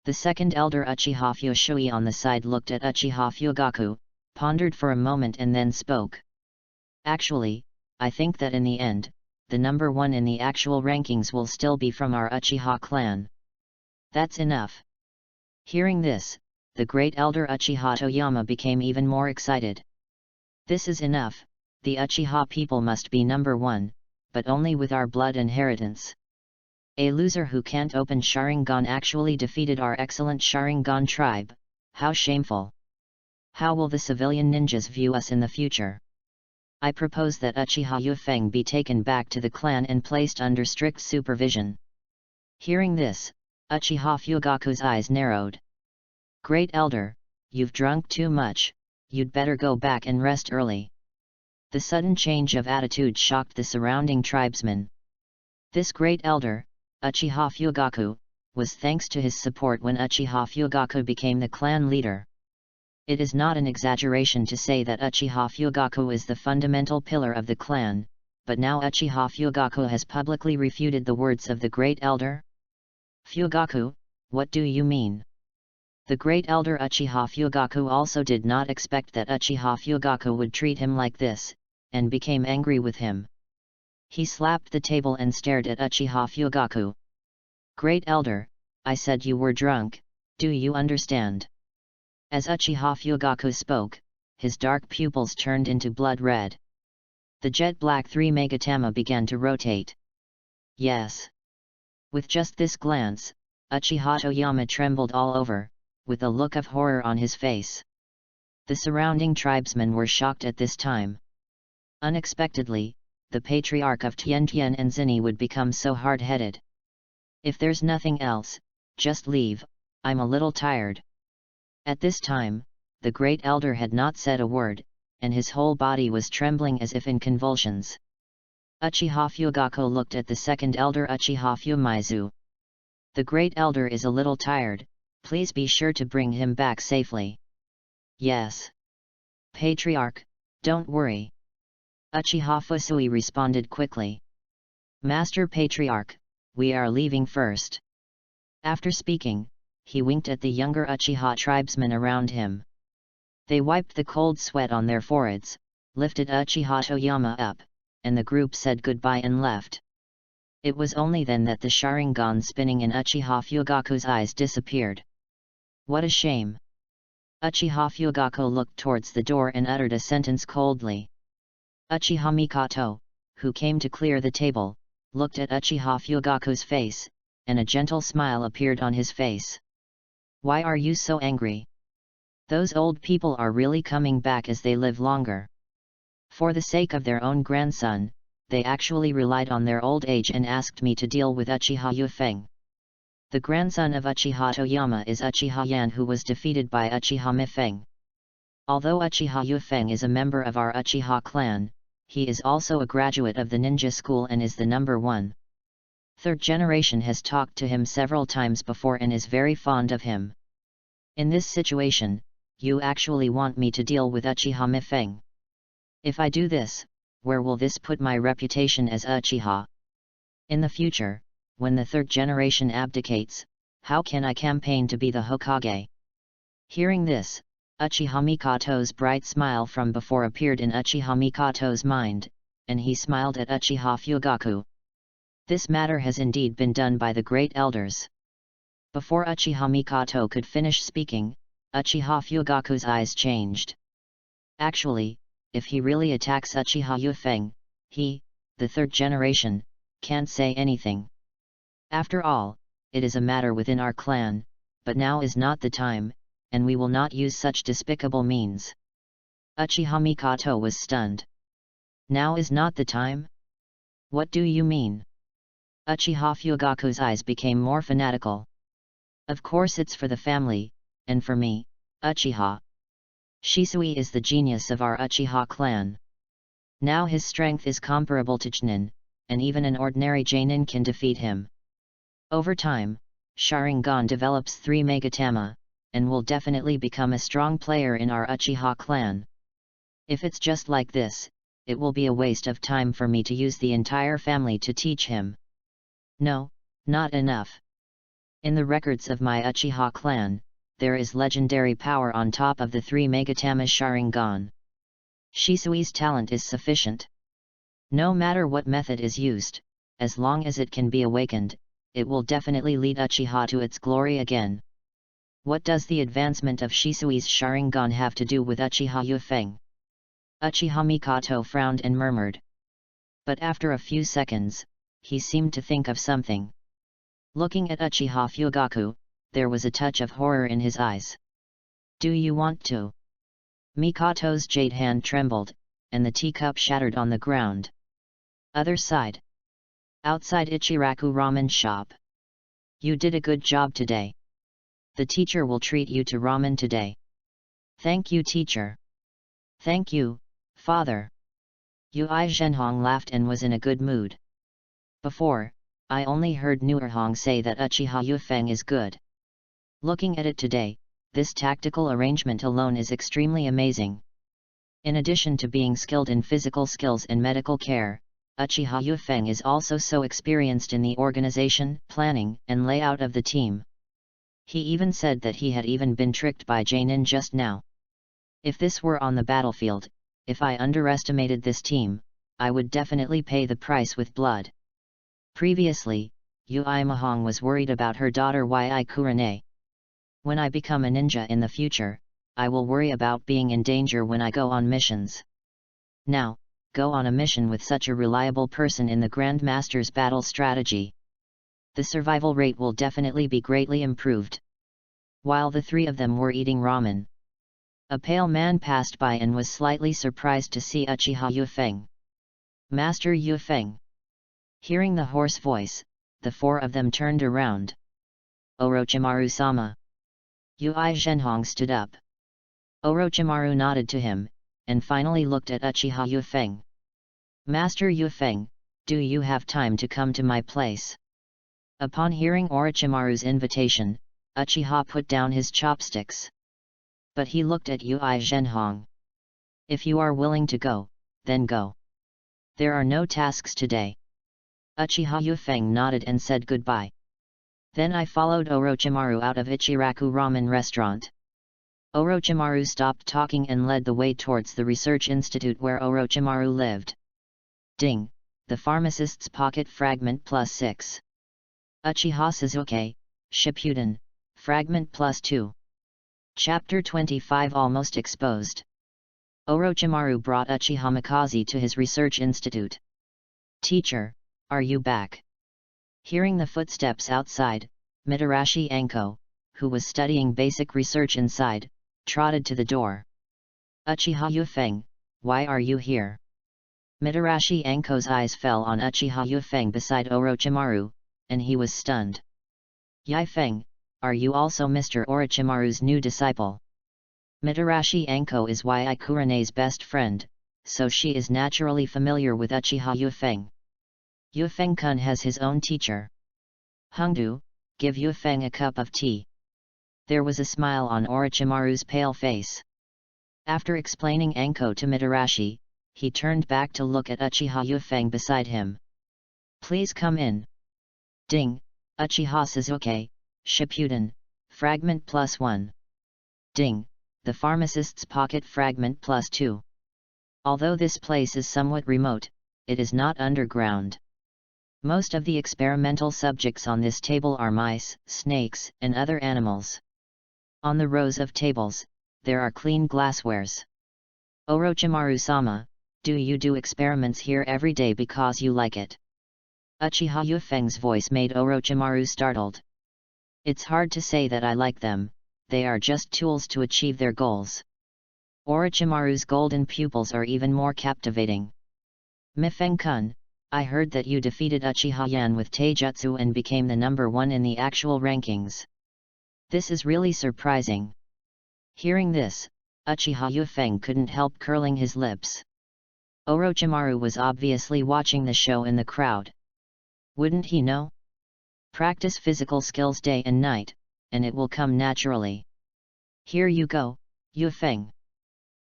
The second elder Uchiha Fushui on the side looked at Uchiha Fugaku, pondered for a moment and then spoke. Actually, I think that in the end, the number one in the actual rankings will still be from our Uchiha clan. That's enough. Hearing this, the great elder Uchiha Toyama became even more excited. This is enough, the Uchiha people must be number one, but only with our blood inheritance. A loser who can't open Sharingan actually defeated our excellent Sharingan tribe, how shameful. How will the civilian ninjas view us in the future? I propose that Uchiha Yufeng be taken back to the clan and placed under strict supervision. Hearing this, Uchiha Fugaku's eyes narrowed. Great elder, you've drunk too much. You'd better go back and rest early. The sudden change of attitude shocked the surrounding tribesmen. This great elder, Uchiha Fugaku, was thanks to his support when Uchiha Fugaku became the clan leader. It is not an exaggeration to say that Uchiha Fugaku is the fundamental pillar of the clan, but now Uchiha Fugaku has publicly refuted the words of the great elder. Fugaku, what do you mean? The great elder Uchiha Fugaku also did not expect that Uchiha Fugaku would treat him like this, and became angry with him. He slapped the table and stared at Uchiha Fugaku. Great elder, I said you were drunk, do you understand? As Uchiha Fugaku spoke, his dark pupils turned into blood red. The jet black 3 Megatama began to rotate. Yes. With just this glance, Uchiha Toyama trembled all over, with a look of horror on his face. The surrounding tribesmen were shocked at this time. Unexpectedly, the patriarch of Tiantian and Zini would become so hard-headed. If there's nothing else, just leave, I'm a little tired. At this time, the great elder had not said a word, and his whole body was trembling as if in convulsions. Uchiha Fugaku looked at the second elder Uchiha Fumaizu. The great elder is a little tired, please be sure to bring him back safely. Yes. Patriarch, don't worry. Uchiha Fusui responded quickly. Master Patriarch, we are leaving first. After speaking, he winked at the younger Uchiha tribesmen around him. They wiped the cold sweat on their foreheads, lifted Uchiha Toyama up, and the group said goodbye and left. It was only then that the Sharingan spinning in Uchiha Fugaku's eyes disappeared. What a shame! Uchiha Fugaku looked towards the door and uttered a sentence coldly. Uchiha Mikoto, who came to clear the table, looked at Uchiha Fugaku's face, and a gentle smile appeared on his face. Why are you so angry? Those old people are really coming back as they live longer. For the sake of their own grandson, they actually relied on their old age and asked me to deal with Uchiha Yufeng. The grandson of Uchiha Toyama is Uchiha Yan, who was defeated by Uchiha Mifeng. Although Uchiha Yufeng is a member of our Uchiha clan, he is also a graduate of the ninja school and is the number one. Third generation has talked to him several times before and is very fond of him. In this situation, you actually want me to deal with Uchiha Mifeng. If I do this, where will this put my reputation as Uchiha? In the future, when the third generation abdicates, how can I campaign to be the Hokage? Hearing this, Uchiha Mikoto's bright smile from before appeared in Uchiha Mikoto's mind, and he smiled at Uchiha Fugaku. This matter has indeed been done by the great elders. Before Uchiha Mikoto could finish speaking, Uchiha Fugaku's eyes changed. Actually, if he really attacks Uchiha Yufeng, he, the third generation, can't say anything. After all, it is a matter within our clan, but now is not the time, and we will not use such despicable means. Uchiha Mikoto was stunned. Now is not the time? What do you mean? Uchiha Fugaku's eyes became more fanatical. Of course it's for the family, and for me, Uchiha. Shisui is the genius of our Uchiha clan. Now his strength is comparable to Chunin, and even an ordinary Jainin can defeat him. Over time, Sharingan develops 3 Megatama, and will definitely become a strong player in our Uchiha clan. If it's just like this, it will be a waste of time for me to use the entire family to teach him. No, not enough. In the records of my Uchiha clan, there is legendary power on top of the 3 Megatama Sharingan. Shisui's talent is sufficient. No matter what method is used, as long as it can be awakened, it will definitely lead Uchiha to its glory again. What does the advancement of Shisui's Sharingan have to do with Uchiha Yufeng? Uchiha Mikoto frowned and murmured. But after a few seconds, he seemed to think of something. Looking at Uchiha Fugaku, there was a touch of horror in his eyes. Do you want to? Mikoto's jade hand trembled, and the teacup shattered on the ground. Other side. Outside Ichiraku ramen shop. You did a good job today. The teacher will treat you to ramen today. Thank you, teacher. Thank you, father. Yui Zhenhong laughed and was in a good mood. Before, I only heard Nuerhong say that Uchiha Yufeng is good. Looking at it today, this tactical arrangement alone is extremely amazing. In addition to being skilled in physical skills and medical care, Uchiha Yufeng is also so experienced in the organization, planning, and layout of the team. He even said that he had even been tricked by Jainin just now. If this were on the battlefield, if I underestimated this team, I would definitely pay the price with blood. Previously, Yui Mahong was worried about her daughter Yui Kurane. When I become a ninja in the future, I will worry about being in danger when I go on missions. Now, go on a mission with such a reliable person in the Grandmaster's battle strategy. The survival rate will definitely be greatly improved. While the three of them were eating ramen, a pale man passed by and was slightly surprised to see Uchiha Yufeng. Master Yufeng. Hearing the hoarse voice, the four of them turned around. Orochimaru-sama. Ui Zhenhong stood up. Orochimaru nodded to him, and finally looked at Uchiha Yufeng. Master Yufeng, do you have time to come to my place? Upon hearing Orochimaru's invitation, Uchiha put down his chopsticks. But he looked at Ui Zhenhong. If you are willing to go, then go. There are no tasks today. Uchiha Yufeng nodded and said goodbye. Then I followed Orochimaru out of Ichiraku Ramen Restaurant. Orochimaru stopped talking and led the way towards the research institute where Orochimaru lived. Ding! The pharmacist's pocket fragment +6. Uchiha Sasuke, Shippuden, fragment +2. Chapter 25 Almost Exposed. Orochimaru brought Uchiha Mikaze to his research institute. Teacher, are you back? Hearing the footsteps outside, Mitarashi Anko, who was studying basic research inside, trotted to the door. Uchiha Yufeng, why are you here? Mitarashi Anko's eyes fell on Uchiha Yufeng beside Orochimaru, and he was stunned. Yifeng, are you also Mr. Orochimaru's new disciple? Mitarashi Anko is Yai Kurene's best friend, so she is naturally familiar with Uchiha Yufeng. Yufeng-kun has his own teacher. Hongdu, give Yufeng a cup of tea. There was a smile on Orochimaru's pale face. After explaining Anko to Mitarashi, he turned back to look at Uchiha Yufeng beside him. Please come in. Ding! Uchiha Sasuke, Shippuden, fragment +1. Ding! The pharmacist's pocket fragment +2. Although this place is somewhat remote, it is not underground. Most of the experimental subjects on this table are mice, snakes, and other animals. On the rows of tables, there are clean glasswares. Orochimaru-sama, do you do experiments here every day because you like it? Uchiha Yufeng's voice made Orochimaru startled. It's hard to say that I like them, they are just tools to achieve their goals. Orochimaru's golden pupils are even more captivating. Mifeng-kun, I heard that you defeated Uchiha Yan with Taijutsu and became the number 1 in the actual rankings. This is really surprising. Hearing this, Uchiha Yufeng couldn't help curling his lips. Orochimaru was obviously watching the show in the crowd. Wouldn't he know? Practice physical skills day and night, and it will come naturally. Here you go, Yufeng.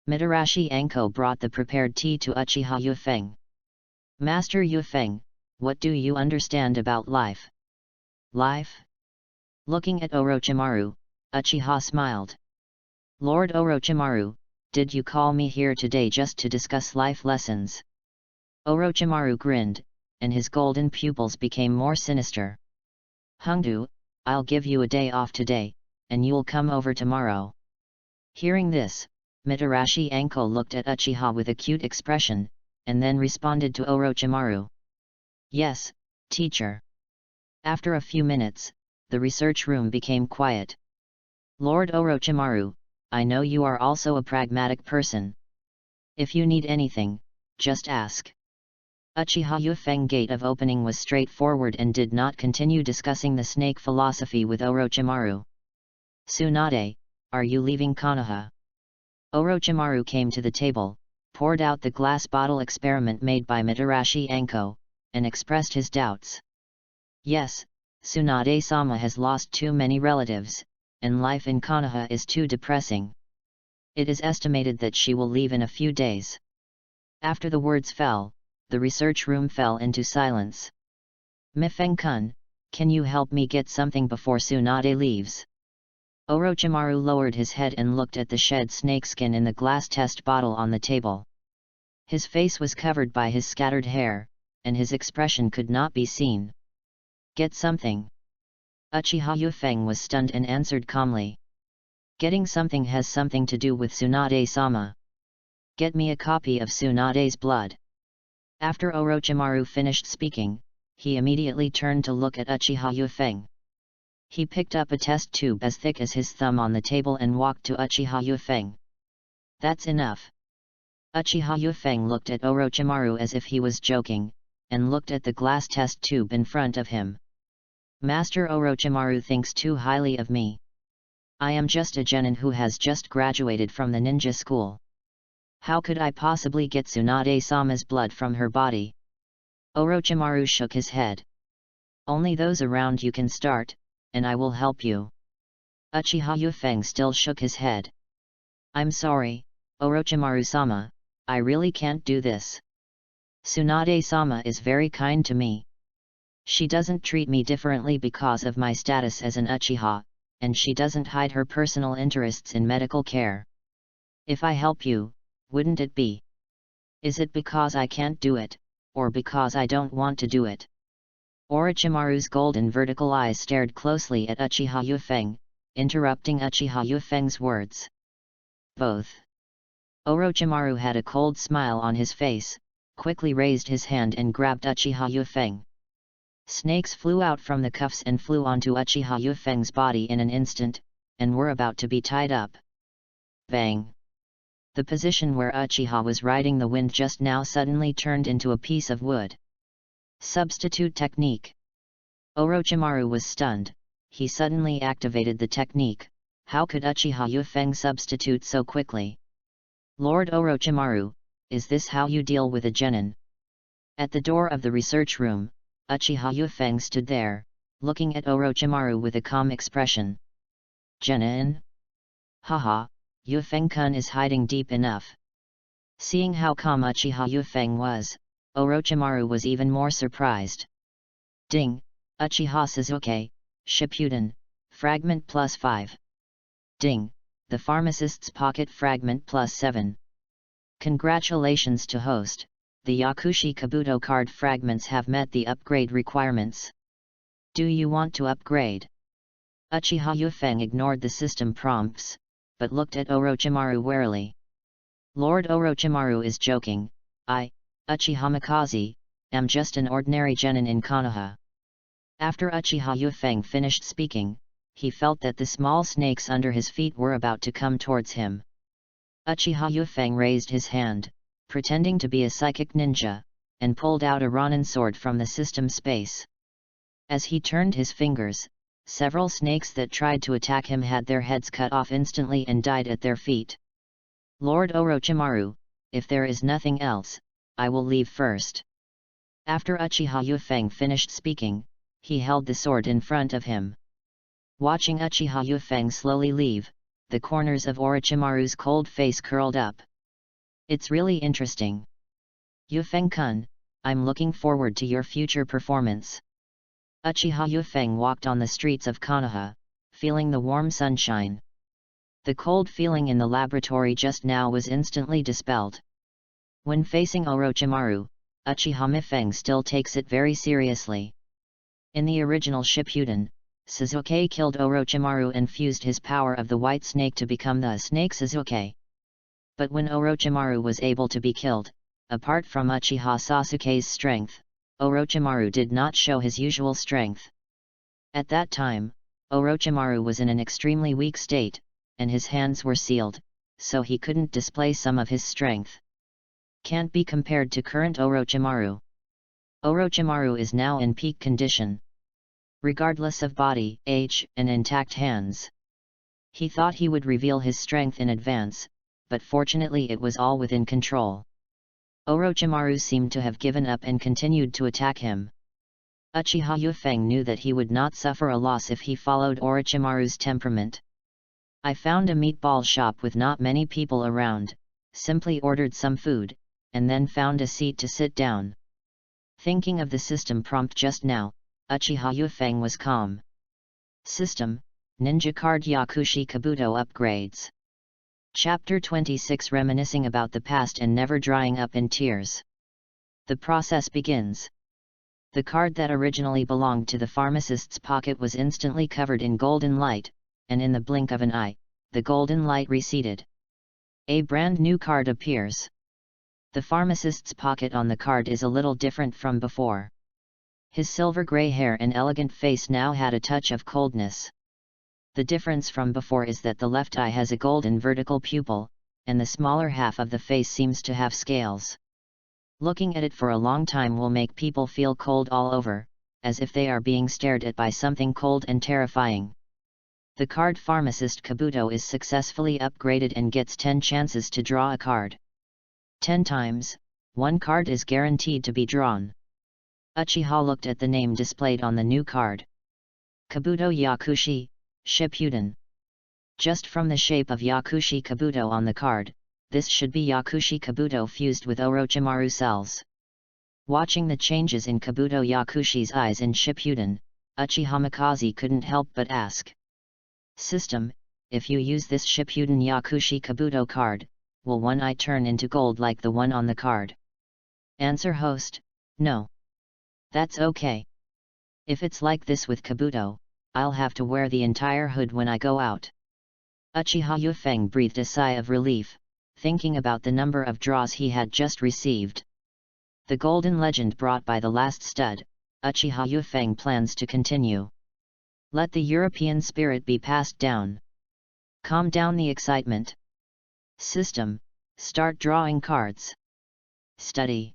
Mitarashi Anko brought the prepared tea to Uchiha Yufeng. Master Yufeng, what do you understand about life? Life? Looking at Orochimaru, Uchiha smiled. Lord Orochimaru, did you call me here today just to discuss life lessons? Orochimaru grinned, and his golden pupils became more sinister. Hongdu, I'll give you a day off today, and you'll come over tomorrow. Hearing this, Mitarashi Anko looked at Uchiha with a cute expression, and then responded to Orochimaru. Yes, teacher. After a few minutes, the research room became quiet. Lord Orochimaru, I know you are also a pragmatic person. If you need anything, just ask. Uchiha Yufeng's gate of opening was straightforward and did not continue discussing the snake philosophy with Orochimaru. Tsunade, are you leaving Konoha? Orochimaru came to the table, poured out the glass bottle experiment made by Mitarashi Anko, and expressed his doubts. Yes, Tsunade-sama has lost too many relatives, and life in Konoha is too depressing. It is estimated that she will leave in a few days. After the words fell, the research room fell into silence. Mifeng-kun, can you help me get something before Tsunade leaves? Orochimaru lowered his head and looked at the shed snakeskin in the glass test bottle on the table. His face was covered by his scattered hair, and his expression could not be seen. Get something. Uchiha Yufeng was stunned and answered calmly. Getting something has something to do with Tsunade-sama. Get me a copy of Tsunade's blood. After Orochimaru finished speaking, he immediately turned to look at Uchiha Yufeng. He picked up a test tube as thick as his thumb on the table and walked to Uchiha Yufeng. "That's enough." Uchiha Yufeng looked at Orochimaru as if he was joking, and looked at the glass test tube in front of him. "Master Orochimaru thinks too highly of me. I am just a genin who has just graduated from the ninja school. How could I possibly get Tsunade-sama's blood from her body?" Orochimaru shook his head. "Only those around you can start, and I will help you." Uchiha Yufeng still shook his head. "I'm sorry, Orochimaru-sama, I really can't do this. Tsunade-sama is very kind to me. She doesn't treat me differently because of my status as an Uchiha, and she doesn't hide her personal interests in medical care. If I help you, wouldn't it be? Is it because I can't do it, or because I don't want to do it?" Orochimaru's golden vertical eyes stared closely at Uchiha Yufeng, interrupting Uchiha Yufeng's words. "Both." Orochimaru had a cold smile on his face, quickly raised his hand and grabbed Uchiha Yufeng. Snakes flew out from the cuffs and flew onto Uchiha Yufeng's body in an instant, and were about to be tied up. Bang! The position where Uchiha was riding the wind just now suddenly turned into a piece of wood. Substitute technique. Orochimaru was stunned. He suddenly activated the technique. How could Uchiha Yufeng substitute so quickly? "Lord Orochimaru, is this how you deal with a genin?" At the door of the research room, Uchiha Yufeng stood there, looking at Orochimaru with a calm expression. "Genin? Haha, Yufeng-kun is hiding deep enough." Seeing how calm Uchiha Yufeng was, Orochimaru was even more surprised. Ding! Uchiha Sasuke, Shippuden, Fragment +5. Ding! The Pharmacist's Pocket Fragment +7. Congratulations to host, the Yakushi Kabuto card fragments have met the upgrade requirements. Do you want to upgrade? Uchiha Yufeng ignored the system prompts, but looked at Orochimaru warily. Lord Orochimaru is joking. I, Uchiha Mikaze, am just an ordinary genin in Konoha. After Uchiha Yufeng finished speaking, he felt that the small snakes under his feet were about to come towards him. Uchiha Yufeng raised his hand, pretending to be a psychic ninja, and pulled out a Ronin sword from the system space. As he turned his fingers, several snakes that tried to attack him had their heads cut off instantly and died at their feet. Lord Orochimaru, if there is nothing else, I will leave first. After Uchiha Yufeng finished speaking, he held the sword in front of him. Watching Uchiha Yufeng slowly leave, the corners of Orochimaru's cold face curled up. It's really interesting. Yufeng-kun, I'm looking forward to your future performance. Uchiha Yufeng walked on the streets of Konoha, feeling the warm sunshine. The cold feeling in the laboratory just now was instantly dispelled. When facing Orochimaru, Uchiha Mifeng still takes it very seriously. In the original Shippuden, Sasuke killed Orochimaru and fused his power of the White Snake to become the Snake Sasuke. But when Orochimaru was able to be killed, apart from Uchiha Sasuke's strength, Orochimaru did not show his usual strength. At that time, Orochimaru was in an extremely weak state, and his hands were sealed, so he couldn't display some of his strength. Can't be compared to current Orochimaru. Orochimaru is now in peak condition. Regardless of body, age, and intact hands. He thought he would reveal his strength in advance, but fortunately it was all within control. Orochimaru seemed to have given up and continued to attack him. Uchiha Yufeng knew that he would not suffer a loss if he followed Orochimaru's temperament. I found a meatball shop with not many people around, simply ordered some food, and then found a seat to sit down. Thinking of the system prompt just now, Uchiha Yufeng was calm. System, Ninja Card Yakushi Kabuto Upgrades. Chapter 26 Reminiscing about the past and never drying up in tears. The process begins. The card that originally belonged to the pharmacist's pocket was instantly covered in golden light, and in the blink of an eye, the golden light receded. A brand new card appears. The pharmacist's pocket on the card is a little different from before. His silver-gray hair and elegant face now had a touch of coldness. The difference from before is that the left eye has a golden vertical pupil, and the smaller half of the face seems to have scales. Looking at it for a long time will make people feel cold all over, as if they are being stared at by something cold and terrifying. The card pharmacist Kabuto is successfully upgraded and gets 10 chances to draw a card. 10 times, one card is guaranteed to be drawn. Uchiha looked at the name displayed on the new card. Kabuto Yakushi, Shippuden. Just from the shape of Yakushi Kabuto on the card, this should be Yakushi Kabuto fused with Orochimaru cells. Watching the changes in Kabuto Yakushi's eyes in Shippuden, Uchiha Mikaze couldn't help but ask. System, if you use this Shippuden Yakushi Kabuto card, will one eye turn into gold like the one on the card? Answer host, no. That's okay. If it's like this with Kabuto, I'll have to wear the entire hood when I go out. Uchiha Yufeng breathed a sigh of relief, thinking about the number of draws he had just received. The golden legend brought by the last stud, Uchiha Yufeng plans to continue. Let the European spirit be passed down. Calm down the excitement. System, start drawing cards. Study.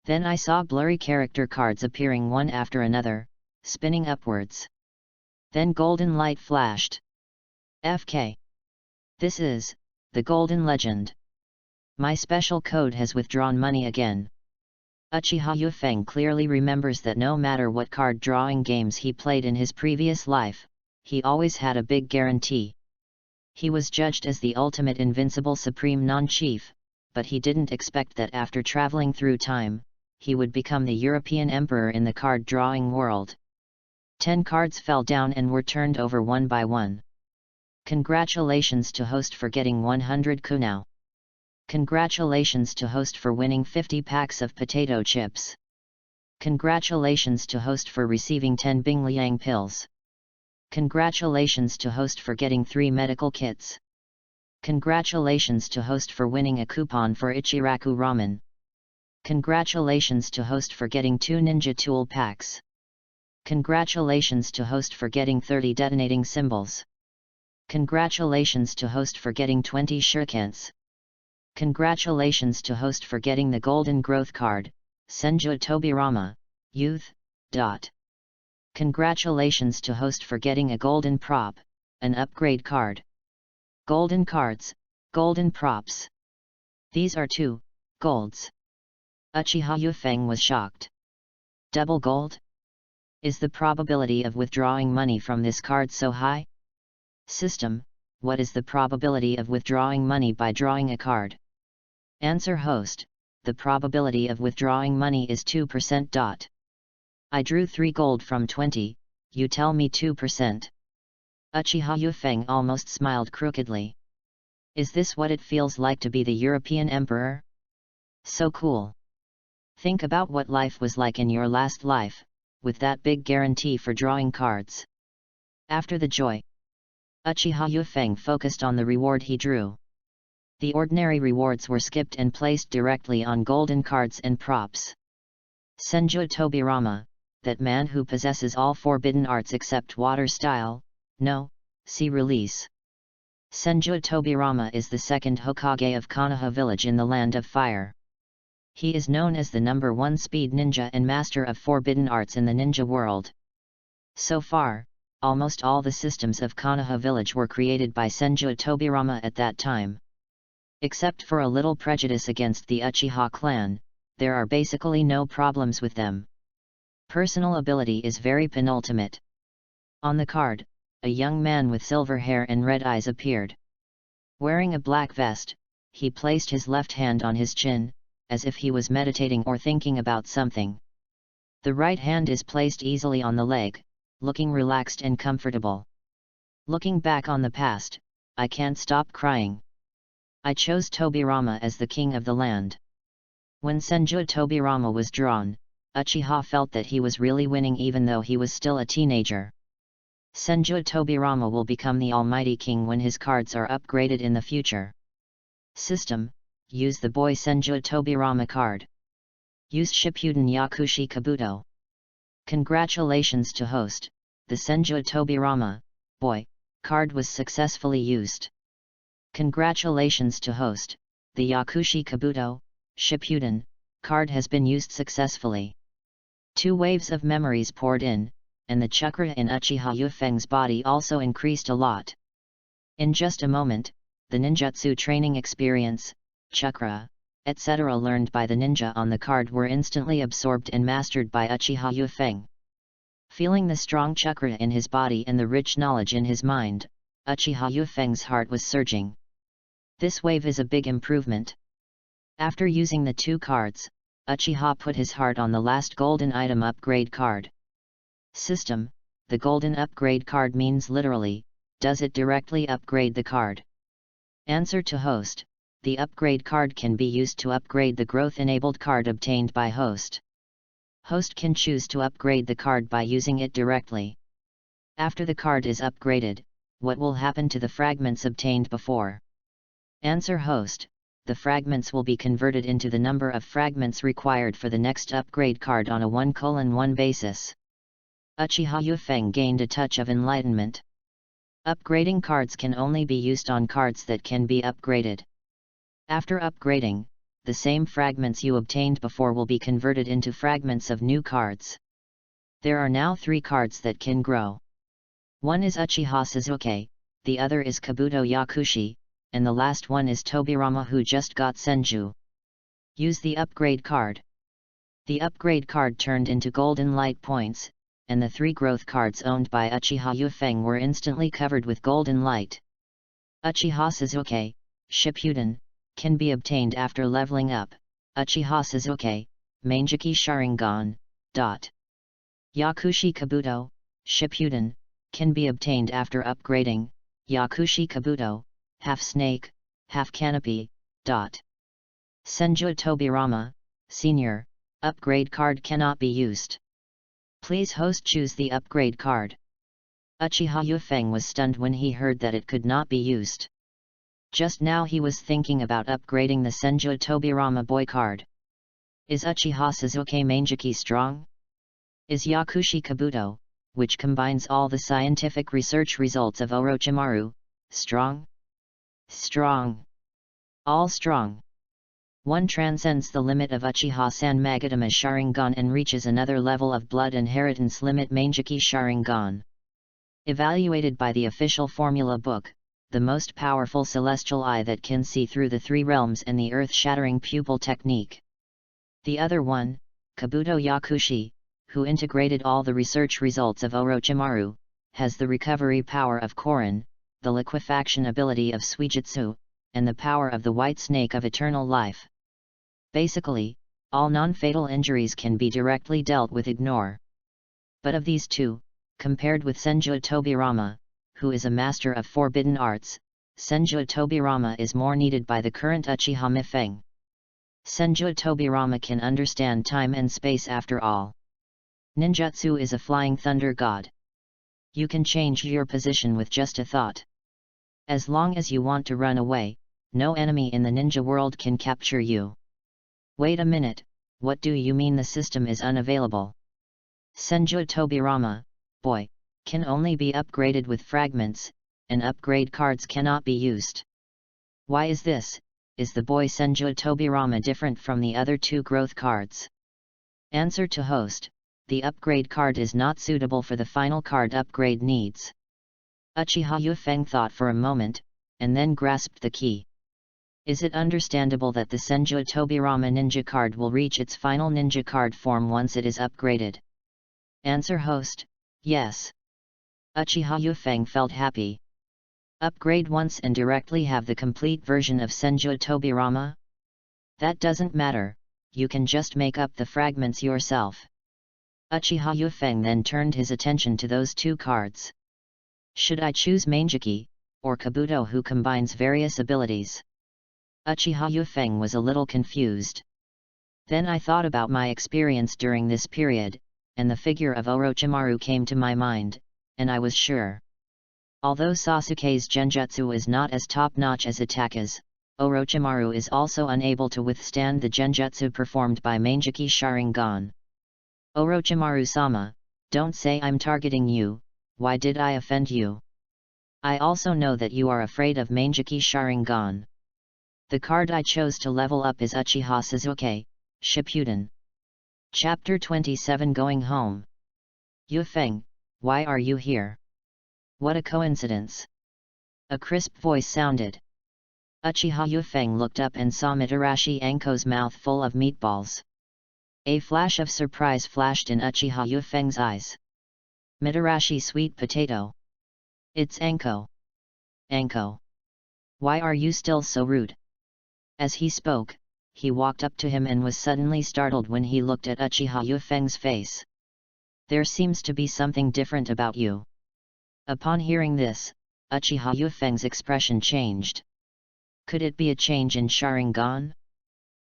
Then I saw blurry character cards appearing one after another, spinning upwards. Then golden light flashed. FK. This is the golden legend. My special code has withdrawn money again. Uchiha Yufeng clearly remembers that no matter what card drawing games he played in his previous life, he always had a big guarantee. He was judged as the ultimate invincible supreme non-chief, but he didn't expect that after traveling through time, he would become the European emperor in the card drawing world. 10 cards fell down and were turned over one by one. Congratulations to host for getting 100 kunao. Congratulations to host for winning 50 packs of potato chips. Congratulations to host for receiving 10 Bingliang pills. Congratulations to host for getting 3 medical kits. Congratulations to host for winning a coupon for Ichiraku ramen. Congratulations to host for getting 2 ninja tool packs. Congratulations to host for getting 30 detonating symbols. Congratulations to host for getting 20 shurikens. Congratulations to host for getting the golden growth card, Senju Tobirama, Youth. Congratulations to host for getting a golden prop, an upgrade card. Golden cards, golden props. These are 2 golds. Uchiha Yufeng was shocked. Double gold? Is the probability of withdrawing money from this card so high? System, what is the probability of withdrawing money by drawing a card? Answer host, the probability of withdrawing money is 2%. I drew 3 gold from 20, you tell me 2%. Uchiha Yufeng almost smiled crookedly. Is this what it feels like to be the European emperor? So cool. Think about what life was like in your last life, with that big guarantee for drawing cards. After the joy, Uchiha Yufeng focused on the reward he drew. The ordinary rewards were skipped and placed directly on golden cards and props. Senju Tobirama, that man who possesses all forbidden arts except water style, no, see release. Senju Tobirama is the second Hokage of Konoha village in the Land of Fire. He is known as the #1 speed ninja and master of forbidden arts in the ninja world. So far, almost all the systems of Konoha village were created by Senju Tobirama at that time. Except for a little prejudice against the Uchiha clan, there are basically no problems with them. Personal ability is very penultimate. On the card, a young man with silver hair and red eyes appeared. Wearing a black vest, he placed his left hand on his chin, as if he was meditating or thinking about something. The right hand is placed easily on the leg, looking relaxed and comfortable. Looking back on the past, I can't stop crying. I chose Tobirama as the king of the land. When Senju Tobirama was drawn, Uchiha felt that he was really winning even though he was still a teenager. Senju Tobirama will become the almighty king when his cards are upgraded in the future. System, use the boy Senju Tobirama card. Used Shippuden Yakushi Kabuto. Congratulations to host, the Senju Tobirama, boy, card was successfully used. Congratulations to host, the Yakushi Kabuto, Shippuden, card has been used successfully. 2 waves of memories poured in, and the chakra in Uchiha Yufeng's body also increased a lot. In just a moment, the ninjutsu training experience, chakra, etc. learned by the ninja on the card were instantly absorbed and mastered by Uchiha Yufeng. Feeling the strong chakra in his body and the rich knowledge in his mind, Uchiha Yufeng's heart was surging. This wave is a big improvement. After using the 2 cards, Uchiha put his heart on the last golden item upgrade card. System: the golden upgrade card means literally, does it directly upgrade the card? Answer to host: the upgrade card can be used to upgrade the growth-enabled card obtained by host. Host can choose to upgrade the card by using it directly. After the card is upgraded, what will happen to the fragments obtained before? Answer host: the fragments will be converted into the number of fragments required for the next upgrade card on a 1:1 basis. Uchiha Yufeng gained a touch of enlightenment. Upgrading cards can only be used on cards that can be upgraded. After upgrading, the same fragments you obtained before will be converted into fragments of new cards. There are now 3 cards that can grow. One is Uchiha Sasuke, the other is Kabuto Yakushi, and the last one is Tobirama who just got Senju. Use the upgrade card. The upgrade card turned into golden light points, and the 3 growth cards owned by Uchiha Yufeng were instantly covered with golden light. Uchiha Sasuke, Shippuden, can be obtained after leveling up. Uchiha Sasuke, Manjiki Sharingan. Yakushi Kabuto, Shippuden, can be obtained after upgrading. Yakushi Kabuto, half snake, half canopy. Senju Tobirama, Senior, upgrade card cannot be used. Please host choose the upgrade card. Uchiha Yufeng was stunned when he heard that it could not be used. Just now he was thinking about upgrading the Senju Tobirama boy card. Is Uchiha Sasuke Manjiki strong? Is Yakushi Kabuto, which combines all the scientific research results of Orochimaru, strong? Strong. All strong. One transcends the limit of Uchiha-san Magatama's Sharingan and reaches another level of blood inheritance limit Manjiki Sharingan. Evaluated by the official formula book, the most powerful celestial eye that can see through the 3 realms and the earth-shattering pupil technique. The other one, Kabuto Yakushi, who integrated all the research results of Orochimaru, has the recovery power of Korin, the liquefaction ability of Suijutsu, and the power of the white snake of eternal life. Basically, all non-fatal injuries can be directly dealt with ignore. But of these 2, compared with Senju Tobirama, who is a master of forbidden arts, Senju Tobirama is more needed by the current Uchiha Mifeng. Senju Tobirama can understand time and space after all. Ninjutsu is a flying thunder god. You can change your position with just a thought. As long as you want to run away, no enemy in the ninja world can capture you. Wait a minute, what do you mean the system is unavailable? Senju Tobirama, boy, can only be upgraded with fragments, and upgrade cards cannot be used. Why is this? Is the boy Senju Tobirama different from the other 2 growth cards? Answer to host: the upgrade card is not suitable for the final card upgrade needs. Uchiha Yufeng thought for a moment, and then grasped the key. Is it understandable that the Senju Tobirama ninja card will reach its final ninja card form once it is upgraded? Answer host: yes. Uchiha Yufeng felt happy. Upgrade once and directly have the complete version of Senju Tobirama? That doesn't matter, you can just make up the fragments yourself. Uchiha Yufeng then turned his attention to those 2 cards. Should I choose Manjiki, or Kabuto who combines various abilities? Uchiha Yufeng was a little confused. Then I thought about my experience during this period, and the figure of Orochimaru came to my mind, and I was sure. Although Sasuke's genjutsu is not as top-notch as Itaka's, Orochimaru is also unable to withstand the genjutsu performed by Manjiki Sharingan. Orochimaru-sama, don't say I'm targeting you, why did I offend you? I also know that you are afraid of Manjiki Sharingan. The card I chose to level up is Uchiha Sasuke, Shippuden. Chapter 27 Going Home. Yufeng, why are you here? What a coincidence. A crisp voice sounded. Uchiha Yufeng looked up and saw Mitarashi Anko's mouth full of meatballs. A flash of surprise flashed in Uchiha Yufeng's eyes. Mitarashi sweet potato. It's Anko. Anko. Why are you still so rude? As he spoke, he walked up to him and was suddenly startled when he looked at Uchiha Yufeng's face. There seems to be something different about you. Upon hearing this, Uchiha Yufeng's expression changed. Could it be a change in Sharingan?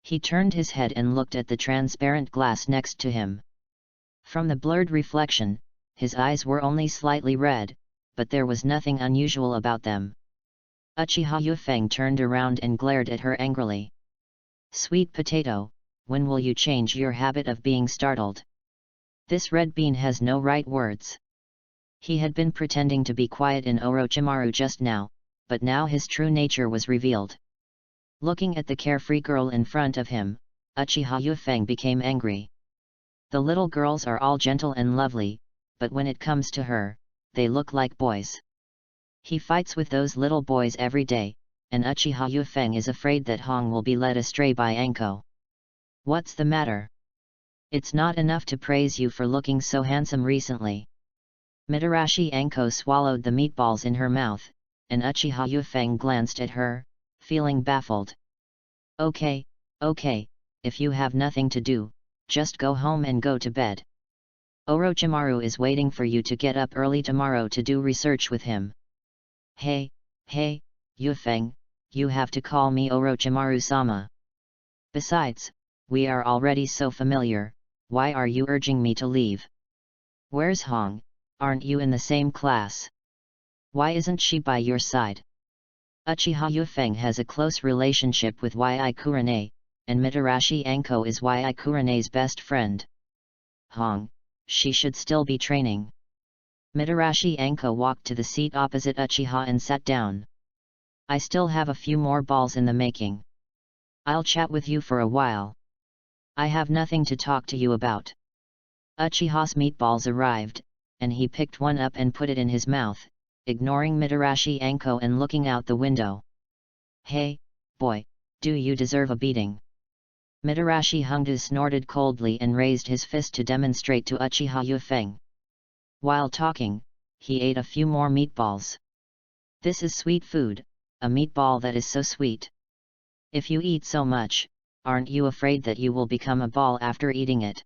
He turned his head and looked at the transparent glass next to him. From the blurred reflection, his eyes were only slightly red, but there was nothing unusual about them. Uchiha Yufeng turned around and glared at her angrily. Sweet potato, when will you change your habit of being startled? This red bean has no right words. He had been pretending to be quiet in Orochimaru just now, but now his true nature was revealed. Looking at the carefree girl in front of him, Uchiha Yufeng became angry. The little girls are all gentle and lovely, but when it comes to her, they look like boys. He fights with those little boys every day, and Uchiha Yufeng is afraid that Hong will be led astray by Anko. What's the matter? It's not enough to praise you for looking so handsome recently. Mitarashi Anko swallowed the meatballs in her mouth, and Uchiha Yufeng glanced at her, feeling baffled. Okay, if you have nothing to do, just go home and go to bed. Orochimaru is waiting for you to get up early tomorrow to do research with him. Hey, Yufeng, you have to call me Orochimaru-sama. Besides, we are already so familiar, why are you urging me to leave? Where's Hong, aren't you in the same class? Why isn't she by your side? Uchiha Yufeng has a close relationship with Yi Kurane, and Mitarashi Anko is Yi Kurane's best friend. Hong, she should still be training. Mitarashi Anko walked to the seat opposite Uchiha and sat down. I still have a few more balls in the making. I'll chat with you for a while. I have nothing to talk to you about. Uchiha's meatballs arrived, and he picked one up and put it in his mouth, ignoring Mitarashi Anko and looking out the window. Hey, boy, do you deserve a beating? Mitarashi Hongdu snorted coldly and raised his fist to demonstrate to Uchiha Yufeng. While talking, he ate a few more meatballs. This is sweet food, a meatball that is so sweet. If you eat so much, aren't you afraid that you will become a ball after eating it?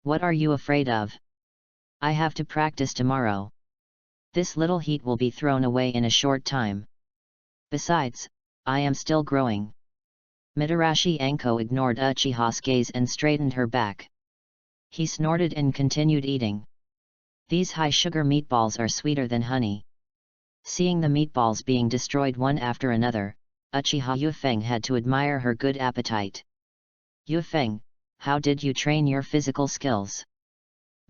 What are you afraid of? I have to practice tomorrow. This little heat will be thrown away in a short time. Besides, I am still growing. Mitarashi Anko ignored Uchiha's gaze and straightened her back. He snorted and continued eating. These high-sugar meatballs are sweeter than honey. Seeing the meatballs being destroyed one after another, Uchiha Yufeng had to admire her good appetite. Yufeng, how did you train your physical skills?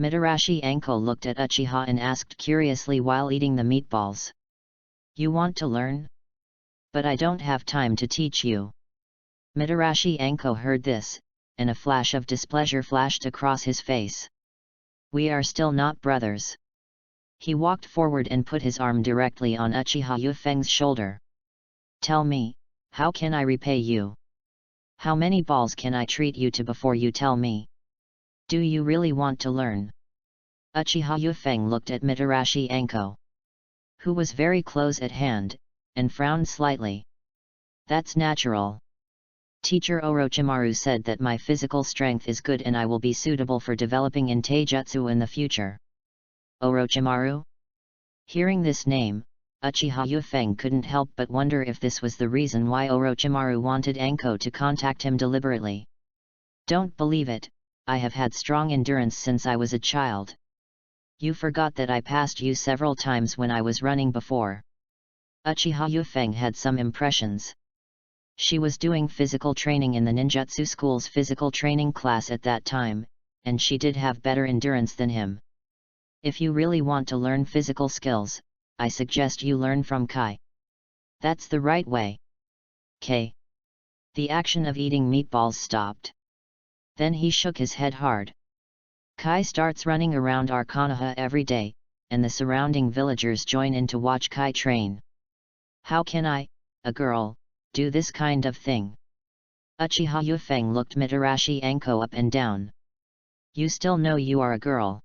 Mitarashi Anko looked at Uchiha and asked curiously while eating the meatballs. You want to learn? But I don't have time to teach you. Mitarashi Anko heard this, and a flash of displeasure flashed across his face. We are still not brothers. He walked forward and put his arm directly on Uchiha Yufeng's shoulder. Tell me, how can I repay you? How many balls can I treat you to before you tell me? Do you really want to learn? Uchiha Yufeng looked at Mitarashi Anko, who was very close at hand, and frowned slightly. That's natural. Teacher Orochimaru said that my physical strength is good and I will be suitable for developing in taijutsu in the future. Orochimaru? Hearing this name, Uchiha Yufeng couldn't help but wonder if this was the reason why Orochimaru wanted Anko to contact him deliberately. Don't believe it, I have had strong endurance since I was a child. You forgot that I passed you several times when I was running before. Uchiha Yufeng had some impressions. She was doing physical training in the ninjutsu school's physical training class at that time, and she did have better endurance than him. If you really want to learn physical skills, I suggest you learn from Kai. That's the right way. K. The action of eating meatballs stopped. Then he shook his head hard. Kai starts running around our Konoha every day, and the surrounding villagers join in to watch Kai train. How can I, a girl, do this kind of thing? Uchiha Yufeng looked Mitarashi Anko up and down. You still know you are a girl.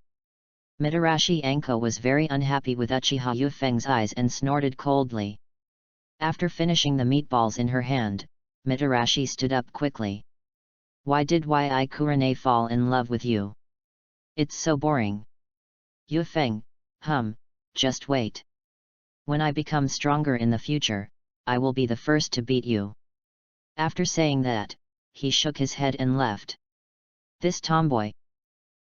Mitarashi Anko was very unhappy with Uchiha Yufeng's eyes and snorted coldly. After finishing the meatballs in her hand, Mitarashi stood up quickly. Why did Yi Kurane fall in love with you? It's so boring. Yufeng, just wait. When I become stronger in the future, I will be the first to beat you. After saying that, he shook his head and left. This tomboy.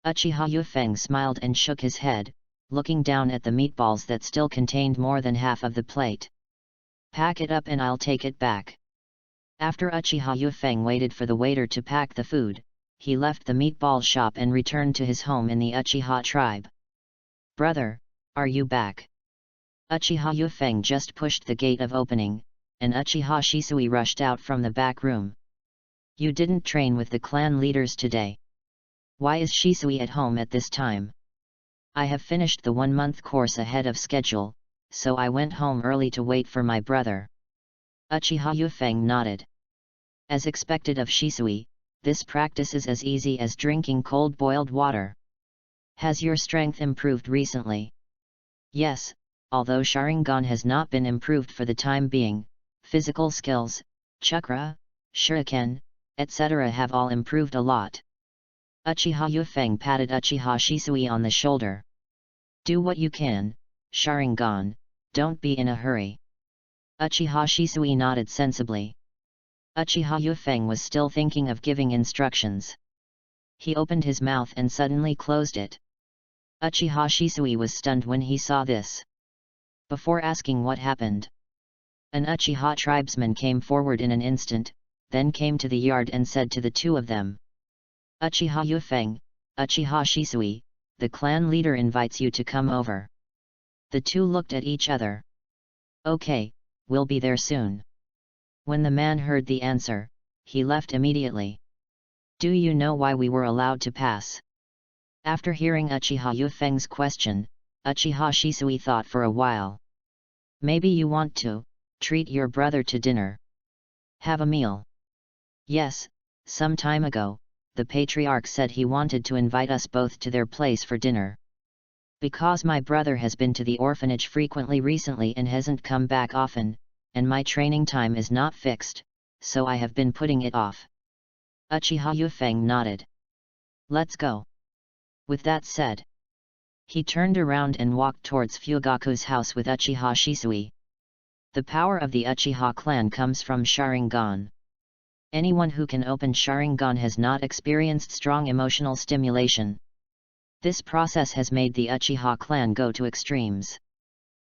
Uchiha Yufeng smiled and shook his head, looking down at the meatballs that still contained more than half of the plate. Pack it up and I'll take it back. After Uchiha Yufeng waited for the waiter to pack the food, he left the meatball shop and returned to his home in the Uchiha tribe. Brother, are you back? Uchiha Yufeng just pushed the gate of opening, and Uchiha Shisui rushed out from the back room. You didn't train with the clan leaders today. Why is Shisui at home at this time? I have finished the 1-month course ahead of schedule, so I went home early to wait for my brother. Uchiha Yufeng nodded. As expected of Shisui, this practice is as easy as drinking cold boiled water. Has your strength improved recently? Yes, although Sharingan has not been improved for the time being, physical skills, chakra, shuriken, etc. have all improved a lot. Uchiha Yufeng patted Uchiha Shisui on the shoulder. Do what you can, Sharingan, don't be in a hurry. Uchiha Shisui nodded sensibly. Uchiha Yufeng was still thinking of giving instructions. He opened his mouth and suddenly closed it. Uchiha Shisui was stunned when he saw this. Before asking what happened, an Uchiha tribesman came forward in an instant, then came to the yard and said to the two of them. Uchiha Yufeng, Uchiha Shisui, the clan leader invites you to come over. The two looked at each other. Okay, we'll be there soon. When the man heard the answer, he left immediately. Do you know why we were allowed to pass? After hearing Uchiha Yufeng's question, Uchiha Shisui thought for a while. Maybe you want to treat your brother to dinner. Have a meal. Yes, some time ago, the patriarch said he wanted to invite us both to their place for dinner. Because my brother has been to the orphanage frequently recently and hasn't come back often, and my training time is not fixed, so I have been putting it off. Uchiha Yufeng nodded. Let's go. With that said, he turned around and walked towards Fugaku's house with Uchiha Shisui. The power of the Uchiha clan comes from Sharingan. Anyone who can open Sharingan has not experienced strong emotional stimulation. This process has made the Uchiha clan go to extremes.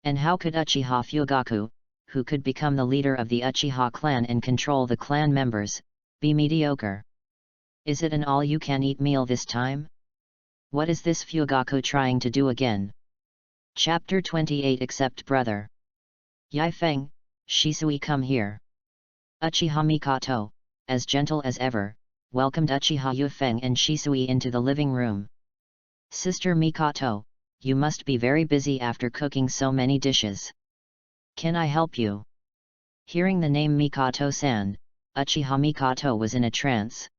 And how could Uchiha Fugaku, who could become the leader of the Uchiha clan and control the clan members, be mediocre? Is it an all-you-can-eat meal this time? What is this Fugaku trying to do again? Chapter 28 Except Brother. Yifeng, Shisui, come here. Uchiha Mikoto, as gentle as ever, welcomed Uchiha Yufeng and Shisui into the living room. Sister Mikoto, you must be very busy after cooking so many dishes. Can I help you? Hearing the name Mikoto-san, Uchiha Mikoto was in a trance.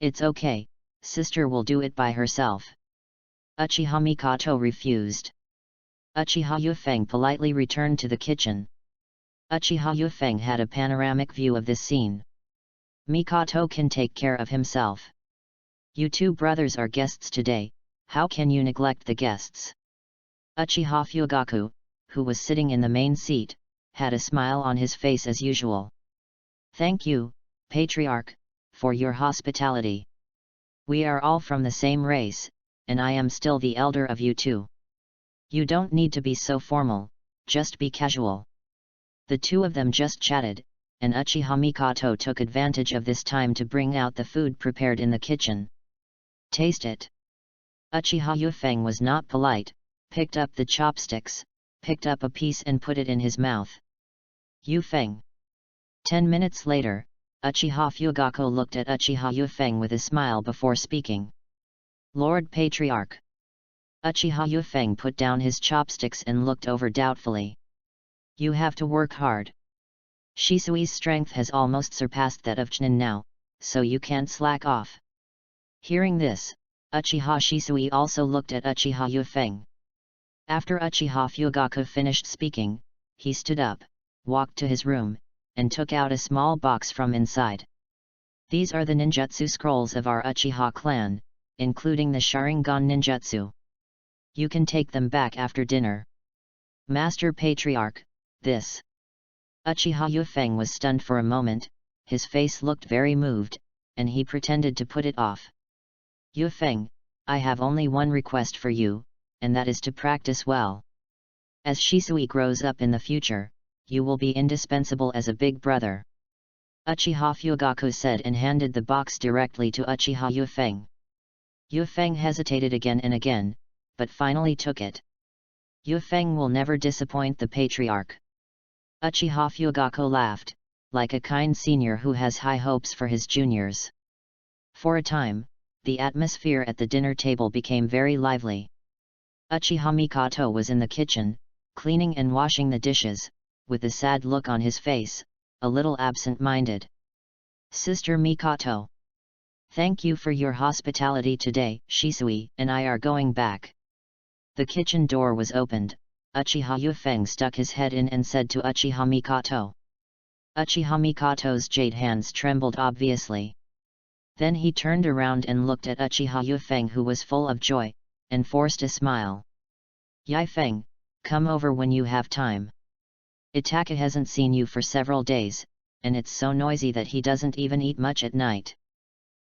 It's okay, sister will do it by herself. Uchiha Mikoto refused. Uchiha Yufeng politely returned to the kitchen. Uchiha Yufeng had a panoramic view of this scene. Mikoto can take care of himself. You two brothers are guests today, how can you neglect the guests? Uchiha Fugaku, who was sitting in the main seat, had a smile on his face as usual. Thank you, Patriarch, for your hospitality. We are all from the same race, and I am still the elder of you two. You don't need to be so formal, just be casual. The two of them just chatted, and Uchiha Mikoto took advantage of this time to bring out the food prepared in the kitchen. Taste it. Uchiha Yufeng was not polite, picked up the chopsticks, picked up a piece and put it in his mouth. Yufeng. 10 minutes later, Uchiha Fugaku looked at Uchiha Yufeng with a smile before speaking. Lord Patriarch. Uchiha Yufeng put down his chopsticks and looked over doubtfully. You have to work hard. Shisui's strength has almost surpassed that of Chunin now, so you can't slack off. Hearing this, Uchiha Shisui also looked at Uchiha Yufeng. After Uchiha Fugaku finished speaking, he stood up, walked to his room, and took out a small box from inside. These are the ninjutsu scrolls of our Uchiha clan, including the Sharingan ninjutsu. You can take them back after dinner. Master Patriarch, this. Uchiha Yufeng was stunned for a moment, his face looked very moved, and he pretended to put it off. Yufeng, I have only one request for you, and that is to practice well. As Shisui grows up in the future, you will be indispensable as a big brother. Uchiha Fugaku said and handed the box directly to Uchiha Yufeng. Yufeng hesitated again and again, but finally took it. Yufeng will never disappoint the patriarch. Uchiha Fugaku laughed, like a kind senior who has high hopes for his juniors. For a time, the atmosphere at the dinner table became very lively. Uchiha Mikoto was in the kitchen, cleaning and washing the dishes, with a sad look on his face, a little absent-minded. Sister Mikoto. Thank you for your hospitality today. Shisui and I are going back. The kitchen door was opened. Uchiha Yufeng stuck his head in and said to Uchiha Mikoto. Uchiha Mikoto's jade hands trembled obviously. Then he turned around and looked at Uchiha Yufeng, who was full of joy, and forced a smile. Yifeng, come over when you have time. Itaka hasn't seen you for several days, and it's so noisy that he doesn't even eat much at night.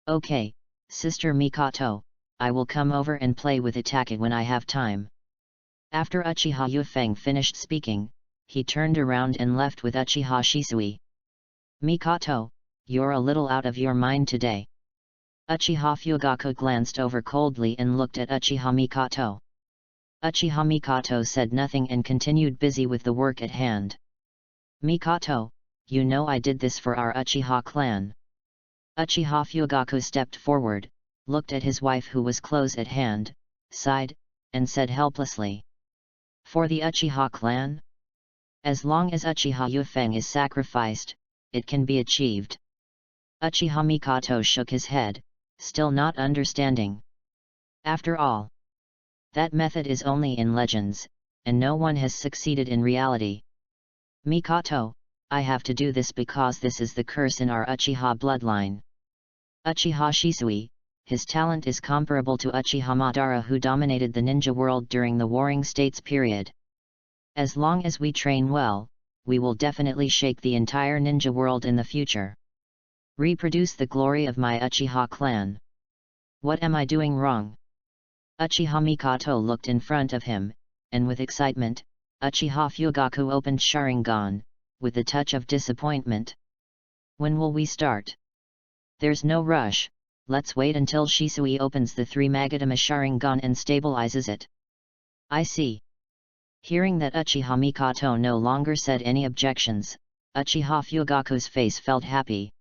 Okay, Sister Mikoto, I will come over and play with Itaka when I have time. After Uchiha Yufeng finished speaking, he turned around and left with Uchiha Shisui. Mikoto, you're a little out of your mind today. Uchiha Fugaku glanced over coldly and looked at Uchiha Mikoto. Uchiha Mikoto said nothing and continued busy with the work at hand. Mikoto, you know I did this for our Uchiha clan. Uchiha Fugaku stepped forward, looked at his wife who was close at hand, sighed, and said helplessly. For the Uchiha clan? As long as Uchiha Yufeng is sacrificed, it can be achieved. Uchiha Mikoto shook his head, still not understanding. After all, that method is only in legends, and no one has succeeded in reality. Mikoto, I have to do this because this is the curse in our Uchiha bloodline. Uchiha Shisui, his talent is comparable to Uchiha Madara, who dominated the ninja world during the Warring States period. As long as we train well, we will definitely shake the entire ninja world in the future. Reproduce the glory of my Uchiha clan. What am I doing wrong? Uchiha Mikoto looked in front of him, and with excitement, Uchiha Fugaku opened Sharingan, with a touch of disappointment. When will we start? There's no rush, let's wait until Shisui opens the 3 Magatama Sharingan and stabilizes it. I see. Hearing that Uchiha Mikoto no longer said any objections, Uchiha Fugaku's face felt happy.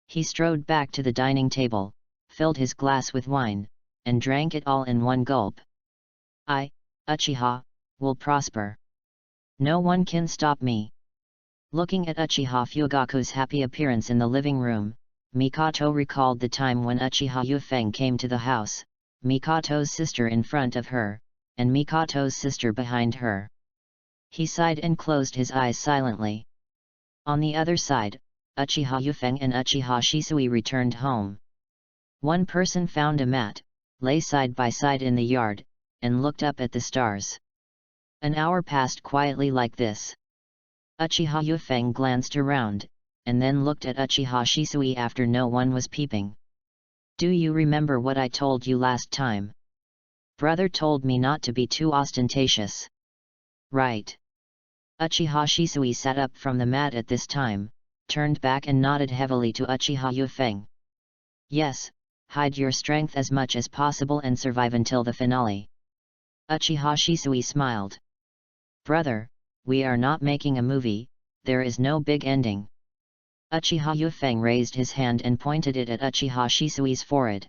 He strode back to the dining table, filled his glass with wine, and drank it all in one gulp. I, Uchiha, will prosper. No one can stop me. Looking at Uchiha Fugaku's happy appearance in the living room, Mikoto recalled the time when Uchiha Yufeng came to the house, Mikoto's sister in front of her, and Mikoto's sister behind her. He sighed and closed his eyes silently. On the other side, Uchiha Yufeng and Uchiha Shisui returned home. One person found a mat, lay side by side in the yard, and looked up at the stars. An hour passed quietly like this. Uchiha Yufeng glanced around, and then looked at Uchiha Shisui after no one was peeping. Do you remember what I told you last time? Brother told me not to be too ostentatious. Right. Uchiha Shisui sat up from the mat at this time, turned back and nodded heavily to Uchiha Yufeng. Yes, hide your strength as much as possible and survive until the finale. Uchiha Shisui smiled. Brother, we are not making a movie, there is no big ending. Uchiha Yufeng raised his hand and pointed it at Uchiha Shisui's forehead.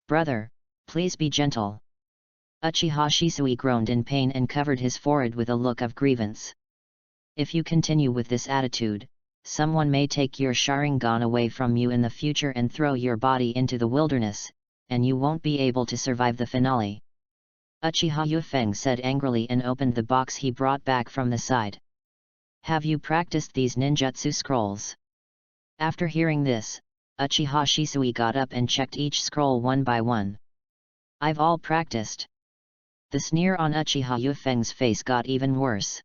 Brother, please be gentle. Uchiha Shisui groaned in pain and covered his forehead with a look of grievance. If you continue with this attitude, someone may take your Sharingan away from you in the future and throw your body into the wilderness, and you won't be able to survive the finale. Uchiha Yufeng said angrily and opened the box he brought back from the side. Have you practiced these ninjutsu scrolls? After hearing this, Uchiha Shisui got up and checked each scroll one by one. I've all practiced. The sneer on Uchiha Yufeng's face got even worse.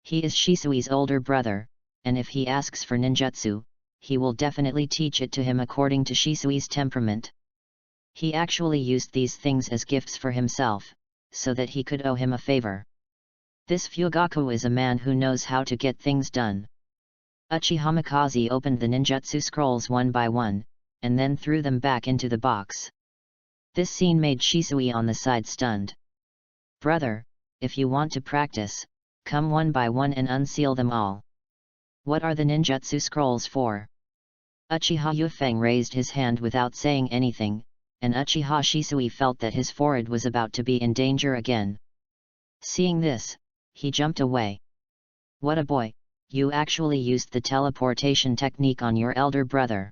He is Shisui's older brother, and if he asks for ninjutsu, he will definitely teach it to him according to Shisui's temperament. He actually used these things as gifts for himself, so that he could owe him a favor. This Fugaku is a man who knows how to get things done. Uchiha Mikaze opened the ninjutsu scrolls one by one, and then threw them back into the box. This scene made Shisui on the side stunned. Brother, if you want to practice, come one by one and unseal them all. What are the ninjutsu scrolls for? Uchiha Yufeng raised his hand without saying anything, and Uchiha Shisui felt that his forehead was about to be in danger again. Seeing this, he jumped away. What a boy, you actually used the teleportation technique on your elder brother.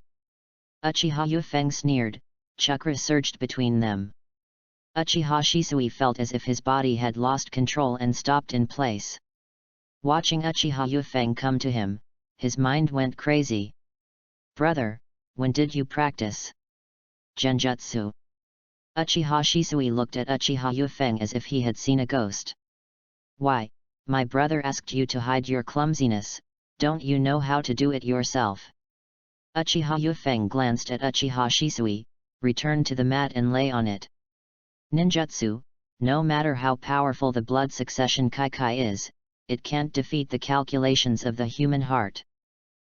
Uchiha Yufeng sneered, chakra surged between them. Uchiha Shisui felt as if his body had lost control and stopped in place. Watching Uchiha Yufeng come to him, his mind went crazy. Brother, when did you practice genjutsu? Uchiha Shisui looked at Uchiha Yufeng as if he had seen a ghost. Why, my brother asked you to hide your clumsiness, don't you know how to do it yourself? Uchiha Yufeng glanced at Uchiha Shisui, returned to the mat and lay on it. Ninjutsu, no matter how powerful the blood succession Kaikai is, it can't defeat the calculations of the human heart.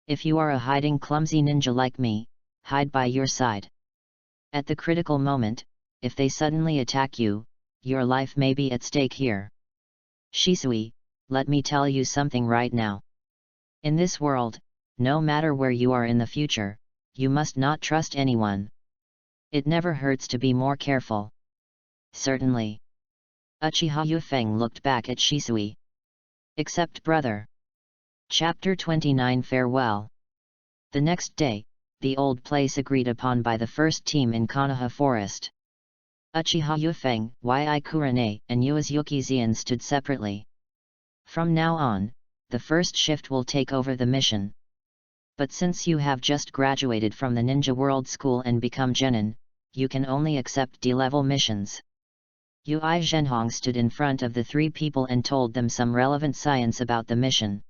If you are a hiding clumsy ninja like me, hide by your side. At the critical moment, if they suddenly attack you, your life may be at stake here. Shisui, let me tell you something right now. In this world, no matter where you are in the future, you must not trust anyone. It never hurts to be more careful. Certainly. Uchiha Yufeng looked back at Shisui. Except brother. Chapter 29 Farewell. The next day, the old place agreed upon by the first team in Konoha Forest. Uchiha Yufeng, Yi Kurane, and Uesugi Zian stood separately. From now on, the first shift will take over the mission. But since you have just graduated from the Ninja World School and become genin, you can only accept D-level missions. Ui Zhenhong stood in front of the three people and told them some relevant science about the mission.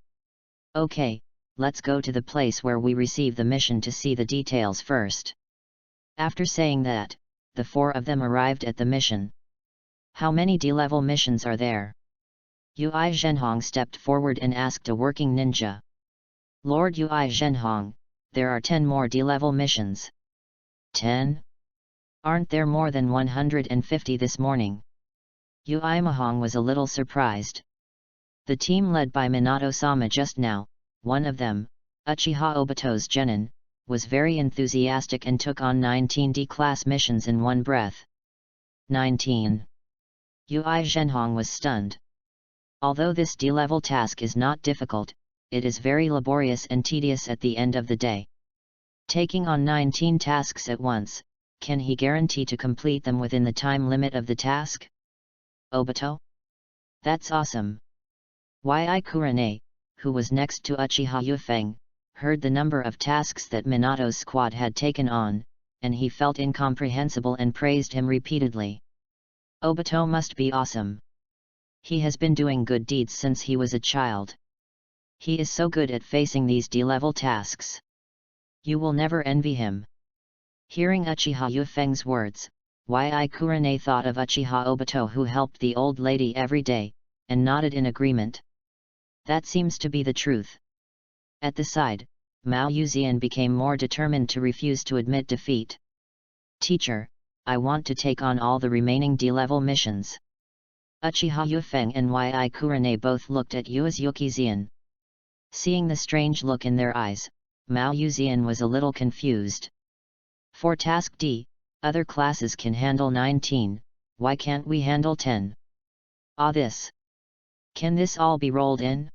Okay, let's go to the place where we receive the mission to see the details first. After saying that, the four of them arrived at the mission. How many D-level missions are there? Ui Zhenhong stepped forward and asked a working ninja. Lord Ui Zhenhong, there are 10 more D-level missions. 10? Aren't there more than 150 this morning? Ui Mahong was a little surprised. The team led by Minato-sama just now, one of them, Uchiha Obito's genin, was very enthusiastic and took on 19 D-class missions in one breath. 19. Ui Zhenhong was stunned. Although this D-level task is not difficult, it is very laborious and tedious at the end of the day. Taking on 19 tasks at once, can he guarantee to complete them within the time limit of the task? Obito? That's awesome. Yi Kurane, who was next to Uchiha Yufeng, heard the number of tasks that Minato's squad had taken on, and he felt incomprehensible and praised him repeatedly. Obito must be awesome. He has been doing good deeds since he was a child. He is so good at facing these D-level tasks. You will never envy him. Hearing Uchiha Yufeng's words, Yi Kurane thought of Uchiha Obito who helped the old lady every day, and nodded in agreement. That seems to be the truth. At the side, Mao Yuzian became more determined to refuse to admit defeat. Teacher, I want to take on all the remaining D-level missions. Uchiha Yufeng and Yi Kurane both looked at Yuzian. Seeing the strange look in their eyes, Mao Yuzian was a little confused. For Task D, other classes can handle 19, why can't we handle 10? This. Can this all be rolled in?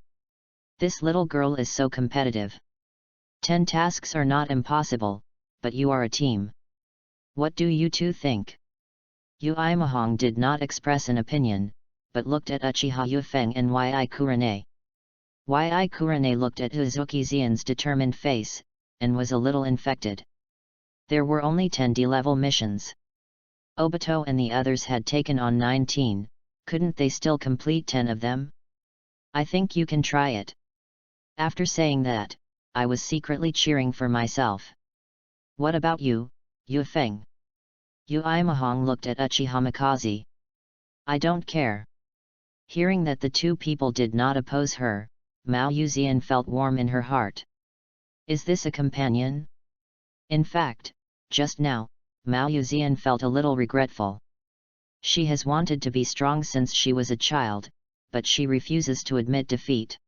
This little girl is so competitive. 10 tasks are not impossible, but you are a team. What do you two think? Yu Imahong did not express an opinion, but looked at Uchiha Yufeng and Yi Kurane. Yi Kurane looked at Uzuki-Xian's determined face, and was a little infected. There were only 10 D-level missions. Obito and the others had taken on 19, couldn't they still complete 10 of them? I think you can try it. After saying that, I was secretly cheering for myself. What about you, Yufeng? Yu Imahong looked at Uchiha Mikaze. I don't care. Hearing that the two people did not oppose her, Mao Yuzian felt warm in her heart. Is this a companion? In fact, just now, Mao Yuzian felt a little regretful. She has wanted to be strong since she was a child, but she refuses to admit defeat.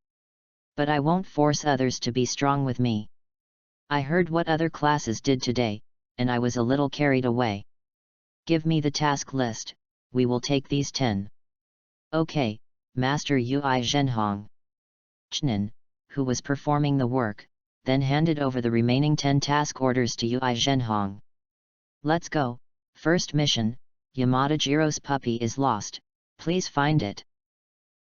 But I won't force others to be strong with me. I heard what other classes did today, and I was a little carried away. Give me the task list, we will take these 10. Okay, Master Yu Zhenhong. Chnen, who was performing the work, then handed over the remaining 10 task orders to Yu Zhenhong. Let's go. First mission, Yamada Jiro's puppy is lost, please find it.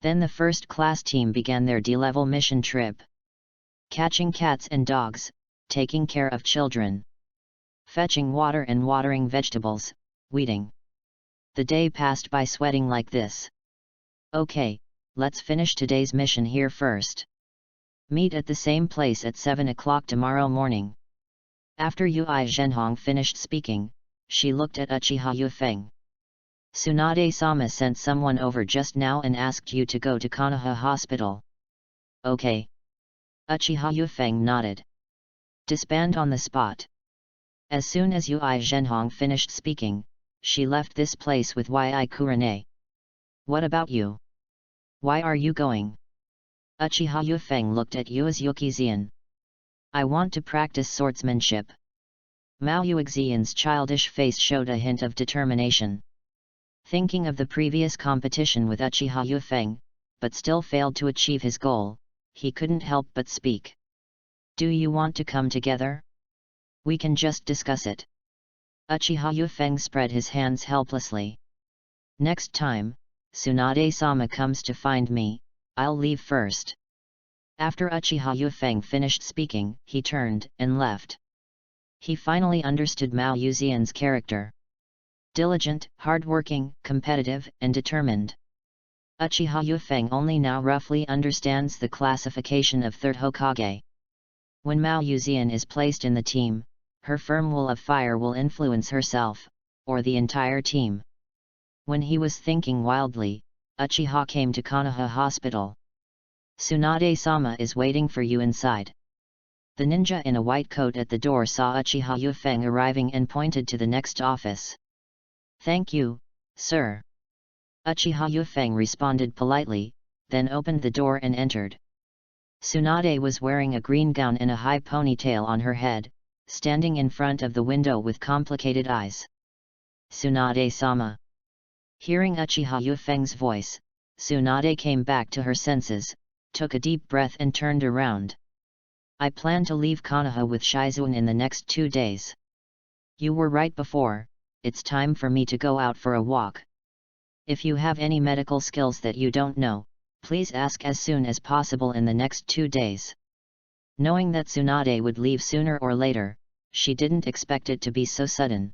Then the first class team began their D-level mission trip. Catching cats and dogs, taking care of children. Fetching water and watering vegetables, weeding. The day passed by sweating like this. Okay, let's finish today's mission here first. Meet at the same place at 7 o'clock tomorrow morning. After Yu Zhenhong finished speaking, she looked at Uchiha Yufeng. Tsunade-sama sent someone over just now and asked you to go to Konoha Hospital. Okay. Uchiha Yufeng nodded. Disband on the spot. As soon as Yu Zhenhong finished speaking, she left this place with Yi Kurane. What about you? Why are you going? Uchiha Yufeng looked at Uzuki-Xian. I want to practice swordsmanship. Mao Yuxian's childish face showed a hint of determination. Thinking of the previous competition with Uchiha Yufeng, but still failed to achieve his goal, he couldn't help but speak. Do you want to come together? We can just discuss it. Uchiha Yufeng spread his hands helplessly. Next time, Tsunade-sama comes to find me, I'll leave first. After Uchiha Yufeng finished speaking, he turned and left. He finally understood Mao Yuxian's character. Diligent, hardworking, competitive, and determined. Uchiha Yufeng only now roughly understands the classification of third Hokage. When Mao Yuxian is placed in the team, her firm will of fire will influence herself, or the entire team. When he was thinking wildly, Uchiha came to Konoha Hospital. Tsunade-sama is waiting for you inside. The ninja in a white coat at the door saw Uchiha Yufeng arriving and pointed to the next office. Thank you, sir. Uchiha Yufeng responded politely, then opened the door and entered. Tsunade was wearing a green gown and a high ponytail on her head, standing in front of the window with complicated eyes. Tsunade-sama. Hearing Uchiha Yufeng's voice, Tsunade came back to her senses, took a deep breath and turned around. I plan to leave Konoha with Shizuan in the next 2 days. You were right before, it's time for me to go out for a walk. If you have any medical skills that you don't know, please ask as soon as possible in the next 2 days. Knowing that Tsunade would leave sooner or later, she didn't expect it to be so sudden.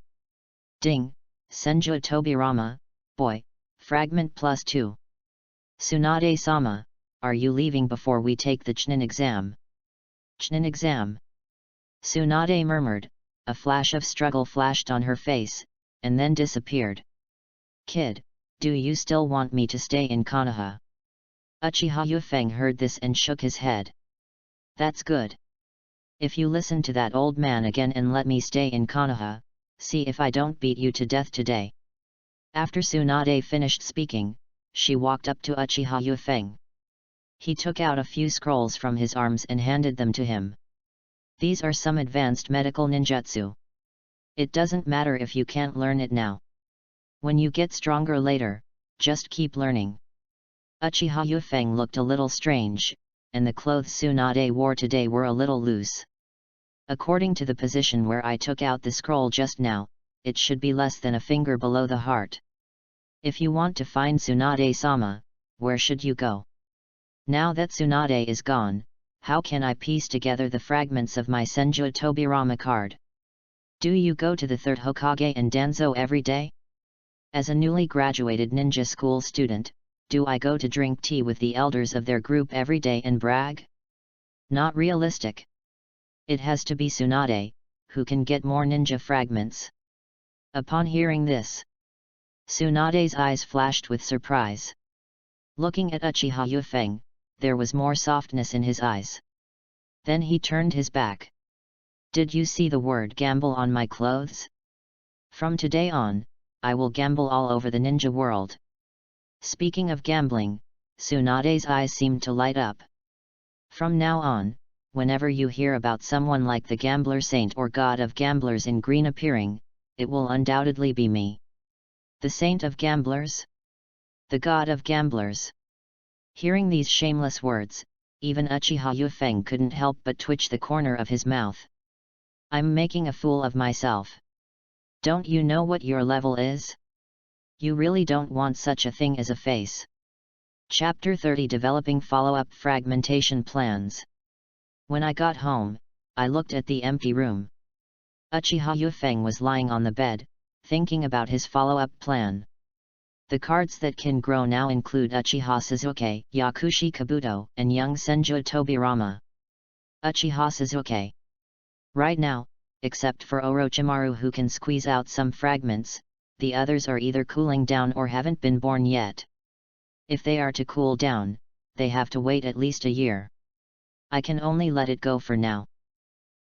Ding, Senju Tobirama, boy, fragment +2. Tsunade-sama, are you leaving before we take the Chunin exam? Chunin exam? Tsunade murmured, a flash of struggle flashed on her face, and then disappeared. Kid, do you still want me to stay in Konoha? Uchiha Yufeng heard this and shook his head. That's good. If you listen to that old man again and let me stay in Konoha, see if I don't beat you to death today. After Tsunade finished speaking, she walked up to Uchiha Yufeng. He took out a few scrolls from his arms and handed them to him. These are some advanced medical ninjutsu. It doesn't matter if you can't learn it now. When you get stronger later, just keep learning. Uchiha Yufeng looked a little strange, and the clothes Tsunade wore today were a little loose. According to the position where I took out the scroll just now, it should be less than a finger below the heart. If you want to find Tsunade-sama, where should you go? Now that Tsunade is gone, how can I piece together the fragments of my Senju Tobirama card? Do you go to the 3rd Hokage and Danzo every day? As a newly graduated ninja school student, do I go to drink tea with the elders of their group every day and brag? Not realistic. It has to be Tsunade, who can get more ninja fragments. Upon hearing this, Tsunade's eyes flashed with surprise. Looking at Uchiha Yufeng, there was more softness in his eyes. Then he turned his back. Did you see the word gamble on my clothes? From today on, I will gamble all over the ninja world. Speaking of gambling, Tsunade's eyes seemed to light up. From now on, whenever you hear about someone like the gambler saint or god of gamblers in green appearing, it will undoubtedly be me. The saint of gamblers? The god of gamblers. Hearing these shameless words, even Uchiha Yufeng couldn't help but twitch the corner of his mouth. I'm making a fool of myself. Don't you know what your level is? You really don't want such a thing as a face. Chapter 30 Developing Follow-up Fragmentation Plans. When I got home, I looked at the empty room. Uchiha Yufeng was lying on the bed, thinking about his follow-up plan. The cards that can grow now include Uchiha Sasuke, Yakushi Kabuto, and young Senju Tobirama. Uchiha Sasuke. Right now, except for Orochimaru who can squeeze out some fragments, the others are either cooling down or haven't been born yet. If they are to cool down, they have to wait at least a year. I can only let it go for now.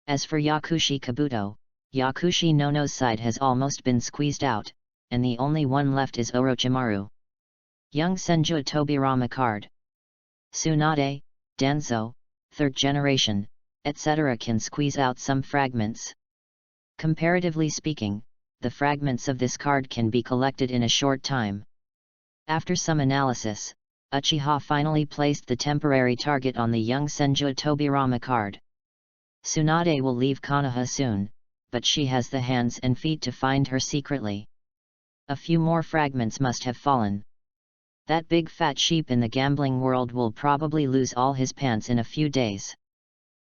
As for Yakushi Kabuto, Yakushi Nono's side has almost been squeezed out, and the only one left is Orochimaru. Young Senju Tobirama card. Tsunade, Danzo, 3rd generation, etc. can squeeze out some fragments. Comparatively speaking, the fragments of this card can be collected in a short time. After some analysis, Uchiha finally placed the temporary target on the young Senju Tobirama card. Tsunade will leave Konoha soon, but she has the hands and feet to find her secretly. A few more fragments must have fallen. That big fat sheep in the gambling world will probably lose all his pants in a few days.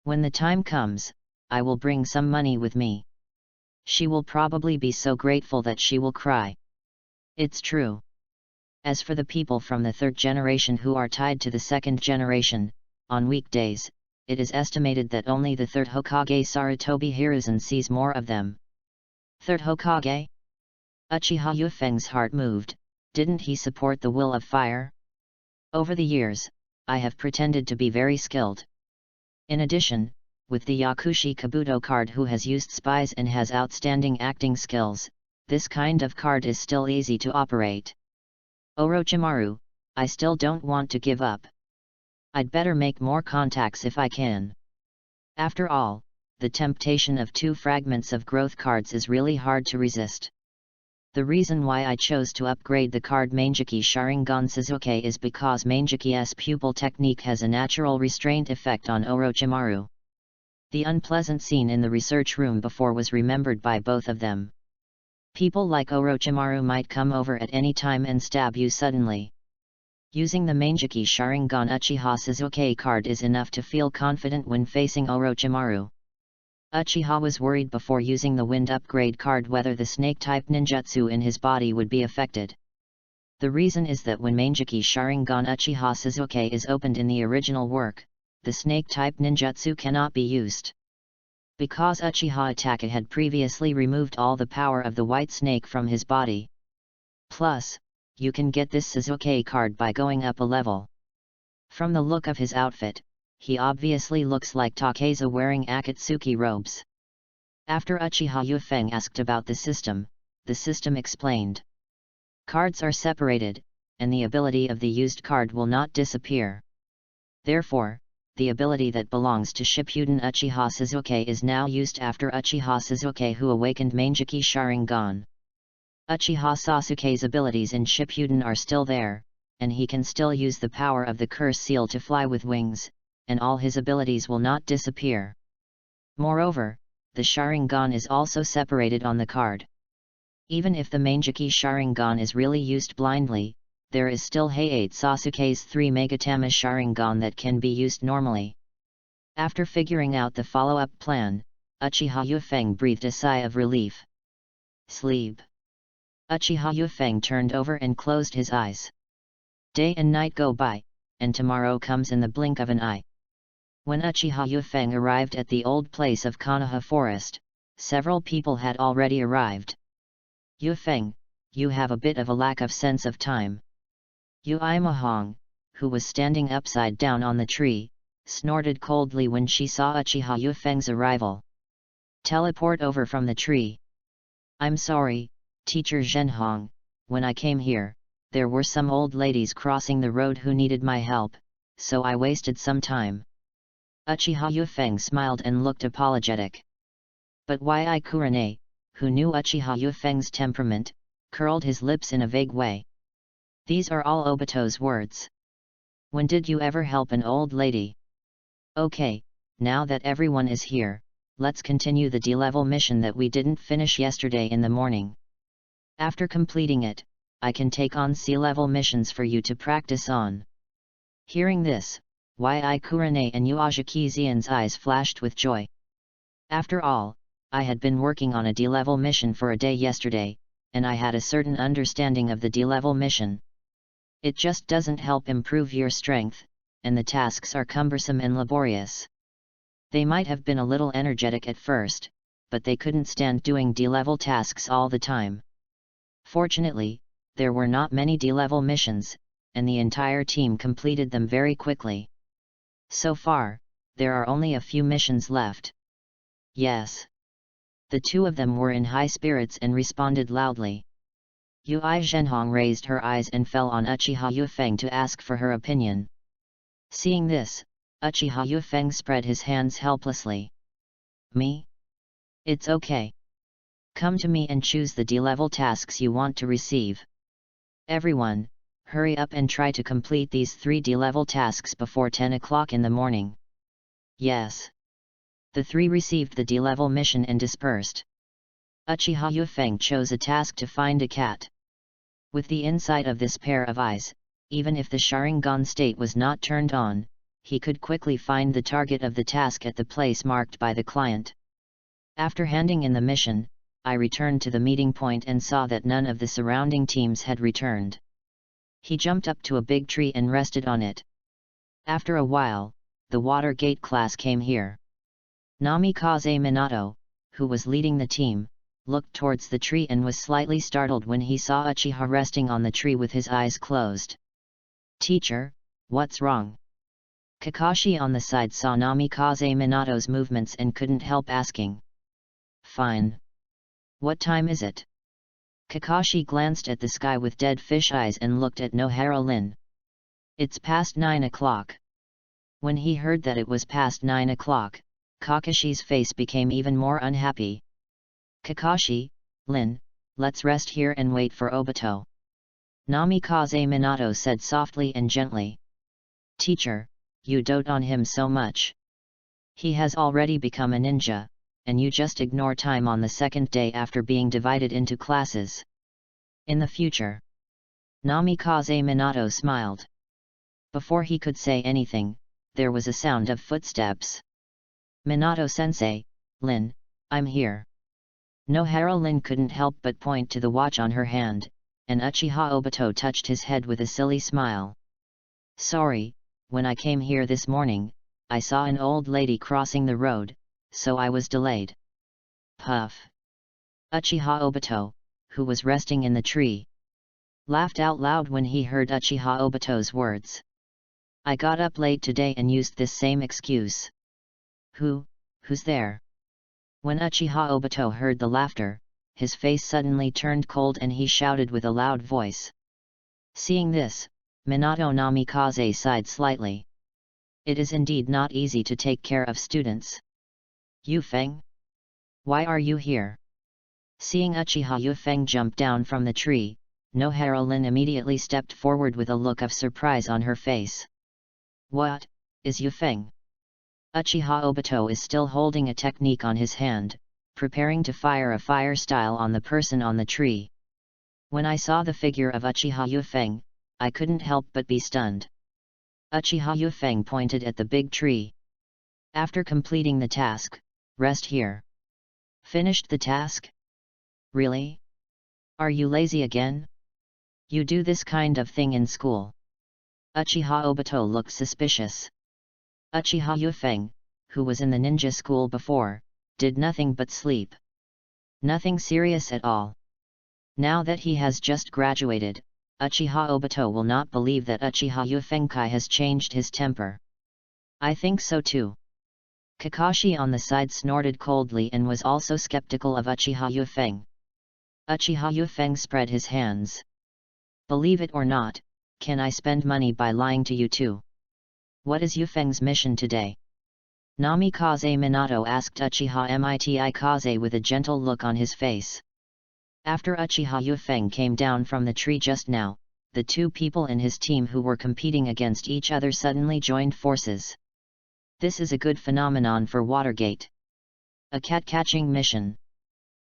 When the time comes, I will bring some money with me. She will probably be so grateful that she will cry. It's true. As for the people from the 3rd generation who are tied to the 2nd generation, on weekdays, it is estimated that only the 3rd Hokage Sarutobi Hiruzen sees more of them. 3rd Hokage? Uchiha Yufeng's heart moved. Didn't he support the will of fire? Over the years, I have pretended to be very skilled. In addition, with the Yakushi Kabuto card who has used spies and has outstanding acting skills, this kind of card is still easy to operate. Orochimaru, I still don't want to give up. I'd better make more contacts if I can. After all, the temptation of 2 fragments of growth cards is really hard to resist. The reason why I chose to upgrade the card Manjiki Sharingan Sasuke is because Manjiki's pupil technique has a natural restraint effect on Orochimaru. The unpleasant scene in the research room before was remembered by both of them. People like Orochimaru might come over at any time and stab you suddenly. Using the Manjiki Sharingan Uchiha Sasuke card is enough to feel confident when facing Orochimaru. Uchiha was worried before using the Wind Upgrade card whether the Snake-type ninjutsu in his body would be affected. The reason is that when Manjiki Sharingan Uchiha Sasuke is opened in the original work, the Snake-type ninjutsu cannot be used. Because Uchiha Itachi had previously removed all the power of the White Snake from his body. Plus, you can get this Sasuke card by going up a level. From the look of his outfit, he obviously looks like Takeza wearing Akatsuki robes. After Uchiha Yufeng asked about the system explained. Cards are separated, and the ability of the used card will not disappear. Therefore, the ability that belongs to Shippuden Uchiha Sasuke is now used after Uchiha Sasuke who awakened Manjiki Sharingan. Uchiha Sasuke's abilities in Shippuden are still there, and he can still use the power of the curse seal to fly with wings, and all his abilities will not disappear. Moreover, the Sharingan is also separated on the card. Even if the Manjiki Sharingan is really used blindly, there is still Hayate Sasuke's 3 Megatama Sharingan that can be used normally. After figuring out the follow-up plan, Uchiha Yufeng breathed a sigh of relief. Sleep. Uchiha Yufeng turned over and closed his eyes. Day and night go by, and tomorrow comes in the blink of an eye. When Uchiha Yufeng arrived at the old place of Konoha Forest, several people had already arrived. Yufeng, you have a bit of a lack of sense of time. Uimahong, who was standing upside down on the tree, snorted coldly when she saw Uchiha Yufeng's arrival. Teleport over from the tree. I'm sorry, Teacher Zhenhong, when I came here, there were some old ladies crossing the road who needed my help, so I wasted some time. Uchiha Yufeng smiled and looked apologetic. But Yi Kurane, who knew Uchiha Yufeng's temperament, curled his lips in a vague way. These are all Obito's words. When did you ever help an old lady? Okay, now that everyone is here, let's continue the D-level mission that we didn't finish yesterday in the morning. After completing it, I can take on C-level missions for you to practice on. Hearing this, Yi Kurane and Yuazaki Xian's eyes flashed with joy. After all, I had been working on a D-level mission for a day yesterday, and I had a certain understanding of the D-level mission. It just doesn't help improve your strength, and the tasks are cumbersome and laborious. They might have been a little energetic at first, but they couldn't stand doing D-level tasks all the time. Fortunately, there were not many D-level missions, and the entire team completed them very quickly. So far, there are only a few missions left. Yes. The two of them were in high spirits and responded loudly. Yui Zhenhong raised her eyes and fell on Uchiha Yufeng to ask for her opinion. Seeing this, Uchiha Yufeng spread his hands helplessly. Me? It's okay. Come to me and choose the D-level tasks you want to receive. Everyone, hurry up and try to complete these 3 D-level tasks before 10 o'clock in the morning. Yes. The 3 received the D-level mission and dispersed. Uchiha Yufeng chose a task to find a cat. With the insight of this pair of eyes, even if the Sharingan state was not turned on, he could quickly find the target of the task at the place marked by the client. After handing in the mission, I returned to the meeting point and saw that none of the surrounding teams had returned. He jumped up to a big tree and rested on it. After a while, the Water Gate class came here. Namikaze Minato, who was leading the team, looked towards the tree and was slightly startled when he saw Uchiha resting on the tree with his eyes closed. Teacher, what's wrong? Kakashi on the side saw Namikaze Minato's movements and couldn't help asking. Fine. What time is it? Kakashi glanced at the sky with dead fish eyes and looked at Nohara Lin. It's past 9 o'clock. When he heard that it was past 9 o'clock, Kakashi's face became even more unhappy. Kakashi, Lin, let's rest here and wait for Obito. Namikaze Minato said softly and gently. Teacher, you dote on him so much. He has already become a ninja, and you just ignore time on the second day after being divided into classes. In the future. Namikaze Minato smiled. Before he could say anything, there was a sound of footsteps. Minato-sensei, Lin, I'm here. Nohara Lin couldn't help but point to the watch on her hand, and Uchiha Obito touched his head with a silly smile. Sorry, when I came here this morning, I saw an old lady crossing the road, so I was delayed. Puff. Uchiha Obito, who was resting in the tree, laughed out loud when he heard Uchiha Obito's words. I got up late today and used this same excuse. Who's there? When Uchiha Obito heard the laughter, his face suddenly turned cold and he shouted with a loud voice. Seeing this, Minato Namikaze sighed slightly. It is indeed not easy to take care of students. Yufeng? Why are you here? Seeing Uchiha Yufeng jump down from the tree, Nohara Lin immediately stepped forward with a look of surprise on her face. What, is Yufeng? Uchiha Obito is still holding a technique on his hand, preparing to fire a fire style on the person on the tree. When I saw the figure of Uchiha Yufeng, I couldn't help but be stunned. Uchiha Yufeng pointed at the big tree. After completing the task, rest here. Finished the task? Really? Are you lazy again? You do this kind of thing in school? Uchiha Obito looked suspicious. Uchiha Yufeng, who was in the ninja school before, did nothing but sleep. Nothing serious at all. Now that he has just graduated, Uchiha Obito will not believe that Uchiha Yufengkai has changed his temper. I think so too. Kakashi on the side snorted coldly and was also skeptical of Uchiha Yufeng. Uchiha Yufeng spread his hands. Believe it or not, can I spend money by lying to you too? What is Yufeng's mission today? Namikaze Minato asked Uchiha Mitikaze with a gentle look on his face. After Uchiha Yufeng came down from the tree just now, the two people in his team who were competing against each other suddenly joined forces. This is a good phenomenon for Watergate. A cat-catching mission.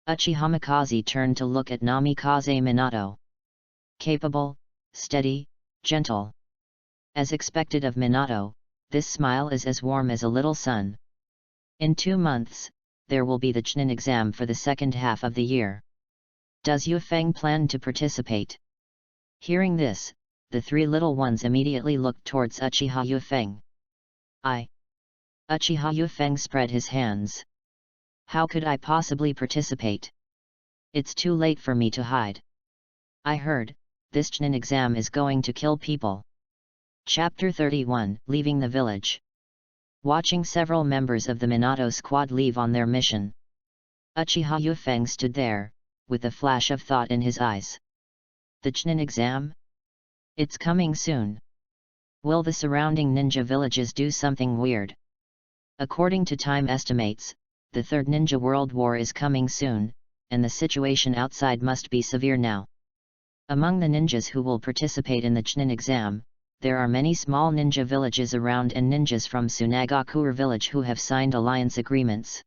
Uchiha Mikaze turned to look at Namikaze Minato. Capable, steady, gentle. As expected of Minato, this smile is as warm as a little sun. In 2 months, there will be the Chunin exam for the second half of the year. Does Yufeng plan to participate? Hearing this, the three little ones immediately looked towards Uchiha Yufeng. Uchiha Yufeng spread his hands. How could I possibly participate? It's too late for me to hide. I heard, this Chunin exam is going to kill people. Chapter 31, Leaving the Village. Watching several members of the Minato squad leave on their mission, Uchiha Yufeng stood there, with a flash of thought in his eyes. The Chunin exam? It's coming soon. Will the surrounding ninja villages do something weird? According to time estimates, the Third Ninja World War is coming soon, and the situation outside must be severe now. Among the ninjas who will participate in the Chunin exam, there are many small ninja villages around and ninjas from Tsunagakure village who have signed alliance agreements.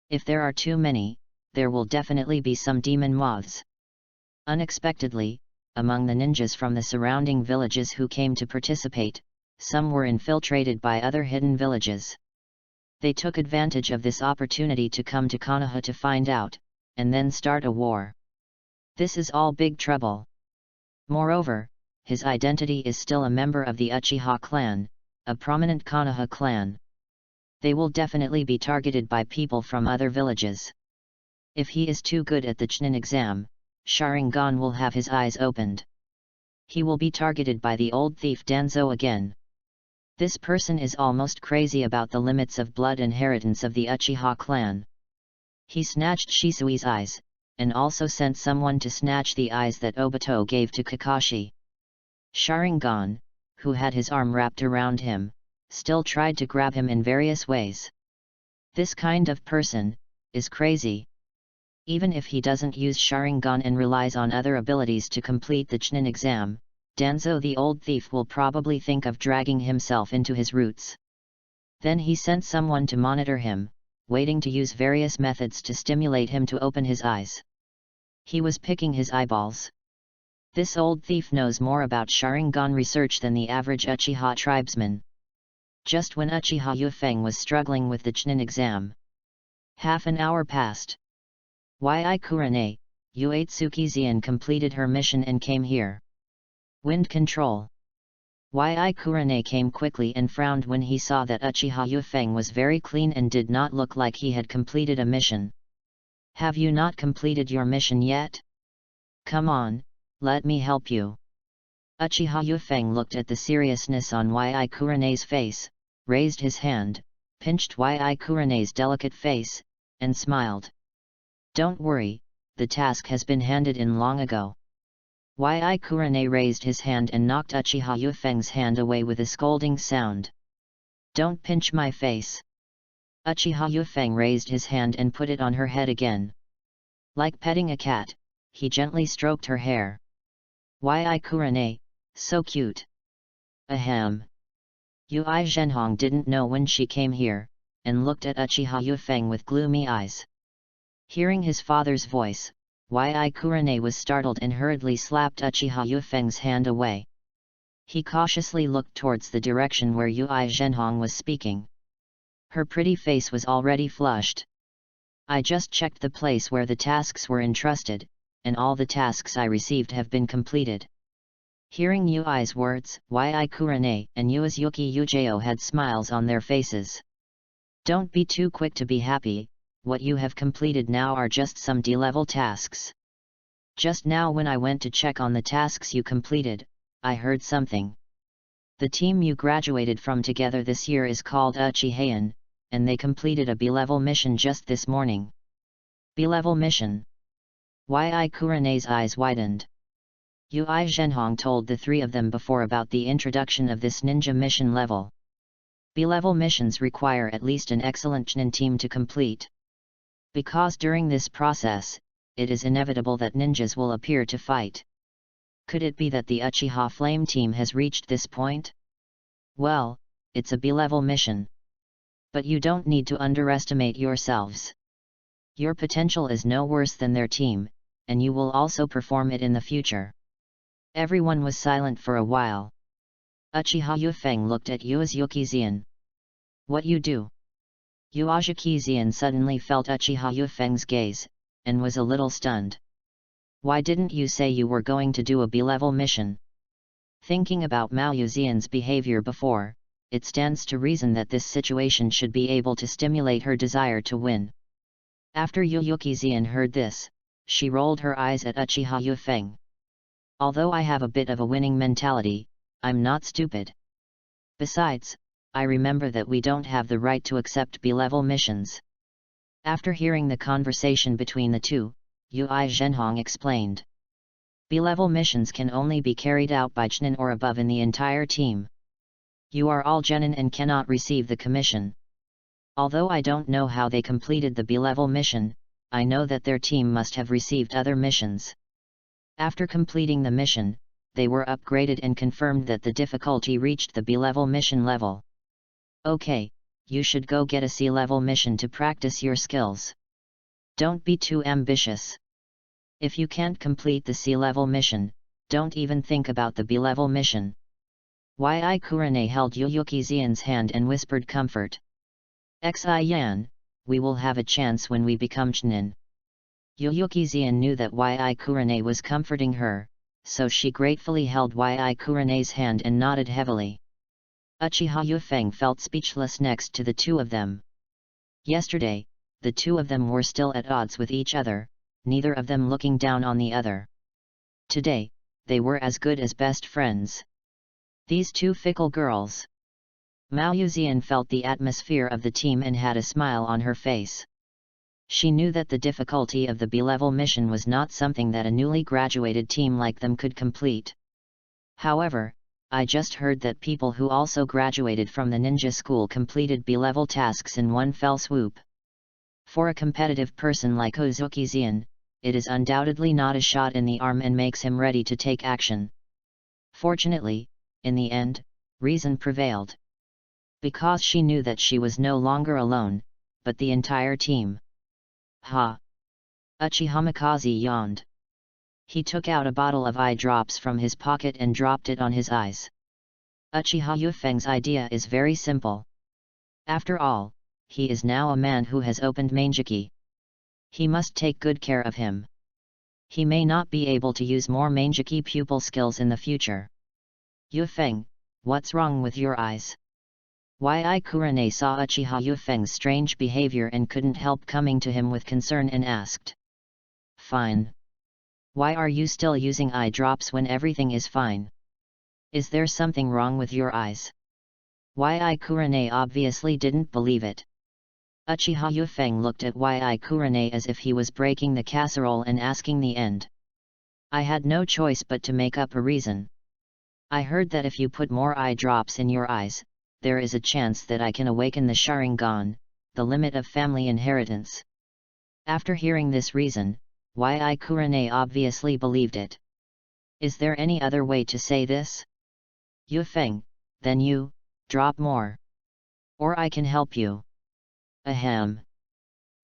If there are too many, there will definitely be some demon moths. Unexpectedly, among the ninjas from the surrounding villages who came to participate, some were infiltrated by other hidden villages. They took advantage of this opportunity to come to Konoha to find out, and then start a war. This is all big trouble. Moreover, his identity is still a member of the Uchiha clan, a prominent Konoha clan. They will definitely be targeted by people from other villages. If he is too good at the Chunin exam, Sharingan will have his eyes opened. He will be targeted by the old thief Danzo again. This person is almost crazy about the limits of blood inheritance of the Uchiha clan. He snatched Shisui's eyes, and also sent someone to snatch the eyes that Obito gave to Kakashi. Sharingan, who had his arm wrapped around him, still tried to grab him in various ways. This kind of person is crazy. Even if he doesn't use Sharingan and relies on other abilities to complete the Chunin exam, Danzo the old thief will probably think of dragging himself into his roots. Then he sent someone to monitor him, waiting to use various methods to stimulate him to open his eyes. He was picking his eyeballs. This old thief knows more about Sharingan research than the average Uchiha tribesman. Just when Uchiha Yufeng was struggling with the Chunin exam, half an hour passed. Kurane, Uetsuki Zian completed her mission and came here. Wind control. Kurane came quickly and frowned when he saw that Uchiha Yufeng was very clean and did not look like he had completed a mission. Have you not completed your mission yet? Come on, let me help you. Uchiha Yufeng looked at the seriousness on Yi Kurene's face, raised his hand, pinched Yi Kurene's delicate face, and smiled. Don't worry, the task has been handed in long ago. Yi Kurene raised his hand and knocked Uchiha Yufeng's hand away with a scolding sound. Don't pinch my face. Uchiha Yufeng raised his hand and put it on her head again. Like petting a cat, he gently stroked her hair. Yi Kurene, so cute. Ahem. Yui Zhenhong didn't know when she came here, and looked at Uchiha Yufeng with gloomy eyes. Hearing his father's voice, Yi Kurene was startled and hurriedly slapped Uchiha Yufeng's hand away. He cautiously looked towards the direction where Yui Zhenhong was speaking. Her pretty face was already flushed. I just checked the place where the tasks were entrusted, and all the tasks I received have been completed. Hearing Yui's words, Yi Kurene and Yuki Yujeo had smiles on their faces. Don't be too quick to be happy, what you have completed now are just some D-level tasks. Just now when I went to check on the tasks you completed, I heard something. The team you graduated from together this year is called Uchihayan, and they completed a B-level mission just this morning. B-level mission. Yi Kurene's eyes widened. Yui Zhenhong told the three of them before about the introduction of this ninja mission level. B-level missions require at least an excellent Chunin team to complete. Because during this process, it is inevitable that ninjas will appear to fight. Could it be that the Uchiha Flame team has reached this point? Well, it's a B-level mission. But you don't need to underestimate yourselves. Your potential is no worse than their team, and you will also perform it in the future. Everyone was silent for a while. Uchiha Yufeng looked at Yuzuki Zian. What you do? Yuzuki Zian suddenly felt Uchiha Yufeng's gaze, and was a little stunned. Why didn't you say you were going to do a B-level mission? Thinking about Mao Yuzian's behavior before, it stands to reason that this situation should be able to stimulate her desire to win. After Yuzuki Zian heard this, she rolled her eyes at Uchiha Yufeng. Although I have a bit of a winning mentality, I'm not stupid. Besides, I remember that we don't have the right to accept B-level missions. After hearing the conversation between the two, Yui Zhenhong explained. B-level missions can only be carried out by Chunin or above in the entire team. You are all genin and cannot receive the commission. Although I don't know how they completed the B-level mission, I know that their team must have received other missions. After completing the mission, they were upgraded and confirmed that the difficulty reached the B-level mission level. Okay, you should go get a C-level mission to practice your skills. Don't be too ambitious. If you can't complete the C-level mission, don't even think about the B-level mission. Yi Kurene held Yuzuki Zian's hand and whispered comfort. Xi Yan, we will have a chance when we become Chunin. Yuzuki Zian knew that Yi Kurene was comforting her, so she gratefully held Yi Kurene's hand and nodded heavily. Uchiha Yufeng felt speechless next to the two of them. Yesterday, the two of them were still at odds with each other, neither of them looking down on the other. Today, they were as good as best friends. These two fickle girls. Mao Yuzian felt the atmosphere of the team and had a smile on her face. She knew that the difficulty of the B-level mission was not something that a newly graduated team like them could complete. However, I just heard that people who also graduated from the ninja school completed B-level tasks in one fell swoop. For a competitive person like Yuzuki Zian, it is undoubtedly not a shot in the arm and makes him ready to take action. Fortunately, in the end, reason prevailed. Because she knew that she was no longer alone, but the entire team. Ha! Uchiha Mikaze yawned. He took out a bottle of eye drops from his pocket and dropped it on his eyes. Uchiha Yufeng's idea is very simple. After all, he is now a man who has opened Manjiki. He must take good care of him. He may not be able to use more Manjiki pupil skills in the future. Yufeng, what's wrong with your eyes? Yi Kurene saw Uchiha Yufeng's strange behavior and couldn't help coming to him with concern and asked. Fine. Why are you still using eye drops when everything is fine? Is there something wrong with your eyes? Yi Kurane obviously didn't believe it. Uchiha Yufeng looked at Yi Kurane as if he was breaking the casserole and asking the end. I had no choice but to make up a reason. I heard that if you put more eye drops in your eyes, there is a chance that I can awaken the Sharingan, the limit of family inheritance. After hearing this reason, Yi Kurane obviously believed it. Is there any other way to say this? Yufeng, then you, drop more. Or I can help you. Ahem.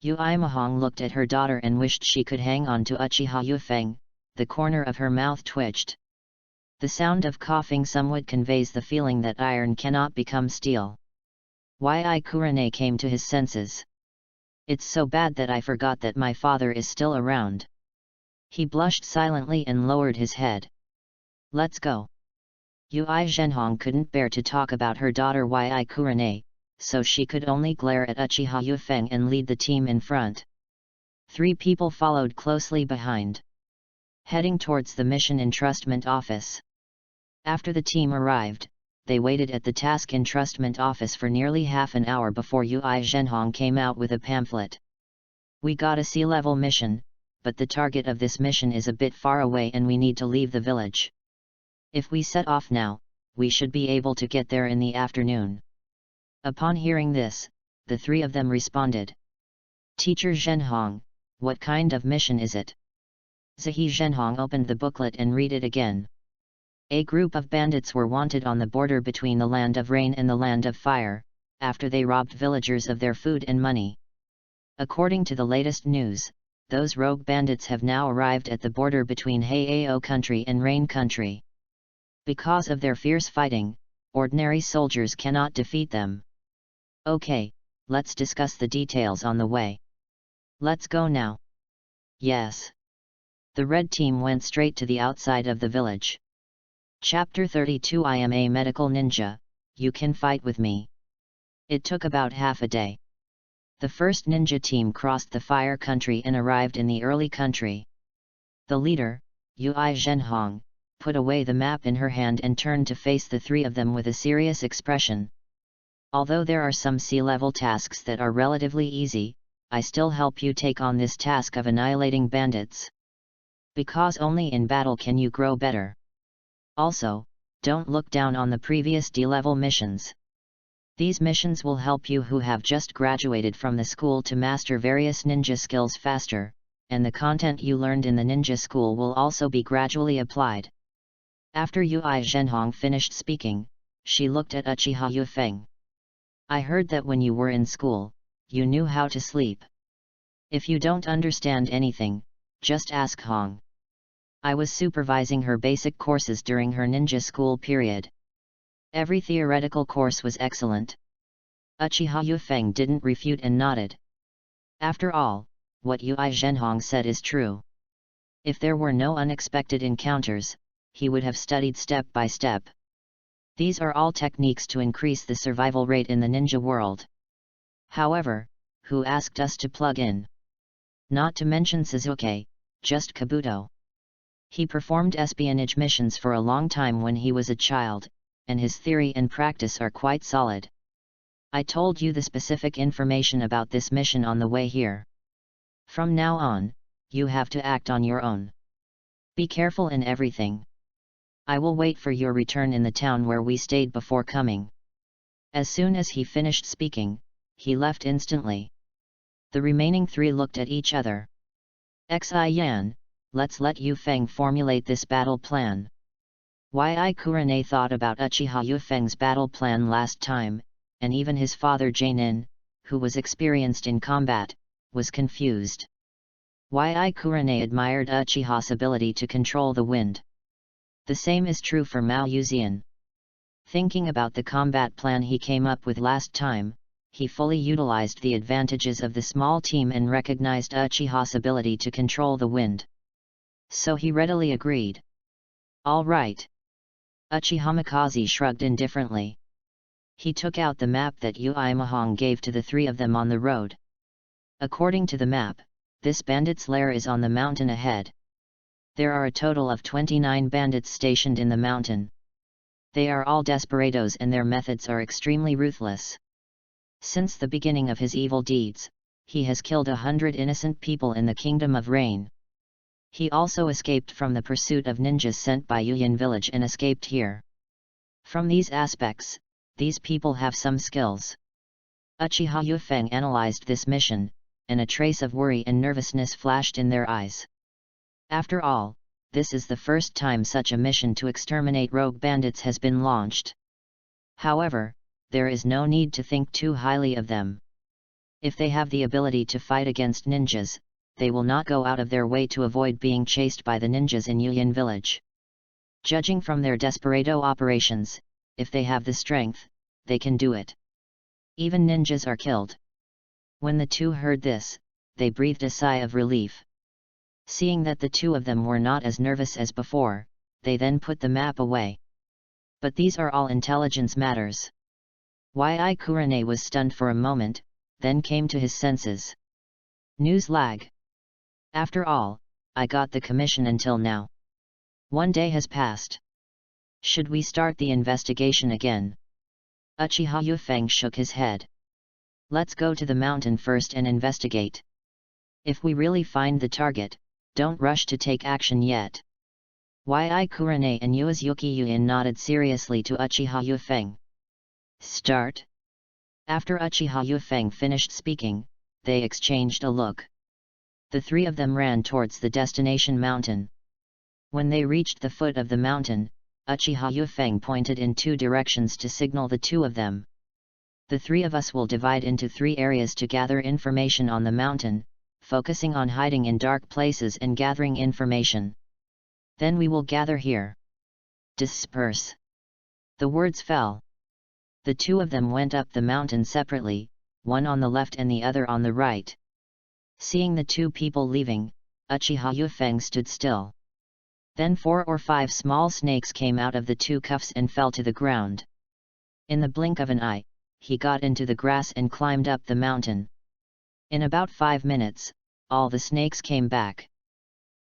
Yu Imahong looked at her daughter and wished she could hang on to Uchiha Yufeng. The corner of her mouth twitched. The sound of coughing somewhat conveys the feeling that iron cannot become steel. Yi Kurane came to his senses. It's so bad that I forgot that my father is still around. He blushed silently and lowered his head. Let's go. Yu Zhenhong couldn't bear to talk about her daughter Yi Kurane, so she could only glare at Uchiha Yufeng and lead the team in front. 3 people followed closely behind, heading towards the mission entrustment office. After the team arrived, they waited at the task entrustment office for nearly half an hour before Yu Zhenhong came out with a pamphlet. We got a sea-level mission, but the target of this mission is a bit far away and we need to leave the village. If we set off now, we should be able to get there in the afternoon. Upon hearing this, the 3 of them responded. Teacher Zhenhong, what kind of mission is it? Zihe Zhenhong opened the booklet and read it again. A group of bandits were wanted on the border between the Land of Rain and the Land of Fire, after they robbed villagers of their food and money. According to the latest news, those rogue bandits have now arrived at the border between Heiao country and Rain country. Because of their fierce fighting, ordinary soldiers cannot defeat them. Okay, let's discuss the details on the way. Let's go now. Yes. The red team went straight to the outside of the village. Chapter 32 I am a medical ninja, you can fight with me. It took about half a day. The first ninja team crossed the fire country and arrived in the early country. The leader, Yu Zhenhong, put away the map in her hand and turned to face the 3 of them with a serious expression. Although there are some sea-level tasks that are relatively easy, I still help you take on this task of annihilating bandits. Because only in battle can you grow better. Also, don't look down on the previous D-level missions. These missions will help you who have just graduated from the school to master various ninja skills faster, and the content you learned in the ninja school will also be gradually applied. After Yu Zhenhong finished speaking, she looked at Uchiha Yufeng. I heard that when you were in school, you knew how to sleep. If you don't understand anything, just ask Hong. I was supervising her basic courses during her ninja school period. Every theoretical course was excellent. Uchiha Yufeng didn't refute and nodded. After all, what Yu Zhenhong said is true. If there were no unexpected encounters, he would have studied step by step. These are all techniques to increase the survival rate in the ninja world. However, who asked us to plug in? Not to mention Sasuke, just Kabuto. He performed espionage missions for a long time when he was a child, and his theory and practice are quite solid. I told you the specific information about this mission on the way here. From now on, you have to act on your own. Be careful in everything. I will wait for your return in the town where we stayed before coming. As soon as he finished speaking, he left instantly. The remaining 3 looked at each other. Xi Yan, let's let Yufeng formulate this battle plan. Yi Kurane thought about Uchiha Yufeng's battle plan last time, and even his father Jainin, who was experienced in combat, was confused. Yi Kurane admired Uchiha's ability to control the wind. The same is true for Mao Yuzian. Thinking about the combat plan he came up with last time, he fully utilized the advantages of the small team and recognized Uchiha's ability to control the wind. So he readily agreed. All right. Uchiha Mikaze shrugged indifferently. He took out the map that Yu Imahong gave to the 3 of them on the road. According to the map, this bandit's lair is on the mountain ahead. There are a total of 29 bandits stationed in the mountain. They are all desperados and their methods are extremely ruthless. Since the beginning of his evil deeds, he has killed 100 innocent people in the Kingdom of Rain. He also escaped from the pursuit of ninjas sent by Yuyan village and escaped here. From these aspects, these people have some skills. Uchiha Yufeng analyzed this mission, and a trace of worry and nervousness flashed in their eyes. After all, this is the first time such a mission to exterminate rogue bandits has been launched. However, there is no need to think too highly of them. If they have the ability to fight against ninjas, they will not go out of their way to avoid being chased by the ninjas in Yuyan village. Judging from their desperado operations, if they have the strength, they can do it. Even ninjas are killed. When the two heard this, they breathed a sigh of relief. Seeing that the two of them were not as nervous as before, they then put the map away. But these are all intelligence matters. Yi Kurane was stunned for a moment, then came to his senses. News lag. After all, I got the commission until now. 1 day has passed. Should we start the investigation again? Uchiha Yufeng shook his head. Let's go to the mountain first and investigate. If we really find the target, don't rush to take action yet. Yi Kurane and Uesugi Yuin nodded seriously to Uchiha Yufeng. Start. After Uchiha Yufeng finished speaking, they exchanged a look. The three of them ran towards the destination mountain. When they reached the foot of the mountain, Uchiha Yufeng pointed in 2 directions to signal the two of them. The three of us will divide into 3 areas to gather information on the mountain, focusing on hiding in dark places and gathering information. Then we will gather here. Disperse. The words fell. The two of them went up the mountain separately, one on the left and the other on the right. Seeing the 2 people leaving, Uchiha Yufeng stood still. Then 4 or 5 small snakes came out of the 2 cuffs and fell to the ground. In the blink of an eye, he got into the grass and climbed up the mountain. In about 5 minutes, all the snakes came back.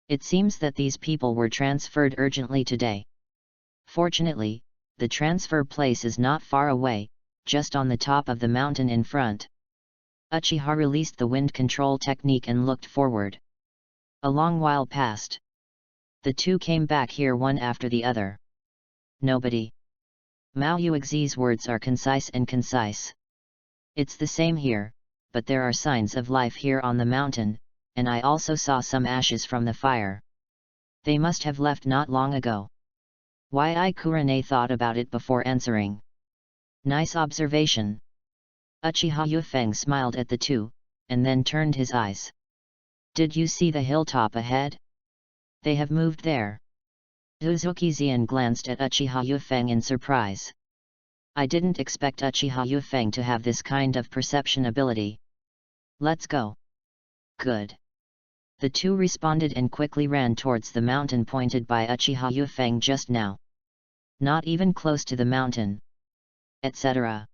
It seems that these people were transferred urgently today. Fortunately, the transfer place is not far away, just on the top of the mountain in front. Uchiha released the wind control technique and looked forward. A long while passed. The 2 came back here one after the other. Nobody. Mao Yuexi's words are concise and concise. It's the same here, but there are signs of life here on the mountain, and I also saw some ashes from the fire. They must have left not long ago. Yi Kurane thought about it before answering. Nice observation. Uchiha Yufeng smiled at the 2, and then turned his eyes. Did you see the hilltop ahead? They have moved there. Uesugi Zian glanced at Uchiha Yufeng in surprise. I didn't expect Uchiha Yufeng to have this kind of perception ability. Let's go. Good. The 2 responded and quickly ran towards the mountain pointed by Uchiha Yufeng just now. Not even close to the mountain. Etc.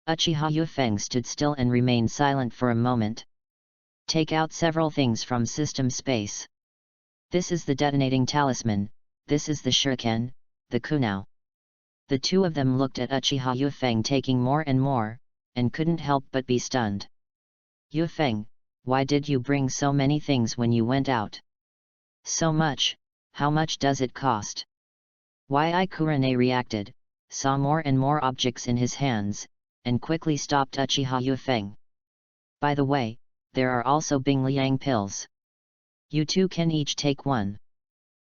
Uchiha Yufeng stood still and remained silent for a moment. Take out several things from system space. This is the detonating talisman, this is the shuriken, the kunao. The 2 of them looked at Uchiha Yufeng taking more and more, and couldn't help but be stunned. Yufeng, why did you bring so many things when you went out? So much, how much does it cost? Yi Kurane reacted, saw more and more objects in his hands, and quickly stopped Uchiha Yufeng. By the way, there are also Bingliang pills. You 2 can each take 1.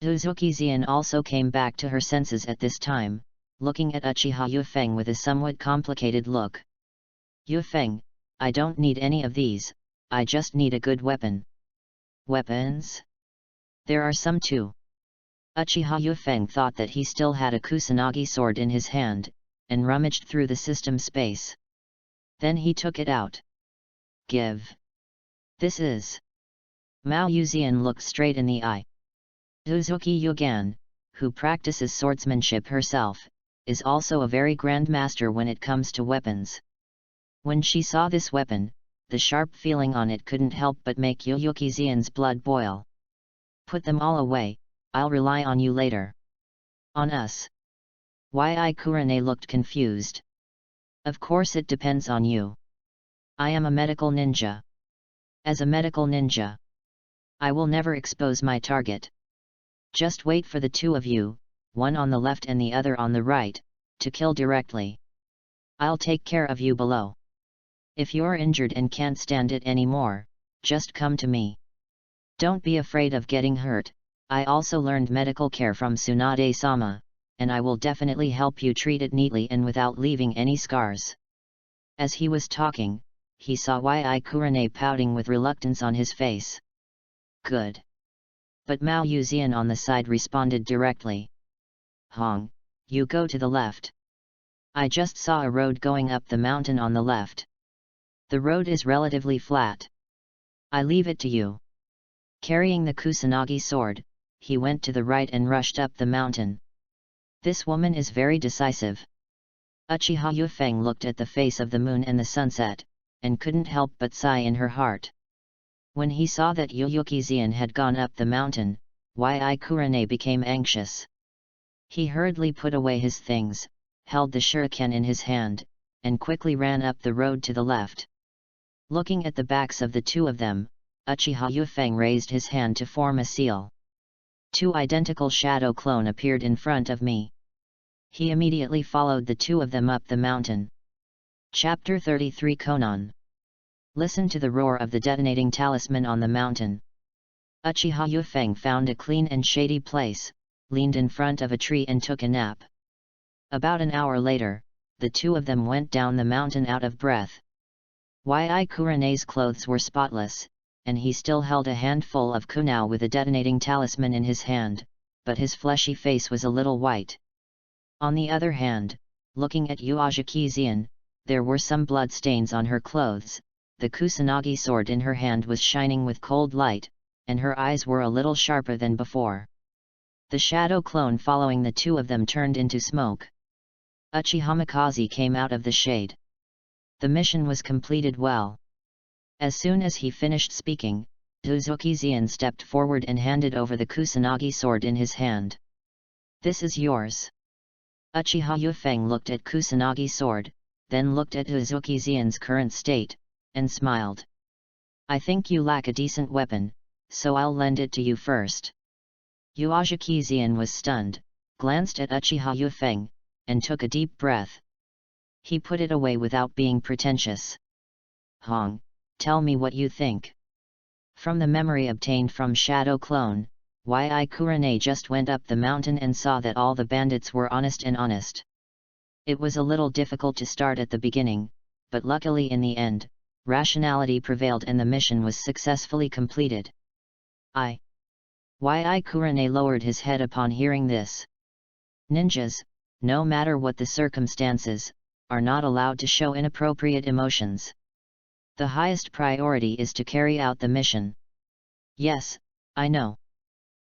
Uesugi Zian also came back to her senses at this time, looking at Uchiha Yufeng with a somewhat complicated look. Yufeng, I don't need any of these, I just need a good weapon. Weapons? There are some too. Uchiha Yufeng thought that he still had a kusanagi sword in his hand, and rummaged through the system space. Then he took it out. Give. This is. Mao Yuzian looked straight in the eye. Uesugi Yugan, who practices swordsmanship herself, is also a very grand master when it comes to weapons. When she saw this weapon, the sharp feeling on it couldn't help but make Uesugi Zian's blood boil. Put them all away, I'll rely on you later. On us. Yi Kurane looked confused. Of course it depends on you. I am a medical ninja. As a medical ninja, I will never expose my target. Just wait for the two of you, one on the left and the other on the right, to kill directly. I'll take care of you below. If you're injured and can't stand it anymore, just come to me. Don't be afraid of getting hurt. I also learned medical care from Tsunade-sama, and I will definitely help you treat it neatly and without leaving any scars. As he was talking, he saw Yi Kurane pouting with reluctance on his face. Good. But Mao Yuzian on the side responded directly. Hong, you go to the left. I just saw a road going up the mountain on the left. The road is relatively flat. I leave it to you. Carrying the Kusanagi sword, he went to the right and rushed up the mountain. This woman is very decisive. Uchiha Yufeng looked at the face of the moon and the sunset, and couldn't help but sigh in her heart. When he saw that Yuyuki-zian had gone up the mountain, Yi Kurane became anxious. He hurriedly put away his things, held the shuriken in his hand, and quickly ran up the road to the left. Looking at the backs of the two of them, Uchiha Yufeng raised his hand to form a seal. Two identical shadow clone appeared in front of me. He immediately followed the two of them up the mountain. Chapter 33 Konan. Listen to the roar of the detonating talisman on the mountain. Uchiha Yufeng found a clean and shady place, leaned in front of a tree and took a nap. About an hour later, the two of them went down the mountain out of breath. Yi Kurane's clothes were spotless, and he still held a handful of kunao with a detonating talisman in his hand, but his fleshy face was a little white. On the other hand, looking at Yuazuki-zian, there were some blood stains on her clothes, the Kusanagi sword in her hand was shining with cold light, and her eyes were a little sharper than before. The shadow clone following the two of them turned into smoke. Uchiha Mikaze came out of the shade. The mission was completed well. As soon as he finished speaking, Yuazuki-zian stepped forward and handed over the Kusanagi sword in his hand. This is yours. Uchiha Yufeng looked at Kusanagi sword, then looked at Yuazuki-zian's current state, and smiled. I think you lack a decent weapon, so I'll lend it to you first. Yuazuki-zian was stunned, glanced at Uchiha Yufeng, and took a deep breath. He put it away without being pretentious. Hong, tell me what you think. From the memory obtained from Shadow Clone, Yi Kurane just went up the mountain and saw that all the bandits were honest. It was a little difficult to start at the beginning, but luckily in the end, rationality prevailed and the mission was successfully completed. Yi Kurane lowered his head upon hearing this. Ninjas, no matter what the circumstances, are not allowed to show inappropriate emotions. The highest priority is to carry out the mission. Yes, I know.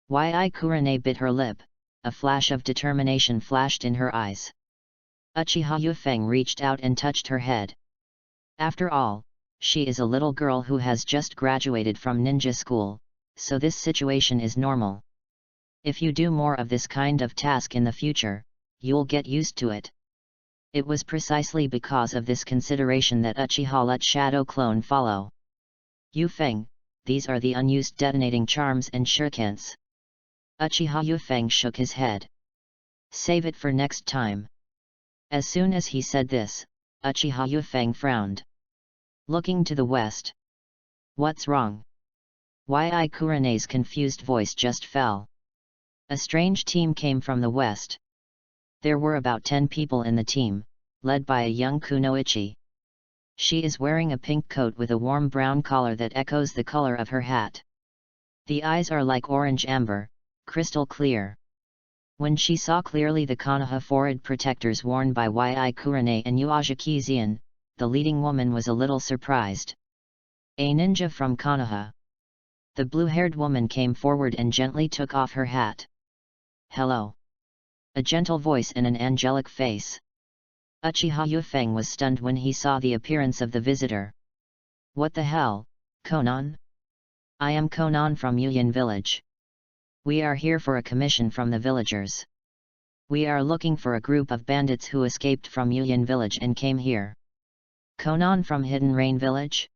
Yi Kurane bit her lip, a flash of determination flashed in her eyes. Uchiha Yufeng reached out and touched her head. After all, she is a little girl who has just graduated from ninja school, so this situation is normal. If you do more of this kind of task in the future, you'll get used to it. It was precisely because of this consideration that Uchiha let Shadow Clone follow. Yufeng, these are the unused detonating charms and shurikens. Uchiha Yufeng shook his head. Save it for next time. As soon as he said this, Uchiha Yufeng frowned. Looking to the west. What's wrong? Yi Kurane's confused voice just fell. A strange team came from the west. There were about 10 people in the team, led by a young kunoichi. She is wearing a pink coat with a warm brown collar that echoes the color of her hat. The eyes are like orange amber, crystal clear. When she saw clearly the Konoha forehead protectors worn by Yi Kurane and Yuazuki-zian, the leading woman was a little surprised. A ninja from Konoha. The blue-haired woman came forward and gently took off her hat. Hello. A gentle voice and an angelic face. Uchiha Yufeng was stunned when he saw the appearance of the visitor. What the hell, Konan? I am Konan from Yuyan village. We are here for a commission from the villagers. We are looking for a group of bandits who escaped from Yuyan village and came here. Conan from Hidden Rain village?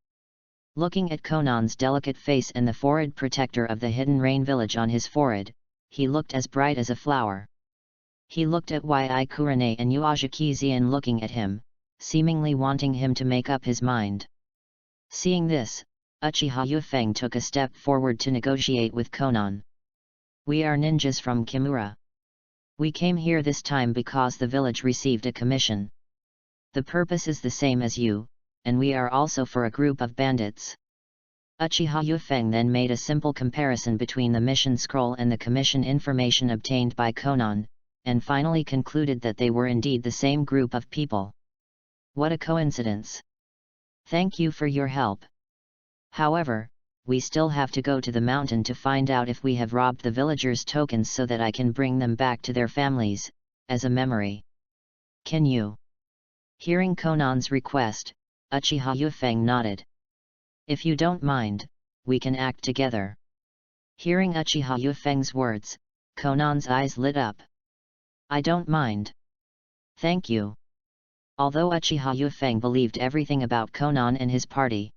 Looking at Conan's delicate face and the forehead protector of the Hidden Rain village on his forehead, he looked as bright as a flower. He looked at Yi Kurane and Yuajiki Zian looking at him, seemingly wanting him to make up his mind. Seeing this, Uchiha Yufeng took a step forward to negotiate with Conan. We are ninjas from Kimura. We came here this time because the village received a commission. The purpose is the same as you, and we are also for a group of bandits. Uchiha Yufeng then made a simple comparison between the mission scroll and the commission information obtained by Conan, and finally concluded that they were indeed the same group of people. What a coincidence! Thank you for your help. However, we still have to go to the mountain to find out if we have robbed the villagers' tokens so that I can bring them back to their families, as a memory. Can you? Hearing Conan's request, Uchiha Yufeng nodded. If you don't mind, we can act together. Hearing Uchiha Yufeng's words, Conan's eyes lit up. I don't mind. Thank you. Although Uchiha Yufeng believed everything about Conan and his party.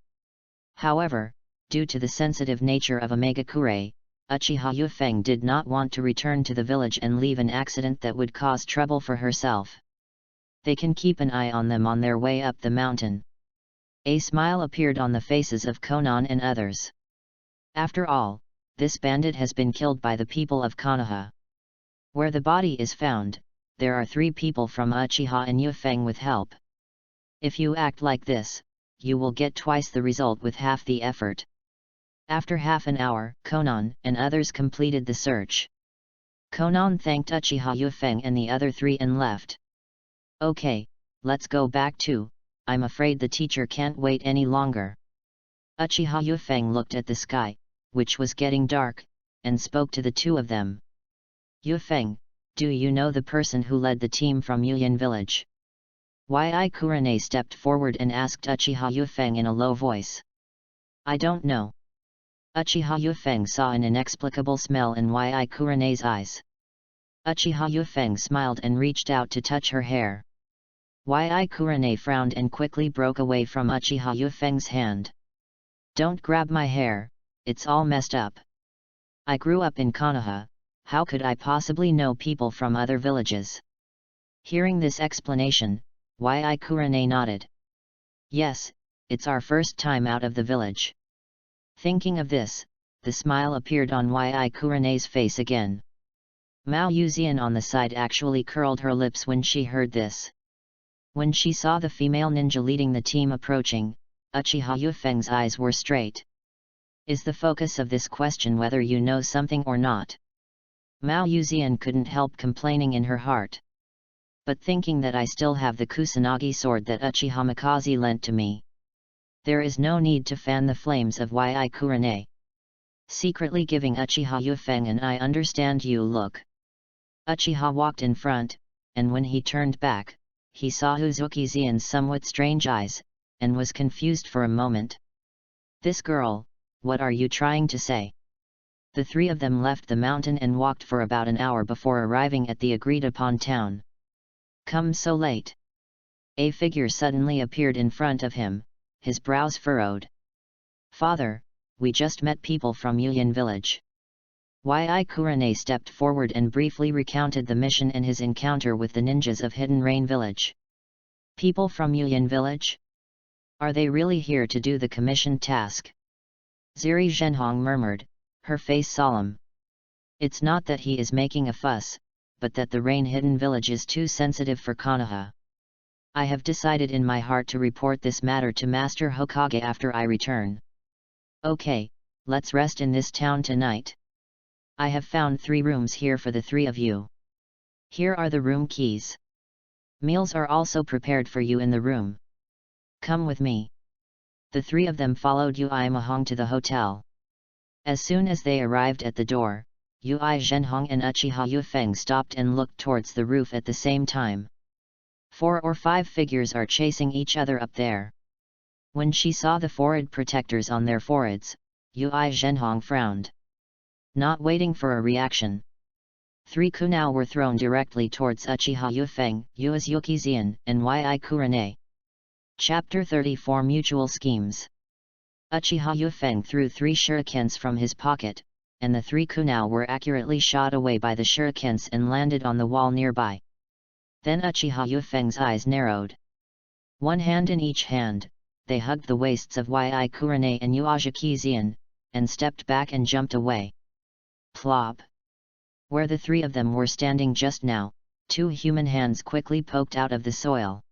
However, due to the sensitive nature of Omegakure, Uchiha Yufeng did not want to return to the village and leave an accident that would cause trouble for herself. They can keep an eye on them on their way up the mountain. A smile appeared on the faces of Conan and others. After all, this bandit has been killed by the people of Konoha. Where the body is found, there are 3 people from Uchiha and Yufeng with help. If you act like this, you will get twice the result with half the effort. After half an hour, Conan and others completed the search. Conan thanked Uchiha Yufeng and the other 3 and left. Okay, let's go back too. I'm afraid the teacher can't wait any longer. Uchiha Yufeng looked at the sky, which was getting dark, and spoke to the 2 of them. Yufeng, do you know the person who led the team from Yuyan village? Yi Kurane stepped forward and asked Uchiha Yufeng in a low voice. I don't know. Uchiha Yufeng saw an inexplicable smell in Yi Kurane's eyes. Uchiha Yufeng smiled and reached out to touch her hair. Yi Kurane frowned and quickly broke away from Uchiha Yufeng's hand. Don't grab my hair, it's all messed up. I grew up in Konoha, how could I possibly know people from other villages? Hearing this explanation, Yi Kurane nodded. Yes, it's our first time out of the village. Thinking of this, the smile appeared on Yi Kurane's face again. Mao Yuzian on the side actually curled her lips when she heard this. When she saw the female ninja leading the team approaching, Uchiha Yufeng's eyes were straight. Is the focus of this question whether you know something or not? Mao Yuzian couldn't help complaining in her heart. But thinking that I still have the Kusanagi sword that Uchiha Mikaze lent to me. There is no need to fan the flames of Yi Kurane. Secretly giving Uchiha Yufeng an I understand you look. Uchiha walked in front, and when he turned back, he saw Uzuki Zian's somewhat strange eyes, and was confused for a moment. This girl, what are you trying to say? The 3 of them left the mountain and walked for about an hour before arriving at the agreed-upon town. Come so late. A figure suddenly appeared in front of him, his brows furrowed. Father, we just met people from Yuyan village. Yi Kurane stepped forward and briefly recounted the mission and his encounter with the ninjas of Hidden Rain village. People from Yuyan village? Are they really here to do the commissioned task? Ziri Zhenhong murmured, her face solemn. It's not that he is making a fuss, but that the Rain Hidden village is too sensitive for Konoha. I have decided in my heart to report this matter to Master Hokage after I return. Okay, let's rest in this town tonight. I have found 3 rooms here for the 3 of you. Here are the room keys. Meals are also prepared for you in the room. Come with me. The 3 of them followed Ui Mahong to the hotel. As soon as they arrived at the door, Ui Zhenhong and Uchiha Yufeng stopped and looked towards the roof at the same time. 4 or 5 figures are chasing each other up there. When she saw the forehead protectors on their foreheads, Ui Zhenhong frowned. Not waiting for a reaction. 3 kunao were thrown directly towards Uchiha Yufeng, Yuaz Yukizian, and Yi Kurane. Chapter 34 Mutual Schemes. Uchiha Yufeng threw 3 shurikens from his pocket, and the 3 kunao were accurately shot away by the shurikens and landed on the wall nearby. Then Uchiha Yufeng's eyes narrowed. One hand in each hand, they hugged the waists of Yi Kurane and Yuajikizian, and stepped back and jumped away. Plop! Where the 3 of them were standing just now, 2 human hands quickly poked out of the soil.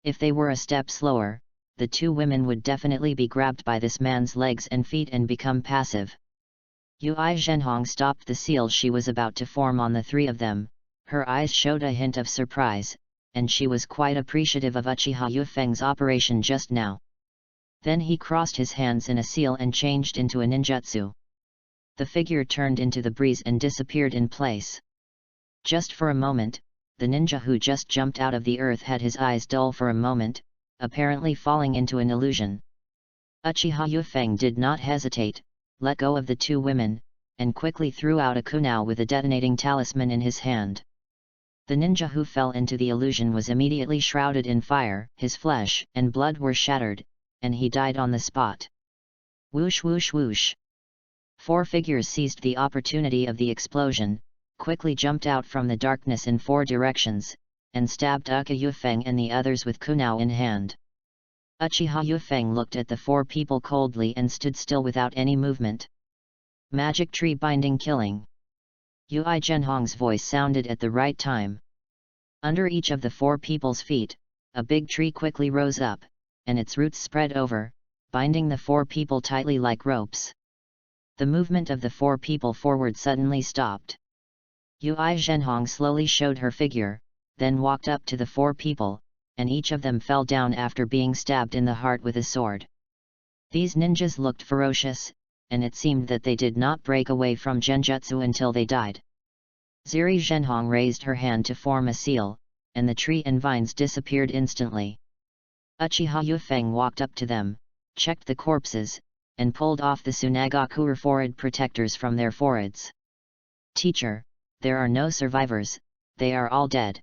If they were a step slower, the 2 women would definitely be grabbed by this man's legs and feet and become passive. Yu Zhenhong stopped the seal she was about to form on the 3 of them. Her eyes showed a hint of surprise, and she was quite appreciative of Uchiha Yufeng's operation just now. Then he crossed his hands in a seal and changed into a ninjutsu. The figure turned into the breeze and disappeared in place. Just for a moment, the ninja who just jumped out of the earth had his eyes dull for a moment, apparently falling into an illusion. Uchiha Yufeng did not hesitate, let go of the 2 women, and quickly threw out a kunao with a detonating talisman in his hand. The ninja who fell into the illusion was immediately shrouded in fire, his flesh and blood were shattered, and he died on the spot. Whoosh whoosh whoosh. 4 figures seized the opportunity of the explosion, quickly jumped out from the darkness in 4 directions, and stabbed Uchiha Yufeng and the others with kunao in hand. Uchiha Yufeng looked at the 4 people coldly and stood still without any movement. Magic tree binding killing. Yu Zhenhong's voice sounded at the right time. Under each of the 4 people's feet, a big tree quickly rose up, and its roots spread over, binding the 4 people tightly like ropes. The movement of the 4 people forward suddenly stopped. Yu Zhenhong slowly showed her figure, then walked up to the 4 people, and each of them fell down after being stabbed in the heart with a sword. These ninjas looked ferocious, and it seemed that they did not break away from genjutsu until they died. Ziri Zhenhong raised her hand to form a seal, and the tree and vines disappeared instantly. Uchiha Yufeng walked up to them, checked the corpses, and pulled off the Sunagakure forehead protectors from their foreheads. Teacher, there are no survivors, they are all dead.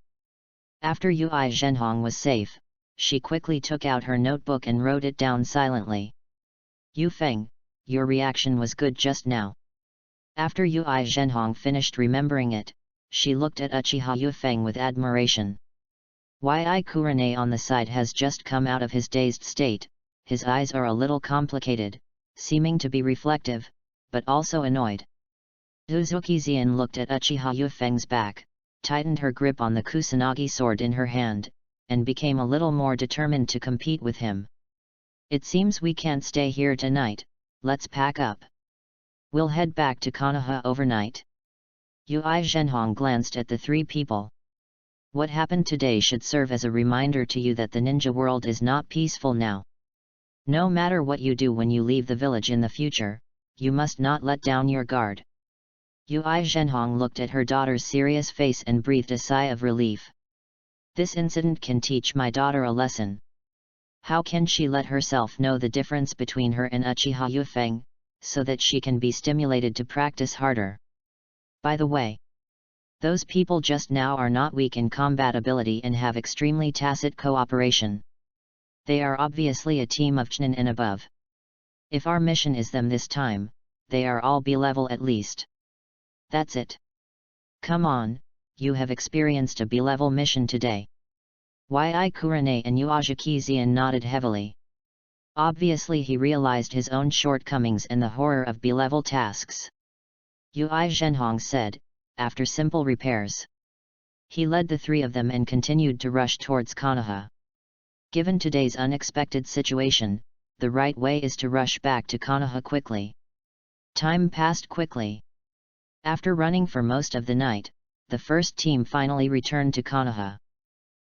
After Yu Zhenhong was safe, she quickly took out her notebook and wrote it down silently. Yufeng, your reaction was good just now. After Yu Zhenhong finished remembering it, she looked at Uchiha Yufeng with admiration. Yi Kurane on the side has just come out of his dazed state, his eyes are a little complicated, seeming to be reflective, but also annoyed. Uzuki Zian looked at Uchiha Yufeng's back, tightened her grip on the Kusanagi sword in her hand, and became a little more determined to compete with him. It seems we can't stay here tonight, let's pack up. We'll head back to Konoha overnight. Yu Zhenhong glanced at the 3 people. What happened today should serve as a reminder to you that the ninja world is not peaceful now. No matter what you do when you leave the village in the future, you must not let down your guard. Yu Zhenhong looked at her daughter's serious face and breathed a sigh of relief. This incident can teach my daughter a lesson. How can she let herself know the difference between her and Uchiha Yufeng, so that she can be stimulated to practice harder? By the way, those people just now are not weak in combat ability and have extremely tacit cooperation. They are obviously a team of Chunin and above. If our mission is them this time, they are all B-level at least. That's it. Come on, you have experienced a B-level mission today. Yi Kurane and Yuajiki Zian nodded heavily. Obviously he realized his own shortcomings and the horror of B-level tasks. Yu Zhenhong said, after simple repairs. He led the 3 of them and continued to rush towards Konoha. Given today's unexpected situation, the right way is to rush back to Konoha quickly. Time passed quickly. After running for most of the night, the first team finally returned to Konoha.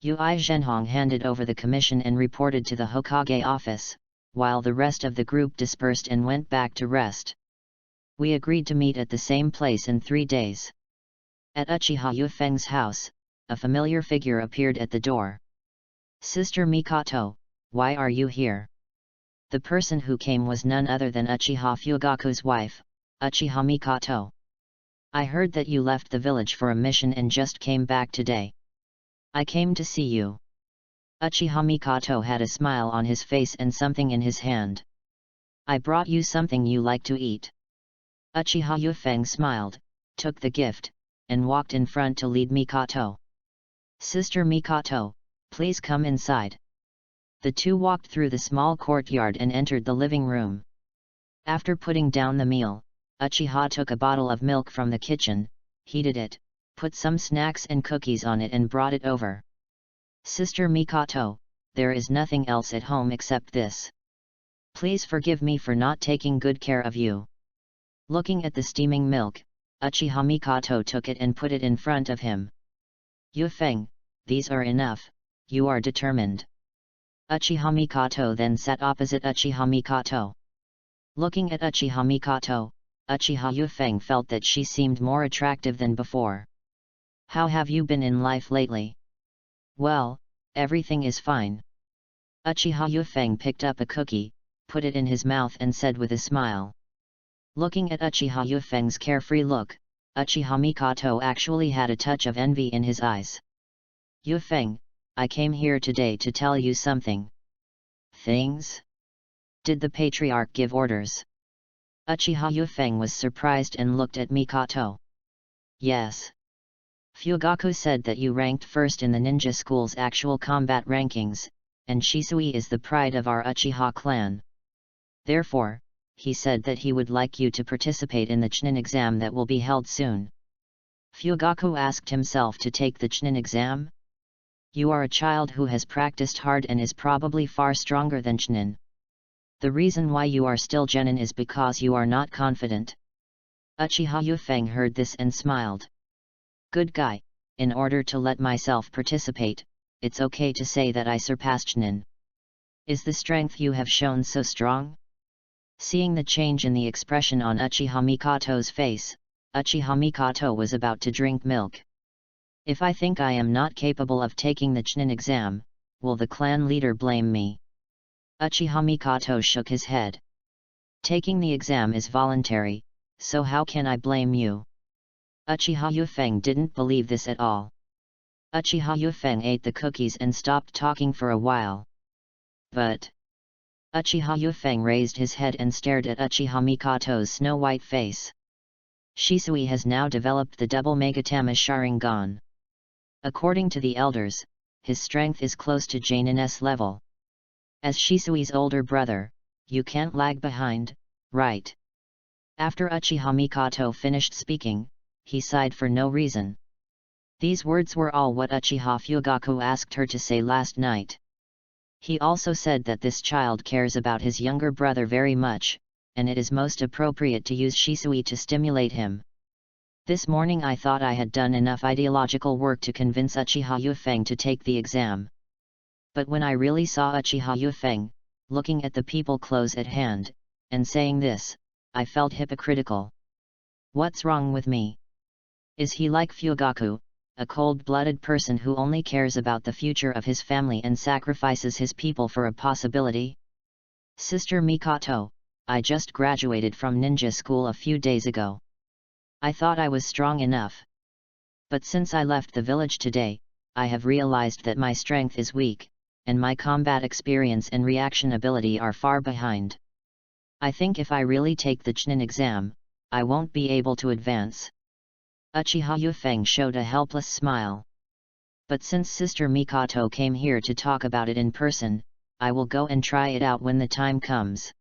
Yu Zhenhong handed over the commission and reported to the Hokage office, while the rest of the group dispersed and went back to rest. We agreed to meet at the same place in 3 days. At Uchiha Yufeng's house, a familiar figure appeared at the door. Sister Mikoto, why are you here? The person who came was none other than Uchiha Fugaku's wife, Uchiha Mikoto. I heard that you left the village for a mission and just came back today. I came to see you. Uchiha Mikoto had a smile on his face and something in his hand. I brought you something you like to eat. Uchiha Yufeng smiled, took the gift, and walked in front to lead Mikoto. Sister Mikoto, please come inside. The two walked through the small courtyard and entered the living room. After putting down the meal, Uchiha took a bottle of milk from the kitchen, heated it, put some snacks and cookies on it and brought it over. Sister Mikoto, there is nothing else at home except this. Please forgive me for not taking good care of you. Looking at the steaming milk, Uchiha Mikoto took it and put it in front of him. Yufeng, these are enough, you are determined. Uchiha Mikoto then sat opposite Uchiha Mikoto. Looking at Uchiha Mikoto, Uchiha Yufeng felt that she seemed more attractive than before. How have you been in life lately? Well, everything is fine. Uchiha Yufeng picked up a cookie, put it in his mouth and said with a smile. Looking at Uchiha Yufeng's carefree look, Uchiha Mikoto actually had a touch of envy in his eyes. Yufeng, I came here today to tell you something. Things? Did the patriarch give orders? Uchiha Yufeng was surprised and looked at Mikoto. Yes. Fugaku said that you ranked first in the ninja school's actual combat rankings, and Shisui is the pride of our Uchiha clan. Therefore, he said that he would like you to participate in the Chunin exam that will be held soon. Fugaku asked himself to take the Chunin exam? You are a child who has practiced hard and is probably far stronger than Chunin. The reason why you are still Genin is because you are not confident. Uchiha Yufeng heard this and smiled. Good guy, in order to let myself participate, it's okay to say that I surpassed Chunin. Is the strength you have shown so strong? Seeing the change in the expression on Uchiha Mikoto's face, Uchiha Mikoto was about to drink milk. If I think I am not capable of taking the Chunin exam, will the clan leader blame me? Uchiha Mikoto shook his head. Taking the exam is voluntary, so how can I blame you? Uchiha Yufeng didn't believe this at all. Uchiha Yufeng ate the cookies and stopped talking for a while. But Uchiha Yufeng raised his head and stared at Uchiha Mikoto's snow-white face. Shisui has now developed the double Megatama Sharingan. According to the elders, his strength is close to Janin's level. As Shisui's older brother, you can't lag behind, right? After Uchiha Mikoto finished speaking, he sighed for no reason. These words were all what Uchiha Fugaku asked her to say last night. He also said that this child cares about his younger brother very much, and it is most appropriate to use Shisui to stimulate him. This morning I thought I had done enough ideological work to convince Uchiha Yufeng to take the exam. But when I really saw Uchiha Yufeng, looking at the people close at hand, and saying this, I felt hypocritical. What's wrong with me? Is he like Fugaku, a cold-blooded person who only cares about the future of his family and sacrifices his people for a possibility? Sister Mikoto, I just graduated from ninja school a few days ago. I thought I was strong enough. But since I left the village today, I have realized that my strength is weak, and my combat experience and reaction ability are far behind. I think if I really take the Chunin exam, I won't be able to advance. Uchiha Yufeng showed a helpless smile. But since Sister Mikoto came here to talk about it in person, I will go and try it out when the time comes.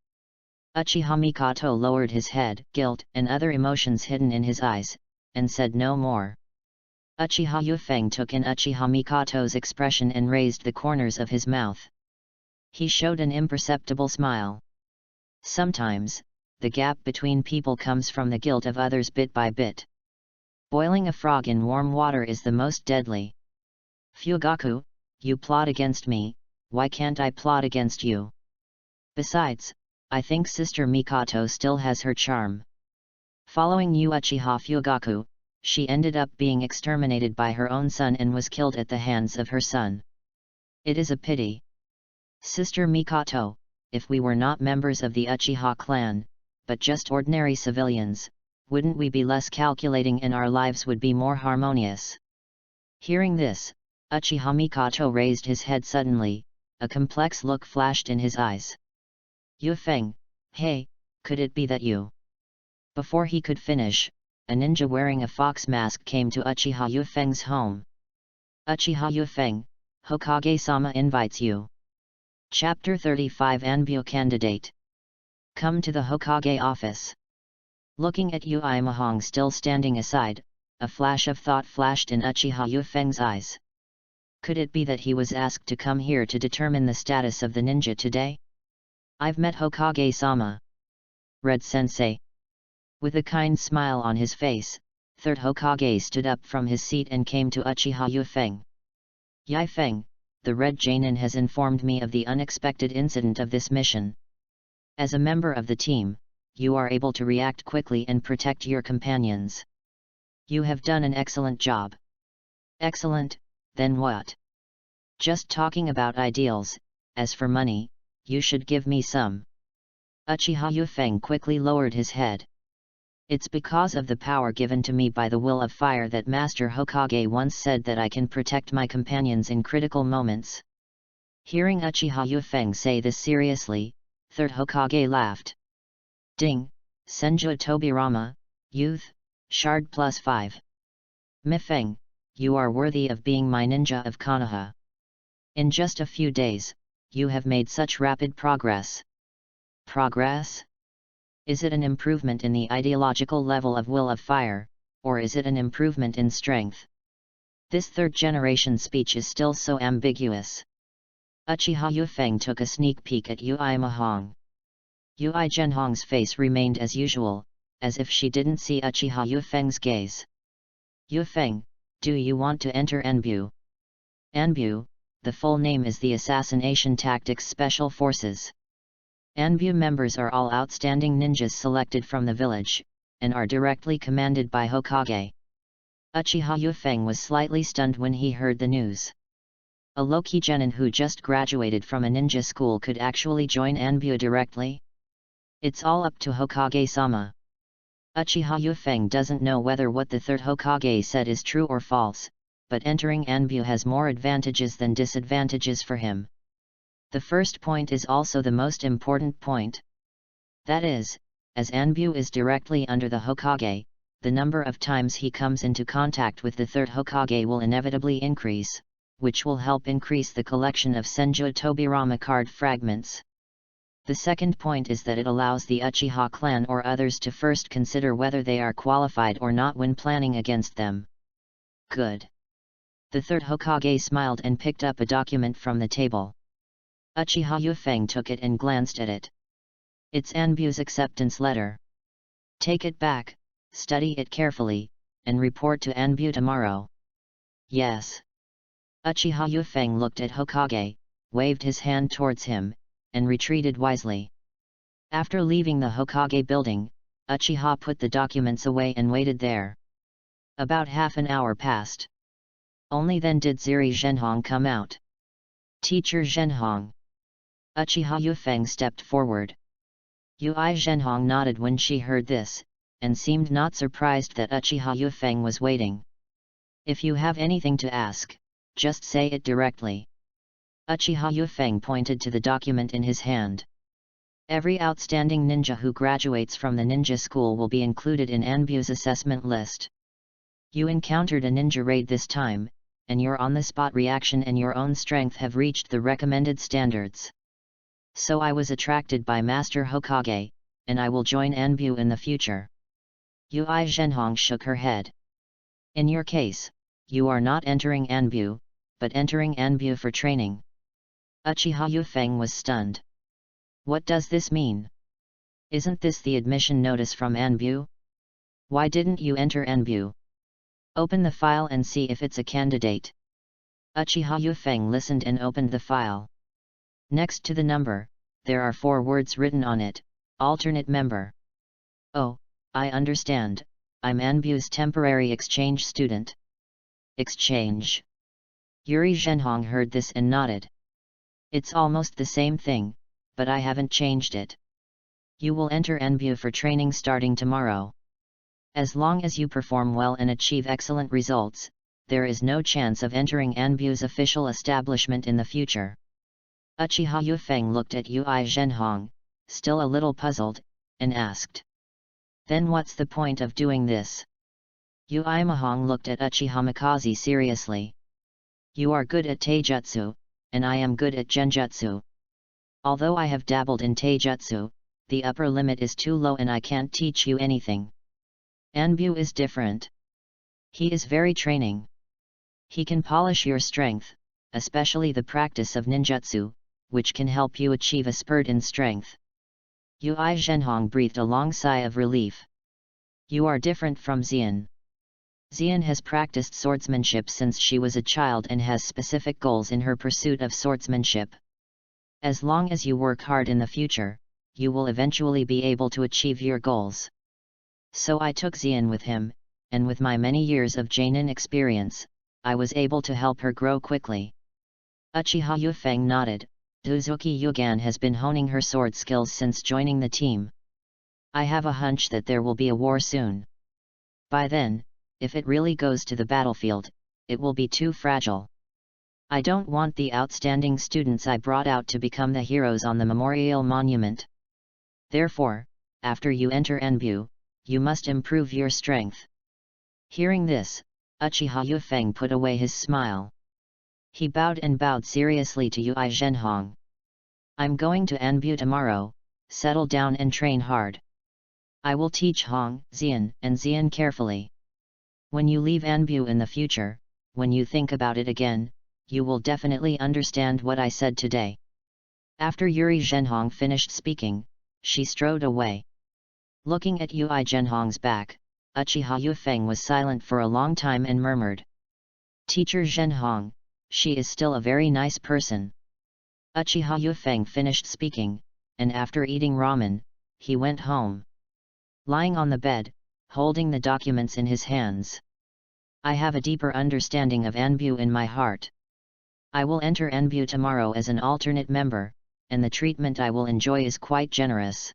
Uchiha Mikoto lowered his head, guilt and other emotions hidden in his eyes, and said no more. Uchiha Yufeng took in Uchiha Mikoto's expression and raised the corners of his mouth. He showed an imperceptible smile. Sometimes, the gap between people comes from the guilt of others bit by bit. Boiling a frog in warm water is the most deadly. Fugaku, you plot against me, why can't I plot against you? Besides, I think Sister Mikoto still has her charm. Following you Uchiha Fugaku, she ended up being exterminated by her own son and was killed at the hands of her son. It is a pity. Sister Mikoto, if we were not members of the Uchiha clan, but just ordinary civilians, wouldn't we be less calculating and our lives would be more harmonious? Hearing this, Uchiha Mikoto raised his head suddenly, a complex look flashed in his eyes. Yufeng, hey, could it be that you? Before he could finish, a ninja wearing a fox mask came to Uchiha Yufeng's home. Uchiha Yufeng, Hokage-sama invites you. Chapter 35 Anbu Candidate. Come to the Hokage office. Looking at Uemahong still standing aside, a flash of thought flashed in Uchiha Yufeng's eyes. Could it be that he was asked to come here to determine the status of the ninja today? I've met Hokage-sama. Red Sensei. With a kind smile on his face, Third Hokage stood up from his seat and came to Uchiha Yufeng. Yifeng, the Red Janin has informed me of the unexpected incident of this mission. As a member of the team, you are able to react quickly and protect your companions. You have done an excellent job. Excellent, then what? Just talking about ideals. As for money, you should give me some. Uchiha Yufeng quickly lowered his head. It's because of the power given to me by the will of fire that Master Hokage once said that I can protect my companions in critical moments. Hearing Uchiha Yufeng say this seriously, Third Hokage laughed. Ding, Senju Tobirama, Youth, Shard +5. Mifeng, you are worthy of being my ninja of Konoha. In just a few days, you have made such rapid progress. Progress? Is it an improvement in the ideological level of will of fire, or is it an improvement in strength? This third-generation speech is still so ambiguous. Uchiha Yufeng took a sneak peek at Uemahong. Ui Zhenhong's face remained as usual, as if she didn't see Uchiha Yufeng's gaze. Yufeng, do you want to enter Anbu? Anbu, the full name is the Assassination Tactics Special Forces. Anbu members are all outstanding ninjas selected from the village, and are directly commanded by Hokage. Uchiha Yufeng was slightly stunned when he heard the news. A low-key genin who just graduated from a ninja school could actually join Anbu directly? It's all up to Hokage-sama. Uchiha Yufeng doesn't know whether what the third Hokage said is true or false, but entering Anbu has more advantages than disadvantages for him. The first point is also the most important point. That is, as Anbu is directly under the Hokage, the number of times he comes into contact with the third Hokage will inevitably increase, which will help increase the collection of Senju Tobirama card fragments. The second point is that it allows the Uchiha clan or others to first consider whether they are qualified or not when planning against them. Good. The third Hokage smiled and picked up a document from the table. Uchiha Yufeng took it and glanced at it. It's Anbu's acceptance letter. Take it back, study it carefully, and report to Anbu tomorrow. Yes. Uchiha Yufeng looked at Hokage, waved his hand towards him, and retreated wisely. After leaving the Hokage building, Uchiha put the documents away and waited there. About half an hour passed. Only then did Ziri Zhenhong come out. Teacher Zhenhong. Uchiha Yufeng stepped forward. Ui Zhenhong nodded when she heard this, and seemed not surprised that Uchiha Yufeng was waiting. If you have anything to ask, just say it directly. Uchiha Yufeng pointed to the document in his hand. Every outstanding ninja who graduates from the ninja school will be included in Anbu's assessment list. You encountered a ninja raid this time, and your on-the-spot reaction and your own strength have reached the recommended standards. So I was attracted by Master Hokage, and I will join Anbu in the future. Ui Zhenhong shook her head. In your case, you are not entering Anbu, but entering Anbu for training. Uchiha Yufeng was stunned. What does this mean? Isn't this the admission notice from Anbu? Why didn't you enter Anbu? Open the file and see if it's a candidate. Uchiha Yufeng listened and opened the file. Next to the number, there are 4 words written on it, alternate member. Oh, I understand, I'm Anbu's temporary exchange student. Exchange. Yuri Zhenhong heard this and nodded. It's almost the same thing, but I haven't changed it. You will enter Anbu for training starting tomorrow. As long as you perform well and achieve excellent results, there is no chance of entering Anbu's official establishment in the future. Uchiha Yufeng looked at Ui Zhenhong, still a little puzzled, and asked. Then what's the point of doing this? Ui Mahong looked at Uchiha Mikaze seriously. You are good at taijutsu, and I am good at genjutsu. Although I have dabbled in taijutsu, the upper limit is too low and I can't teach you anything. Anbu is different. He is very training. He can polish your strength, especially the practice of ninjutsu, which can help you achieve a spurt in strength. Ui Zhenhong breathed a long sigh of relief. You are different from Xian. Xian has practiced swordsmanship since she was a child and has specific goals in her pursuit of swordsmanship. As long as you work hard in the future, you will eventually be able to achieve your goals. So I took Xian with him, and with my many years of Jainin experience, I was able to help her grow quickly. Uchiha Yufeng nodded. Dozuki Yugan has been honing her sword skills since joining the team. I have a hunch that there will be a war soon. By then, if it really goes to the battlefield, it will be too fragile. I don't want the outstanding students I brought out to become the heroes on the memorial monument. Therefore, after you enter Anbu, you must improve your strength. Hearing this, Uchiha Yufeng put away his smile. He bowed seriously to Ui Zhenhong. I'm going to Anbu tomorrow, settle down and train hard. I will teach Hong, Xian, and Xian carefully. When you leave Anbu in the future, when you think about it again, you will definitely understand what I said today. After Ui Zhenhong finished speaking, she strode away. Looking at Ui Zhenhong's back, Uchiha Yufeng was silent for a long time and murmured. Teacher Zhenhong, she is still a very nice person. Uchiha Yufeng finished speaking, and after eating ramen, he went home. Lying on the bed, holding the documents in his hands. I have a deeper understanding of Anbu in my heart. I will enter Anbu tomorrow as an alternate member, and the treatment I will enjoy is quite generous.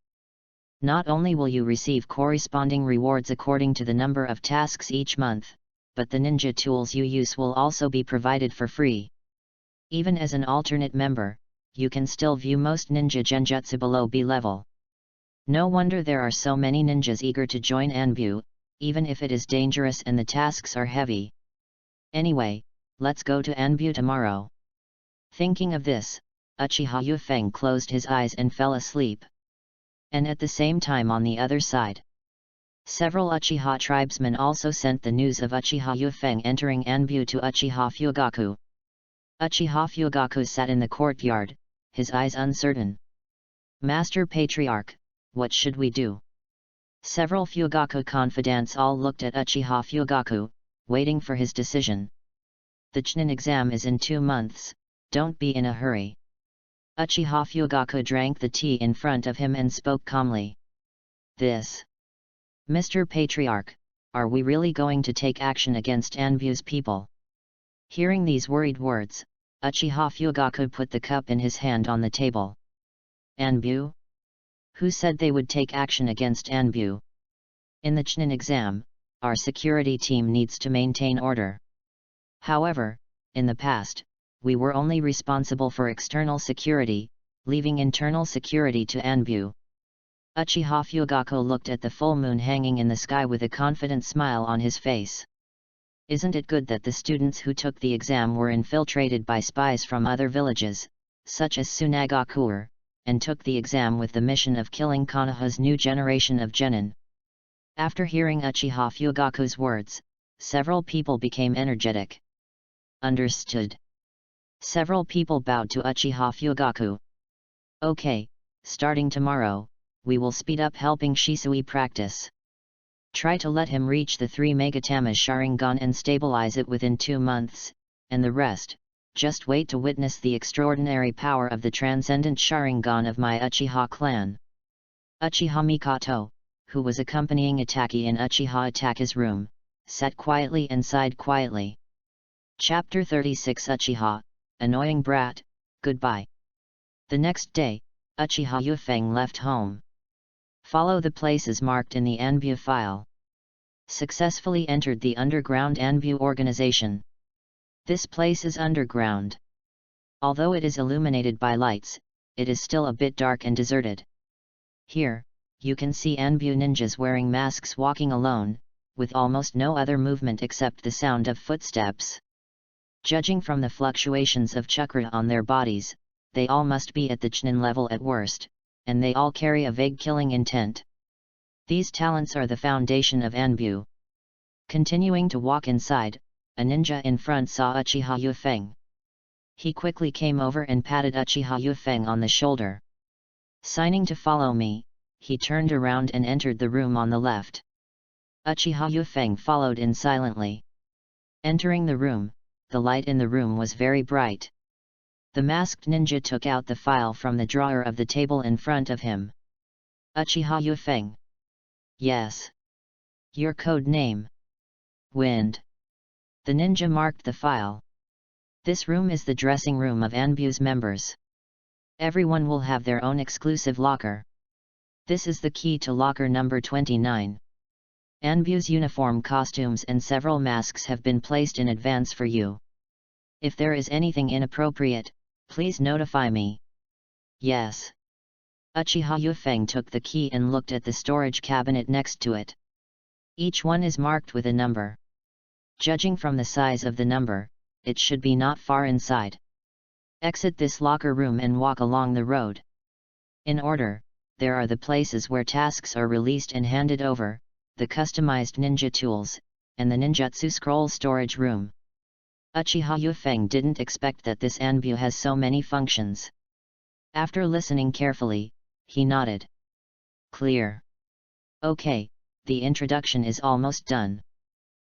Not only will you receive corresponding rewards according to the number of tasks each month, but the ninja tools you use will also be provided for free. Even as an alternate member, you can still view most ninja genjutsu below B level. No wonder there are so many ninjas eager to join Anbu, even if it is dangerous and the tasks are heavy. Anyway, let's go to Anbu tomorrow. Thinking of this, Uchiha Yufeng closed his eyes and fell asleep. And at the same time on the other side, several Uchiha tribesmen also sent the news of Uchiha Yufeng entering Anbu to Uchiha Fugaku. Uchiha Fugaku sat in the courtyard, his eyes uncertain. Master Patriarch, what should we do? Several Fugaku confidants all looked at Uchiha Fugaku, waiting for his decision. The Chunin exam is in 2 months, don't be in a hurry. Uchiha Fugaku drank the tea in front of him and spoke calmly. Mr. Patriarch, are we really going to take action against Anbu's people? Hearing these worried words, Uchiha Fugaku put the cup in his hand on the table. Anbu? Who said they would take action against Anbu? In the Chunin exam, our security team needs to maintain order. However, in the past, we were only responsible for external security, leaving internal security to Anbu. Uchiha Fugaku looked at the full moon hanging in the sky with a confident smile on his face. Isn't it good that the students who took the exam were infiltrated by spies from other villages, such as Tsunagakuer, and took the exam with the mission of killing Konoha's new generation of genin? After hearing Uchiha Fugaku's words, several people became energetic. Understood. Several people bowed to Uchiha Fugaku. Okay, starting tomorrow, we will speed up helping Shisui practice. Try to let him reach the 3 Megatama Sharingan and stabilize it within 2 months, and the rest, just wait to witness the extraordinary power of the transcendent Sharingan of my Uchiha clan. Uchiha Mikoto, who was accompanying Itaki in Uchiha Itaki's room, sat quietly and sighed quietly. Chapter 36 Uchiha, Annoying Brat, Goodbye. The next day, Uchiha Yufeng left home. Follow the places marked in the Anbu file. successfully entered the underground Anbu organization. This place is underground. Although it is illuminated by lights, it is still a bit dark and deserted. Here, you can see Anbu ninjas wearing masks walking alone, with almost no other movement except the sound of footsteps. Judging from the fluctuations of chakra on their bodies, they all must be at the Chunin level at worst, and they all carry a vague killing intent. These talents are the foundation of Anbu. Continuing to walk inside, a ninja in front saw Uchiha Yufeng. He quickly came over and patted Uchiha Yufeng on the shoulder. Signing to follow me, he turned around and entered the room on the left. Uchiha Yufeng followed in silently. Entering the room, the light in the room was very bright. The masked ninja took out the file from the drawer of the table in front of him. Uchiha Yufeng. Yes. Your code name? Wind. The ninja marked the file. This room is the dressing room of Anbu's members. Everyone will have their own exclusive locker. This is the key to locker number 29. Anbu's uniform costumes and several masks have been placed in advance for you. If there is anything inappropriate, please notify me. Yes. Uchiha Yufeng took the key and looked at the storage cabinet next to it. Each one is marked with a number. Judging from the size of the number, it should be not far inside. Exit this locker room and walk along the road. In order, there are the places where tasks are released and handed over, the customized ninja tools, and the ninjutsu scroll storage room. Uchiha Yufeng didn't expect that this Anbu has so many functions. After listening carefully, he nodded. Clear. Okay, the introduction is almost done.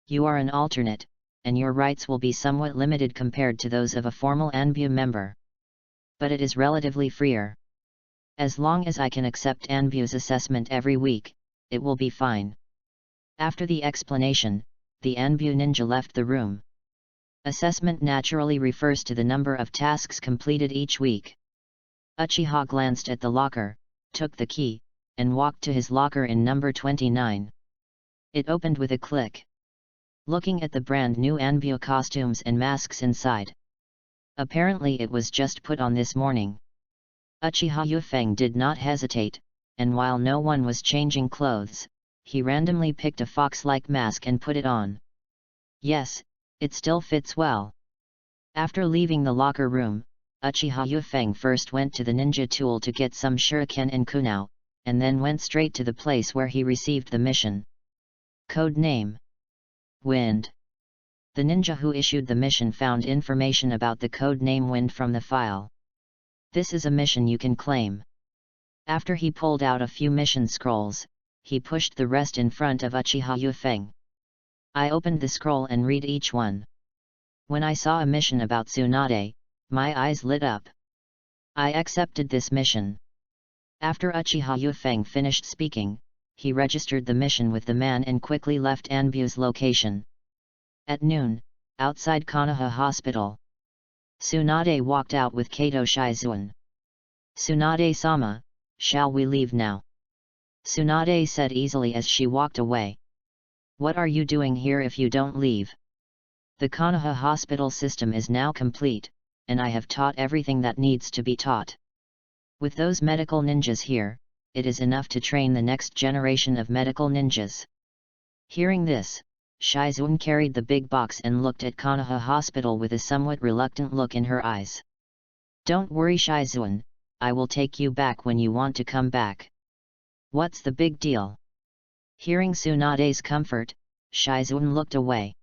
You are an alternate, and your rights will be somewhat limited compared to those of a formal Anbu member. But it is relatively freer. As long as I can accept Anbu's assessment every week, it will be fine. After the explanation, the Anbu ninja left the room. Assessment naturally refers to the number of tasks completed each week. Uchiha glanced at the locker, took the key, and walked to his locker in number 29. It opened with a click. Looking at the brand new Anbu costumes and masks inside. Apparently it was just put on this morning. Uchiha Yufeng did not hesitate, and while no one was changing clothes, he randomly picked a fox-like mask and put it on. Yes, it still fits well. After leaving the locker room, Uchiha Yufeng first went to the ninja tool to get some shuriken and kunao, and then went straight to the place where he received the mission. Code name: Wind. The ninja who issued the mission found information about the code name Wind from the file. This is a mission you can claim. After he pulled out a few mission scrolls, he pushed the rest in front of Uchiha Yufeng. I opened the scroll and read each one. When I saw a mission about Tsunade, my eyes lit up. I accepted this mission. After Uchiha Yufeng finished speaking, he registered the mission with the man and quickly left Anbu's location. At noon, outside Konoha Hospital, Tsunade walked out with Kato Shizuan. Tsunade-sama, shall we leave now? Tsunade said easily as she walked away. What are you doing here if you don't leave? The Konoha hospital system is now complete, and I have taught everything that needs to be taught. With those medical ninjas here, it is enough to train the next generation of medical ninjas. Hearing this, Shizuan carried the big box and looked at Konoha Hospital with a somewhat reluctant look in her eyes. Don't worry Shizuan, I will take you back when you want to come back. What's the big deal? Hearing Tsunade's comfort, Shizuan looked away.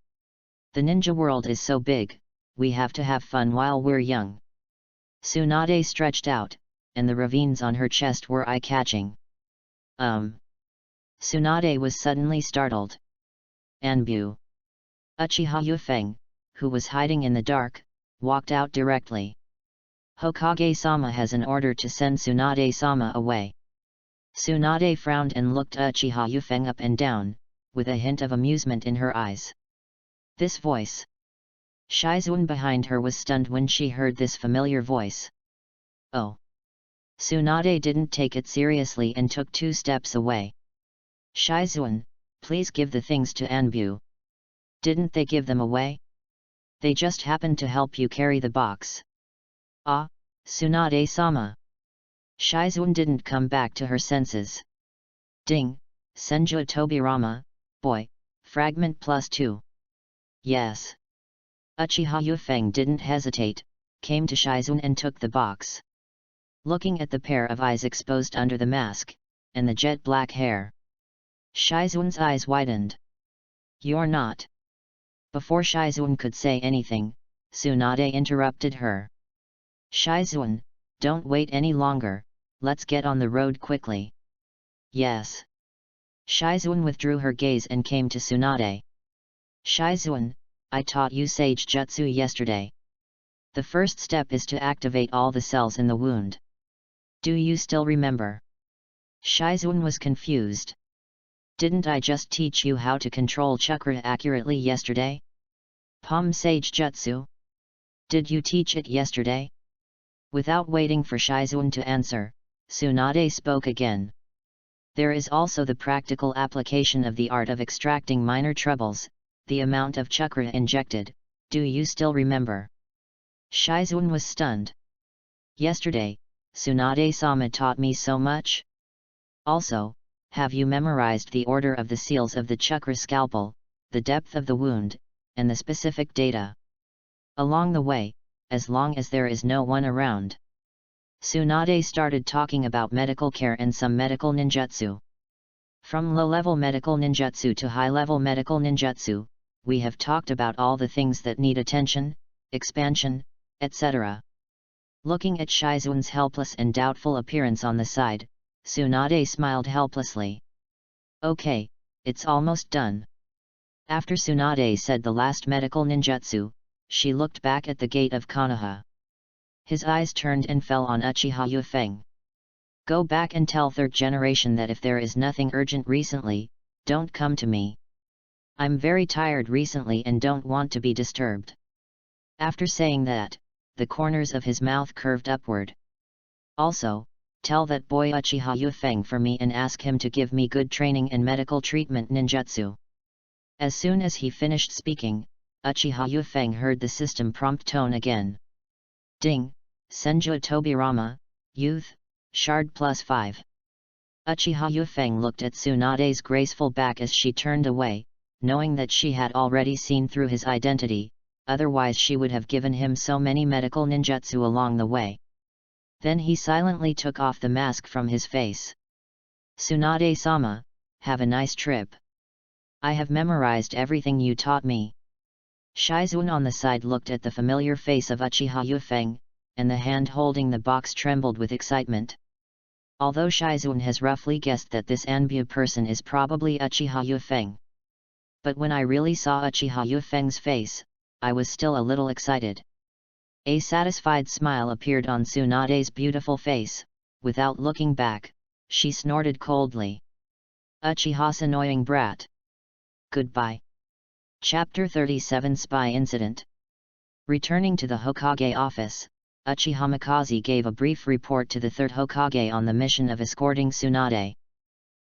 The ninja world is so big, we have to have fun while we're young. Tsunade stretched out, and the ravines on her chest were eye-catching. Tsunade was suddenly startled. Anbu. Uchiha Yufeng, who was hiding in the dark, walked out directly. Hokage-sama has an order to send Tsunade-sama away. Tsunade frowned and looked Uchiha Yufeng up and down, with a hint of amusement in her eyes. This voice. Shizuan behind her was stunned when she heard this familiar voice. Oh. Tsunade didn't take it seriously and took 2 steps away. Shizuan, please give the things to Anbu. Didn't they give them away? They just happened to help you carry the box. Ah, Tsunade-sama. Shizuan didn't come back to her senses. Ding, Senju Tobirama, boy, fragment +2. Yes. Uchiha Yufeng didn't hesitate, came to Shizuan and took the box. Looking at the pair of eyes exposed under the mask, and the jet black hair, Shizuan's eyes widened. You're not. Before Shizuan could say anything, Tsunade interrupted her. Shizuan, don't wait any longer, let's get on the road quickly. Yes. Shizuan withdrew her gaze and came to Tsunade. Shizuan, I taught you Sage Jutsu yesterday. The first step is to activate all the cells in the wound. Do you still remember? Shizuan was confused. Didn't I just teach you how to control chakra accurately yesterday? Palm Sage Jutsu? Did you teach it yesterday? Without waiting for Shizuan to answer, Tsunade spoke again. There is also the practical application of the art of extracting minor troubles, the amount of chakra injected, do you still remember? Shizuan was stunned. Yesterday, Tsunade-sama taught me so much? Also, have you memorized the order of the seals of the chakra scalpel, the depth of the wound, and the specific data? Along the way, as long as there is no one around. Tsunade started talking about medical care and some medical ninjutsu. From low-level medical ninjutsu to high-level medical ninjutsu, we have talked about all the things that need attention, expansion, etc. Looking at Shizuan's helpless and doubtful appearance on the side, Tsunade smiled helplessly. Okay, it's almost done. After Tsunade said the last medical ninjutsu, she looked back at the gate of Konoha. His eyes turned and fell on Uchiha Yufeng. Go back and tell third generation that if there is nothing urgent recently, don't come to me. I'm very tired recently and don't want to be disturbed. After saying that, the corners of his mouth curved upward. Also, tell that boy Uchiha Yufeng for me and ask him to give me good training in medical treatment ninjutsu. As soon as he finished speaking, Uchiha Yufeng heard the system prompt tone again. Ding, Senju Tobirama, Youth, Shard +5. Uchiha Yufeng looked at Tsunade's graceful back as she turned away, knowing that she had already seen through his identity, otherwise she would have given him so many medical ninjutsu along the way. Then he silently took off the mask from his face. Tsunade-sama, have a nice trip. I have memorized everything you taught me. Shizuan on the side looked at the familiar face of Uchiha Yufeng, and the hand holding the box trembled with excitement. Although Shizuan has roughly guessed that this Anbu person is probably Uchiha Yufeng. But when I really saw Uchiha Yufeng's face, I was still a little excited. A satisfied smile appeared on Tsunade's beautiful face. Without looking back, she snorted coldly. Uchiha's annoying brat. Goodbye. Chapter 37 Spy Incident. Returning to the Hokage office, Uchiha Mikaze gave a brief report to the third Hokage on the mission of escorting Tsunade.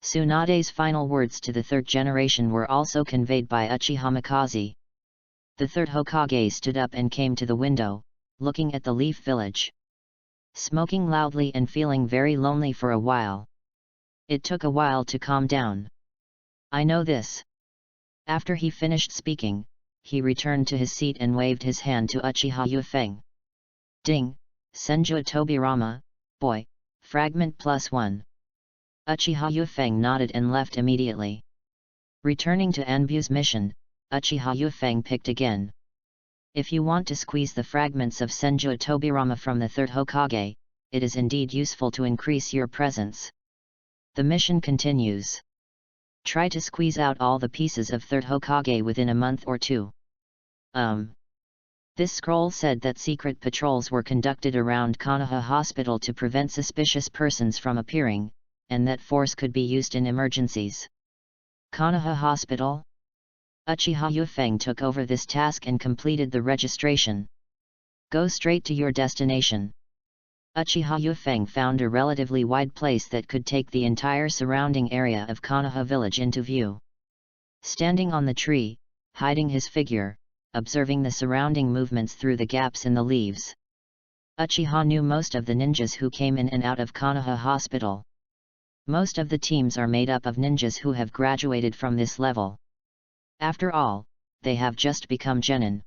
Tsunade's final words to the third generation were also conveyed by Uchiha Mikaze. The third Hokage stood up and came to the window, looking at the Leaf Village. Smoking loudly and feeling very lonely for a while. It took a while to calm down. I know this. After he finished speaking, he returned to his seat and waved his hand to Uchiha Yufeng. Ding, Senju Tobirama, boy, fragment +1. Uchiha Yufeng nodded and left immediately. Returning to Anbu's mission, Uchiha Yufeng picked again. If you want to squeeze the fragments of Senju Tobirama from the third Hokage, it is indeed useful to increase your presence. The mission continues. Try to squeeze out all the pieces of third Hokage within a month or two. This scroll said that secret patrols were conducted around Konoha Hospital to prevent suspicious persons from appearing, and that force could be used in emergencies. Konoha Hospital? Uchiha Yufeng took over this task and completed the registration. Go straight to your destination. Uchiha Yufeng found a relatively wide place that could take the entire surrounding area of Konoha village into view. Standing on the tree, hiding his figure, observing the surrounding movements through the gaps in the leaves. Uchiha knew most of the ninjas who came in and out of Konoha Hospital. Most of the teams are made up of ninjas who have graduated from this level. After all, they have just become genin.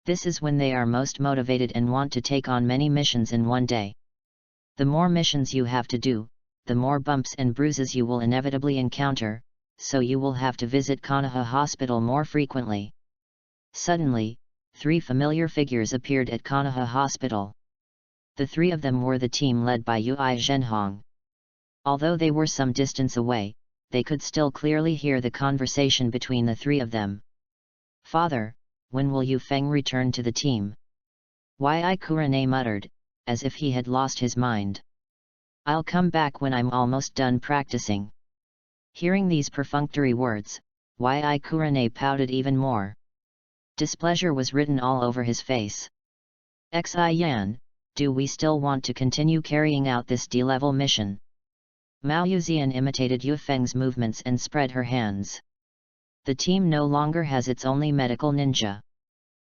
This is when they are most motivated and want to take on many missions in one day. The more missions you have to do, the more bumps and bruises you will inevitably encounter, so you will have to visit Konoha Hospital more frequently. Suddenly, 3 familiar figures appeared at Konoha Hospital. The 3 of them were the team led by Yui Zhenhong. Although they were some distance away, they could still clearly hear the conversation between the 3 of them. "Father, when will Yu Feng return to the team?" Yui Kurane muttered, as if he had lost his mind. "I'll come back when I'm almost done practicing." Hearing these perfunctory words, Yui Kurane pouted even more. Displeasure was written all over his face. "Xi Yan, do we still want to continue carrying out this D-level mission?" Mao Yuzian imitated Yu Feng's movements and spread her hands. "The team no longer has its only medical ninja.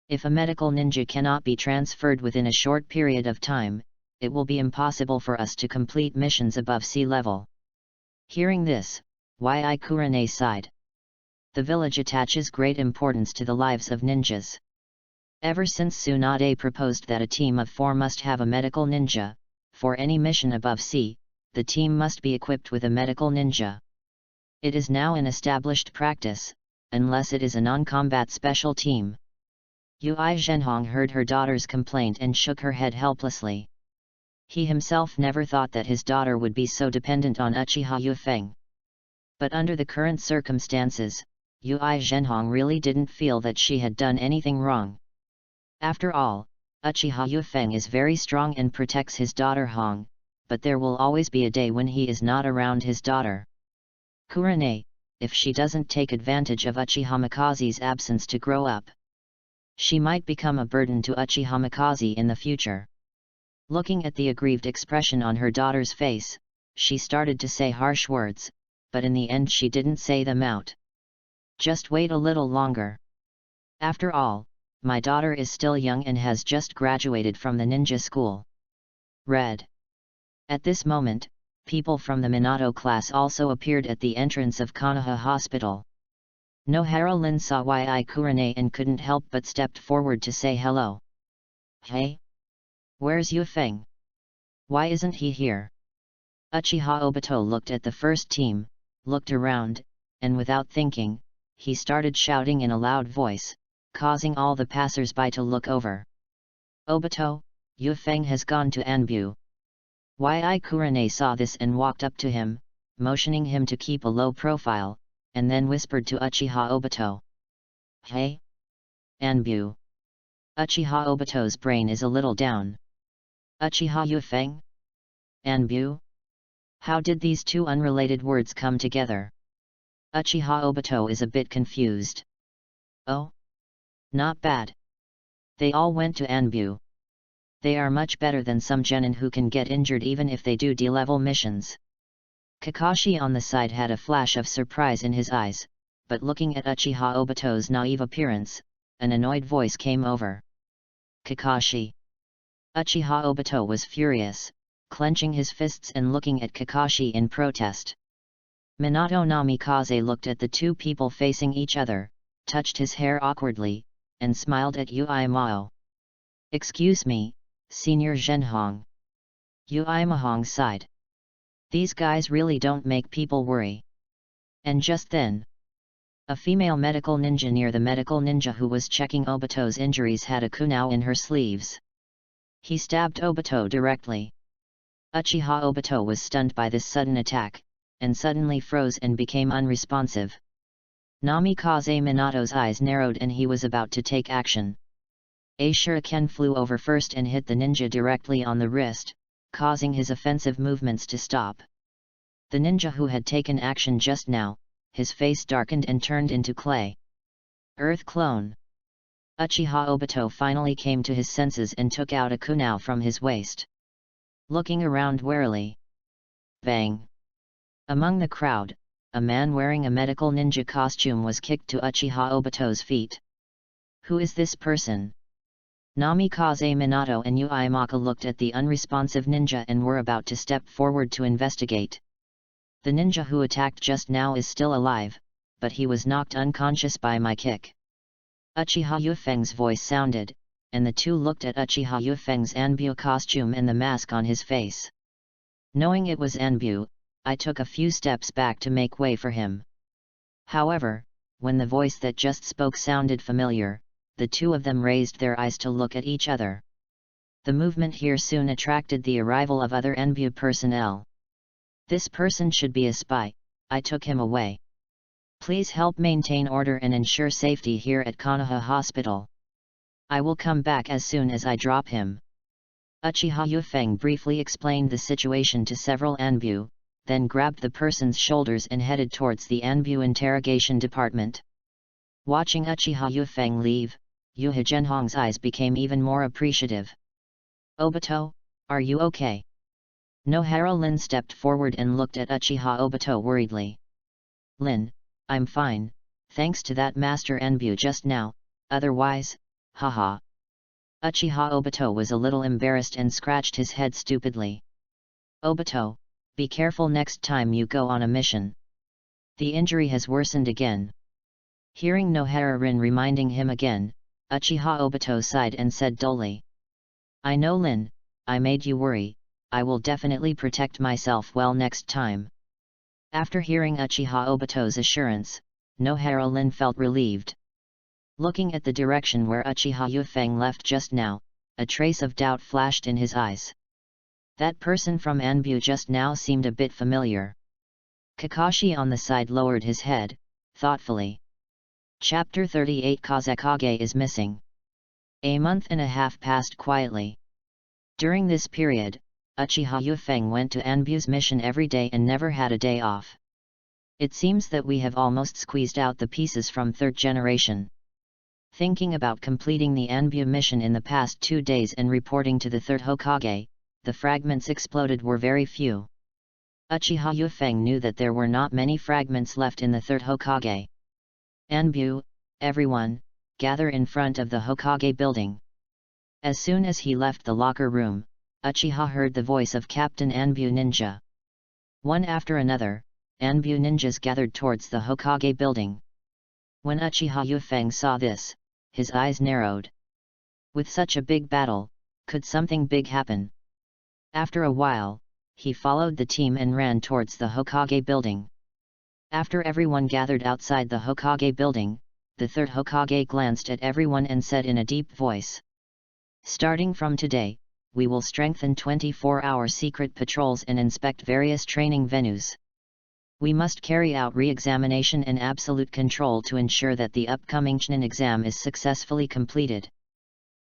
If a medical ninja cannot be transferred within a short period of time, it will be impossible for us to complete missions above sea level." Hearing this, Yui Kurane sighed. The village attaches great importance to the lives of ninjas. Ever since Tsunade proposed that a team of 4 must have a medical ninja, for any mission above sea, the team must be equipped with a medical ninja. It is now an established practice, unless it is a non-combat special team. Yui Zhenhong heard her daughter's complaint and shook her head helplessly. He himself never thought that his daughter would be so dependent on Uchiha Yu Feng. But under the current circumstances, Yui Zhenhong really didn't feel that she had done anything wrong. After all, Uchiha Yu Feng is very strong and protects his daughter Hong, but there will always be a day when he is not around his daughter. Kurane, if she doesn't take advantage of Uchiha Mikaze's absence to grow up, she might become a burden to Uchiha Mikaze in the future. Looking at the aggrieved expression on her daughter's face, she started to say harsh words, but in the end she didn't say them out. "Just wait a little longer. After all, my daughter is still young and has just graduated from the ninja school." Read. At this moment, people from the Minato class also appeared at the entrance of Konoha Hospital. Nohara Lin saw Yui Kurane and couldn't help but stepped forward to say hello. "Hey? Where's Yu Feng? Why isn't he here?" Uchiha Obito looked at the first team, looked around, and without thinking, he started shouting in a loud voice, causing all the passers-by to look over. "Obito, Yu Feng has gone to Anbu." Yui Kurane saw this and walked up to him, motioning him to keep a low profile, and then whispered to Uchiha Obito. "Hey? Anbu." Uchiha Obito's brain is a little down. Uchiha Yu Feng? Anbu? How did these 2 unrelated words come together? Uchiha Obito is a bit confused. "Oh? Not bad. They all went to Anbu. They are much better than some genin who can get injured even if they do D-level missions." Kakashi on the side had a flash of surprise in his eyes, but looking at Uchiha Obito's naive appearance, an annoyed voice came over. "Kakashi!" Uchiha Obito was furious, clenching his fists and looking at Kakashi in protest. Minato Namikaze looked at the 2 people facing each other, touched his hair awkwardly, and smiled at Yui Mao. "Excuse me, Senior Zhenhong." Yui Mahong sighed. "These guys really don't make people worry." And just then, a female medical ninja near the medical ninja who was checking Obito's injuries had a kunai in her sleeves. He stabbed Obito directly. Uchiha Obito was stunned by this sudden attack, and suddenly froze and became unresponsive. Namikaze Minato's eyes narrowed and he was about to take action. A shuriken flew over first and hit the ninja directly on the wrist, causing his offensive movements to stop. The ninja who had taken action just now, his face darkened and turned into clay. "Earth clone." Uchiha Obito finally came to his senses and took out a kunai from his waist. Looking around warily. Bang! Among the crowd, a man wearing a medical ninja costume was kicked to Uchiha Obito's feet. Who is this person? Namikaze Minato and Uemaka looked at the unresponsive ninja and were about to step forward to investigate. The ninja who attacked just now is still alive, but he was knocked unconscious by my kick. Uchiha Yufeng's voice sounded, and the two looked at Uchiha Yufeng's Anbu costume and the mask on his face. Knowing it was Anbu, I took a few steps back to make way for him. However, when the voice that just spoke sounded familiar, the two of them raised their eyes to look at each other. The movement here soon attracted the arrival of other Anbu personnel. This person should be a spy. I took him away. Please help maintain order and ensure safety here at Konoha Hospital. I will come back as soon as I drop him. Uchiha Yufeng briefly explained the situation to several Anbu, then grabbed the person's shoulders and headed towards the Anbu interrogation department. Watching Uchiha Yufeng leave, Yuha Genhong's eyes became even more appreciative. Obito, are you okay? Nohara Lin stepped forward and looked at Uchiha Obito worriedly. Lin, I'm fine, thanks to that Master Anbu just now, otherwise, haha. Uchiha Obito was a little embarrassed and scratched his head stupidly. Obito, be careful next time you go on a mission. The injury has worsened again. Hearing Nohara Rin reminding him again, Uchiha Obito sighed and said dully. I know Lin, I made you worry, I will definitely protect myself well next time. After hearing Uchiha Obito's assurance, Nohara Lin felt relieved. Looking at the direction where Uchiha Yufeng left just now, a trace of doubt flashed in his eyes. That person from Anbu just now seemed a bit familiar. Kakashi on the side lowered his head, thoughtfully. Chapter 38 Kazekage is missing. A month and a half passed quietly. During this period, Uchiha Yufeng went to Anbu's mission every day and never had a day off. It seems that we have almost squeezed out the pieces from third generation. Thinking about completing the Anbu mission in the past 2 days and reporting to the third Hokage, the fragments exploded were very few. Uchiha Yufeng knew that there were not many fragments left in the third Hokage. Anbu, everyone, gather in front of the Hokage building. As soon as he left the locker room, Uchiha heard the voice of Captain Anbu Ninja. One after another, Anbu ninjas gathered towards the Hokage building. When Uchiha Yufeng saw this, his eyes narrowed. With such a big battle, could something big happen? After a while, he followed the team and ran towards the Hokage building. After everyone gathered outside the Hokage building, the third Hokage glanced at everyone and said in a deep voice. Starting from today, we will strengthen 24-hour secret patrols and inspect various training venues. We must carry out re-examination and absolute control to ensure that the upcoming Chunin exam is successfully completed.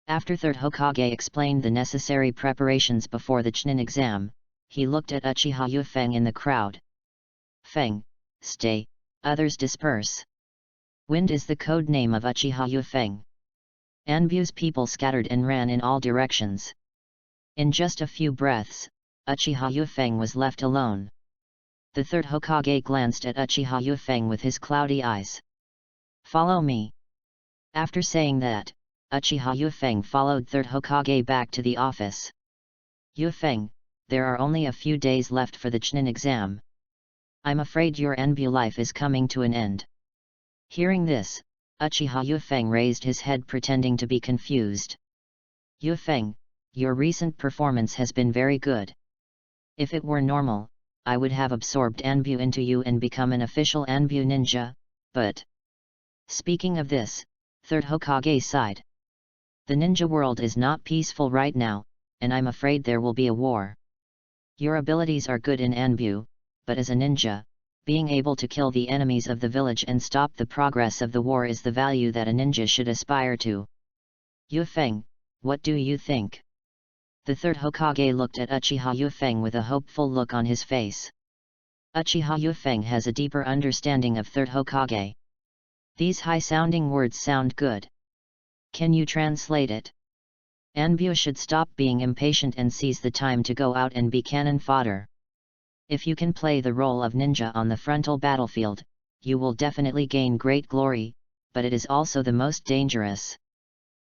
After third Hokage explained the necessary preparations before the Chunin exam, he looked at Uchiha Yufeng in the crowd. Feng, stay, others disperse. Wind is the code name of Uchiha Yufeng. Anbu's people scattered and ran in all directions. In just a few breaths, Uchiha Yufeng was left alone. The third Hokage glanced at Uchiha Yufeng with his cloudy eyes. Follow me. After saying that, Uchiha Yufeng followed third Hokage back to the office. Yufeng, there are only a few days left for the Chunin exam. I'm afraid your Anbu life is coming to an end. Hearing this, Uchiha Yufeng raised his head pretending to be confused. Yufeng, your recent performance has been very good. If it were normal, I would have absorbed Anbu into you and become an official Anbu ninja, but... Speaking of this, third Hokage sighed. The ninja world is not peaceful right now, and I'm afraid there will be a war. Your abilities are good in Anbu, but as a ninja, being able to kill the enemies of the village and stop the progress of the war is the value that a ninja should aspire to. Yufeng, what do you think? The third Hokage looked at Uchiha Yufeng with a hopeful look on his face. Uchiha Yufeng has a deeper understanding of third Hokage. These high-sounding words sound good. Can you translate it? Anbu should stop being impatient and seize the time to go out and be cannon fodder. If you can play the role of ninja on the frontal battlefield, you will definitely gain great glory, but it is also the most dangerous.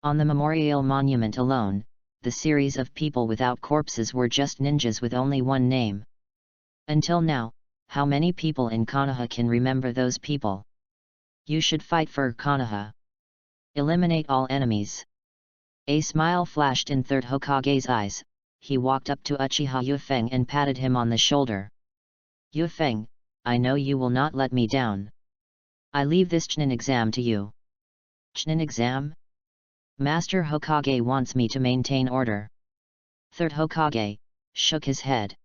On the memorial monument alone, the series of people without corpses were just ninjas with only one name. Until now, how many people in Konoha can remember those people? You should fight for Konoha. Eliminate all enemies. A smile flashed in Third Hokage's eyes. He walked up to Uchiha Yufeng and patted him on the shoulder. Yufeng, I know you will not let me down. I leave this Chunin exam to you. Chunin exam? Master Hokage wants me to maintain order. Third Hokage shook his head.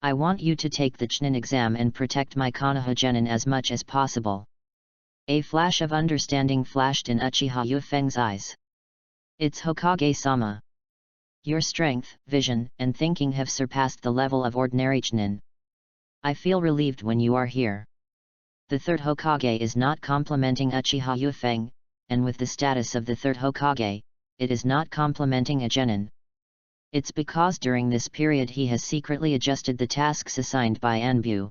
I want you to take the Chunin exam and protect my Konoha genin as much as possible. A flash of understanding flashed in Uchiha Yufeng's eyes. It's Hokage-sama. Your strength, vision, and thinking have surpassed the level of ordinary Chunin. I feel relieved when you are here. The Third Hokage is not complimenting Uchiha Yufeng, and with the status of the Third Hokage, it is not complimenting a genin. It's because during this period he has secretly adjusted the tasks assigned by Anbu.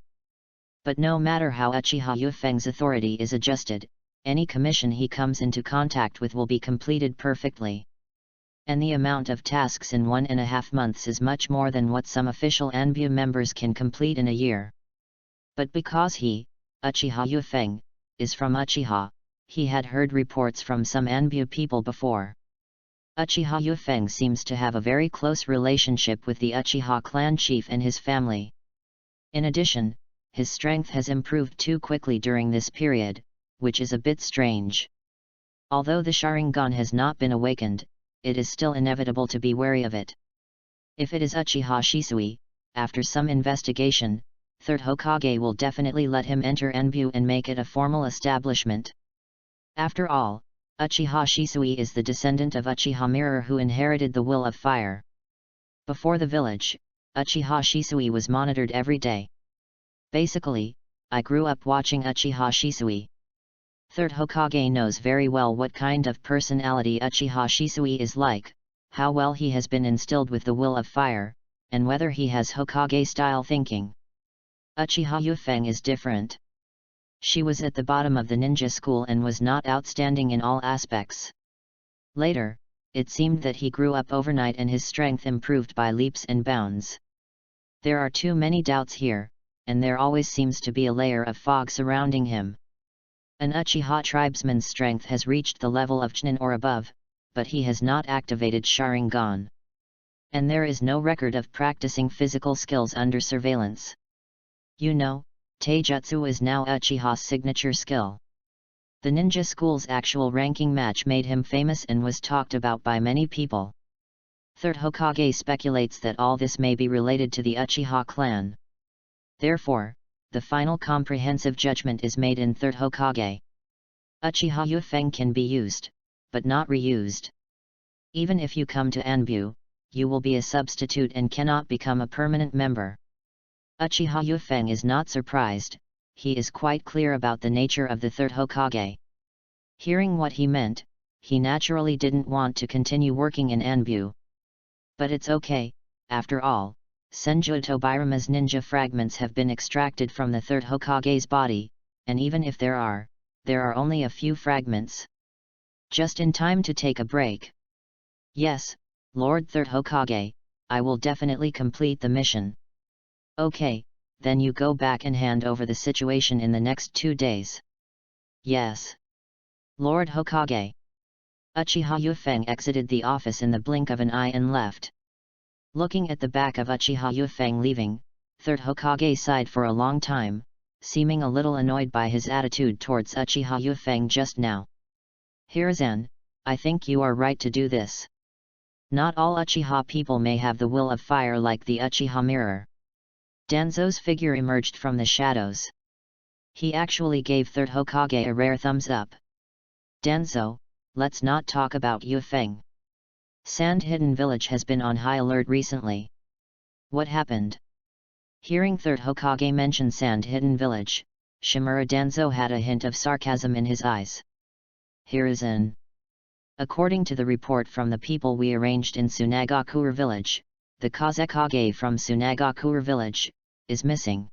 But no matter how Uchiha Yufeng's authority is adjusted, any commission he comes into contact with will be completed perfectly. And the amount of tasks in 1.5 months is much more than what some official Anbu members can complete in a year. But because he, Uchiha Yufeng, is from Uchiha, he had heard reports from some Anbu people before. Uchiha Yufeng seems to have a very close relationship with the Uchiha clan chief and his family. In addition, his strength has improved too quickly during this period, which is a bit strange. Although the Sharingan has not been awakened, it is still inevitable to be wary of it. If it is Uchiha Shisui, after some investigation, Third Hokage will definitely let him enter Anbu and make it a formal establishment. After all, Uchiha Shisui is the descendant of Uchiha Mirror who inherited the will of fire. Before the village, Uchiha Shisui was monitored every day. Basically, I grew up watching Uchiha Shisui. Third Hokage knows very well what kind of personality Uchiha Shisui is like, how well he has been instilled with the will of fire, and whether he has Hokage-style thinking. Uchiha Yufeng is different. She was at the bottom of the ninja school and was not outstanding in all aspects. Later, it seemed that he grew up overnight and his strength improved by leaps and bounds. There are too many doubts here, and there always seems to be a layer of fog surrounding him. An Uchiha tribesman's strength has reached the level of Chunin or above, but he has not activated Sharingan. And there is no record of practicing physical skills under surveillance. You know, Taijutsu is now Uchiha's signature skill. The ninja school's actual ranking match made him famous and was talked about by many people. Third Hokage speculates that all this may be related to the Uchiha clan. Therefore, the final comprehensive judgment is made in Third Hokage. Uchiha Yufeng can be used, but not reused. Even if you come to Anbu, you will be a substitute and cannot become a permanent member. Uchiha Yufeng is not surprised, he is quite clear about the nature of the Third Hokage. Hearing what he meant, he naturally didn't want to continue working in Anbu. But it's okay, after all, Senju Tobirama's ninja fragments have been extracted from the Third Hokage's body, and even if there are only a few fragments. Just in time to take a break. Yes, Lord Third Hokage, I will definitely complete the mission. Okay, then you go back and hand over the situation in the next 2 days. Yes. Lord Hokage. Uchiha Yufeng exited the office in the blink of an eye and left. Looking at the back of Uchiha Yufeng leaving, Third Hokage sighed for a long time, seeming a little annoyed by his attitude towards Uchiha Yufeng just now. Hiruzen, I think you are right to do this. Not all Uchiha people may have the will of fire like the Uchiha Mirror. Danzo's figure emerged from the shadows. He actually gave Third Hokage a rare thumbs up. Danzo, let's not talk about Yufeng. Sand Hidden Village has been on high alert recently. What happened? Hearing Third Hokage mention Sand Hidden Village, Shimura Danzo had a hint of sarcasm in his eyes. Hiruzen. According to the report from the people we arranged in Sunagakure village, the Kazekage from Sunagakure village, is missing.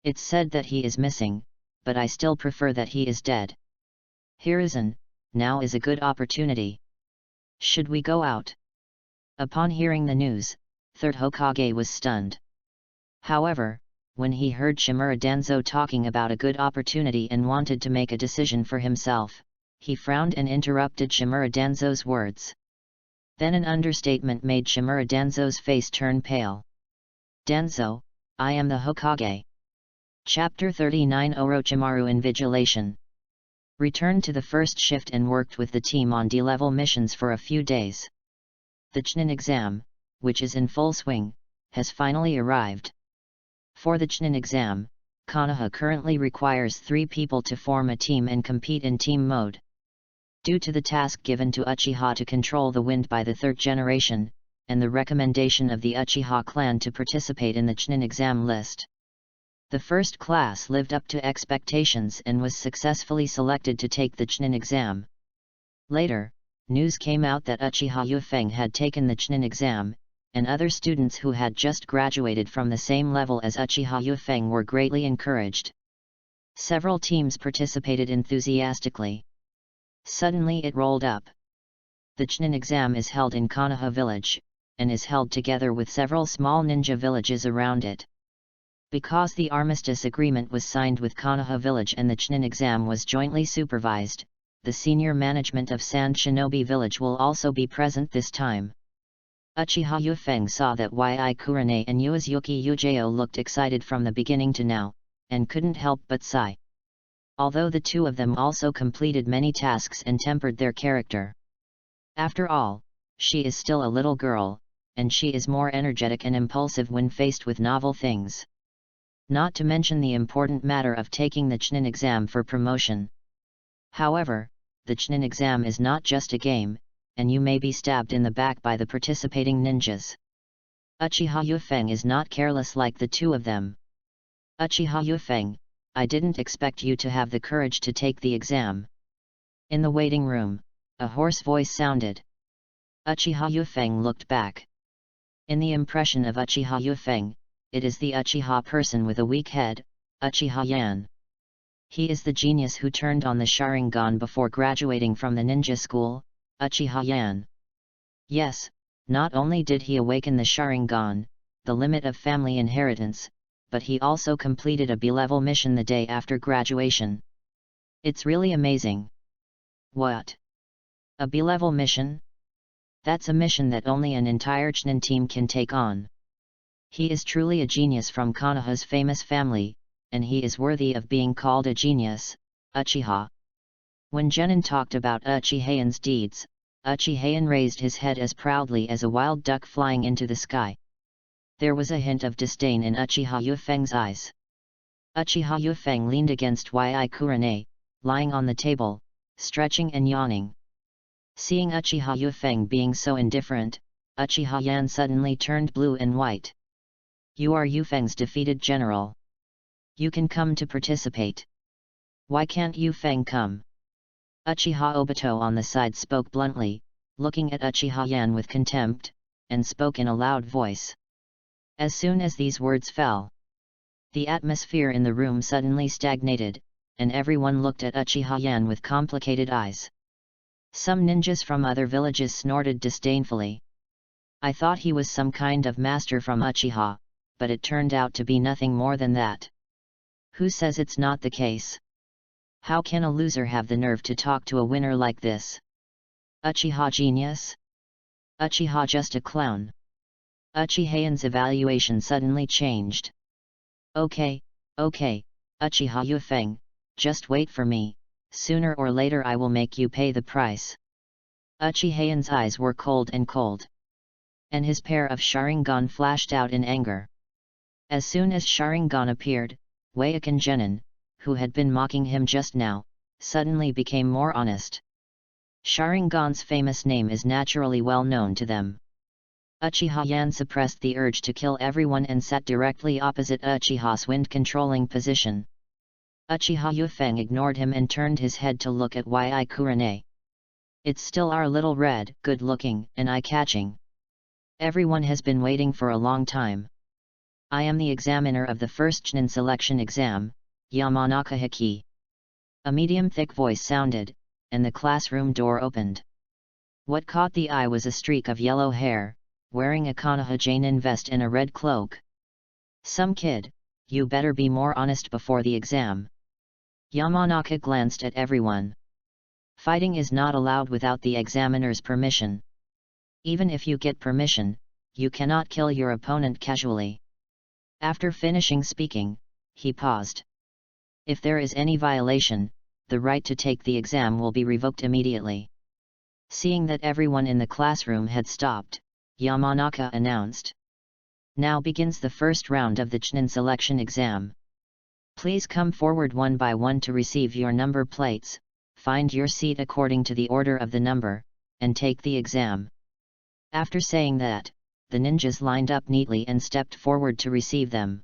It's said that he is missing, but I still prefer that he is dead. Hiruzen, now is a good opportunity. Should we go out? Upon hearing the news, Third Hokage was stunned. However, when he heard Shimura Danzo talking about a good opportunity and wanted to make a decision for himself, he frowned and interrupted Shimura Danzo's words. Then an understatement made Shimura Danzo's face turn pale. Danzo, I am the Hokage. Chapter 39 Orochimaru Invigilation. Returned to the first shift and worked with the team on D-level missions for a few days. The Chunin exam, which is in full swing, has finally arrived. For the Chunin exam, Konoha currently requires 3 people to form a team and compete in team mode. Due to the task given to Uchiha to control the wind by the 3rd generation, and the recommendation of the Uchiha clan to participate in the Chunin exam list, the first class lived up to expectations and was successfully selected to take the Chunin exam. Later, news came out that Uchiha Yufeng had taken the Chunin exam, and other students who had just graduated from the same level as Uchiha Yufeng were greatly encouraged. Several teams participated enthusiastically. Suddenly it rolled up. The Chunin exam is held in Konoha village, and is held together with several small ninja villages around it. Because the armistice agreement was signed with Konoha village and the Chunin exam was jointly supervised, the senior management of Sand Shinobi village will also be present this time. Uchiha Yufeng saw that Yi Kurane and Uesugi Ujeo looked excited from the beginning to now, and couldn't help but sigh. Although the two of them also completed many tasks and tempered their character. After all, she is still a little girl, and she is more energetic and impulsive when faced with novel things. Not to mention the important matter of taking the Chunin exam for promotion. However, the Chunin exam is not just a game, and you may be stabbed in the back by the participating ninjas. Uchiha Yufeng is not careless like the two of them. Uchiha Yufeng, I didn't expect you to have the courage to take the exam. In the waiting room, a hoarse voice sounded. Uchiha Yufeng looked back. In the impression of Uchiha Yufeng, it is the Uchiha person with a weak head, Uchiha Yan. He is the genius who turned on the Sharingan before graduating from the ninja school, Uchiha Yan. Yes, not only did he awaken the Sharingan, the limit of family inheritance, but he also completed a B-level mission the day after graduation. It's really amazing. What? A B-level mission? That's a mission that only an entire Chunin team can take on. He is truly a genius from Konoha's famous family, and he is worthy of being called a genius, Uchiha. When Genin talked about Uchihayan's deeds, Uchihayan raised his head as proudly as a wild duck flying into the sky. There was a hint of disdain in Uchiha Yufeng's eyes. Uchiha Yufeng leaned against Yi Kurane, lying on the table, stretching and yawning. Seeing Uchiha Yufeng being so indifferent, Uchiha Yan suddenly turned blue and white. You are Yufeng's defeated general. You can come to participate. Why can't Yufeng come? Uchiha Obito on the side spoke bluntly, looking at Uchiha Yan with contempt, and spoke in a loud voice. As soon as these words fell, the atmosphere in the room suddenly stagnated, and everyone looked at Uchiha Yan with complicated eyes. Some ninjas from other villages snorted disdainfully. I thought he was some kind of master from Uchiha, but it turned out to be nothing more than that. Who says it's not the case? How can a loser have the nerve to talk to a winner like this? Uchiha genius? Uchiha just a clown? Uchihayan's evaluation suddenly changed. Okay, Uchiha Yufeng, just wait for me, sooner or later I will make you pay the price. Uchihayan's eyes were cold, and his pair of Sharingan flashed out in anger. As soon as Sharingan appeared, Waiken Genin, who had been mocking him just now, suddenly became more honest. Sharingan's famous name is naturally well known to them. Uchiha Yan suppressed the urge to kill everyone and sat directly opposite Uchiha's wind-controlling position. Uchiha Yufeng ignored him and turned his head to look at Yi Kurane. It's still our little red, good-looking, and eye-catching. Everyone has been waiting for a long time. I am the examiner of the first Chunin selection exam, Yamanaka Hiki. A medium thick voice sounded, and the classroom door opened. What caught the eye was a streak of yellow hair, wearing a Konoha vest and a red cloak. Some kid, you better be more honest before the exam. Yamanaka glanced at everyone. Fighting is not allowed without the examiner's permission. Even if you get permission, you cannot kill your opponent casually. After finishing speaking, he paused. If there is any violation, the right to take the exam will be revoked immediately. Seeing that everyone in the classroom had stopped, Yamanaka announced. Now begins the first round of the Chunin selection exam. Please come forward one by one to receive your number plates, find your seat according to the order of the number, and take the exam. After saying that, the ninjas lined up neatly and stepped forward to receive them.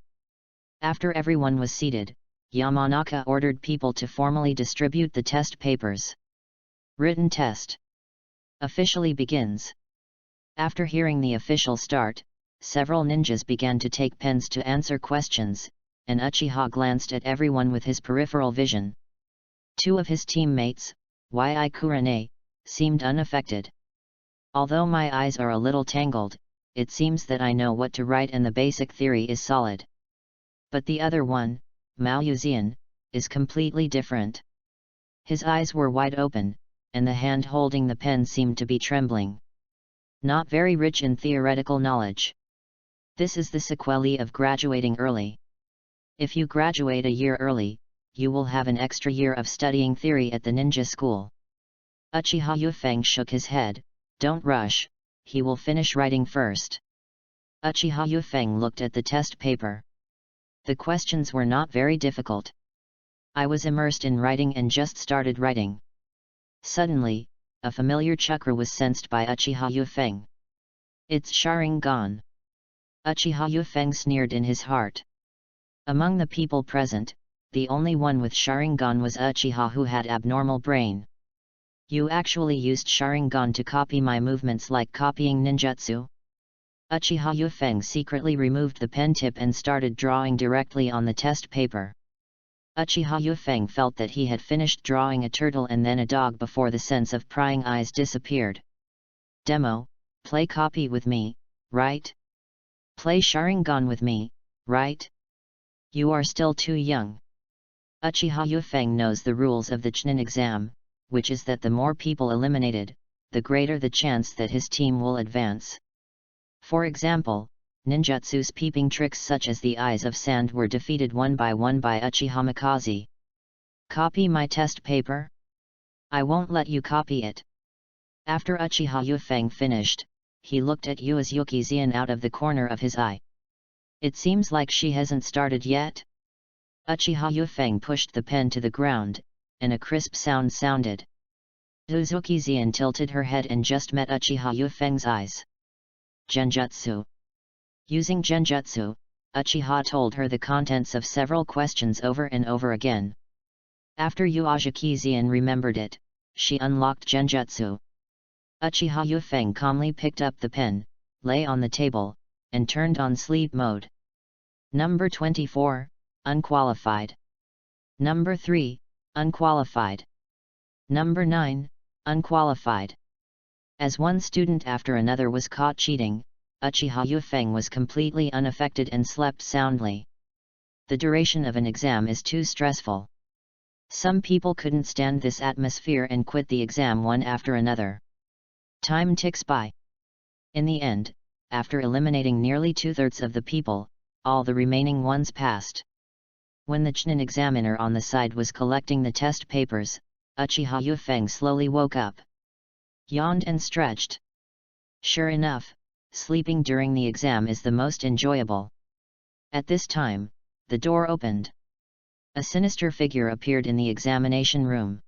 After everyone was seated, Yamanaka ordered people to formally distribute the test papers. Written test officially begins. After hearing the official start, several ninjas began to take pens to answer questions, and Uchiha glanced at everyone with his peripheral vision. Two of his teammates, Yi Kurane, seemed unaffected. Although my eyes are a little tangled, it seems that I know what to write and the basic theory is solid. But the other one, Mao Yuzian, is completely different. His eyes were wide open, and the hand holding the pen seemed to be trembling. Not very rich in theoretical knowledge. This is the sequelae of graduating early. If you graduate a year early, you will have an extra year of studying theory at the ninja school. Uchiha Yufeng shook his head. Don't rush, he will finish writing first. Uchiha Yufeng looked at the test paper. The questions were not very difficult. I was immersed in writing and just started writing. Suddenly, a familiar chakra was sensed by Uchiha Yufeng. It's Sharingan. Uchiha Yufeng sneered in his heart. Among the people present, the only one with Sharingan was Uchiha, who had abnormal brain. You actually used Sharingan to copy my movements like copying ninjutsu? Uchiha Yufeng secretly removed the pen tip and started drawing directly on the test paper. Uchiha Yufeng felt that he had finished drawing a turtle and then a dog before the sense of prying eyes disappeared. Demo, play copy with me, right? Play Sharingan with me, right? You are still too young. Uchiha Yufeng knows the rules of the Chunin exam, which is that the more people eliminated, the greater the chance that his team will advance. For example, ninjutsu's peeping tricks such as the eyes of sand were defeated one by one by Uchiha Mikaze. Copy my test paper? I won't let you copy it. After Uchiha Yufeng finished, he looked at Uesugi Zian out of the corner of his eye. It seems like she hasn't started yet. Uchiha Yufeng pushed the pen to the ground, and a crisp sound sounded. Uesugi Zian tilted her head and just met Uchiha Yufeng's eyes. Genjutsu. Using genjutsu, Uchiha told her the contents of several questions over and over again. After Uesugi Zian remembered it, she unlocked genjutsu. Uchiha Yufeng calmly picked up the pen, lay on the table, and turned on sleep mode. Number 24, unqualified. Number 3, unqualified. Number 9, unqualified. As one student after another was caught cheating, Uchiha Yufeng was completely unaffected and slept soundly. The duration of an exam is too stressful. Some people couldn't stand this atmosphere and quit the exam one after another. Time ticks by. In the end, after eliminating nearly 2/3 of the people, all the remaining ones passed. When the Chunin examiner on the side was collecting the test papers, Uchiha Yufeng slowly woke up. Yawned and stretched. Sure enough, sleeping during the exam is the most enjoyable. At this time, the door opened. A sinister figure appeared in the examination room.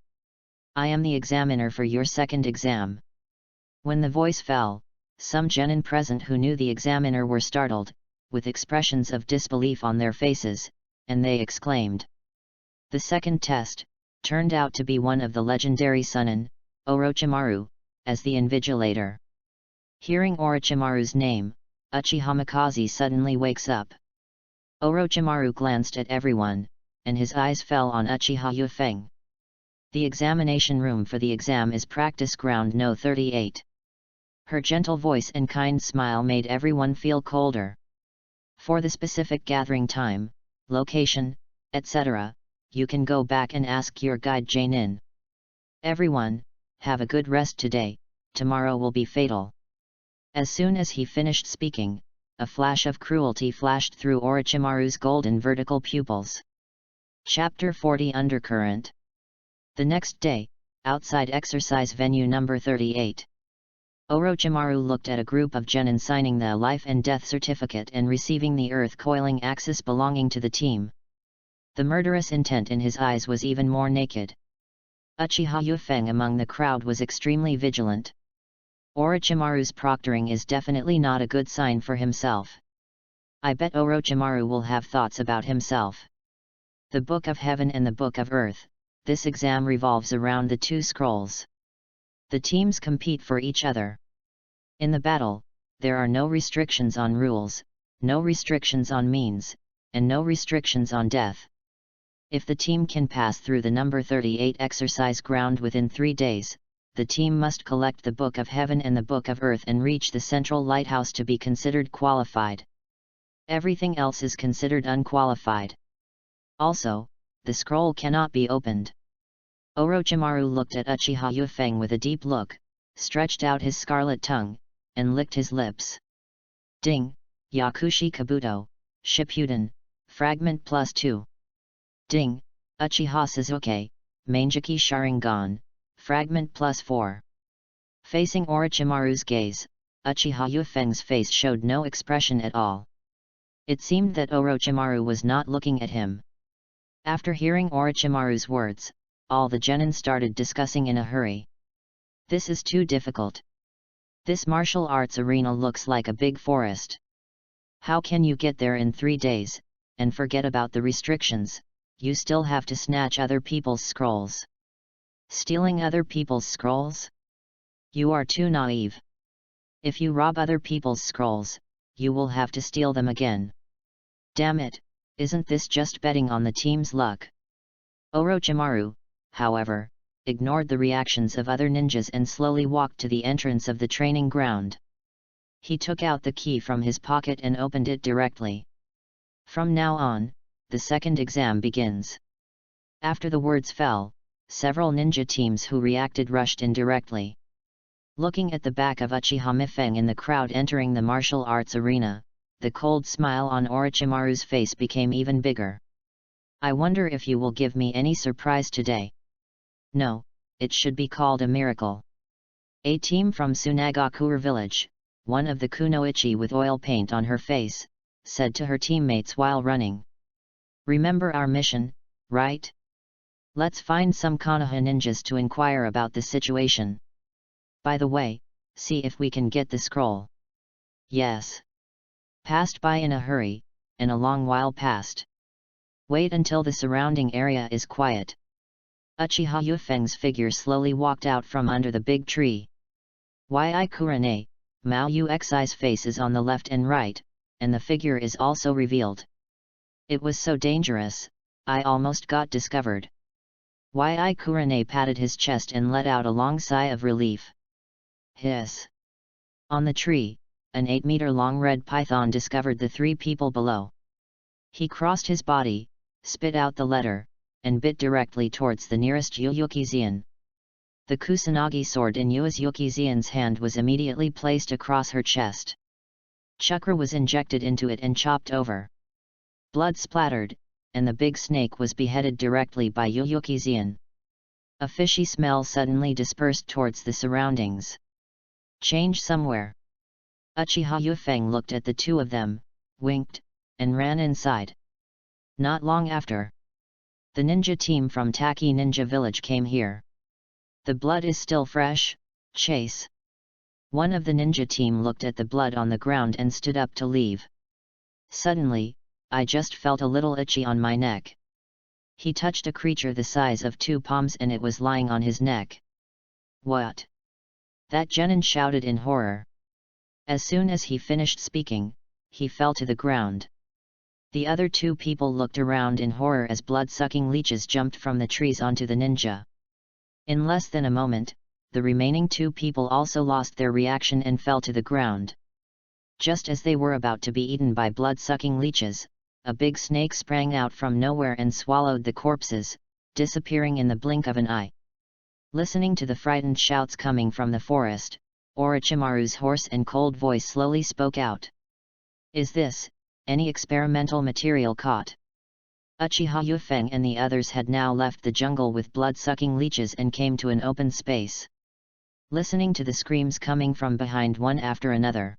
I am the examiner for your second exam. When the voice fell, some genin present who knew the examiner were startled, with expressions of disbelief on their faces, and they exclaimed. The second test turned out to be one of the legendary Sunin, Orochimaru, as the invigilator. Hearing Orochimaru's name, Uchiha Mikaze suddenly wakes up. Orochimaru glanced at everyone, and his eyes fell on Uchiha Yufeng. The examination room for the exam is practice ground No. 38. Her gentle voice and kind smile made everyone feel colder. For the specific gathering time, location, etc., you can go back and ask your guide Jainin. Everyone, have a good rest today, tomorrow will be fatal. As soon as he finished speaking, a flash of cruelty flashed through Orochimaru's golden vertical pupils. Chapter 40 Undercurrent. The next day, outside exercise venue number 38. Orochimaru looked at a group of genin signing the life and death certificate and receiving the earth coiling axis belonging to the team. The murderous intent in his eyes was even more naked. Uchiha Yufeng among the crowd was extremely vigilant. Orochimaru's proctoring is definitely not a good sign for himself. I bet Orochimaru will have thoughts about himself. The Book of Heaven and the Book of Earth, this exam revolves around the two scrolls. The teams compete for each other. In the battle, there are no restrictions on rules, no restrictions on means, and no restrictions on death. If the team can pass through the number 38 exercise ground within 3 days, the team must collect the Book of Heaven and the Book of Earth and reach the central lighthouse to be considered qualified. Everything else is considered unqualified. Also, the scroll cannot be opened. Orochimaru looked at Uchiha Yufeng with a deep look, stretched out his scarlet tongue, and licked his lips. Ding, Yakushi Kabuto, Shippuden, Fragment +2. Ding, Uchiha Sasuke, Mangeki Sharingan, Fragment +4. Facing Orochimaru's gaze, Uchiha Yufeng's face showed no expression at all. It seemed that Orochimaru was not looking at him. After hearing Orochimaru's words, all the genin started discussing in a hurry. This is too difficult. This martial arts arena looks like a big forest. How can you get there in 3 days, and forget about the restrictions? You still have to snatch other people's scrolls. Stealing other people's scrolls? You are too naive. If you rob other people's scrolls, you will have to steal them again. Damn it, isn't this just betting on the team's luck? Orochimaru, however, ignored the reactions of other ninjas and slowly walked to the entrance of the training ground. He took out the key from his pocket and opened it directly. From now on, the second exam begins. After the words fell, several ninja teams who reacted rushed in directly. Looking at the back of Uchiha Mifeng in the crowd entering the martial arts arena, the cold smile on Orochimaru's face became even bigger. I wonder if you will give me any surprise today. No, it should be called a miracle. A team from Sunagakure village, one of the kunoichi with oil paint on her face, said to her teammates while running. Remember our mission, right? Let's find some Konoha ninjas to inquire about the situation. By the way, see if we can get the scroll. Yes. Passed by in a hurry, and a long while passed. Wait until the surrounding area is quiet. Uchiha Yufeng's figure slowly walked out from under the big tree. Yi Kurane, Mao Uxi's face is on the left and right, and the figure is also revealed. It was so dangerous, I almost got discovered. Yi Kurane patted his chest and let out a long sigh of relief. Hiss. On the tree, an 8-meter-long red python discovered the 3 people below. He crossed his body, spit out the letter, and bit directly towards the nearest Yukizian. The Kusanagi sword in Yukizian's hand was immediately placed across her chest. Chakra was injected into it and chopped over. Blood splattered, and the big snake was beheaded directly by Yukizian. A fishy smell suddenly dispersed towards the surroundings. Change somewhere. Uchiha Yufeng looked at the two of them, winked, and ran inside. Not long after, the ninja team from Taki Ninja Village came here. The blood is still fresh, chase. One of the ninja team looked at the blood on the ground and stood up to leave. Suddenly, I just felt a little itchy on my neck. He touched a creature the size of 2 palms and it was lying on his neck. What? That genin shouted in horror. As soon as he finished speaking, he fell to the ground. The other two people looked around in horror as blood-sucking leeches jumped from the trees onto the ninja. In less than a moment, the remaining two people also lost their reaction and fell to the ground. Just as they were about to be eaten by blood-sucking leeches, a big snake sprang out from nowhere and swallowed the corpses, disappearing in the blink of an eye. Listening to the frightened shouts coming from the forest, Orochimaru's hoarse and cold voice slowly spoke out. "Is this any experimental material caught?" Uchiha Yufeng and the others had now left the jungle with blood-sucking leeches and came to an open space. Listening to the screams coming from behind one after another,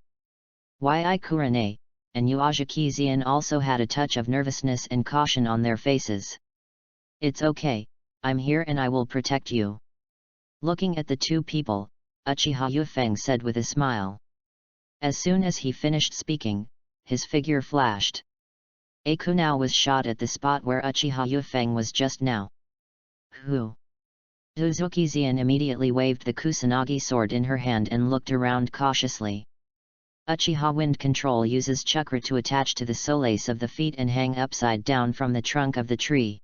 Yi Kurane and Yuazaki Zian also had a touch of nervousness and caution on their faces. "It's okay, I'm here and I will protect you." Looking at the two people, Uchiha Yufeng said with a smile. As soon as he finished speaking, his figure flashed. A kunao was shot at the spot where Uchiha Yufeng was just now. "Who?" Uzuki Zian immediately waved the kusanagi sword in her hand and looked around cautiously. Uchiha Wind Control uses chakra to attach to the soles of the feet and hang upside down from the trunk of the tree.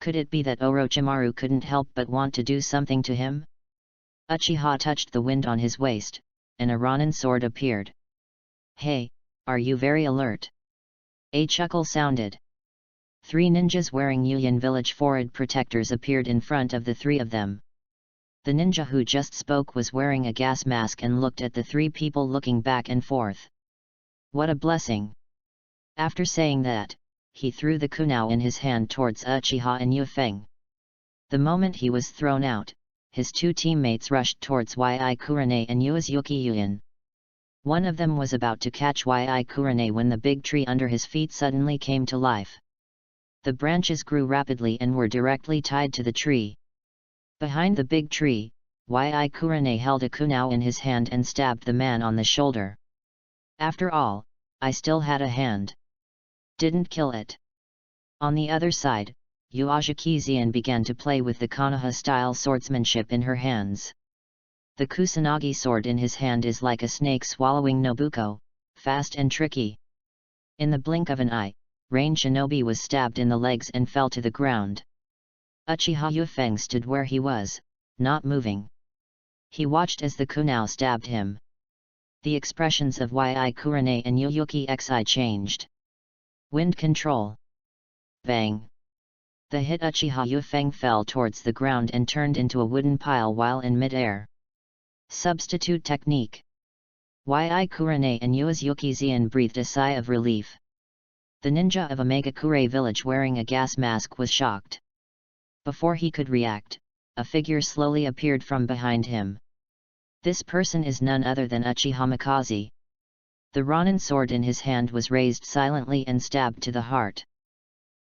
Could it be that Orochimaru couldn't help but want to do something to him? Uchiha touched the wind on his waist, and a Ronin sword appeared. "Hey, are you very alert?" A chuckle sounded. 3 ninjas wearing Yuyan village forward protectors appeared in front of the 3 of them. The ninja who just spoke was wearing a gas mask and looked at the 3 people looking back and forth. What a blessing! After saying that, he threw the kunao in his hand towards Uchiha and Yufeng. The moment he was thrown out, his 2 teammates rushed towards Yi Kurane and Uzuki Yuyan. One of them was about to catch Yi Kurane when the big tree under his feet suddenly came to life. The branches grew rapidly and were directly tied to the tree. Behind the big tree, Yi Kurane held a kunao in his hand and stabbed the man on the shoulder. "After all, I still had a hand. Didn't kill it." On the other side, Yuazaki Zian began to play with the Konoha-style swordsmanship in her hands. The kusanagi sword in his hand is like a snake swallowing Nobuko, fast and tricky. In the blink of an eye, Rain Shinobi was stabbed in the legs and fell to the ground. Uchiha Yufeng stood where he was, not moving. He watched as the kunao stabbed him. The expressions of Yi Kurane and Uzuki Xi changed. Wind control. Bang! The hit Uchiha Yufeng fell towards the ground and turned into a wooden pile while in mid-air. Substitute technique. Yi Kurane and Uzuki Zian breathed a sigh of relief. The ninja of Omegakure village wearing a gas mask was shocked. Before he could react, a figure slowly appeared from behind him. This person is none other than Uchiha Mikaze. The Ronin sword in his hand was raised silently and stabbed to the heart.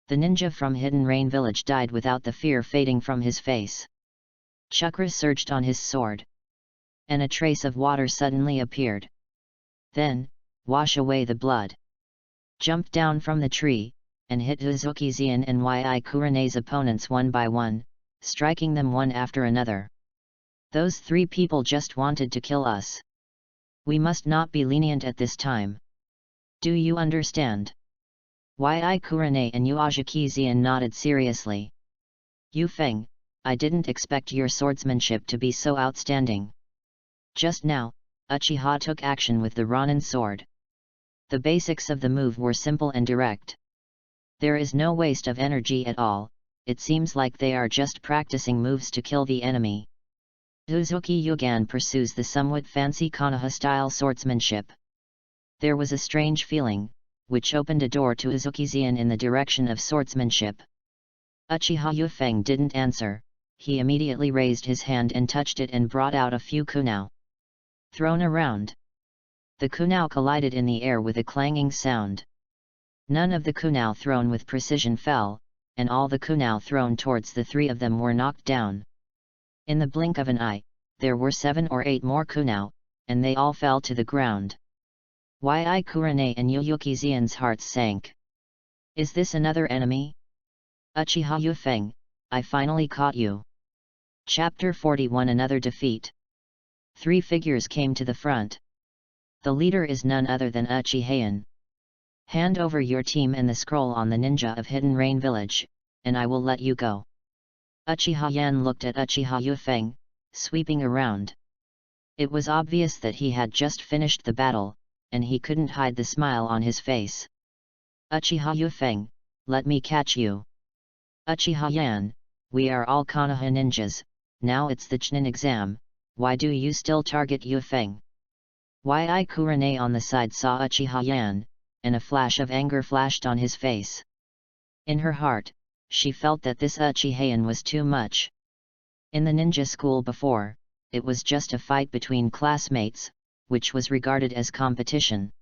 The ninja from Hidden Rain village died without the fear fading from his face. Chakra surged on his sword. And a trace of water suddenly appeared. Then, wash away the blood. Jumped down from the tree, and hit Uzuki Zian and Yi Kurane's opponents one by one, striking them one after another. "Those 3 people just wanted to kill us. We must not be lenient at this time. Do you understand?" Yi Kurane and Yuazaki Zian nodded seriously. "Yufeng, I didn't expect your swordsmanship to be so outstanding." Just now, Uchiha took action with the Ronin sword. The basics of the move were simple and direct. There is no waste of energy at all, it seems like they are just practicing moves to kill the enemy. Uzuki Yugan pursues the somewhat fancy Konoha-style swordsmanship. There was a strange feeling, which opened a door to Uzuki Zian in the direction of swordsmanship. Uchiha Yufeng didn't answer, he immediately raised his hand and touched it and brought out a few kunao. Thrown around. The kunao collided in the air with a clanging sound. None of the kunao thrown with precision fell, and all the kunao thrown towards the 3 of them were knocked down. In the blink of an eye, there were 7 or 8 more kunao, and they all fell to the ground. Yi Kurane and Uzuki Zian's hearts sank. "Is this another enemy? Uchiha Yufeng, I finally caught you." Chapter 41 Another defeat. 3 figures came to the front. The leader is none other than Uchihayan. Hand over your team and the scroll on the ninja of Hidden Rain Village, and I will let you go. Uchiha Yan looked at Uchiha Yufeng, sweeping around. It was obvious that he had just finished the battle, and he couldn't hide the smile on his face. Uchiha Yufeng, let me catch you. Uchiha Yan, we are all Konoha ninjas, now it's the Chunin exam, why do you still target Yufeng? Yi Kurane on the side saw Uchiha Yan, and a flash of anger flashed on his face. In her heart, she felt that this Uchiha was too much. In the ninja school before, it was just a fight between classmates, which was regarded as competition.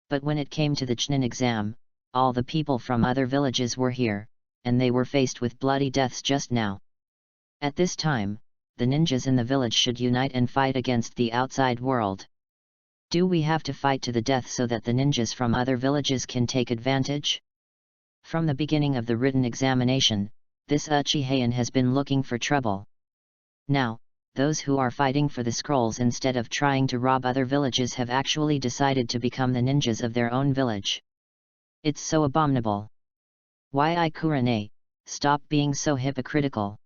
But when it came to the Chunin exam, all the people from other villages were here, and they were faced with bloody deaths just now. At this time, the ninjas in the village should unite and fight against the outside world. Do we have to fight to the death so that the ninjas from other villages can take advantage? From the beginning of the written examination, this Uchiha has been looking for trouble. Now, those who are fighting for the scrolls instead of trying to rob other villages have actually decided to become the ninjas of their own village. It's so abominable. Yi Kurane, stop being so hypocritical.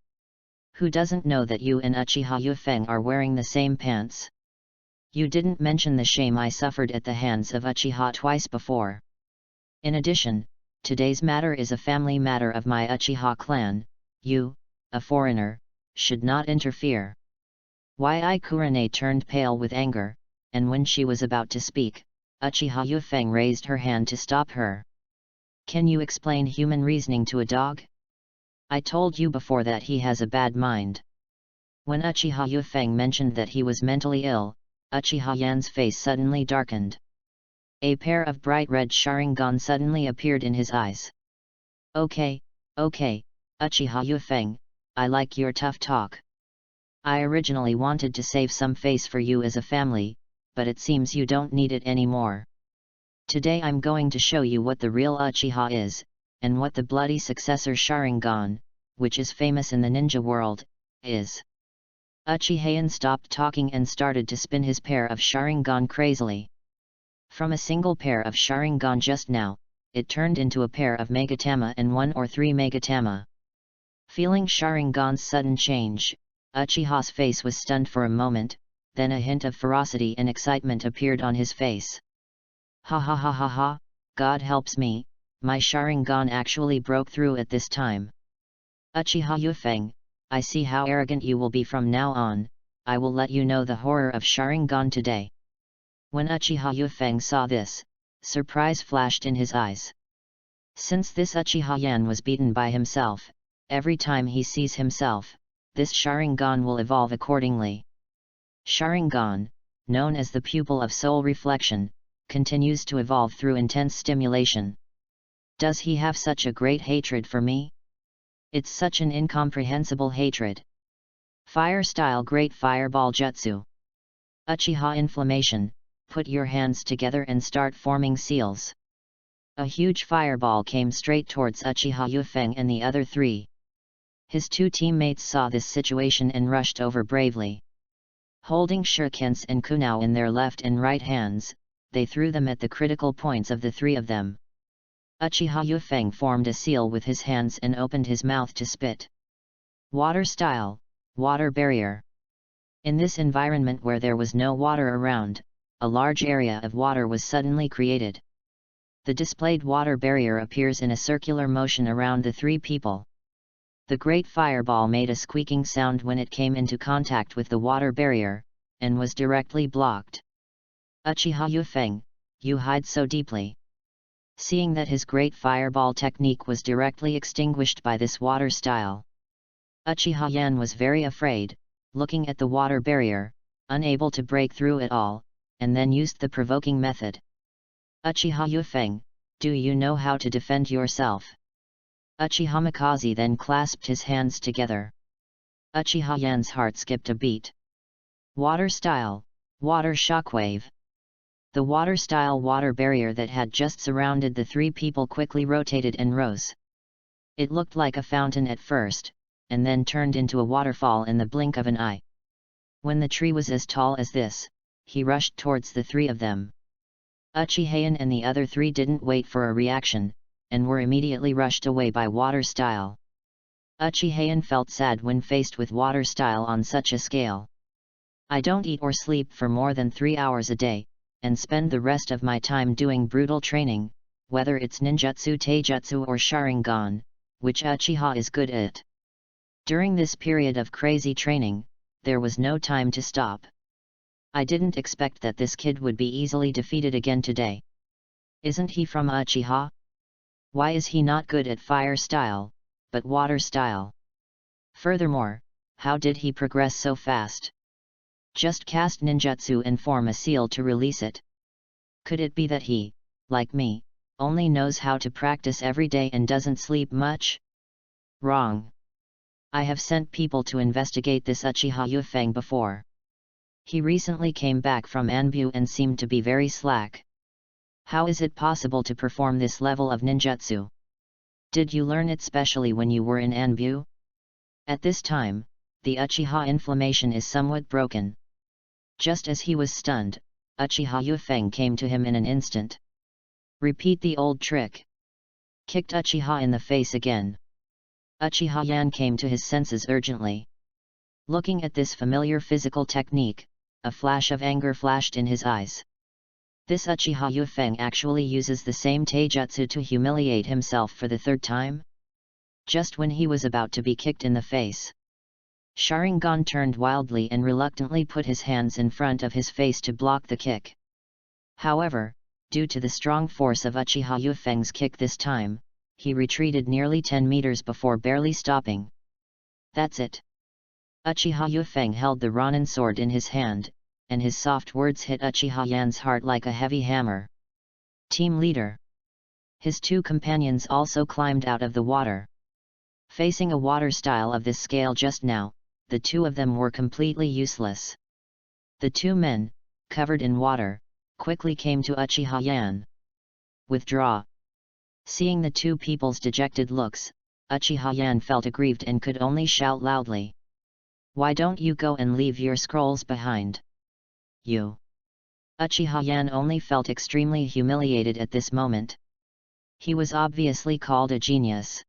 Who doesn't know that you and Uchiha Yufeng are wearing the same pants? You didn't mention the shame I suffered at the hands of Uchiha twice before. In addition, today's matter is a family matter of my Uchiha clan. You, a foreigner, should not interfere. Yi Kurane turned pale with anger, and when she was about to speak, Uchiha Yufeng raised her hand to stop her. Can you explain human reasoning to a dog? I told you before that he has a bad mind. When Uchiha Yufeng mentioned that he was mentally ill, Uchiha Yan's face suddenly darkened. A pair of bright red Sharingan suddenly appeared in his eyes. Okay, Uchiha Yufeng, I like your tough talk. I originally wanted to save some face for you as a family, but it seems you don't need it anymore. Today I'm going to show you what the real Uchiha is, and what the bloody successor Sharingan, which is famous in the ninja world, is. Uchiha stopped talking and started to spin his pair of Sharingan crazily. From a single pair of Sharingan just now, it turned into a pair of Megatama and 1 or 3 Megatama. Feeling Sharingan's sudden change, Uchiha's face was stunned for a moment, then a hint of ferocity and excitement appeared on his face. Ha ha ha ha ha, God helps me, my Sharingan actually broke through at this time. Uchiha Yufeng, I see how arrogant you will be from now on, I will let you know the horror of Sharingan today. When Uchiha Yufeng saw this, surprise flashed in his eyes. Since this Uchiha Yan was beaten by himself, every time he sees himself, this Sharingan will evolve accordingly. Sharingan, known as the pupil of soul reflection, continues to evolve through intense stimulation. Does he have such a great hatred for me? It's such an incomprehensible hatred. Fire-style Great Fireball Jutsu. Uchiha Inflammation, put your hands together and start forming seals. A huge fireball came straight towards Uchiha Yufeng and the other three. His two teammates saw this situation and rushed over bravely. Holding shurikens and kunao in their left and right hands, they threw them at the critical points of the three of them. Uchiha Yufeng formed a seal with his hands and opened his mouth to spit. Water style, water barrier. In this environment where there was no water around, a large area of water was suddenly created. The displayed water barrier appears in a circular motion around the three people. The great fireball made a squeaking sound when it came into contact with the water barrier, and was directly blocked. Uchiha Yufeng, you hide so deeply. Seeing that his great fireball technique was directly extinguished by this water style, Uchiha Yan was very afraid, looking at the water barrier, unable to break through it all, and then used the provoking method. Uchiha Yufeng, do you know how to defend yourself? Uchiha Mikaze then clasped his hands together. Uchiha Yan's heart skipped a beat. Water style, water shockwave. The water-style water barrier that had just surrounded the three people quickly rotated and rose. It looked like a fountain at first, and then turned into a waterfall in the blink of an eye. When the tree was as tall as this, he rushed towards the three of them. Uchiha and the other three didn't wait for a reaction, and were immediately rushed away by water style. Uchiha felt sad when faced with water style on such a scale. I don't eat or sleep for more than 3 hours a day, and spend the rest of my time doing brutal training, whether it's ninjutsu, taijutsu or Sharingan, which Uchiha is good at. During this period of crazy training, there was no time to stop. I didn't expect that this kid would be easily defeated again today. Isn't he from Uchiha? Why is he not good at fire style, but water style? Furthermore, how did he progress so fast? Just cast ninjutsu and form a seal to release it. Could it be that he, like me, only knows how to practice every day and doesn't sleep much? Wrong. I have sent people to investigate this Uchiha Yufeng before. He recently came back from Anbu and seemed to be very slack. How is it possible to perform this level of ninjutsu? Did you learn it specially when you were in Anbu? At this time, the Uchiha inflammation is somewhat broken. Just as he was stunned, Uchiha Yufeng came to him in an instant. Repeat the old trick. Kicked Uchiha in the face again. Uchiha Yan came to his senses urgently. Looking at this familiar physical technique, a flash of anger flashed in his eyes. This Uchiha Yufeng actually uses the same taijutsu to humiliate himself for the third time? Just when he was about to be kicked in the face, Sharingan turned wildly and reluctantly put his hands in front of his face to block the kick. However, due to the strong force of Uchiha Yufeng's kick this time, he retreated nearly 10 meters before barely stopping. That's it. Uchiha Yufeng held the Ronin sword in his hand, and his soft words hit Uchiha Yan's heart like a heavy hammer. Team leader. His two companions also climbed out of the water. Facing a water style of this scale just now, the two of them were completely useless. The two men, covered in water, quickly came to Uchiha Yan. Withdraw. Seeing the two people's dejected looks, Uchiha Yan felt aggrieved and could only shout loudly. Why don't you go and leave your scrolls behind? You. Uchiha Yan only felt extremely humiliated at this moment. He was obviously called a genius.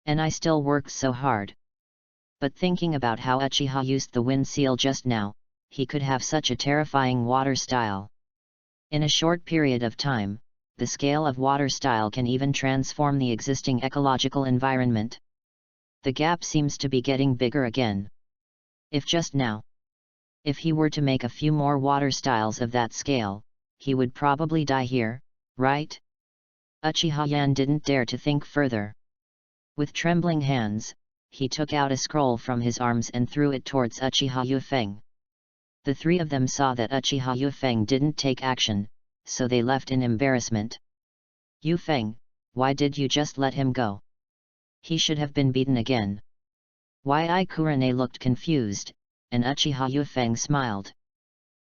And I still worked so hard. But thinking about how Uchiha used the wind seal just now, he could have such a terrifying water style. In a short period of time, the scale of water style can even transform the existing ecological environment. The gap seems to be getting bigger again. If just now, if he were to make a few more water styles of that scale, he would probably die here, right? Uchiha Yan didn't dare to think further. With trembling hands, he took out a scroll from his arms and threw it towards Uchiha Yufeng. The three of them saw that Uchiha Yufeng didn't take action, so they left in embarrassment. Yufeng, why did you just let him go? He should have been beaten again. Yi Kurane looked confused, and Uchiha Yufeng smiled.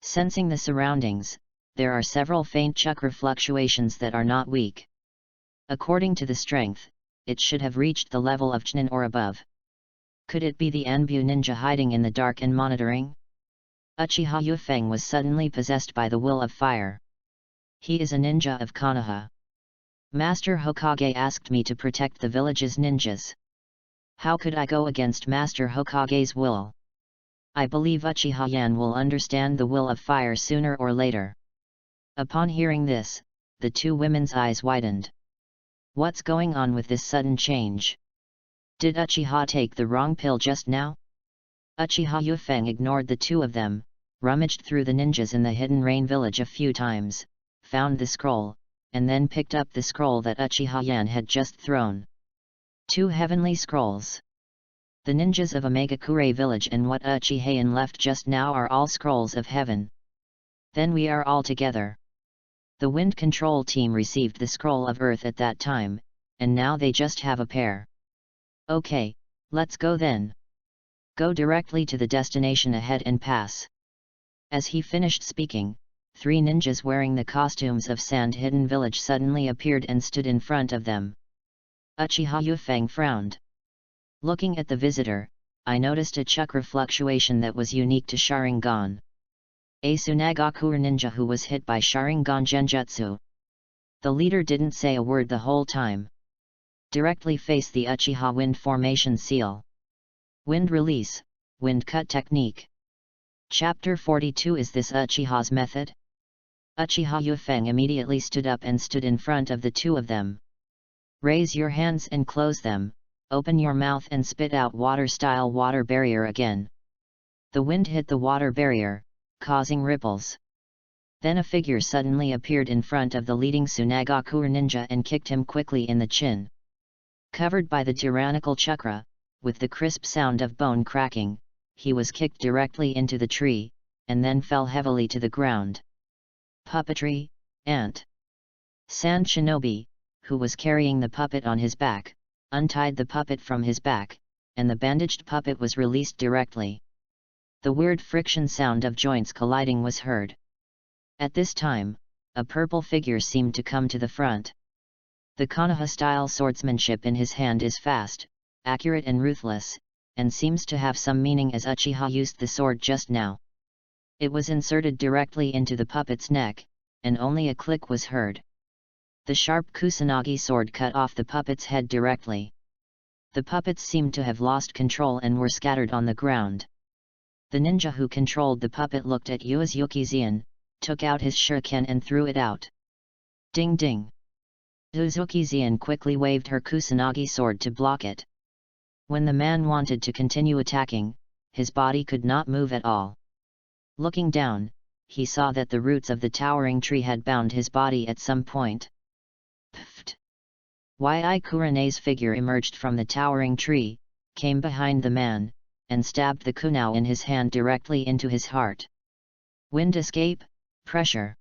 Sensing the surroundings, there are several faint chakra fluctuations that are not weak. According to the strength, it should have reached the level of Chunin or above. Could it be the Anbu ninja hiding in the dark and monitoring? Uchiha Yufeng was suddenly possessed by the will of fire. He is a ninja of Konoha. Master Hokage asked me to protect the village's ninjas. How could I go against Master Hokage's will? I believe Uchiha Yan will understand the will of fire sooner or later. Upon hearing this, the two women's eyes widened. What's going on with this sudden change? Did Uchiha take the wrong pill just now? Uchiha Yufeng ignored the two of them, rummaged through the ninjas in the hidden rain village a few times, found the scroll, and then picked up the scroll that Uchiha Yan had just thrown. Two heavenly scrolls. The ninjas of Omegakure village and what Uchiha Yan left just now are all scrolls of heaven. Then we are all together. The wind control team received the scroll of earth at that time, and now they just have a pair. Okay, let's go then. Go directly to the destination ahead and pass. As he finished speaking, three ninjas wearing the costumes of Sand Hidden Village suddenly appeared and stood in front of them. Uchiha Yufeng frowned. Looking at the visitor, I noticed a chakra fluctuation that was unique to Sharingan. a Tsunagaku ninja who was hit by Sharingan Genjutsu. The leader didn't say a word the whole time. Directly face the Uchiha Wind Formation Seal. Wind Release, Wind Cut Technique. Chapter 42. Is this Uchiha's method? Uchiha Yufeng immediately stood up and stood in front of the two of them. Raise your hands and close them, open your mouth and spit out water-style water barrier again. The wind hit the water barrier, causing ripples. Then a figure suddenly appeared in front of the leading Tsunagaku ninja and kicked him quickly in the chin. Covered by the tyrannical chakra, with the crisp sound of bone cracking, he was kicked directly into the tree, and then fell heavily to the ground. Puppetry, Ant. Sand Shinobi, who was carrying the puppet on his back, untied the puppet from his back, and the bandaged puppet was released directly. The weird friction sound of joints colliding was heard. At this time, a purple figure seemed to come to the front. The Konoha-style swordsmanship in his hand is fast, accurate and ruthless, and seems to have some meaning as Uchiha used the sword just now. It was inserted directly into the puppet's neck, and only a click was heard. The sharp Kusanagi sword cut off the puppet's head directly. The puppets seemed to have lost control and were scattered on the ground. The ninja who controlled the puppet looked at Uesugi Zian, took out his shuriken and threw it out. Ding ding! Uesugi Zian quickly waved her Kusanagi sword to block it. When the man wanted to continue attacking, his body could not move at all. Looking down, he saw that the roots of the towering tree had bound his body at some point. Pfft! Yi Kurene's figure emerged from the towering tree, came behind the man, and stabbed the kunao in his hand directly into his heart. Wind escape, pressure.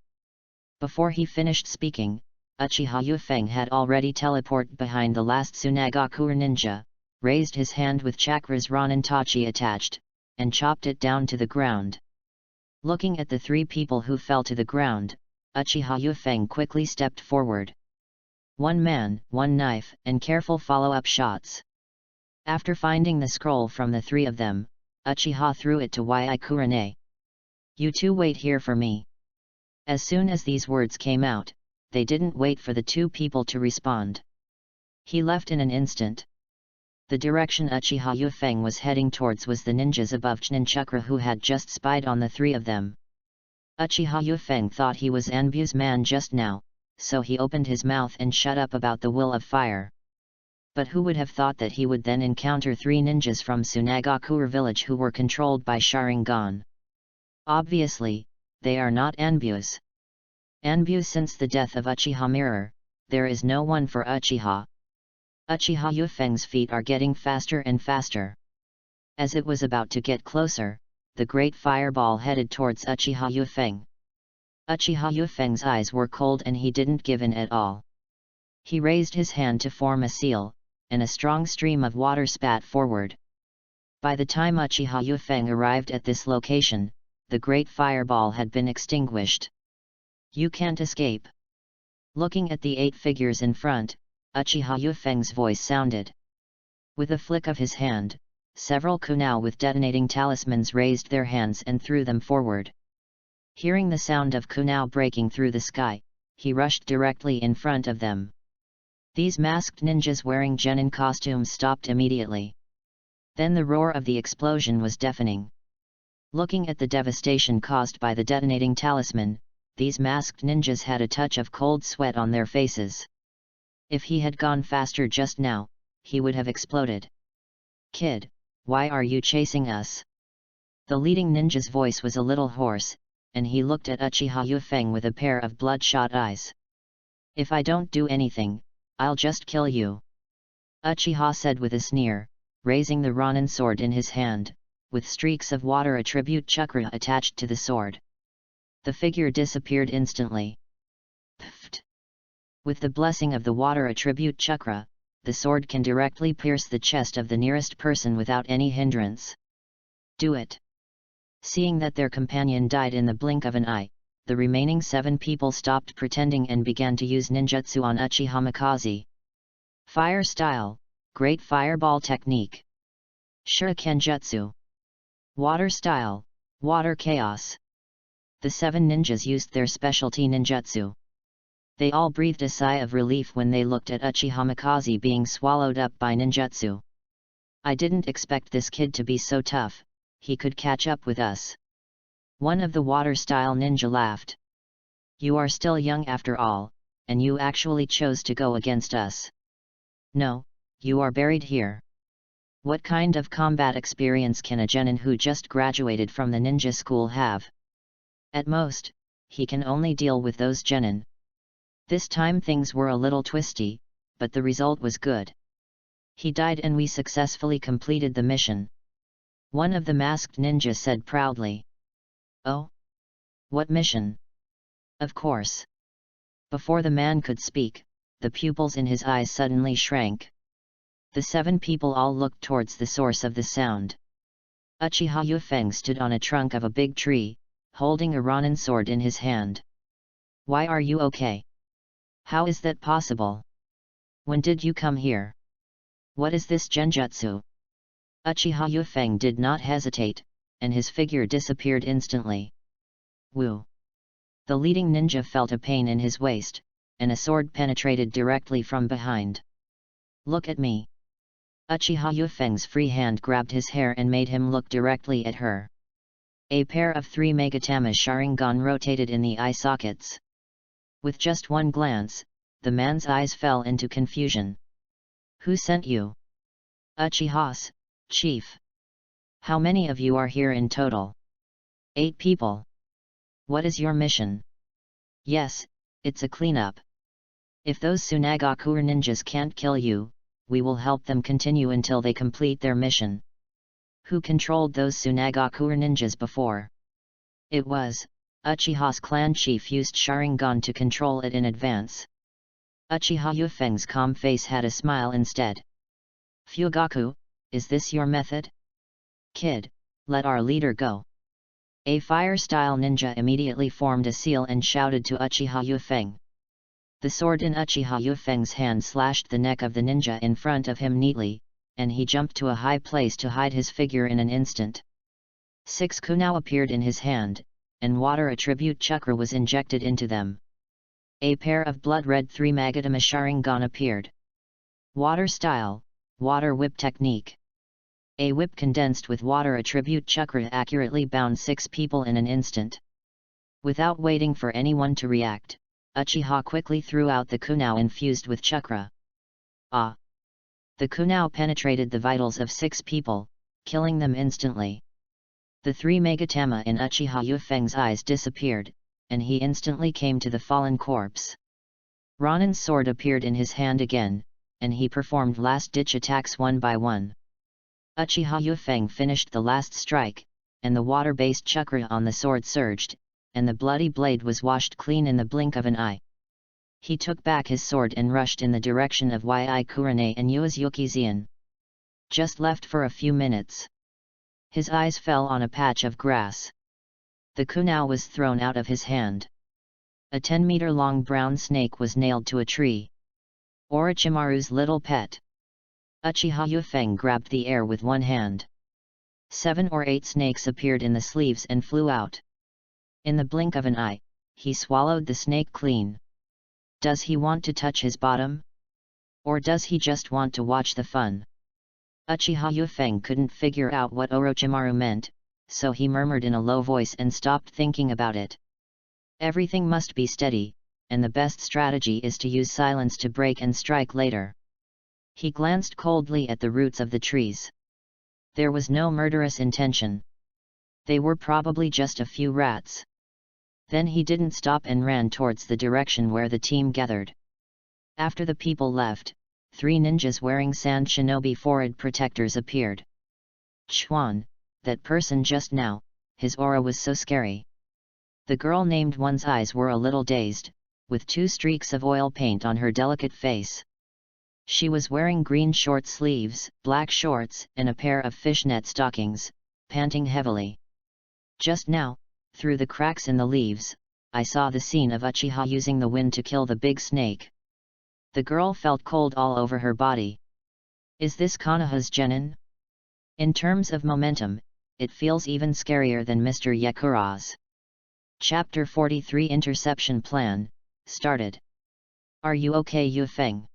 Before he finished speaking, Uchiha Yufeng had already teleported behind the last Tsunagaku ninja, raised his hand with chakras Ronantachi attached, and chopped it down to the ground. Looking at the three people who fell to the ground, Uchiha Yufeng quickly stepped forward. One man, one knife, and careful follow-up shots. After finding the scroll from the three of them, Uchiha threw it to Yi Kurene. You two wait here for me. As soon as these words came out, they didn't wait for the two people to respond. He left in an instant. The direction Uchiha Yufeng was heading towards was the ninjas above Chakra who had just spied on the three of them. Uchiha Yufeng thought he was Anbu's man just now, so he opened his mouth and shut up about the will of fire. But who would have thought that he would then encounter three ninjas from Tsunagaku village who were controlled by Sharingan? Obviously, they are not Anbu's. Anbu. Since the death of Uchiha Mirror, there is no one for Uchiha. Uchiha Yufeng's feet are getting faster and faster. As it was about to get closer, the great fireball headed towards Uchiha Yufeng. Uchiha Yufeng's eyes were cold and he didn't give in at all. He raised his hand to form a seal, and a strong stream of water spat forward. By the time Uchiha Yufeng arrived at this location, the great fireball had been extinguished. You can't escape. Looking at the 8 figures in front, Uchiha Yufeng's voice sounded. With a flick of his hand, several kunao with detonating talismans raised their hands and threw them forward. Hearing the sound of kunao breaking through the sky, he rushed directly in front of them. These masked ninjas wearing genin costumes stopped immediately. Then the roar of the explosion was deafening. Looking at the devastation caused by the detonating talisman, these masked ninjas had a touch of cold sweat on their faces. If he had gone faster just now, he would have exploded. Kid, why are you chasing us? The leading ninja's voice was a little hoarse, and he looked at Uchiha Yufeng with a pair of bloodshot eyes. If I don't do anything, I'll just kill you. Uchiha said with a sneer, raising the Ronin sword in his hand, with streaks of water attribute chakra attached to the sword. The figure disappeared instantly. Pfft! With the blessing of the water attribute chakra, the sword can directly pierce the chest of the nearest person without any hindrance. Do it! Seeing that their companion died in the blink of an eye, the remaining 7 people stopped pretending and began to use ninjutsu on Uchiha Mikaze. Fire style, Great Fireball Technique. Shuriken Jutsu. Water style, Water Chaos. the 7 ninjas used their specialty ninjutsu. They all breathed a sigh of relief when they looked at Uchiha Mikaze being swallowed up by ninjutsu. I didn't expect this kid to be so tough, he could catch up with us. One of the water-style ninja laughed. You are still young after all, and you actually chose to go against us. No, you are buried here. What kind of combat experience can a genin who just graduated from the ninja school have? At most, he can only deal with those genin. This time things were a little twisty, but the result was good. He died and we successfully completed the mission. One of the masked ninjas said proudly. Oh? What mission? Of course. Before the man could speak, the pupils in his eyes suddenly shrank. The 7 people all looked towards the source of the sound. Uchiha Yufeng stood on a trunk of a big tree, holding a Ronin sword in his hand. Why are you okay? How is that possible? When did you come here? What is this genjutsu? Uchiha Yufeng did not hesitate, and his figure disappeared instantly. Woo! The leading ninja felt a pain in his waist, and a sword penetrated directly from behind. Look at me. Uchiha Yufeng's free hand grabbed his hair and made him look directly at her. A pair of 3 Megatama Sharingan rotated in the eye sockets. With just one glance, the man's eyes fell into confusion. Who sent you? Uchiha's, chief. How many of you are here in total? 8 people. What is your mission? Yes, it's a cleanup. If those Tsunagakure ninjas can't kill you, we will help them continue until they complete their mission. Who controlled those Tsunagakure ninjas before? It was, Uchiha's clan chief used Sharingan to control it in advance. Uchiha Yufeng's calm face had a smile instead. Fugaku, is this your method? Kid, let our leader go. A fire-style ninja immediately formed a seal and shouted to Uchiha Yufeng. The sword in Uchiha Yufeng's hand slashed the neck of the ninja in front of him neatly, and he jumped to a high place to hide his figure in an instant. 6 kunao appeared in his hand, and water attribute chakra was injected into them. A pair of blood-red 3 Magatama Sharingan appeared. Water style, water whip technique. A whip condensed with water attribute chakra accurately bound 6 people in an instant. Without waiting for anyone to react, Uchiha quickly threw out the kunao infused with chakra. Ah! The kunao penetrated the vitals of 6 people, killing them instantly. The 3 Megatama in Uchiha Yufeng's eyes disappeared, and he instantly came to the fallen corpse. Ronin's sword appeared in his hand again, and he performed last-ditch attacks one by one. Uchiha Yufeng finished the last strike, and the water-based chakra on the sword surged, and the bloody blade was washed clean in the blink of an eye. He took back his sword and rushed in the direction of Yi Kurane and Yuzuki. Just left for a few minutes. His eyes fell on a patch of grass. The kunao was thrown out of his hand. A 10-meter-long brown snake was nailed to a tree. Orochimaru's little pet. Uchiha Yufeng grabbed the air with one hand. 7 or 8 snakes appeared in the sleeves and flew out. In the blink of an eye, he swallowed the snake clean. Does he want to touch his bottom? Or does he just want to watch the fun? Uchiha Yufeng couldn't figure out what Orochimaru meant, so he murmured in a low voice and stopped thinking about it. Everything must be steady, and the best strategy is to use silence to break and strike later. He glanced coldly at the roots of the trees. There was no murderous intention. They were probably just a few rats. Then he didn't stop and ran towards the direction where the team gathered. After the people left, 3 ninjas wearing sand shinobi forehead protectors appeared. Chuan, that person just now, his aura was so scary. The girl named one's eyes were a little dazed, with 2 streaks of oil paint on her delicate face. She was wearing green short sleeves, black shorts, and a pair of fishnet stockings, panting heavily. Just now, through the cracks in the leaves, I saw the scene of Uchiha using the wind to kill the big snake. The girl felt cold all over her body. Is this Konoha's genin? In terms of momentum, it feels even scarier than Mr. Yakura's. Chapter 43 Interception Plan, started. Are you okay, Yufeng?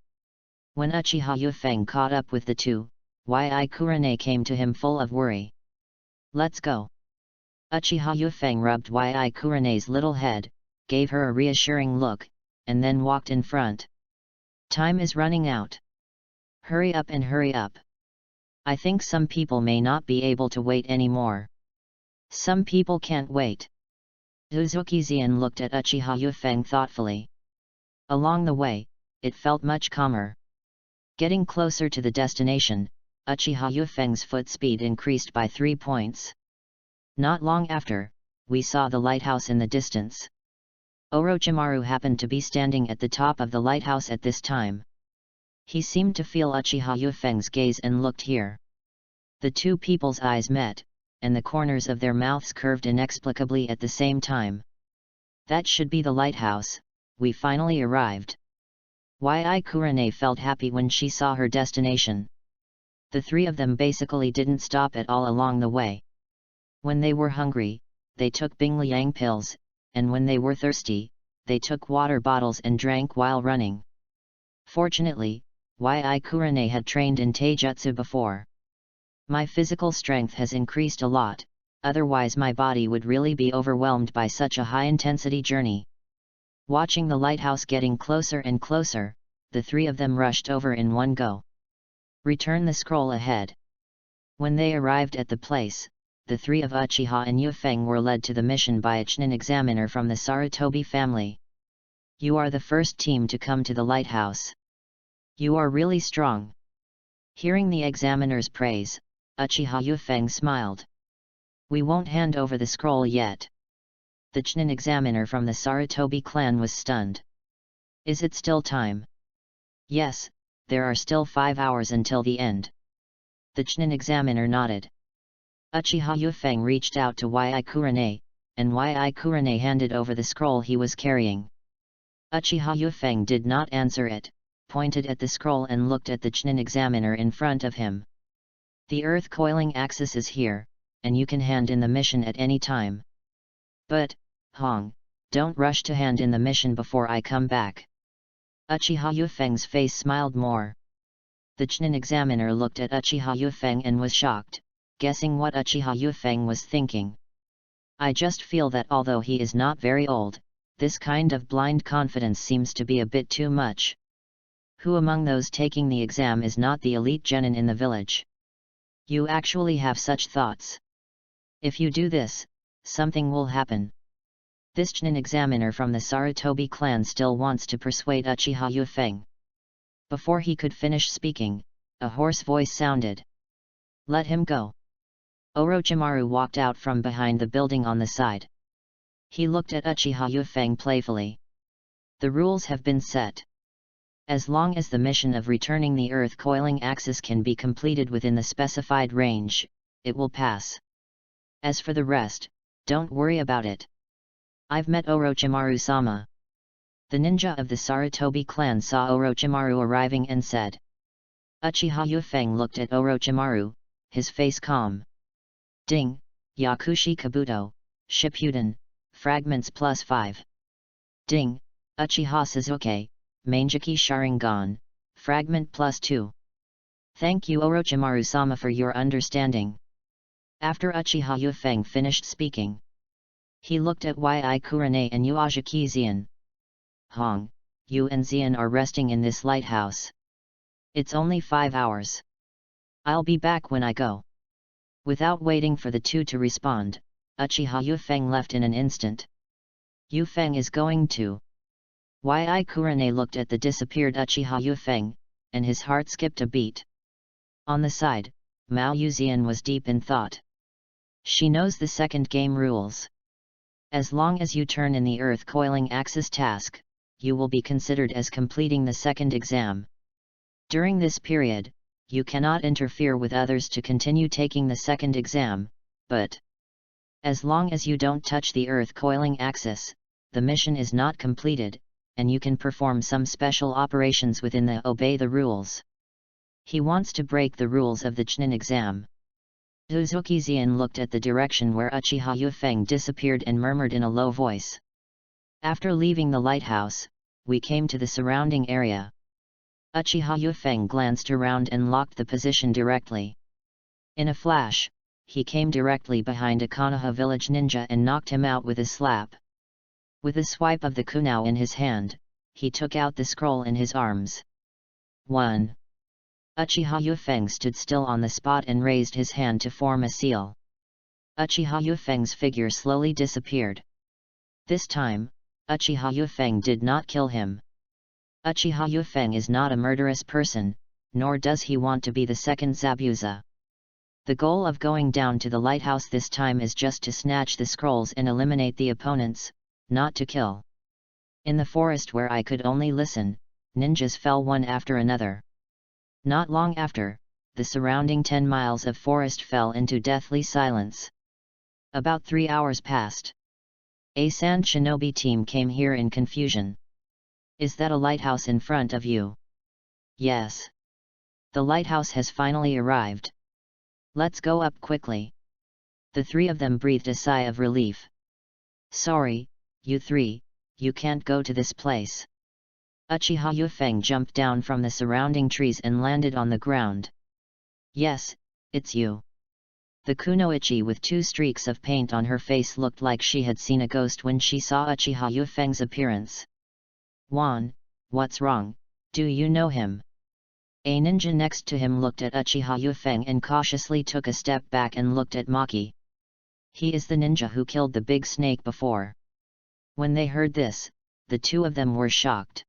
When Uchiha Yufeng caught up with the two, Yi Kurane came to him full of worry. Let's go. Uchiha Yufeng rubbed Yi Kurane's little head, gave her a reassuring look, and then walked in front. Time is running out. Hurry up and hurry up. I think some people may not be able to wait anymore. Some people can't wait. Uzuki Zian looked at Uchiha Yufeng thoughtfully. Along the way, it felt much calmer. Getting closer to the destination, Uchiha Yufeng's foot speed increased by 3 points. Not long after, we saw the lighthouse in the distance. Orochimaru happened to be standing at the top of the lighthouse at this time. He seemed to feel Uchiha Yufeng's gaze and looked here. The two people's eyes met, and the corners of their mouths curved inexplicably at the same time. That should be the lighthouse, we finally arrived. Yi Kurane felt happy when she saw her destination. The three of them basically didn't stop at all along the way. When they were hungry, they took Bingliang pills, and when they were thirsty, they took water bottles and drank while running. Fortunately, Yi Kurane had trained in taijutsu before. My physical strength has increased a lot, otherwise my body would really be overwhelmed by such a high-intensity journey. Watching the lighthouse getting closer and closer, the three of them rushed over in one go. Return the scroll ahead. When they arrived at the place, the three of Uchiha and Yufeng were led to the mission by a Chunin examiner from the Sarutobi family. You are the first team to come to the lighthouse. You are really strong. Hearing the examiner's praise, Uchiha Yufeng smiled. We won't hand over the scroll yet. The Chunin examiner from the Sarutobi clan was stunned. Is it still time? Yes, there are still 5 hours until the end. The Chunin examiner nodded. Uchiha Yufeng reached out to Yi Kurane, and Yi Kurane handed over the scroll he was carrying. Uchiha Yufeng did not answer it, pointed at the scroll and looked at the Chunin examiner in front of him. The Earth coiling axis is here, and you can hand in the mission at any time. But, Hong, don't rush to hand in the mission before I come back. Uchiha Yufeng's face smiled more. The Chunin examiner looked at Uchiha Yufeng and was shocked, guessing what Uchiha Yufeng was thinking. I just feel that although he is not very old, this kind of blind confidence seems to be a bit too much. Who among those taking the exam is not the elite genin in the village? You actually have such thoughts. If you do this, something will happen. This Chunin examiner from the Sarutobi clan still wants to persuade Uchiha Yufeng. Before he could finish speaking, a hoarse voice sounded. Let him go. Orochimaru walked out from behind the building on the side. He looked at Uchiha Yufeng playfully. The rules have been set. As long as the mission of returning the Earth coiling axis can be completed within the specified range, it will pass. As for the rest, don't worry about it. I've met Orochimaru-sama. The ninja of the Sarutobi clan saw Orochimaru arriving and said. Uchiha Yufeng looked at Orochimaru, his face calm. Ding, Yakushi Kabuto, Shippuden, Fragments +5. Ding, Uchiha Sasuke, Mangeki Sharingan, Fragment +2. Thank you Orochimaru-sama for your understanding. After Uchiha Yufeng finished speaking, he looked at Yi Kurane and Uzuki Zian. Hong, you and Zian are resting in this lighthouse. It's only 5 hours. I'll be back when I go. Without waiting for the two to respond, Uchiha Yufeng left in an instant. Yufeng is going to. Yi Kurane looked at the disappeared Uchiha Yufeng, and his heart skipped a beat. On the side, Mao Yuzian was deep in thought. She knows the second game rules. As long as you turn in the Earth coiling axis task, you will be considered as completing the second exam. During this period, you cannot interfere with others to continue taking the second exam, but as long as you don't touch the Earth coiling axis, the mission is not completed, and you can perform some special operations within the obey the rules. He wants to break the rules of the Chunin exam. Uzuki Xian looked at the direction where Uchiha Yufeng disappeared and murmured in a low voice. After leaving the lighthouse, we came to the surrounding area. Uchiha Yufeng glanced around and locked the position directly. In a flash, he came directly behind a Konoha village ninja and knocked him out with a slap. With a swipe of the kunao in his hand, he took out the scroll in his arms. 1. Uchiha Yufeng stood still on the spot and raised his hand to form a seal. Uchiha Yufeng's figure slowly disappeared. This time, Uchiha Yufeng did not kill him. Uchiha Yufeng is not a murderous person, nor does he want to be the second Zabuza. The goal of going down to the lighthouse this time is just to snatch the scrolls and eliminate the opponents, not to kill. In the forest where I could only listen, ninjas fell one after another. Not long after, the surrounding 10 miles of forest fell into deathly silence. About 3 hours passed. A sand shinobi team came here in confusion. Is that a lighthouse in front of you? Yes. The lighthouse has finally arrived. Let's go up quickly. The three of them breathed a sigh of relief. Sorry, you three, you can't go to this place. Uchiha Yufeng jumped down from the surrounding trees and landed on the ground. Yes, it's you. The kunoichi with 2 streaks of paint on her face looked like she had seen a ghost when she saw Uchiha Yufeng's appearance. Wan, what's wrong, do you know him? A ninja next to him looked at Uchiha Yufeng and cautiously took a step back and looked at Maki. He is the ninja who killed the big snake before. When they heard this, the two of them were shocked.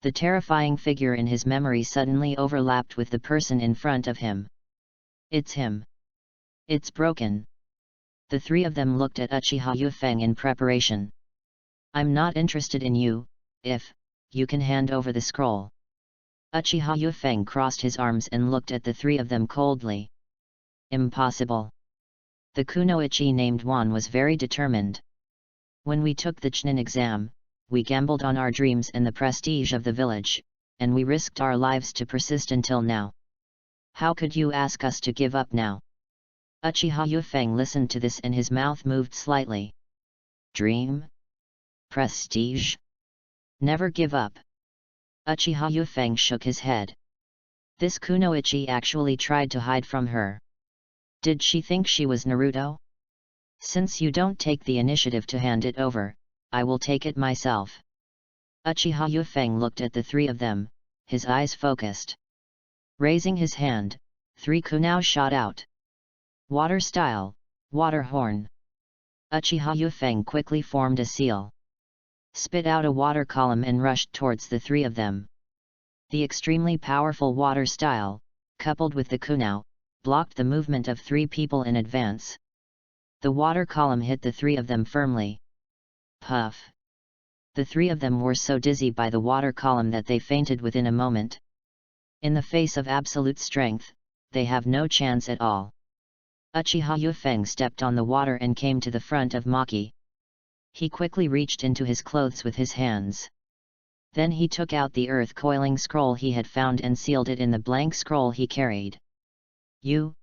The terrifying figure in his memory suddenly overlapped with the person in front of him. It's him. It's broken. The three of them looked at Uchiha Yufeng in preparation. I'm not interested in you, if you can hand over the scroll. Uchiha Yufeng crossed his arms and looked at the three of them coldly. Impossible. The kunoichi named Wan was very determined. When we took the Chunin exam, we gambled on our dreams and the prestige of the village, and we risked our lives to persist until now. How could you ask us to give up now? Uchiha Yufeng listened to this and his mouth moved slightly. Dream? Prestige? Never give up. Uchiha Yufeng shook his head. This kunoichi actually tried to hide from her. Did she think she was Naruto? Since you don't take the initiative to hand it over, I will take it myself. Uchiha Yufeng looked at the three of them, his eyes focused. Raising his hand, 3 kunao shot out. Water style, water horn. Uchiha Yufeng quickly formed a seal. Spit out a water column and rushed towards the three of them. The extremely powerful water style, coupled with the kunao, blocked the movement of 3 people in advance. The water column hit the three of them firmly. Puff! The three of them were so dizzy by the water column that they fainted within a moment. In the face of absolute strength, they have no chance at all. Uchiha Yufeng stepped on the water and came to the front of Maki. He quickly reached into his clothes with his hands. Then he took out the earth-coiling scroll he had found and sealed it in the blank scroll he carried. You.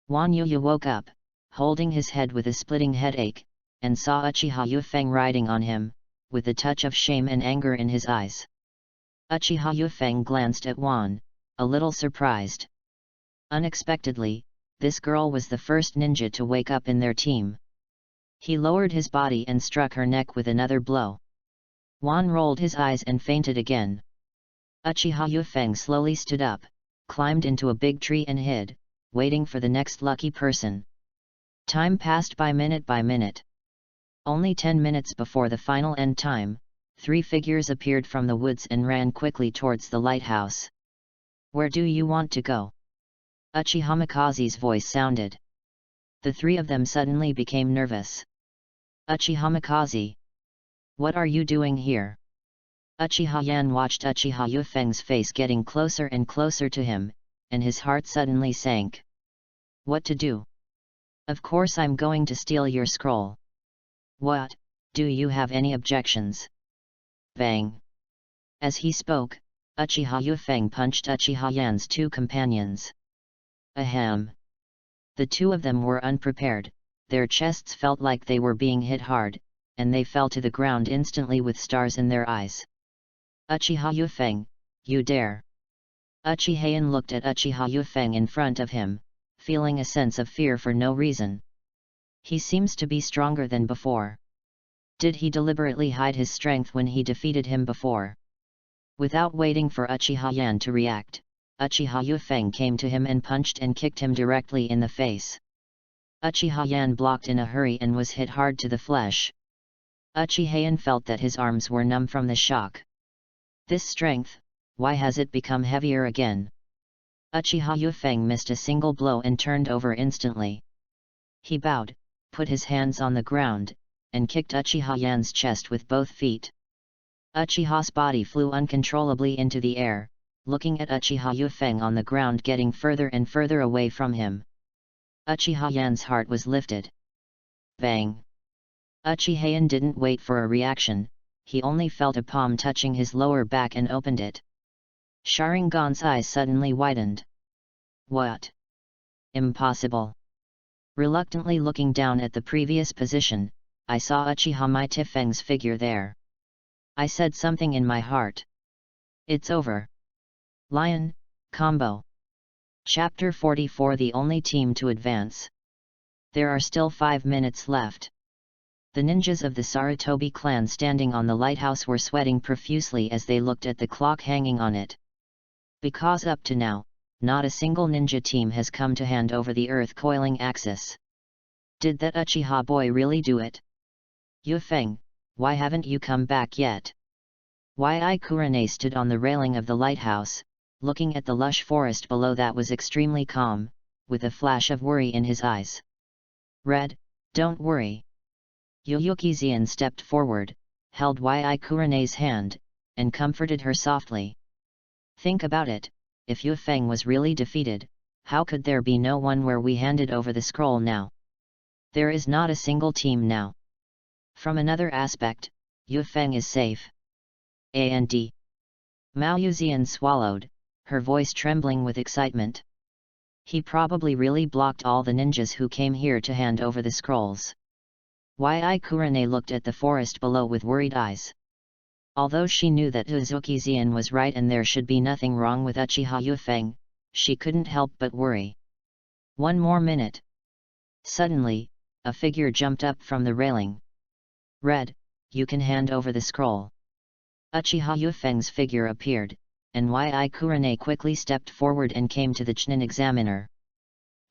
Wan Yuya woke up, holding his head with a splitting headache, and saw Uchiha Yufeng riding on him, with a touch of shame and anger in his eyes. Uchiha Yufeng glanced at Wan, a little surprised. Unexpectedly, this girl was the first ninja to wake up in their team. He lowered his body and struck her neck with another blow. Wan rolled his eyes and fainted again. Uchiha Yufeng slowly stood up, climbed into a big tree and hid, waiting for the next lucky person. Time passed by minute. Only 10 minutes before the final end time, 3 figures appeared from the woods and ran quickly towards the lighthouse. Where do you want to go? Uchiha Mikaze's voice sounded. The three of them suddenly became nervous. Uchiha Mikaze! What are you doing here? Uchiha Yan watched Uchiha Yufeng's face getting closer and closer to him, and his heart suddenly sank. What to do? Of course I'm going to steal your scroll. What, do you have any objections? Bang! As he spoke, Uchiha Yufeng punched Uchiha Yan's 2 companions. Ahem. The two of them were unprepared, their chests felt like they were being hit hard, and they fell to the ground instantly with stars in their eyes. Uchiha Yufeng, you dare! Uchihayan looked at Uchiha Yufeng in front of him, feeling a sense of fear for no reason. He seems to be stronger than before. Did he deliberately hide his strength when he defeated him before? Without waiting for Uchiha Yan to react, Uchiha Yufeng came to him and punched and kicked him directly in the face. Uchiha Yan blocked in a hurry and was hit hard to the flesh. Uchiha Yan felt that his arms were numb from the shock. This strength, why has it become heavier again? Uchiha Yufeng missed a single blow and turned over instantly. He bowed, put his hands on the ground, and kicked Uchiha Yan's chest with both feet. Uchiha's body flew uncontrollably into the air, looking at Uchiha Yufeng on the ground getting further and further away from him. Uchiha Yan's heart was lifted. Bang! Uchiha Yan didn't wait for a reaction, he only felt a palm touching his lower back and opened it. Sharingan's eyes suddenly widened. What? Impossible! Reluctantly looking down at the previous position, I saw Uchiha Mitifeng's figure there. I said something in my heart. It's over. Lion, combo. Chapter 44 The only team to advance. There are still 5 minutes left. The ninjas of the Sarutobi clan standing on the lighthouse were sweating profusely as they looked at the clock hanging on it. Because up to now, not a single ninja team has come to hand over the earth coiling axis. Did that Uchiha boy really do it? Yufeng, why haven't you come back yet? Yi Kurane stood on the railing of the lighthouse, looking at the lush forest below that was extremely calm, with a flash of worry in his eyes. Red, don't worry. Yuyuki Xian stepped forward, held Yi Kurane's hand, and comforted her softly. Think about it, if Yufeng was really defeated, how could there be no one where we handed over the scroll now? There is not a single team now. From another aspect, Yufeng is safe. And Mao Yuxian swallowed, her voice trembling with excitement. He probably really blocked all the ninjas who came here to hand over the scrolls. Yi Kurane looked at the forest below with worried eyes. Although she knew that Uzuki Xian was right and there should be nothing wrong with Uchiha Yufeng, she couldn't help but worry. 1 more minute. Suddenly, a figure jumped up from the railing. Red, you can hand over the scroll. Uchiha Yufeng's figure appeared, and Yi Kurane quickly stepped forward and came to the Chunin examiner.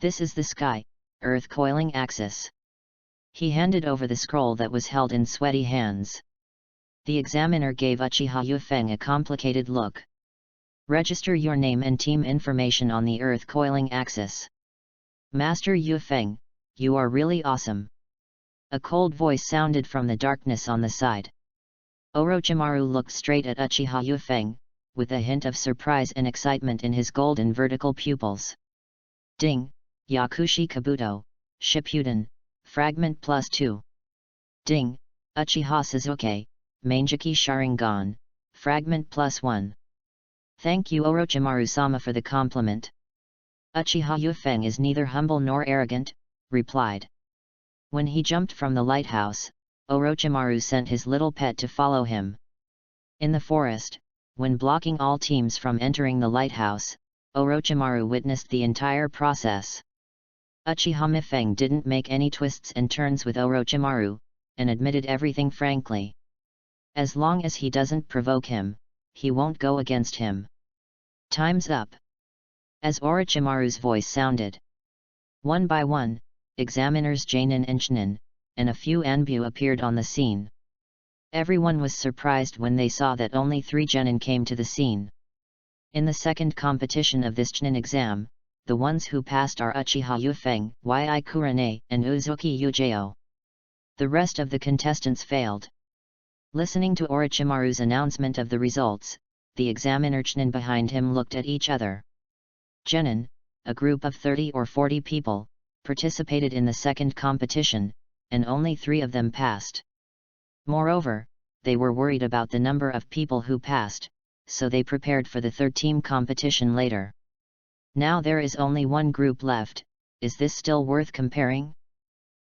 This is the sky, earth coiling axis. He handed over the scroll that was held in sweaty hands. The examiner gave Uchiha Yufeng a complicated look. Register your name and team information on the earth coiling axis. Master Yufeng, you are really awesome. A cold voice sounded from the darkness on the side. Orochimaru looked straight at Uchiha Yufeng, with a hint of surprise and excitement in his golden vertical pupils. Ding, Yakushi Kabuto, Shippuden, Fragment +2. Ding, Uchiha Sasuke, Manjiki Sharingan, Fragment +1. Thank you Orochimaru-sama for the compliment. Uchiha Yufeng is neither humble nor arrogant, replied. When he jumped from the lighthouse, Orochimaru sent his little pet to follow him. In the forest, when blocking all teams from entering the lighthouse, Orochimaru witnessed the entire process. Uchiha Mifeng didn't make any twists and turns with Orochimaru, and admitted everything frankly. As long as he doesn't provoke him, he won't go against him. Time's up. As Orochimaru's voice sounded. One by one, examiners Jainin and Chunin, and a few Anbu appeared on the scene. Everyone was surprised when they saw that only 3 genin came to the scene. In the second competition of this Chunin exam, the ones who passed are Uchiha Yufeng, Yi Kurane, and Uzuki Yujao. The rest of the contestants failed. Listening to Orochimaru's announcement of the results, the examiner Chunin behind him looked at each other. Genin, a group of 30 or 40 people, participated in the second competition, and only 3 of them passed. Moreover, they were worried about the number of people who passed, so they prepared for the third team competition later. Now there is only one group left. Is this still worth comparing?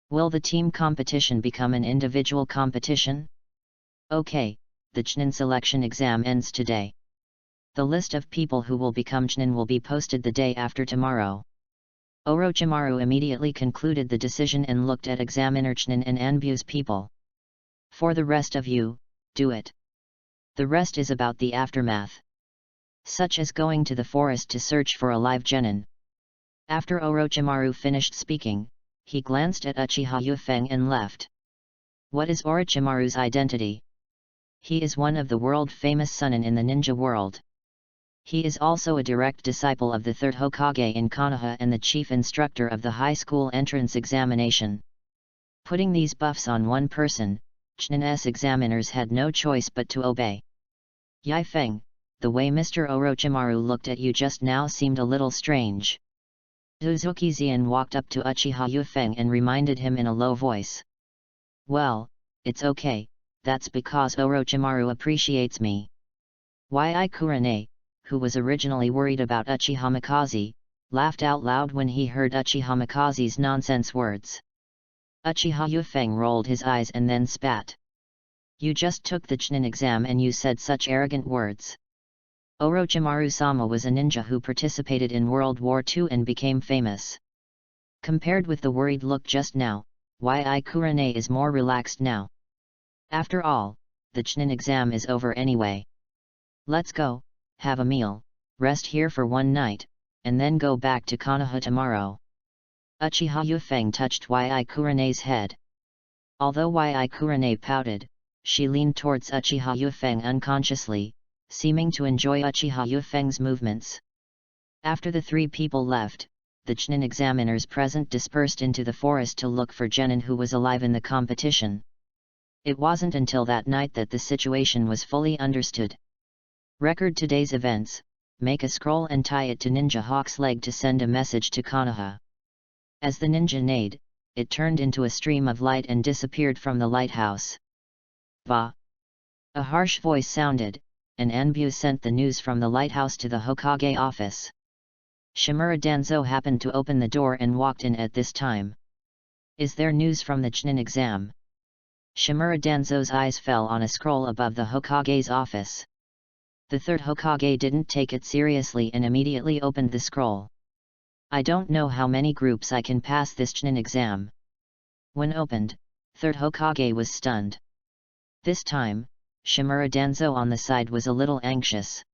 Will the team competition become an individual competition? Okay, the Chunin selection exam ends today. The list of people who will become Chunin will be posted the day after tomorrow. Orochimaru immediately concluded the decision and looked at examiner Chunin and Anbu's people. For the rest of you, do it. The rest is about the aftermath. Such as going to the forest to search for a live genin. After Orochimaru finished speaking, he glanced at Uchiha Yufeng and left. What is Orochimaru's identity? He is one of the world-famous Sunin in the ninja world. He is also a direct disciple of the third Hokage in Konoha and the chief instructor of the high school entrance examination. Putting these buffs on one person, Chunin's examiners had no choice but to obey. Yifeng, the way Mr. Orochimaru looked at you just now seemed a little strange. Uzuki Xian walked up to Uchiha Yufeng and reminded him in a low voice. Well, it's okay, that's because Orochimaru appreciates me. Yi Kurane, who was originally worried about Uchiha Mikaze, laughed out loud when he heard Uchiha Mikaze's nonsense words. Uchiha Yufeng rolled his eyes and then spat. You just took the Chunin exam and you said such arrogant words. Orochimaru-sama was a ninja who participated in World War II and became famous. Compared with the worried look just now, Yi Kurane is more relaxed now. After all, the Chunin exam is over anyway. Let's go, have a meal, rest here for one night, and then go back to Konoha tomorrow. Uchiha Yufeng touched Yi Kurane's head. Although Yi Kurane pouted, she leaned towards Uchiha Yufeng unconsciously, seeming to enjoy Uchiha Yufeng's movements. After the three people left, the Chunin examiners present dispersed into the forest to look for genin who was alive in the competition. It wasn't until that night that the situation was fully understood. Record today's events, make a scroll and tie it to Ninja Hawk's leg to send a message to Konoha. As the ninja neighed, it turned into a stream of light and disappeared from the lighthouse. Va! A harsh voice sounded, and Anbu sent the news from the lighthouse to the Hokage office. Shimura Danzo happened to open the door and walked in at this time. Is there news from the Chunin exam? Shimura Danzo's eyes fell on a scroll above the Hokage's office. The third Hokage didn't take it seriously and immediately opened the scroll. I don't know how many groups I can pass this Chunin exam. When opened, third Hokage was stunned. This time, Shimura Danzo on the side was a little anxious.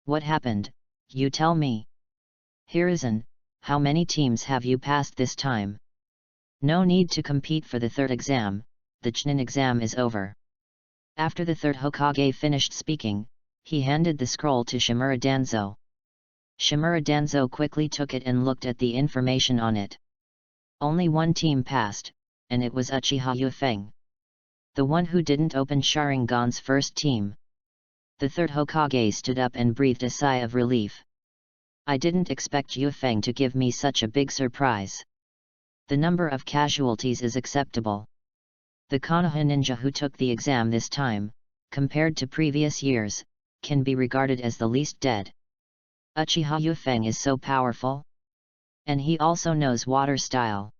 What happened, you tell me. Hiruzen, how many teams have you passed this time? No need to compete for the third exam, the Chunin exam is over. After the third Hokage finished speaking, he handed the scroll to Shimura Danzo. Shimura Danzo quickly took it and looked at the information on it. Only one team passed, and it was Uchiha Yufeng. The one who didn't open Sharingan's first team. The third Hokage stood up and breathed a sigh of relief. I didn't expect Yufeng to give me such a big surprise. The number of casualties is acceptable. The Konoha ninja who took the exam this time, compared to previous years, can be regarded as the least dead. Uchiha Yufeng is so powerful. And he also knows water style.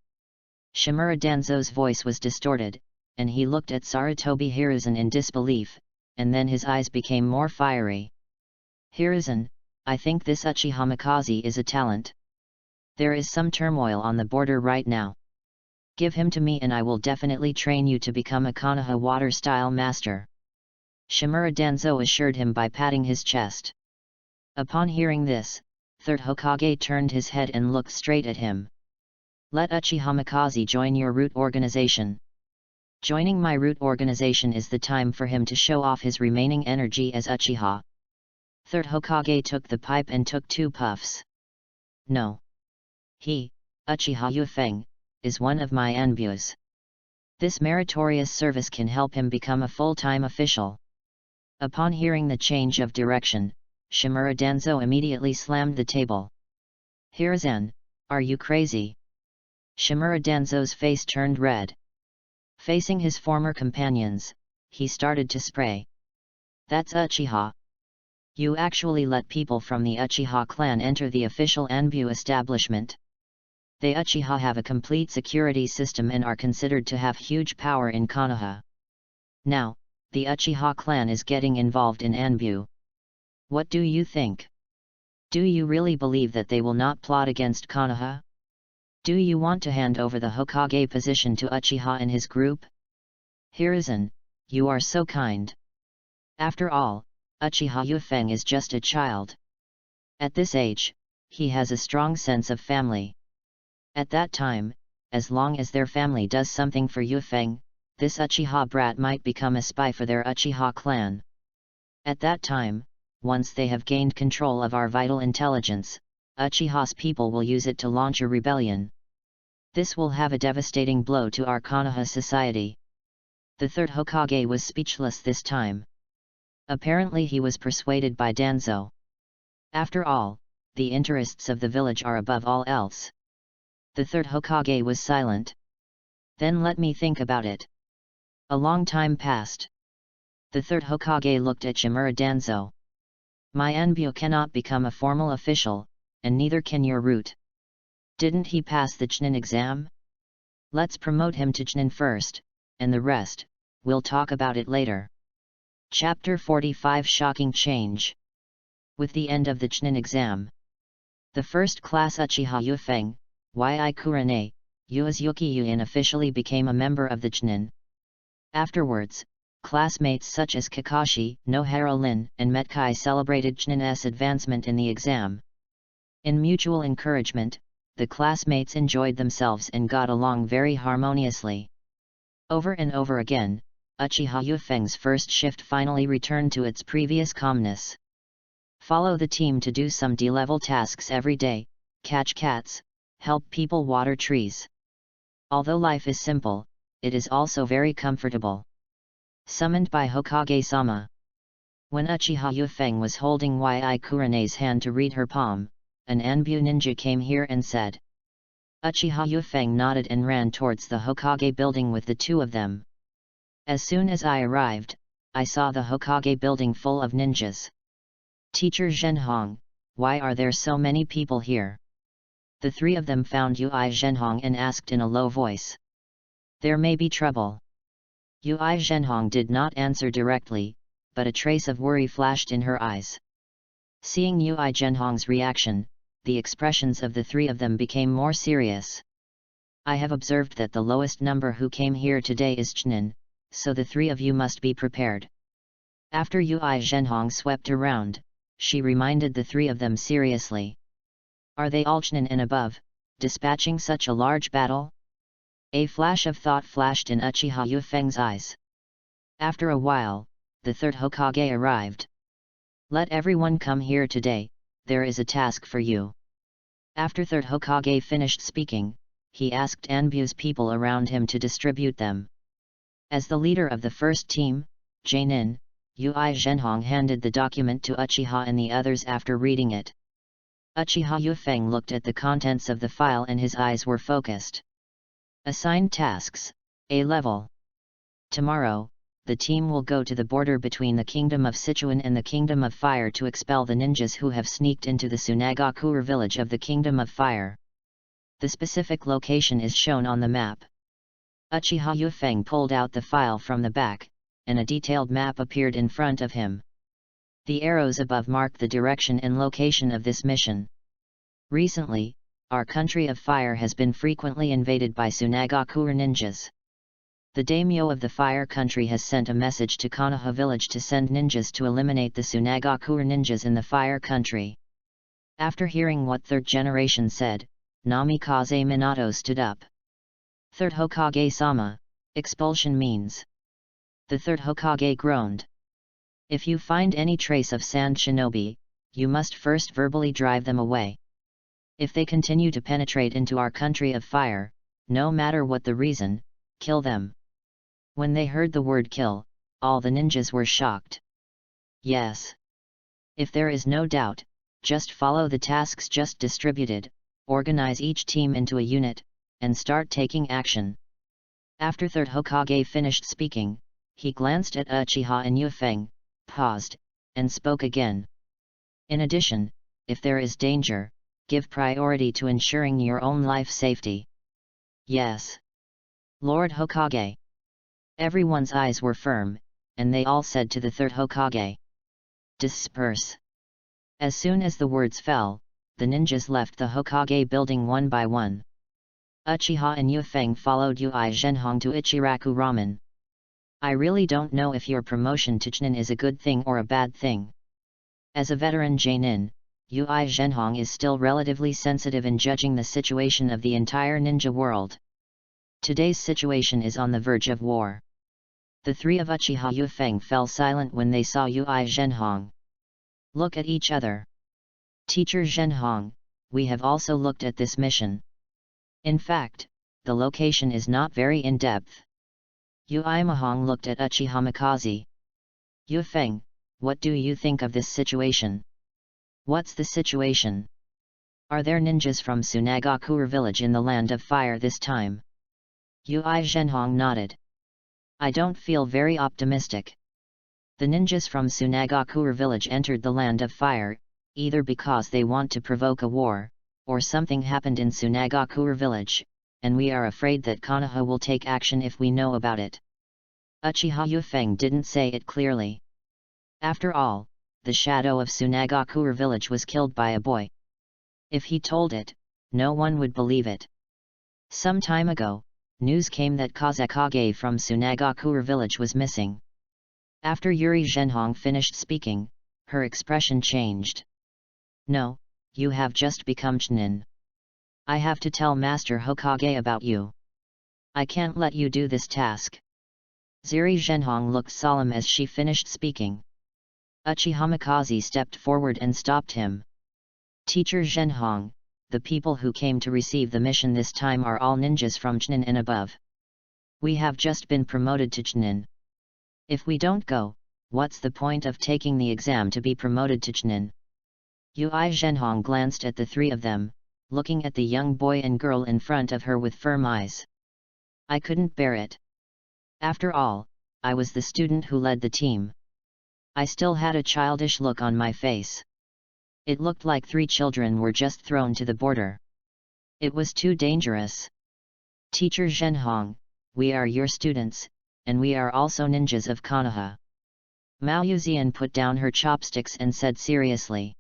Shimura Danzo's voice was distorted, and he looked at Sarutobi Hiruzen in disbelief, and then his eyes became more fiery. Hiruzen, I think this Uchiha Mikaze is a talent. There is some turmoil on the border right now. Give him to me and I will definitely train you to become a Konoha water style master. Shimura Danzo assured him by patting his chest. Upon hearing this, third Hokage turned his head and looked straight at him. Let Uchiha Mikaze join your root organization. Joining my root organization is the time for him to show off his remaining energy as Uchiha. Third Hokage took the pipe and took 2 puffs. No. He, Uchiha Yufeng, is one of my Anbus. This meritorious service can help him become a full-time official. Upon hearing the change of direction, Shimura Danzo immediately slammed the table. Hiruzen, are you crazy? Shimura Danzo's face turned red. Facing his former companions, he started to spray. That's Uchiha. You actually let people from the Uchiha clan enter the official Anbu establishment. The Uchiha have a complete security system and are considered to have huge power in Konoha. Now, the Uchiha clan is getting involved in Anbu. What do you think? Do you really believe that they will not plot against Konoha? Do you want to hand over the Hokage position to Uchiha and his group? Hiruzen, you are so kind. After all, Uchiha Yufeng is just a child. At this age, he has a strong sense of family. At that time, as long as their family does something for Yufeng, this Uchiha brat might become a spy for their Uchiha clan. At that time, once they have gained control of our vital intelligence, Uchiha's people will use it to launch a rebellion. This will have a devastating blow to our Konoha society. The third Hokage was speechless this time. Apparently he was persuaded by Danzo. After all, the interests of the village are above all else. The third Hokage was silent. Then let me think about it. A long time passed. The third Hokage looked at Shimura Danzo. My Anbu cannot become a formal official, and neither can your root. Didn't he pass the Chunin exam? Let's promote him to Chunin first, and the rest, we'll talk about it later. Chapter 45 Shocking Change. With the end of the Chunin exam, the first class Uchiha Yufeng, Yi Kurane, Uesugi Yuin officially became a member of the Chunin. Afterwards, classmates such as Kakashi, Nohara Lin, and Metkai celebrated Chunin's advancement in the exam. In mutual encouragement, the classmates enjoyed themselves and got along very harmoniously. Over and over again, Uchiha Yufeng's first shift finally returned to its previous calmness. Follow the team to do some D-level tasks every day, catch cats, help people water trees. Although life is simple, it is also very comfortable. Summoned by Hokage-sama. When Uchiha Yufeng was holding Yi Kurane's hand to read her palm, an Anbu ninja came here and said. Uchiha Yufeng nodded and ran towards the Hokage building with the two of them. As soon as I arrived, I saw the Hokage building full of ninjas. Teacher Zhenhong, why are there so many people here? The three of them found Ui Zhenhong and asked in a low voice. There may be trouble. Ui Zhenhong did not answer directly, but a trace of worry flashed in her eyes. Seeing Ui Zhenhong's reaction, the expressions of the three of them became more serious. I have observed that the lowest number who came here today is Chunin, so the three of you must be prepared. After Ui Zhenhong swept around, she reminded the three of them seriously. Are they all Chunin and above, dispatching such a large battle? A flash of thought flashed in Uchiha Yufeng's eyes. After a while, the third Hokage arrived. Let everyone come here today, there is a task for you. After third Hokage finished speaking, he asked Anbu's people around him to distribute them. As the leader of the first team, Jainin, Ui Zhenhong handed the document to Uchiha and the others after reading it. Uchiha Yufeng looked at the contents of the file and his eyes were focused. Assigned tasks, A level. Tomorrow, the team will go to the border between the Kingdom of Sichuan and the Kingdom of Fire to expel the ninjas who have sneaked into the Tsunagakure village of the Kingdom of Fire. The specific location is shown on the map. Uchiha Yufeng pulled out the file from the back, and a detailed map appeared in front of him. The arrows above mark the direction and location of this mission. Recently, our country of fire has been frequently invaded by Tsunagakure ninjas. The daimyo of the fire country has sent a message to Konoha village to send ninjas to eliminate the Tsunagakure ninjas in the fire country. After hearing what third generation said, Namikaze Minato stood up. Third Hokage-sama, expulsion means. The third Hokage groaned. If you find any trace of sand shinobi, you must first verbally drive them away. If they continue to penetrate into our country of fire, no matter what the reason, kill them. When they heard the word kill, all the ninjas were shocked. Yes. If there is no doubt, just follow the tasks just distributed, organize each team into a unit, and start taking action. After third Hokage finished speaking, he glanced at Uchiha and Yufeng, paused, and spoke again. In addition, if there is danger, give priority to ensuring your own life safety. Yes. Lord Hokage. Everyone's eyes were firm, and they all said to the third Hokage, disperse. As soon as the words fell, the ninjas left the Hokage building one by one. Uchiha and Yufeng followed Ui Zhenhong to Ichiraku Ramen. I really don't know if your promotion to Chunin is a good thing or a bad thing. As a veteran Jainin, Ui Zhenhong is still relatively sensitive in judging the situation of the entire ninja world. Today's situation is on the verge of war. The three of Uchiha Yufeng fell silent when they saw Ui Zhenhong. Look at each other. Teacher Zhenhong, we have also looked at this mission. In fact, the location is not very in-depth. Ui Mahong looked at Uchiha Mikaze. Yufeng, what do you think of this situation? What's the situation? Are there ninjas from Sunagakure village in the Land of Fire this time? Ui Zhenhong nodded. I don't feel very optimistic. The ninjas from Sunagakure village entered the Land of Fire, either because they want to provoke a war, or something happened in Sunagakure village, and we are afraid that Konoha will take action if we know about it. Uchiha Yufeng didn't say it clearly. After all, the shadow of Sunagakure village was killed by a boy. If he told it, no one would believe it. Some time ago, news came that Kazekage from Sunagakure village was missing. After Yuri Zhenhong finished speaking, her expression changed. No, you have just become Chunin. I have to tell Master Hokage about you. I can't let you do this task. Yuri Zhenhong looked solemn as she finished speaking. Uchiha Mikaze stepped forward and stopped him. Teacher Zhenhong, the people who came to receive the mission this time are all ninjas from Chunin and above. We have just been promoted to Chunin. If we don't go, what's the point of taking the exam to be promoted to Chunin? Ui Zhenhong glanced at the three of them, looking at the young boy and girl in front of her with firm eyes. I couldn't bear it. After all, I was the student who led the team. I still had a childish look on my face. It looked like three children were just thrown to the border. It was too dangerous. Teacher Zhenhong, we are your students, and we are also ninjas of Konoha. Mao Yuzian put down her chopsticks and said seriously.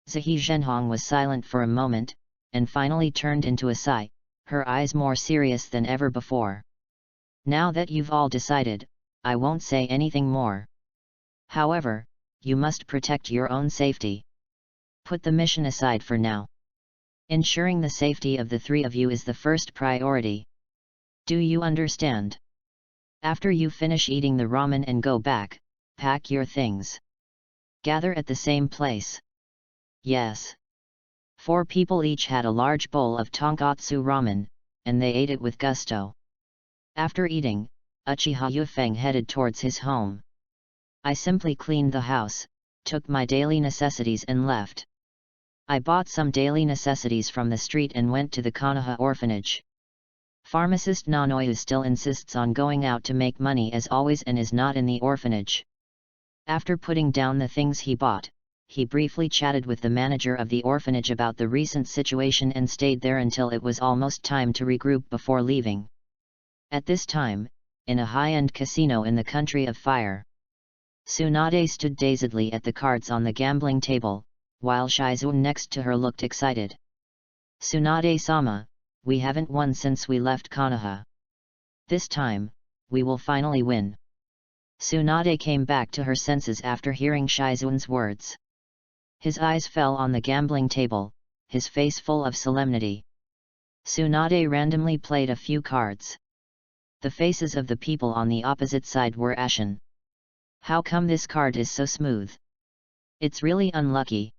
Zihi Zhenhong was silent for a moment, and finally turned into a sigh, her eyes more serious than ever before. Now that you've all decided, I won't say anything more. However, you must protect your own safety. Put the mission aside for now. Ensuring the safety of the three of you is the first priority. Do you understand? After you finish eating the ramen and go back, pack your things. Gather at the same place. Yes. 4 people each had a large bowl of tonkatsu ramen, and they ate it with gusto. After eating, Uchiha Yufeng headed towards his home. I simply cleaned the house, took my daily necessities and left. I bought some daily necessities from the street and went to the Konoha orphanage. Pharmacist Nanoyu still insists on going out to make money as always and is not in the orphanage. After putting down the things he bought, he briefly chatted with the manager of the orphanage about the recent situation and stayed there until it was almost time to regroup before leaving. At this time, in a high-end casino in the country of fire, Tsunade stood dazedly at the cards on the gambling table, while Shizune next to her looked excited. Tsunade-sama, we haven't won since we left Konoha. This time, we will finally win. Tsunade came back to her senses after hearing Shizune's words. His eyes fell on the gambling table, his face full of solemnity. Tsunade randomly played a few cards. The faces of the people on the opposite side were ashen. How come this card is so smooth? It's really unlucky.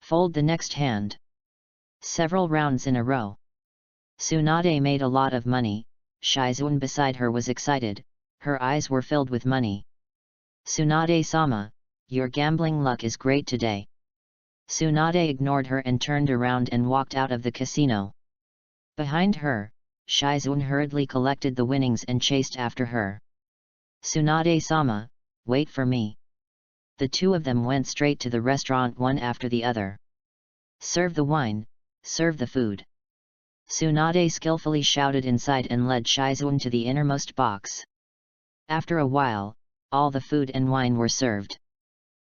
Fold the next hand. Several rounds in a row. Tsunade made a lot of money. Shizune beside her was excited, her eyes were filled with money. Tsunade-sama, your gambling luck is great today. Tsunade ignored her and turned around and walked out of the casino. Behind her, Shizune hurriedly collected the winnings and chased after her. Tsunade-sama, wait for me. The two of them went straight to the restaurant one after the other. "Serve the wine, serve the food." Tsunade skillfully shouted inside and led Shizuan to the innermost box. After a while, all the food and wine were served.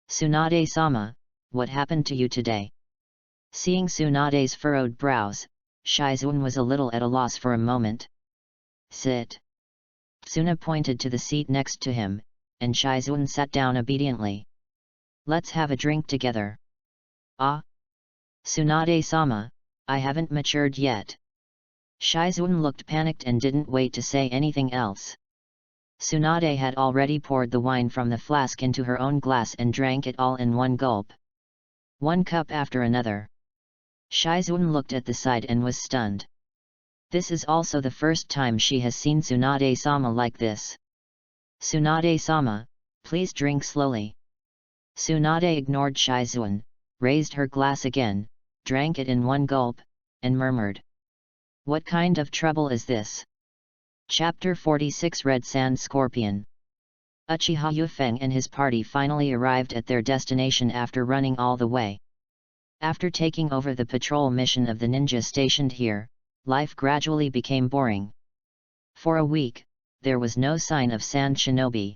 "Tsunade-sama, what happened to you today?" Seeing Tsunade's furrowed brows, Shizuan was a little at a loss for a moment. "Sit." Tsuna pointed to the seat next to him, and Shizuan sat down obediently. "Let's have a drink together." "Ah? Tsunade-sama, I haven't matured yet." Shizuan looked panicked and didn't wait to say anything else. Tsunade had already poured the wine from the flask into her own glass and drank it all in one gulp. One cup after another. Shizuan looked at the side and was stunned. This is also the first time she has seen Tsunade-sama like this. "Tsunade-sama, please drink slowly." Tsunade ignored Shizuan, raised her glass again, drank it in one gulp, and murmured, "What kind of trouble is this?" Chapter 46 Red Sand Scorpion. Uchiha Yufeng and his party finally arrived at their destination after running all the way. After taking over the patrol mission of the ninja stationed here, life gradually became boring. For a week, there was no sign of Sand Shinobi.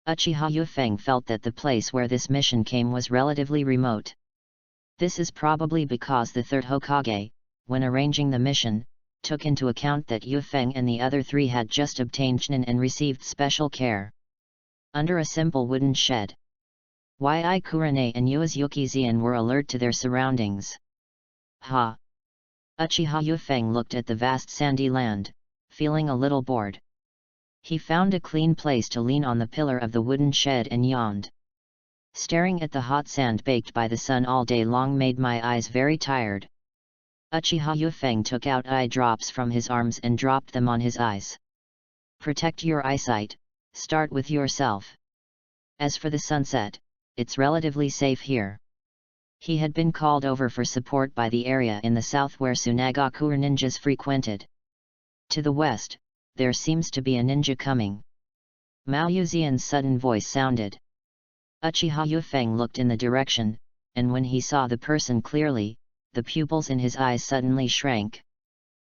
Uchiha Yufeng felt that the place where this mission came was relatively remote. This is probably because the third Hokage, when arranging the mission, took into account that Yufeng and the other three had just obtained Chunin and received special care. Under a simple wooden shed, Yi Kurane and Uesugi Zian were alert to their surroundings. "Ha!" Uchiha Yufeng looked at the vast sandy land, feeling a little bored. He found a clean place to lean on the pillar of the wooden shed and yawned. "Staring at the hot sand baked by the sun all day long made my eyes very tired." Uchiha Yufeng took out eye drops from his arms and dropped them on his eyes. "Protect your eyesight, start with yourself. As for the sunset, it's relatively safe here." He had been called over for support by the area in the south where Tsunagakure ninjas frequented. To the west, there seems to be a ninja coming. Mao Yuzian's sudden voice sounded. Uchiha Yufeng looked in the direction, and when he saw the person clearly, the pupils in his eyes suddenly shrank.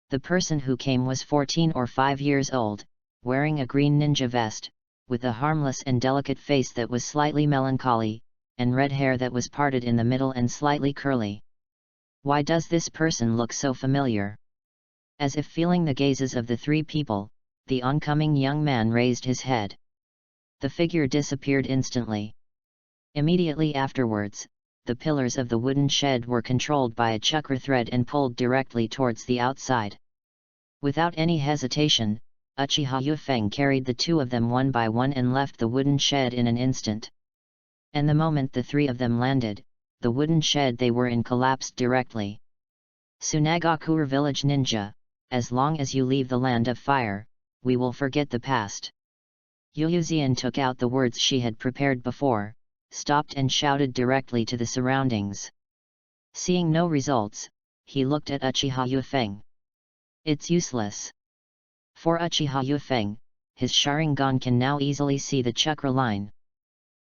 The person who came was 14 or 5 years old, wearing a green ninja vest, with a harmless and delicate face that was slightly melancholy, and red hair that was parted in the middle and slightly curly. Why does this person look so familiar? As if feeling the gazes of the three people, the oncoming young man raised his head. The figure disappeared instantly. Immediately afterwards, the pillars of the wooden shed were controlled by a chakra thread and pulled directly towards the outside. Without any hesitation, Uchiha Yufeng carried the two of them one by one and left the wooden shed in an instant. And the moment the three of them landed, the wooden shed they were in collapsed directly. "Tsunagakure Village Ninja, as long as you leave the land of fire, we will forget the past." Yuuzian took out the words she had prepared before, stopped and shouted directly to the surroundings. Seeing no results, he looked at Uchiha Yufeng. "It's useless." For Uchiha Yufeng, his Sharingan can now easily see the chakra line.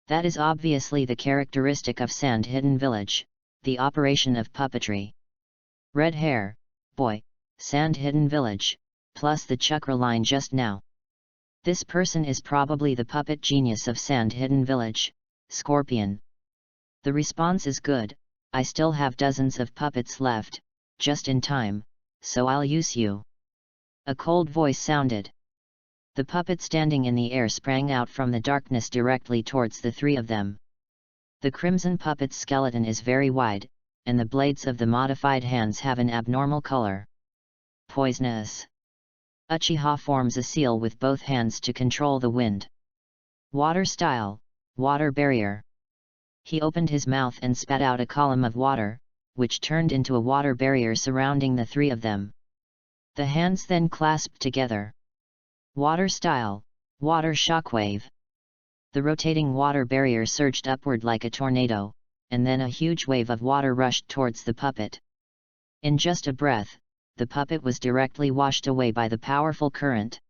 That is obviously the characteristic of Sand Hidden Village, the operation of puppetry. Red hair, boy, Sand Hidden Village, plus the chakra line just now. This person is probably the puppet genius of Sand Hidden Village, Scorpion. The response is good. I still have dozens of puppets left, just in time, so I'll use you. A cold voice sounded. The puppet standing in the air sprang out from the darkness directly towards the three of them. The crimson puppet's skeleton is very wide, and the blades of the modified hands have an abnormal color. Poisonous. Uchiha forms a seal with both hands to control the wind. Water style, water barrier. He opened his mouth and spat out a column of water, which turned into a water barrier surrounding the three of them. The hands then clasped together. Water style, water shockwave. The rotating water barrier surged upward like a tornado, and then a huge wave of water rushed towards the puppet. In just a breath, the puppet was directly washed away by the powerful current.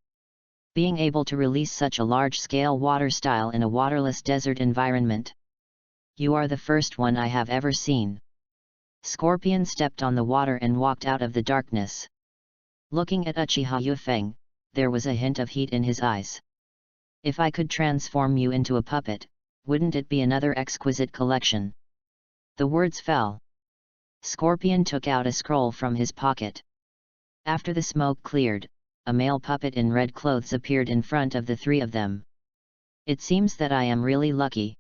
Being able to release such a large-scale water style in a waterless desert environment, You are the first one I have ever seen. Scorpion stepped on the water and walked out of the darkness. Looking at Uchiha Yufeng, there was a hint of heat in his eyes. If I could transform you into a puppet, wouldn't it be another exquisite collection? The words fell. Scorpion took out a scroll from his pocket. After the smoke cleared, a male puppet in red clothes appeared in front of the three of them. It seems that I am really lucky.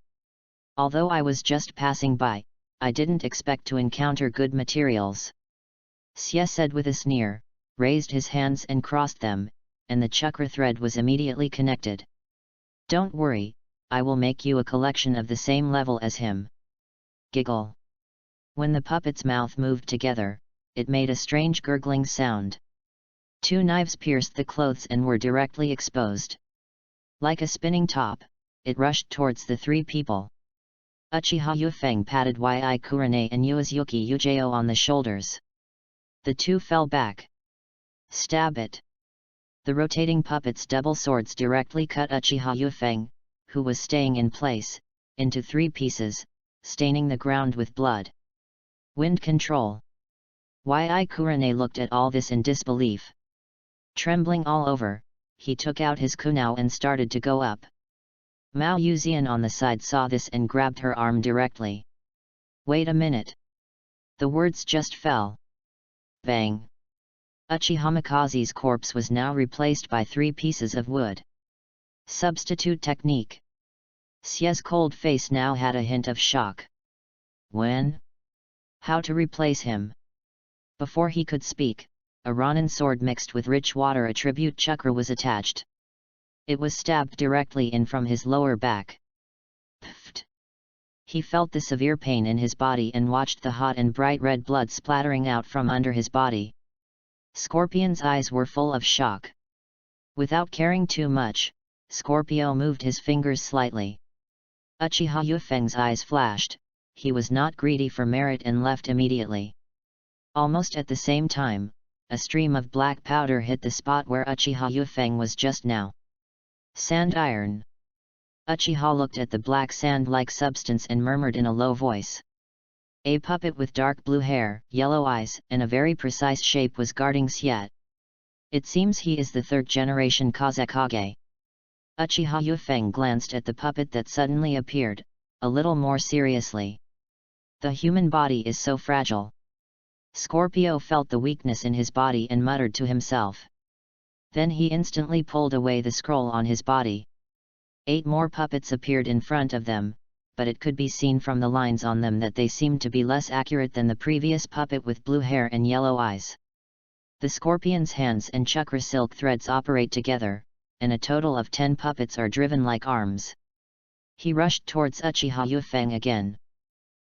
Although I was just passing by, I didn't expect to encounter good materials. Xie said with a sneer, raised his hands and crossed them, and the chakra thread was immediately connected. Don't worry, I will make you a collection of the same level as him. Giggle. When the puppet's mouth moved together, it made a strange gurgling sound. Two knives pierced the clothes and were directly exposed. Like a spinning top, it rushed towards the three people. Uchiha Yufeng patted Yi Kurane and Uezuki Ujeo on the shoulders. The two fell back. Stab it! The rotating puppet's double swords directly cut Uchiha Yufeng, who was staying in place, into three pieces, staining the ground with blood. Wind control. Yi Kurane looked at all this in disbelief. Trembling all over, he took out his kunao and started to go up. Mao Yuzian on the side saw this and grabbed her arm directly. Wait a minute. The words just fell. Bang! Uchiha Mikaze's corpse was now replaced by three pieces of wood. Substitute technique. Xie's cold face now had a hint of shock. When? How to replace him? Before he could speak, a Ronin sword mixed with rich water attribute chakra was attached. It was stabbed directly in from his lower back. Pfft! He felt the severe pain in his body and watched the hot and bright red blood splattering out from under his body. Scorpion's eyes were full of shock. Without caring too much, Scorpio moved his fingers slightly. Uchiha Yufeng's eyes flashed. He was not greedy for merit and left immediately. Almost at the same time, a stream of black powder hit the spot where Uchiha Yufeng was just now. Sand iron. Uchiha looked at the black sand-like substance and murmured in a low voice. A puppet with dark blue hair, yellow eyes, and a very precise shape was guarding Xie. It seems he is the third-generation Hokage. Uchiha Yufeng glanced at the puppet that suddenly appeared, a little more seriously. The human body is so fragile. Scorpio felt the weakness in his body and muttered to himself. Then he instantly pulled away the scroll on his body. 8 more puppets appeared in front of them, but it could be seen from the lines on them that they seemed to be less accurate than the previous puppet with blue hair and yellow eyes. The scorpion's hands and chakra silk threads operate together, and a total of 10 puppets are driven like arms. He rushed towards Uchiha Yufeng again.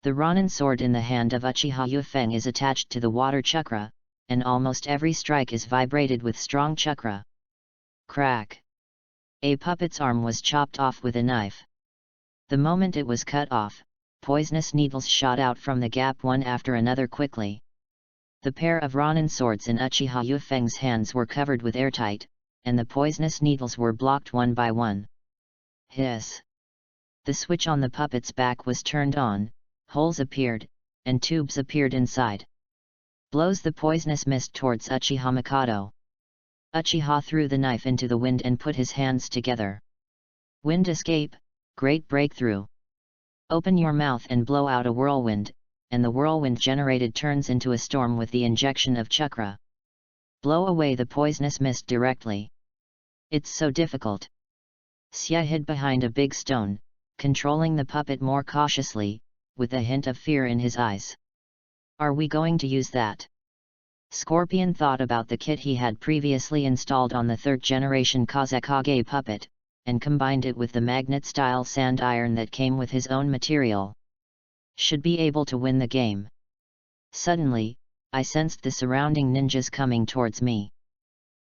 The Ronin sword in the hand of Uchiha Yufeng is attached to the water chakra, and almost every strike is vibrated with strong chakra. Crack! A puppet's arm was chopped off with a knife. The moment it was cut off, poisonous needles shot out from the gap one after another quickly. The pair of Ronin swords in Uchiha Yufeng's hands were covered with airtight, and the poisonous needles were blocked one by one. Hiss! The switch on the puppet's back was turned on, holes appeared, and tubes appeared inside. Blows the poisonous mist towards Uchiha Mikado. Uchiha threw the knife into the wind and put his hands together. Wind escape, great breakthrough. Open your mouth and blow out a whirlwind, and the whirlwind generated turns into a storm with the injection of chakra. Blow away the poisonous mist directly. It's so difficult. Xie hid behind a big stone, controlling the puppet more cautiously, with a hint of fear in his eyes. Are we going to use that? Scorpion thought about the kit he had previously installed on the third-generation Hokage puppet, and combined it with the magnet-style sand iron that came with his own material. Should be able to win the game. Suddenly, I sensed the surrounding ninjas coming towards me.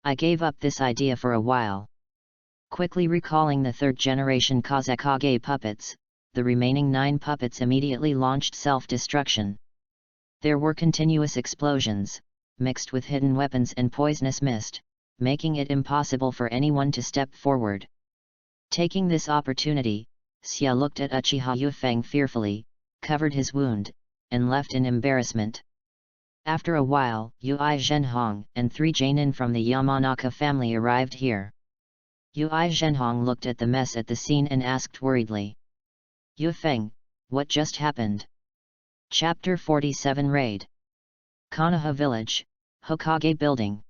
I gave up this idea for a while. Quickly recalling the third-generation Hokage puppets, the remaining 9 puppets immediately launched self-destruction. There were continuous explosions, mixed with hidden weapons and poisonous mist, making it impossible for anyone to step forward. Taking this opportunity, Xia looked at Uchiha Yufeng fearfully, covered his wound, and left in embarrassment. After a while, Yui Zhenhong and 3 Jainin from the Yamanaka family arrived here. Yui Zhenhong looked at the mess at the scene and asked worriedly. Yufeng, what just happened? Chapter 47 Raid. Konoha Village, Hokage Building.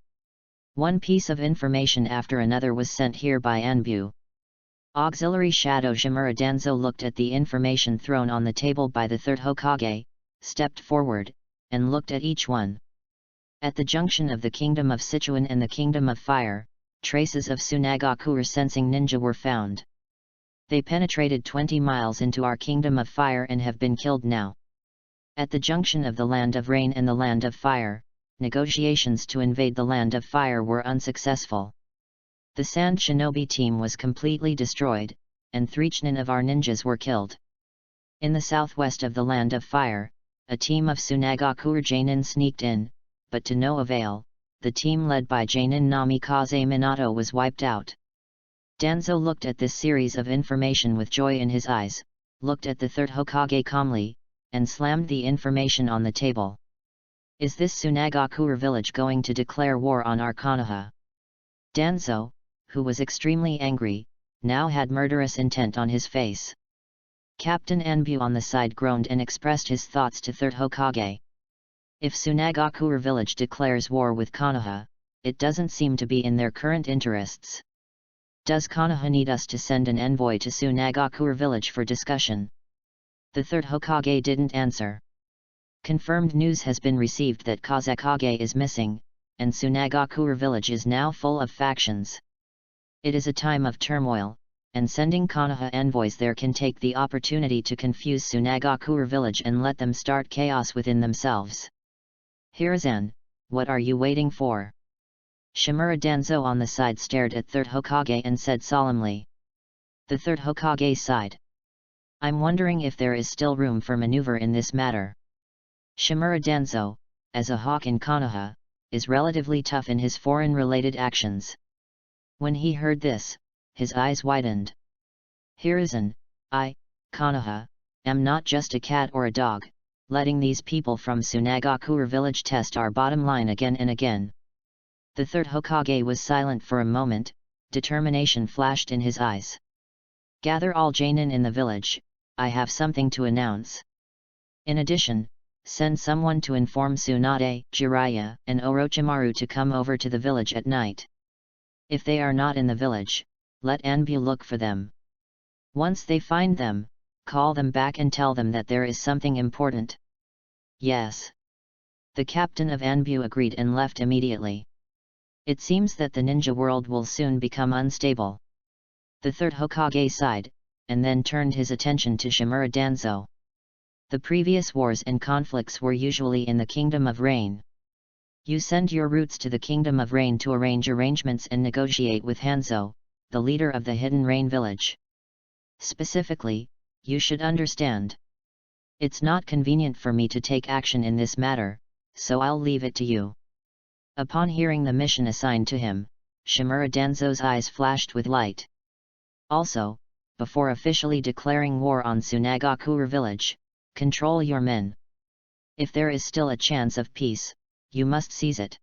One piece of information after another was sent here by Anbu. Auxiliary Shadow Shimura Danzo looked at the information thrown on the table by the 3rd Hokage, stepped forward, and looked at each one. At the junction of the Kingdom of Sichuan and the Kingdom of Fire, traces of Tsunagaku sensing ninja were found. They penetrated 20 miles into our Kingdom of Fire and have been killed now. At the junction of the Land of Rain and the Land of Fire, negotiations to invade the Land of Fire were unsuccessful. The Sand Shinobi team was completely destroyed, and 3 Chunin of our ninjas were killed. In the southwest of the Land of Fire, a team of Tsunagaku Jainin sneaked in, but to no avail. The team led by Jainin Namikaze Minato was wiped out. Danzo looked at this series of information with joy in his eyes, looked at the 3rd Hokage calmly, and slammed the information on the table. Is this Tsunagaku village going to declare war on our Konoha? Danzo, who was extremely angry, now had murderous intent on his face. Captain Anbu on the side groaned and expressed his thoughts to 3rd Hokage. If Tsunagaku village declares war with Konoha, it doesn't seem to be in their current interests. Does Konoha need us to send an envoy to Tsunagaku village for discussion? The 3rd Hokage didn't answer. Confirmed news has been received that Kazekage is missing, and Tsunagaku village is now full of factions. It is a time of turmoil, and sending Konoha envoys there can take the opportunity to confuse Tsunagaku village and let them start chaos within themselves. Hiruzen, what are you waiting for? Shimura Danzo on the side stared at 3rd Hokage and said solemnly. The 3rd Hokage sighed. I'm wondering if there is still room for maneuver in this matter. Shimura Danzo, as a hawk in Konoha, is relatively tough in his foreign-related actions. When he heard this, his eyes widened. Hiruzen, I, Konoha, am not just a cat or a dog, letting these people from Tsunagaku village test our bottom line again and again. The 3rd Hokage was silent for a moment, determination flashed in his eyes. Gather all Jainin in the village, I have something to announce. In addition, send someone to inform Tsunade, Jiraiya, and Orochimaru to come over to the village at night. If they are not in the village, let Anbu look for them. Once they find them, call them back and tell them that there is something important. Yes. The captain of Anbu agreed and left immediately. It seems that the ninja world will soon become unstable. The 3rd Hokage sighed, and then turned his attention to Shimura Danzo. The previous wars and conflicts were usually in the Kingdom of Rain. You send your roots to the Kingdom of Rain to arrange arrangements and negotiate with Hanzo, the leader of the Hidden Rain village. Specifically, you should understand. It's not convenient for me to take action in this matter, so I'll leave it to you. Upon hearing the mission assigned to him, Shimura Danzo's eyes flashed with light. Also, before officially declaring war on Tsunagaku village, control your men. If there is still a chance of peace, you must seize it.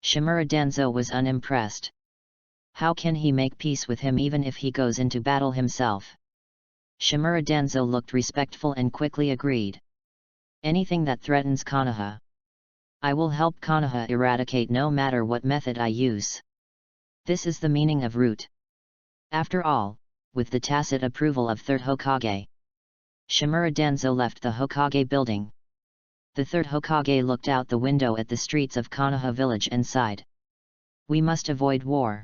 Shimura Danzo was unimpressed. How can he make peace with him even if he goes into battle himself? Shimura Danzo looked respectful and quickly agreed. Anything that threatens Konoha, I will help Konoha eradicate no matter what method I use. This is the meaning of root. After all, with the tacit approval of 3rd Hokage, Shimura Danzo left the Hokage building. The 3rd Hokage looked out the window at the streets of Konoha village and sighed. We must avoid war.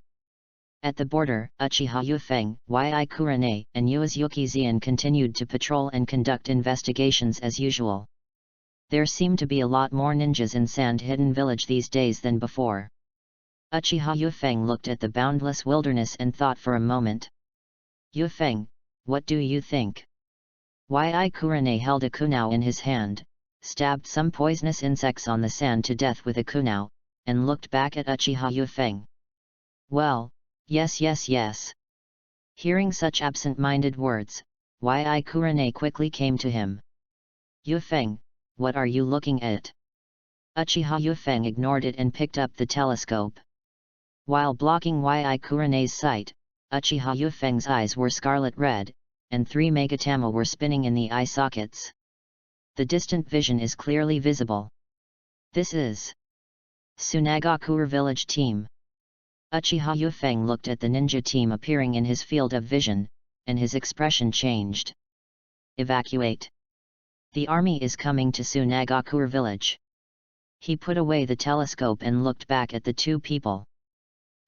At the border, Uchiha Yufeng, Yi Kurane, and Uesugi Zian continued to patrol and conduct investigations as usual. There seemed to be a lot more ninjas in Sand Hidden Village these days than before. Uchiha Yufeng looked at the boundless wilderness and thought for a moment. Yufeng, what do you think? Yi Kurane held a kunao in his hand, stabbed some poisonous insects on the sand to death with a kunao, and looked back at Uchiha Yufeng. Well, yes. Hearing such absent-minded words, Yi Kurane quickly came to him. Yufeng, what are you looking at? Uchiha Yufeng ignored it and picked up the telescope. While blocking Yi Kurane's sight, Uchiha Yufeng's eyes were scarlet red, and 3 megatama were spinning in the eye sockets. The distant vision is clearly visible. This is Sunagakure village team. Uchiha Yufeng looked at the ninja team appearing in his field of vision, and his expression changed. Evacuate. The army is coming to Sunagakure village. He put away the telescope and looked back at the two people.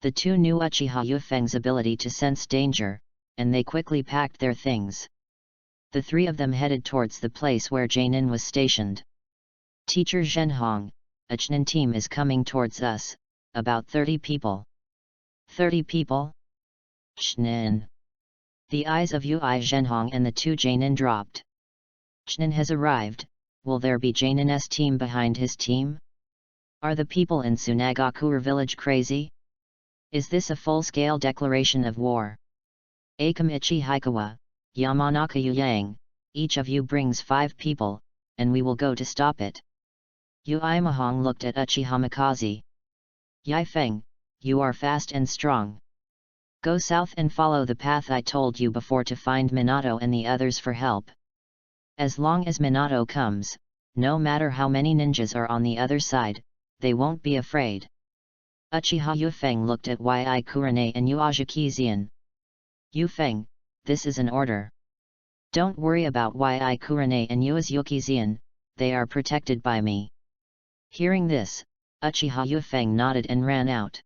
The two knew Uchiha Yufeng's ability to sense danger, and they quickly packed their things. The 3 of them headed towards the place where Jainin was stationed. Teacher Zhenhong, a Chunin team is coming towards us, about 30 people. 30 people? Chunin. The eyes of Ui Zhenhong and the 2 Jainin dropped. Chunin has arrived, will there be Jainin's team behind his team? Are the people in Sunagakure village crazy? Is this a full-scale declaration of war? Akamichi Hikawa, Yamanaka Yang, each of you brings 5 people, and we will go to stop it. Ui Mahong looked at Uchiha Mikaze. Yifeng, you are fast and strong. Go south and follow the path I told you before to find Minato and the others for help. As long as Minato comes, no matter how many ninjas are on the other side, they won't be afraid. Uchiha Yufeng looked at Yi Kurane and Yuazaki Zian. Yufeng, this is an order. Don't worry about Yi Kurane and Yuazaki Zian, they are protected by me. Hearing this, Uchiha Yufeng nodded and ran out.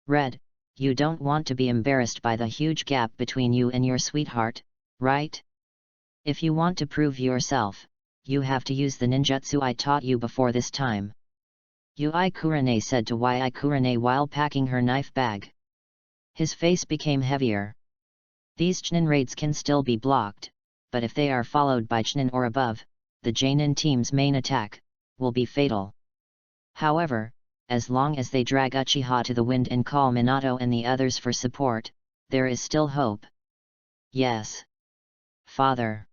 Red, you don't want to be embarrassed by the huge gap between you and your sweetheart, right? If you want to prove yourself, you have to use the ninjutsu I taught you before this time. Ui Kurane said to Yi Kurane while packing her knife bag. His face became heavier. These Chunin raids can still be blocked, but if they are followed by Chunin or above, the Jainin team's main attack will be fatal. However, as long as they drag Uchiha to the wind and call Minato and the others for support, there is still hope. Yes. Father.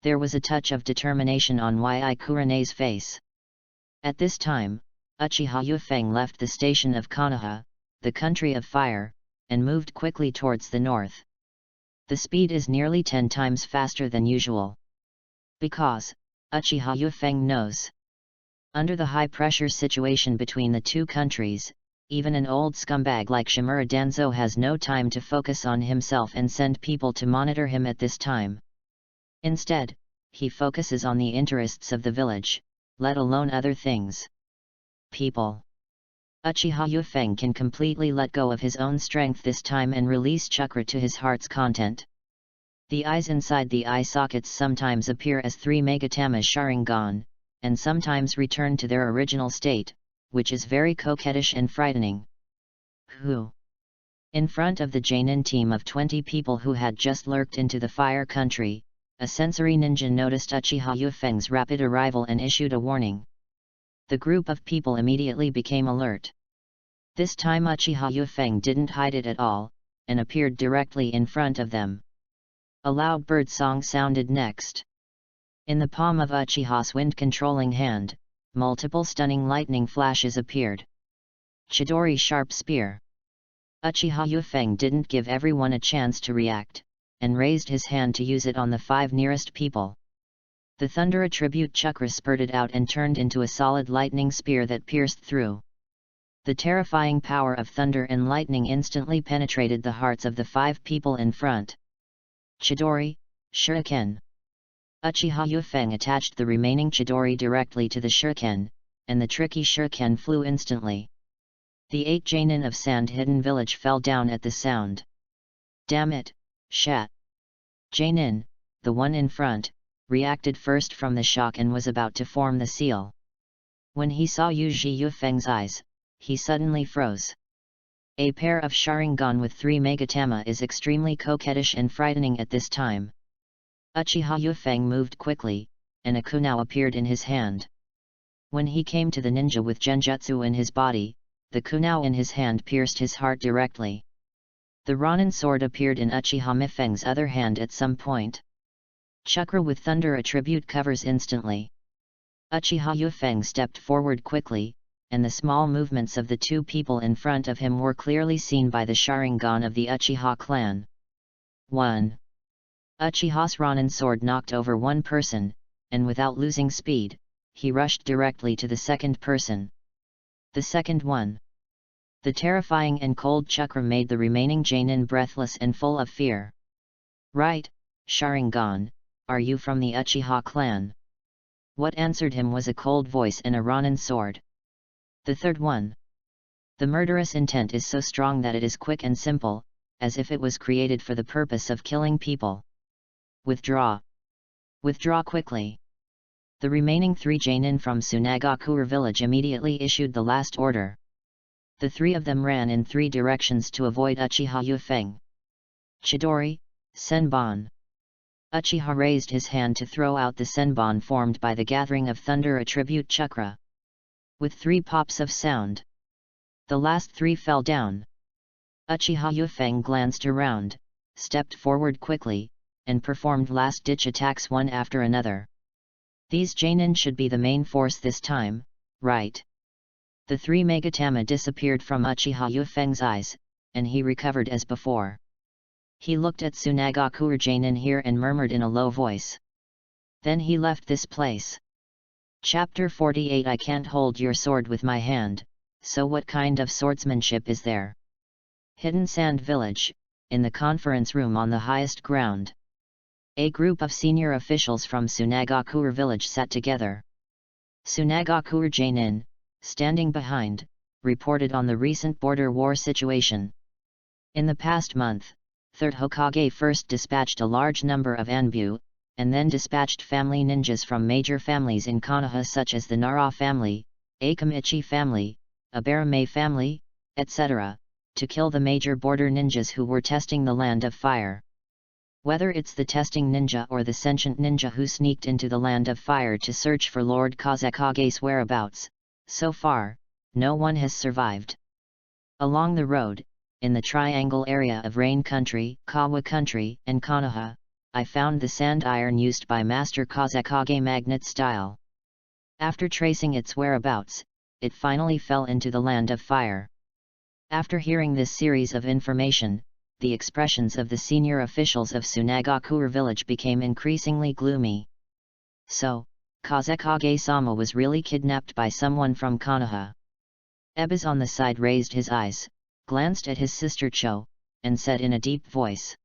There was a touch of determination on Yi Kurane's face. At this time, Uchiha Yufeng left the station of Konoha, the country of fire, and moved quickly towards the north. The speed is nearly 10 times faster than usual. Because, Uchiha Yufeng knows. Under the high-pressure situation between the two countries, even an old scumbag like Shimura Danzo has no time to focus on himself and send people to monitor him at this time. Instead, he focuses on the interests of the village, let alone other things. People. Uchiha Yufeng can completely let go of his own strength this time and release chakra to his heart's content. The eyes inside the eye sockets sometimes appear as 3 megatama Sharingan, and sometimes return to their original state, which is very coquettish and frightening. Who? In front of the Jainin team of 20 people who had just lurked into the fire country, a sensory ninja noticed Uchiha Yufeng's rapid arrival and issued a warning. The group of people immediately became alert. This time Uchiha Yufeng didn't hide it at all, and appeared directly in front of them. A loud bird song sounded next. In the palm of Uchiha's wind-controlling hand, multiple stunning lightning flashes appeared. Chidori Sharp Spear. Uchiha Yufeng didn't give everyone a chance to react, and raised his hand to use it on the 5 nearest people. The thunder attribute chakra spurted out and turned into a solid lightning spear that pierced through. The terrifying power of thunder and lightning instantly penetrated the hearts of the 5 people in front. Chidori, Shuriken. Uchiha Yufeng attached the remaining Chidori directly to the shuriken, and the tricky shuriken flew instantly. The 8 Jainin of Sand Hidden Village fell down at the sound. Damn it, Shat! Jainin, the one in front, reacted first from the shock and was about to form the seal. When he saw Yuji Yufeng's eyes, he suddenly froze. A pair of Sharingan with 3 megatama is extremely coquettish and frightening at this time. Uchiha Yufeng moved quickly, and a kunao appeared in his hand. When he came to the ninja with genjutsu in his body, the kunao in his hand pierced his heart directly. The Ronin sword appeared in Uchiha Mifeng's other hand at some point. Chakra with thunder attribute covers instantly. Uchiha Yufeng stepped forward quickly, and the small movements of the two people in front of him were clearly seen by the Sharingan of the Uchiha clan. 1. Uchiha's Ronin sword knocked over one person, and without losing speed, he rushed directly to the second person. The second one. The terrifying and cold chakra made the remaining Jainin breathless and full of fear. Right, Sharingan, are you from the Uchiha clan? What answered him was a cold voice and a Ronin sword. The third one. The murderous intent is so strong that it is quick and simple, as if it was created for the purpose of killing people. Withdraw. Withdraw quickly. The remaining 3 Jainin from Sunagakure village immediately issued the last order. The 3 of them ran in 3 directions to avoid Uchiha Yufeng. Chidori, Senbon. Uchiha raised his hand to throw out the Senbon formed by the gathering of thunder attribute chakra. With 3 pops of sound, the last 3 fell down. Uchiha Yufeng glanced around, stepped forward quickly, and performed last-ditch attacks one after another. These Jainin should be the main force this time, right? The 3 Megatama disappeared from Uchiha Yufeng's eyes, and he recovered as before. He looked at Sunagakure Jainin here and murmured in a low voice. Then he left this place. Chapter 48. I can't hold your sword with my hand, so what kind of swordsmanship is there? Hidden Sand Village, in the conference room on the highest ground. A group of senior officials from Sunagakure village sat together. Sunagakure Jainin, standing behind, reported on the recent border war situation. In the past month, 3rd Hokage first dispatched a large number of Anbu, and then dispatched family ninjas from major families in Konoha such as the Nara family, Akamichi family, Abarame family, etc., to kill the major border ninjas who were testing the Land of Fire. Whether it's the testing ninja or the sentient ninja who sneaked into the Land of Fire to search for Lord Kazekage's whereabouts, so far, no one has survived. Along the road, in the triangle area of Rain Country, Kawa Country, and Konoha, I found the sand iron used by Master Kazekage magnet style. After tracing its whereabouts, it finally fell into the Land of Fire. After hearing this series of information, the expressions of the senior officials of Sunagakure village became increasingly gloomy. So, Kazekage-sama was really kidnapped by someone from Konoha. Ebis on the side raised his eyes, glanced at his sister Cho, and said in a deep voice.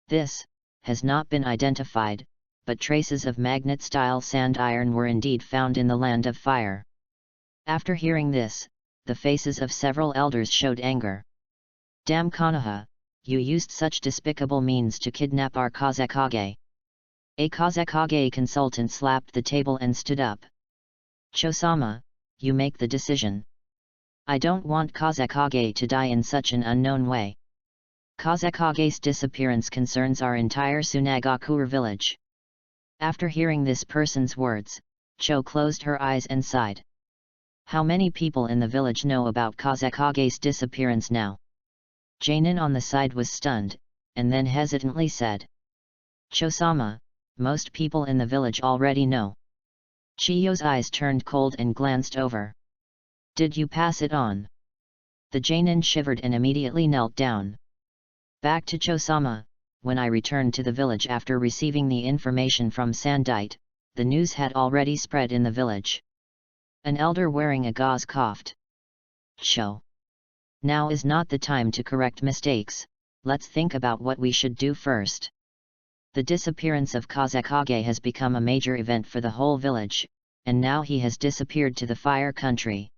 This has not been identified, but traces of magnet-style sand iron were indeed found in the Land of Fire. After hearing this, the faces of several elders showed anger. Damn Konoha, you used such despicable means to kidnap our Kazekage. A Kazekage consultant slapped the table and stood up. Cho-sama, you make the decision. I don't want Kazekage to die in such an unknown way. Kazekage's disappearance concerns our entire Sunagakure village. After hearing this person's words, Cho closed her eyes and sighed. How many people in the village know about Kazekage's disappearance now? Jainin on the side was stunned, and then hesitantly said. Cho-sama, most people in the village already know. Chiyo's eyes turned cold and glanced over. Did you pass it on? The Jainin shivered and immediately knelt down. Back to Cho-sama, when I returned to the village after receiving the information from Sandite, the news had already spread in the village. An elder wearing a gauze coughed. Cho. Now is not the time to correct mistakes, let's think about what we should do first. The disappearance of Kazekage has become a major event for the whole village, and now he has disappeared to the Fire Country.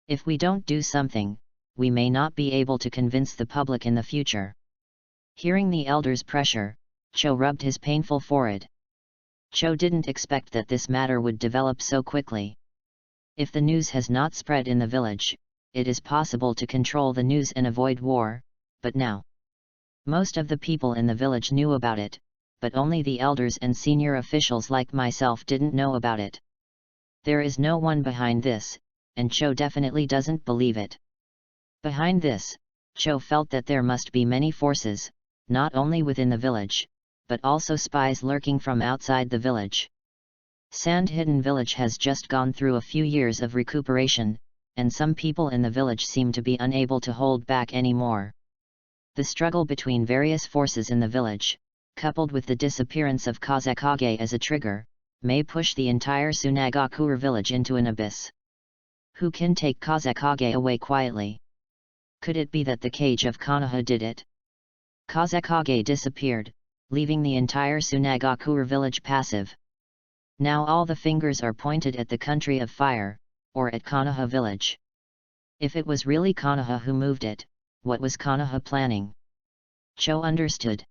If we don't do something, we may not be able to convince the public in the future. Hearing the elder's pressure, Cho rubbed his painful forehead. Cho didn't expect that this matter would develop so quickly. If the news has not spread in the village, it is possible to control the news and avoid war, but now. Most of the people in the village knew about it, but only the elders and senior officials like myself didn't know about it. There is no one behind this, and Cho definitely doesn't believe it. Behind this, Cho felt that there must be many forces, not only within the village, but also spies lurking from outside the village. Sand Hidden Village has just gone through a few years of recuperation, and some people in the village seem to be unable to hold back anymore. The struggle between various forces in the village, coupled with the disappearance of Hokage as a trigger, may push the entire Tsunagakure village into an abyss. Who can take Hokage away quietly? Could it be that the cage of Konoha did it? Hokage disappeared, leaving the entire Tsunagakure village passive. Now all the fingers are pointed at the country of fire, or at Konoha village. If it was really Konoha who moved it, what was Konoha planning? Cho understood.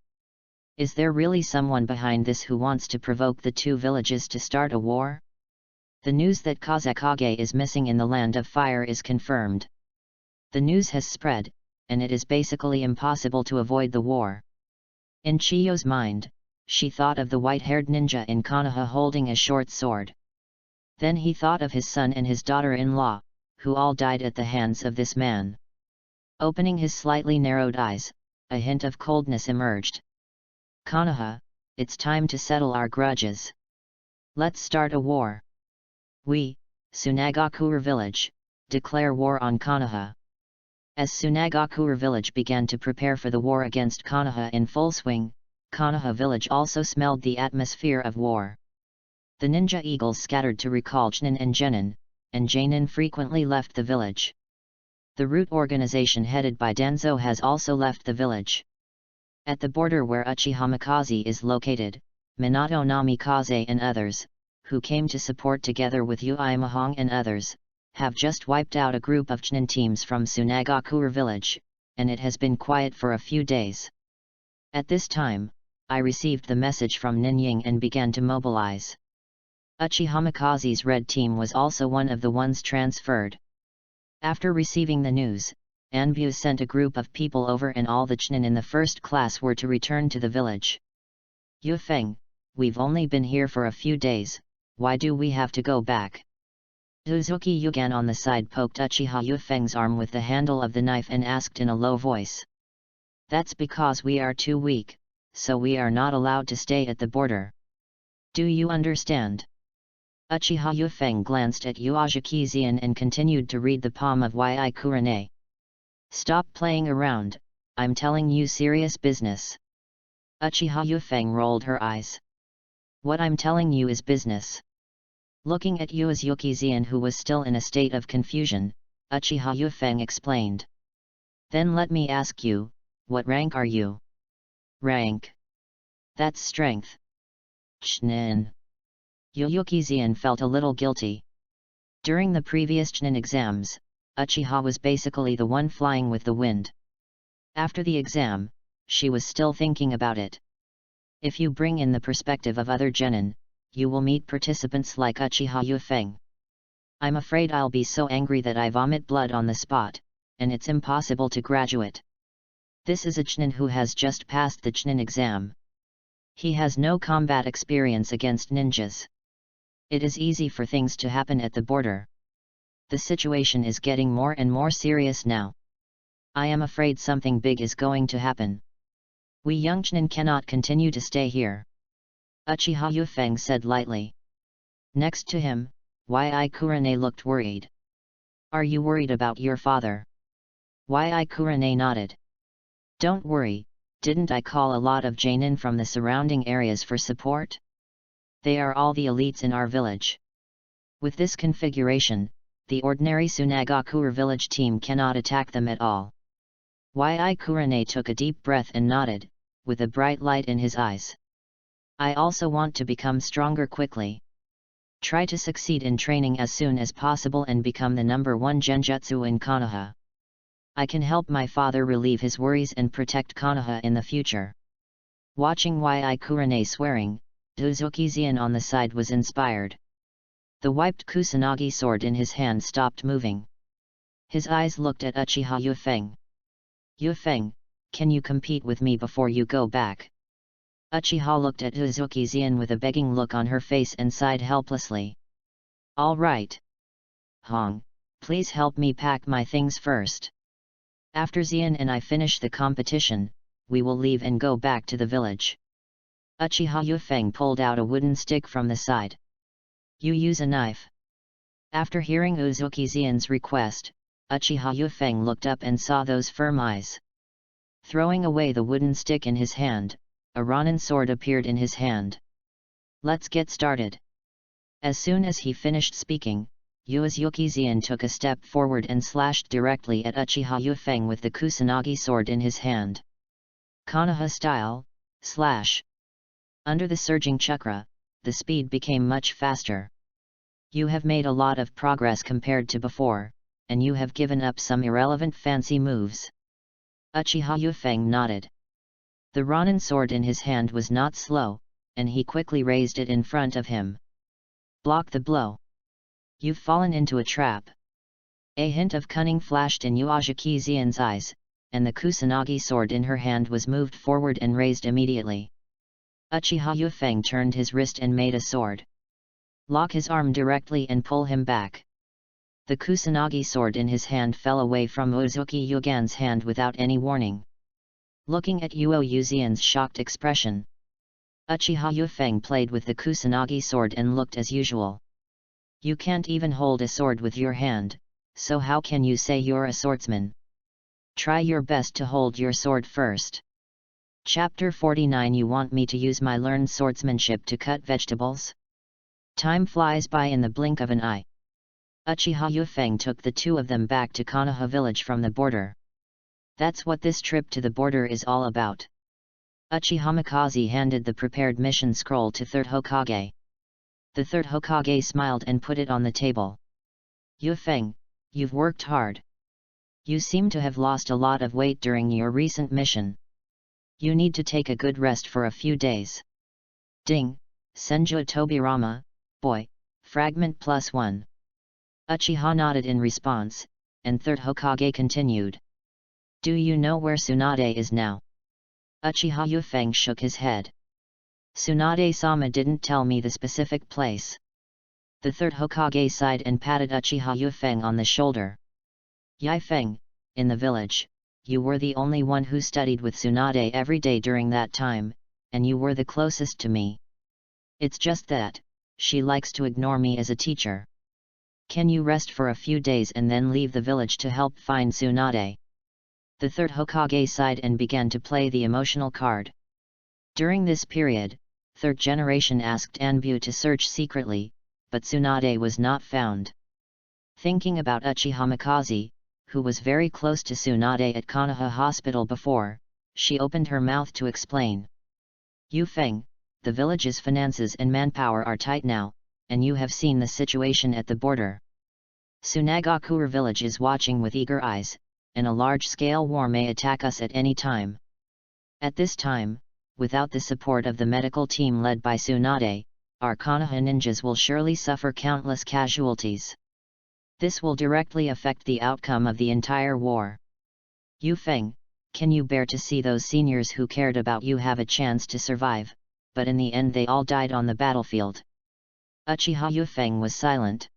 Is there really someone behind this who wants to provoke the two villages to start a war? The news that Hokage is missing in the Land of Fire is confirmed. The news has spread, and it is basically impossible to avoid the war. In Chiyo's mind, she thought of the white-haired ninja in Konoha holding a short sword. Then he thought of his son and his daughter-in-law, who all died at the hands of this man. Opening his slightly narrowed eyes, a hint of coldness emerged. Konoha, it's time to settle our grudges. Let's start a war. We, Tsunagakure village, declare war on Konoha. As Tsunagakure village began to prepare for the war against Konoha in full swing, Konoha village also smelled the atmosphere of war. The ninja eagles scattered to recall Chunin and Janin frequently left the village. The root organization headed by Danzo has also left the village. At the border where Uchiha Mikaze is located, Minato Namikaze and others, who came to support together with Yui Mahong and others, have just wiped out a group of Chunin teams from Tsunagakure village, and it has been quiet for a few days. At this time, I received the message from Ninying and began to mobilize. Uchiha Mikaze's red team was also one of the ones transferred. After receiving the news, Anbu sent a group of people over and all the Chunin in the first class were to return to the village. Yufeng, we've only been here for a few days, why do we have to go back? Uzuki Yugen on the side poked Uchiha Yufeng's arm with the handle of the knife and asked in a low voice. That's because we are too weak, so we are not allowed to stay at the border. Do you understand? Uchiha Yufeng glanced at Yuazuki Zian and continued to read the palm of Yi Kurane. Stop playing around, I'm telling you serious business. Uchiha Yufeng rolled her eyes. What I'm telling you is business. Looking at Yuazuki Zian who was still in a state of confusion, Uchiha Yufeng explained. Then let me ask you, what rank are you? Rank. That's strength. Chunin. Yuazuki Zian felt a little guilty. During the previous Chunin exams, Uchiha was basically the one flying with the wind. After the exam, she was still thinking about it. If you bring in the perspective of other genin, you will meet participants like Uchiha Yufeng. I'm afraid I'll be so angry that I vomit blood on the spot, and it's impossible to graduate. This is a Chunin who has just passed the Chunin exam. He has no combat experience against ninjas. It is easy for things to happen at the border. The situation is getting more and more serious now. I am afraid something big is going to happen. We young Chunin cannot continue to stay here. Uchiha Yufeng said lightly. Next to him, Yi Kurane looked worried. Are you worried about your father? Yi Kurane nodded. Don't worry, didn't I call a lot of Jainin from the surrounding areas for support? They are all the elites in our village. With this configuration, the ordinary Tsunagakure village team cannot attack them at all. Yi Kurane took a deep breath and nodded, with a bright light in his eyes. I also want to become stronger quickly. Try to succeed in training as soon as possible and become the #1 genjutsu in Konoha. I can help my father relieve his worries and protect Konoha in the future. Watching Yi Kurane swearing, Uzuki Zian on the side was inspired. The wiped Kusanagi sword in his hand stopped moving. His eyes looked at Uchiha Yufeng. Yufeng, can you compete with me before you go back? Uchiha looked at Uzuki Zian with a begging look on her face and sighed helplessly. All right. Hong, please help me pack my things first. After Zian and I finish the competition, we will leave and go back to the village. Uchiha Yufeng pulled out a wooden stick from the side. You use a knife. After hearing Uzuki Xian's request, Uchiha Yufeng looked up and saw those firm eyes. Throwing away the wooden stick in his hand, a Ronin sword appeared in his hand. Let's get started. As soon as he finished speaking, Uzuki Xian took a step forward and slashed directly at Uchiha Yufeng with the Kusanagi sword in his hand. Konoha style, slash. Under the surging chakra, the speed became much faster. You have made a lot of progress compared to before, and you have given up some irrelevant fancy moves. Uchiha Yufeng nodded. The Ronin sword in his hand was not slow, and he quickly raised it in front of him. Block the blow. You've fallen into a trap. A hint of cunning flashed in Uzuki Xian's eyes, and the Kusanagi sword in her hand was moved forward and raised immediately. Uchiha Yufeng turned his wrist and made a sword. Lock his arm directly and pull him back. The Kusanagi sword in his hand fell away from Uzuki Yugan's hand without any warning. Looking at Uoyu Xian's shocked expression, Uchiha Yufeng played with the Kusanagi sword and looked as usual. You can't even hold a sword with your hand, so how can you say you're a swordsman? Try your best to hold your sword first. Chapter 49. You want me to use my learned swordsmanship to cut vegetables? Time flies by in the blink of an eye. Uchiha Yufeng took the two of them back to Konoha village from the border. That's what this trip to the border is all about. Uchiha Mikaze handed the prepared mission scroll to third Hokage. The third Hokage smiled and put it on the table. Yufeng, you've worked hard. You seem to have lost a lot of weight during your recent mission. You need to take a good rest for a few days. Ding, Senju Tobirama, boy, fragment +1. Uchiha nodded in response, and third Hokage continued. Do you know where Tsunade is now? Uchiha Yufeng shook his head. Tsunade-sama didn't tell me the specific place. The third Hokage sighed and patted Uchiha Yufeng on the shoulder. Yifeng, in the village, you were the only one who studied with Tsunade every day during that time, and you were the closest to me. It's just that, she likes to ignore me as a teacher. Can you rest for a few days and then leave the village to help find Tsunade? The third Hokage sighed and began to play the emotional card. During this period, third generation asked Anbu to search secretly, but Tsunade was not found. Thinking about Uchiha Mikaze, who was very close to Tsunade at Konoha Hospital before, she opened her mouth to explain. Yufeng, the village's finances and manpower are tight now, and you have seen the situation at the border. Tsunagakure village is watching with eager eyes, and a large-scale war may attack us at any time. At this time, without the support of the medical team led by Tsunade, our Konoha ninjas will surely suffer countless casualties. This will directly affect the outcome of the entire war. Yufeng, can you bear to see those seniors who cared about you have a chance to survive, but in the end they all died on the battlefield? Uchiha Yufeng was silent.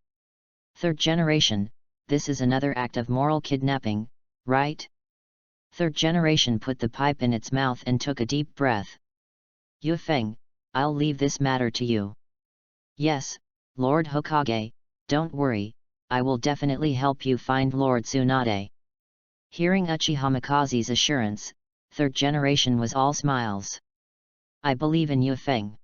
Third generation, this is another act of moral kidnapping, right? Third generation put the pipe in its mouth and took a deep breath. Yufeng, I'll leave this matter to you. Yes, Lord Hokage, don't worry, I will definitely help you find Lord Tsunade. Hearing Uchiha Mikaze's assurance, third generation was all smiles. I believe in Yufeng.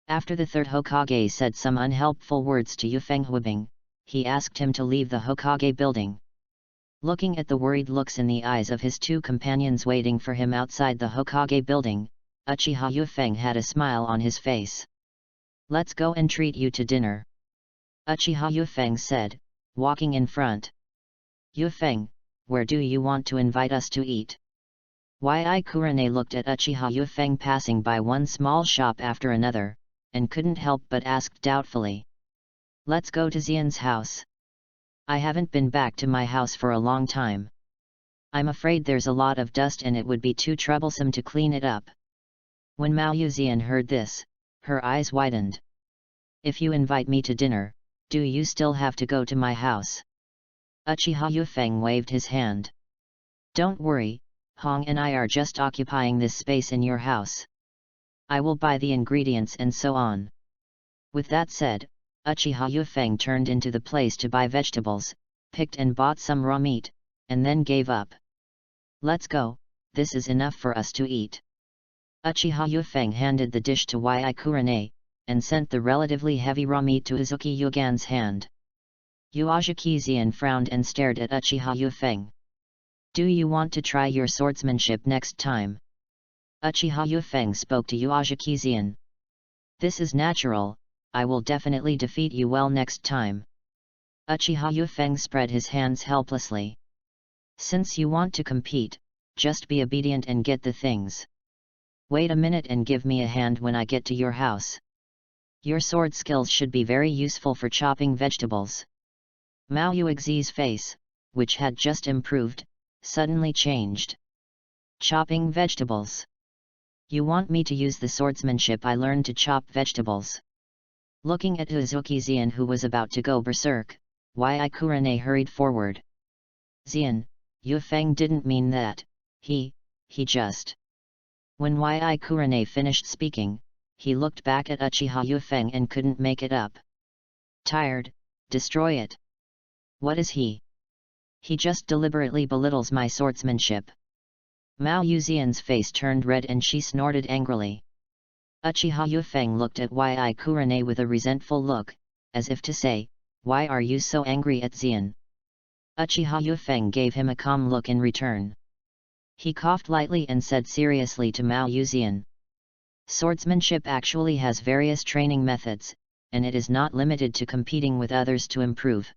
After the third Hokage said some unhelpful words to Yufeng Huibing, he asked him to leave the Hokage building. Looking at the worried looks in the eyes of his two companions waiting for him outside the Hokage building, Uchiha Yufeng had a smile on his face. Let's go and treat you to dinner. Uchiha Yufeng said, walking in front. Yufeng, where do you want to invite us to eat? Kurane looked at Uchiha Yufeng passing by one small shop after another, and couldn't help but ask doubtfully. Let's go to Xian's house. I haven't been back to my house for a long time. I'm afraid there's a lot of dust and it would be too troublesome to clean it up. When Mao Yuxian heard this, her eyes widened. If you invite me to dinner, do you still have to go to my house? Uchiha Yufeng waved his hand. Don't worry, Hong and I are just occupying this space in your house. I will buy the ingredients and so on. With that said, Uchiha Yufeng turned into the place to buy vegetables, picked and bought some raw meat, and then gave up. Let's go, this is enough for us to eat. Uchiha Yufeng handed the dish to Yi Kurane, and sent the relatively heavy raw meat to Uzuki Yugan's hand. Uozaki Zian frowned and stared at Uchiha Yufeng. Do you want to try your swordsmanship next time? Uchiha Yufeng spoke to Uozaki Zian. This is natural, I will definitely defeat you well next time. Uchiha Yufeng spread his hands helplessly. Since you want to compete, just be obedient and get the things. Wait a minute and give me a hand when I get to your house. Your sword skills should be very useful for chopping vegetables. Mao Yuexi's face, which had just improved, suddenly changed. Chopping vegetables. You want me to use the swordsmanship I learned to chop vegetables? Looking at Uzuki Zian who was about to go berserk, Yi Kurane hurried forward. Zian, Yufeng didn't mean that, he just... When Yi Kurane finished speaking, he looked back at Uchiha Yufeng and couldn't make it up. Tired, destroy it. What is he? He just deliberately belittles my swordsmanship. Mao Yuzian's face turned red and she snorted angrily. Uchiha Yufeng looked at Yi Kurane with a resentful look, as if to say, why are you so angry at Zian? Uchiha Yufeng gave him a calm look in return. He coughed lightly and said seriously to Mao Yuzian. Swordsmanship actually has various training methods, and it is not limited to competing with others to improve.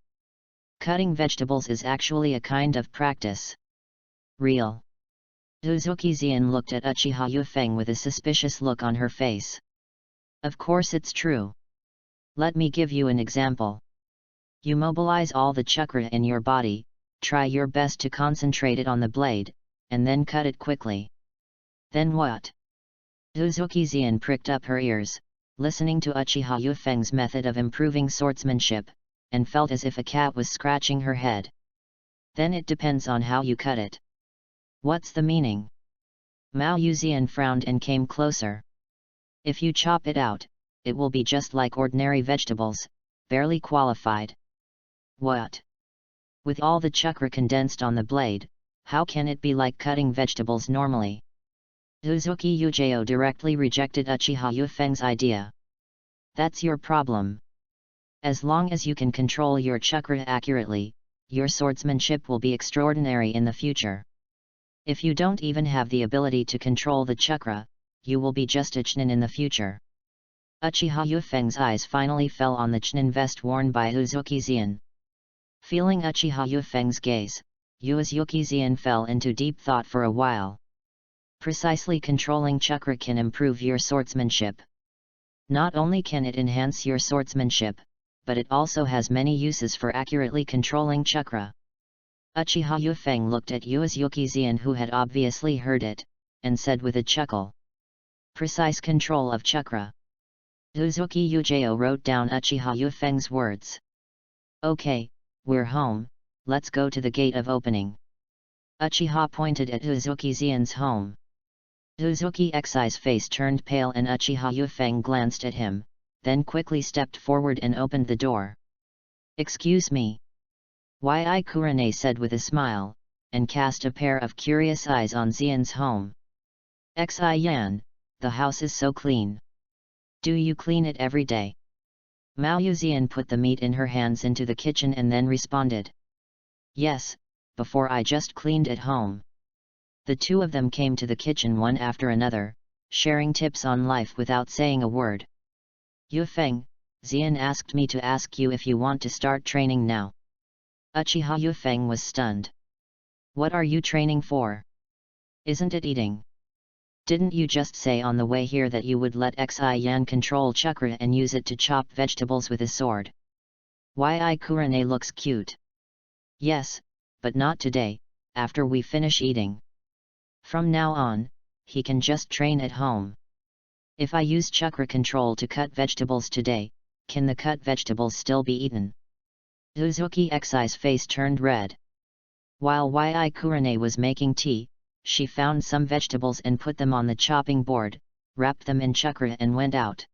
Cutting vegetables is actually a kind of practice. Real. Uzuki Zian looked at Uchiha Yufeng with a suspicious look on her face. Of course it's true. Let me give you an example. You mobilize all the chakra in your body, try your best to concentrate it on the blade, and then cut it quickly. Then what? Uzuki Zian pricked up her ears, listening to Uchiha Yufeng's method of improving swordsmanship, and felt as if a cat was scratching her head. Then it depends on how you cut it. What's the meaning? Mao Yuzian frowned and came closer. If you chop it out, it will be just like ordinary vegetables, barely qualified. What? With all the chakra condensed on the blade, how can it be like cutting vegetables normally? Uzuki Yujao directly rejected Uchiha Yufeng's idea. That's your problem. As long as you can control your chakra accurately, your swordsmanship will be extraordinary in the future. If you don't even have the ability to control the chakra, you will be just a chnin in the future. Uchiha Yufeng's eyes finally fell on the chnin vest worn by Uzuki Zian. Feeling Uchiha Yufeng's gaze, Uzuki Zian fell into deep thought for a while. Precisely controlling chakra can improve your swordsmanship. Not only can it enhance your swordsmanship, but it also has many uses for accurately controlling chakra. Uchiha Yufeng looked at Uzuki Zian who had obviously heard it, and said with a chuckle. Precise control of chakra. Uzuki Yujao wrote down Uchiha Yufeng's words. Okay, we're home, let's go to the gate of opening. Uchiha pointed at Uzuki Zian's home. Uzuki Xi's face turned pale and Uchiha Yufeng glanced at him, then quickly stepped forward and opened the door. Excuse me. Yi Kurane said with a smile, and cast a pair of curious eyes on Zian's home. Xi Yan, the house is so clean. Do you clean it every day? Mao Yuzian put the meat in her hands into the kitchen and then responded. Yes, before I just cleaned at home. The two of them came to the kitchen one after another, sharing tips on life without saying a word. Yufeng, Zian asked me to ask you if you want to start training now. Uchiha Yufeng was stunned. What are you training for? Isn't it eating? Didn't you just say on the way here that you would let Xi Yan control chakra and use it to chop vegetables with a sword? Yi Kurane looks cute. Yes, but not today, after we finish eating. From now on, he can just train at home. If I use chakra control to cut vegetables today, can the cut vegetables still be eaten? Uzuki Xi's face turned red. While Yi Kurane was making tea, she found some vegetables and put them on the chopping board, wrapped them in chakra and went out.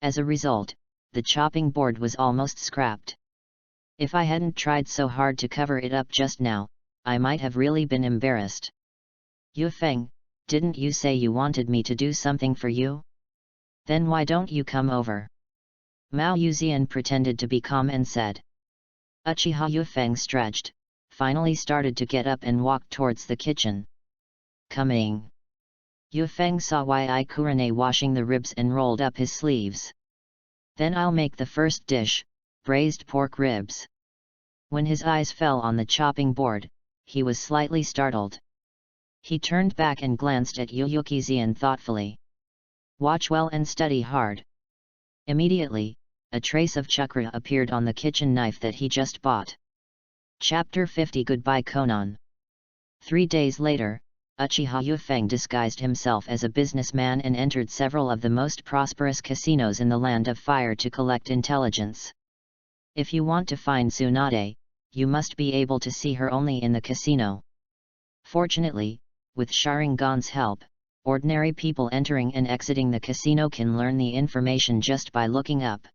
As a result, the chopping board was almost scrapped. If I hadn't tried so hard to cover it up just now, I might have really been embarrassed. Yu Feng, didn't you say you wanted me to do something for you? Then why don't you come over? Mao Yuzian pretended to be calm and said. Uchiha Yu Feng stretched, finally started to get up and walk towards the kitchen. Coming. Yu Feng saw Yi Kurane washing the ribs and rolled up his sleeves. Then I'll make the first dish, braised pork ribs. When his eyes fell on the chopping board, he was slightly startled. He turned back and glanced at Yu Yukizian thoughtfully. Watch well and study hard. Immediately, a trace of chakra appeared on the kitchen knife that he just bought. Chapter 50 Goodbye Conan. 3 days later, Uchiha Yu Feng disguised himself as a businessman and entered several of the most prosperous casinos in the Land of Fire to collect intelligence. If you want to find Tsunade, you must be able to see her only in the casino. Fortunately, with Sharingan's help, ordinary people entering and exiting the casino can learn the information just by looking up.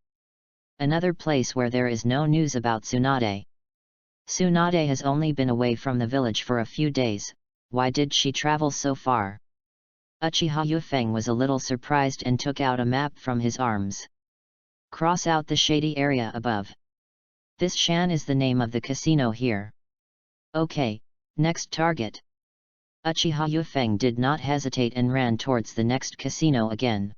Another place where there is no news about Tsunade. Tsunade has only been away from the village for a few days. Why did she travel so far? Uchiha Yu Feng was a little surprised and took out a map from his arms. Cross out the shady area above. This Shan is the name of the casino here. Okay, next target. Uchiha Yu Feng did not hesitate and ran towards the next casino again.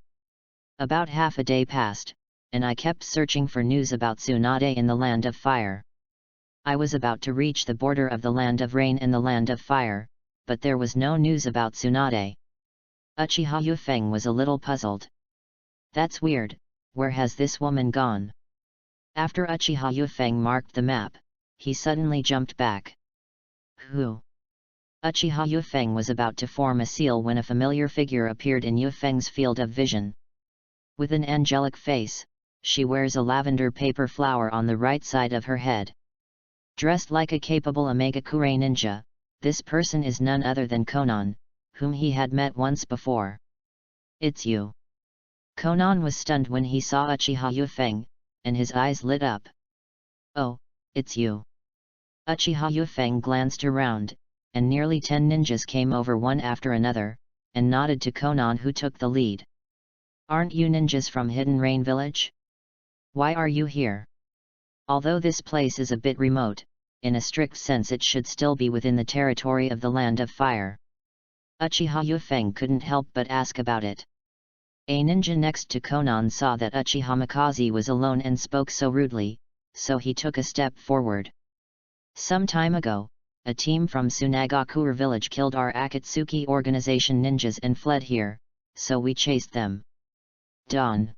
About half a day passed, and I kept searching for news about Tsunade in the Land of Fire. I was about to reach the border of the Land of Rain and the Land of Fire, but there was no news about Tsunade. Uchiha Yu Feng was a little puzzled. That's weird, where has this woman gone? After Uchiha Yu Feng marked the map, he suddenly jumped back. Who? Uchiha Yu Feng was about to form a seal when a familiar figure appeared in Yu Feng's field of vision. With an angelic face, she wears a lavender paper flower on the right side of her head. Dressed like a capable Omega-Kure ninja, this person is none other than Conan, whom he had met once before. It's you. Conan was stunned when he saw Uchiha Yu Feng, and his eyes lit up. Oh, it's you. Uchiha Yu Feng glanced around, and nearly 10 ninjas came over one after another, and nodded to Conan, who took the lead. Aren't you ninjas from Hidden Rain Village? Why are you here? Although this place is a bit remote, in a strict sense it should still be within the territory of the Land of Fire. Uchiha Yu Feng couldn't help but ask about it. A ninja next to Conan saw that Uchiha Mikaze was alone and spoke so rudely, so he took a step forward. Some time ago, a team from Sunagakure village killed our Akatsuki organization ninjas and fled here, so we chased them. Don.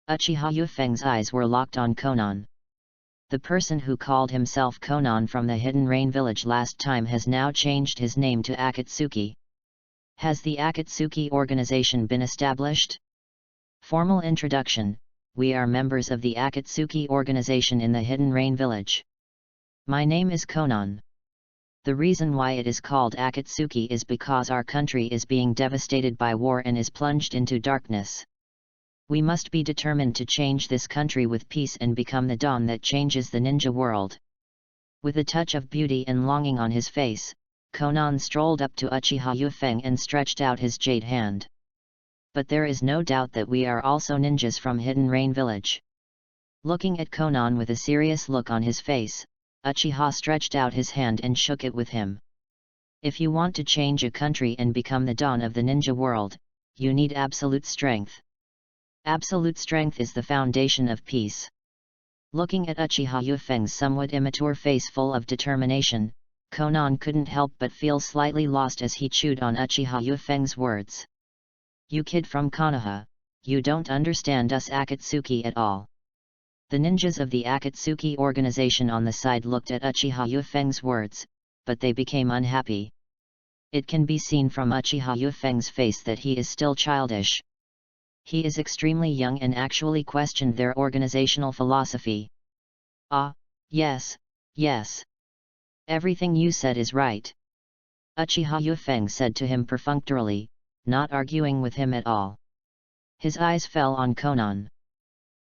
Uchiha Yu Feng's eyes were locked on Conan. The person who called himself Conan from the Hidden Rain village last time has now changed his name to Akatsuki. Has the Akatsuki organization been established? Formal introduction: we are members of the Akatsuki organization in the Hidden Rain village. My name is Conan. The reason why it is called Akatsuki is because our country is being devastated by war and is plunged into darkness. We must be determined to change this country with peace and become the dawn that changes the ninja world. With a touch of beauty and longing on his face, Conan strolled up to Uchiha Yu Feng and stretched out his jade hand. But there is no doubt that we are also ninjas from Hidden Rain Village. Looking at Conan with a serious look on his face, Uchiha stretched out his hand and shook it with him. If you want to change a country and become the dawn of the ninja world, you need absolute strength. Absolute strength is the foundation of peace. Looking at Uchiha Yu Feng's somewhat immature face full of determination, Conan couldn't help but feel slightly lost as he chewed on Uchiha Yu Feng's words. You kid from Konoha, you don't understand us Akatsuki at all. The ninjas of the Akatsuki organization on the side looked at Uchiha Yu Feng's words, but they became unhappy. It can be seen from Uchiha Yu Feng's face that he is still childish. He is extremely young and actually questioned their organizational philosophy. Ah, yes, yes. Everything you said is right. Uchiha Yu Feng said to him perfunctorily, not arguing with him at all. His eyes fell on Konan.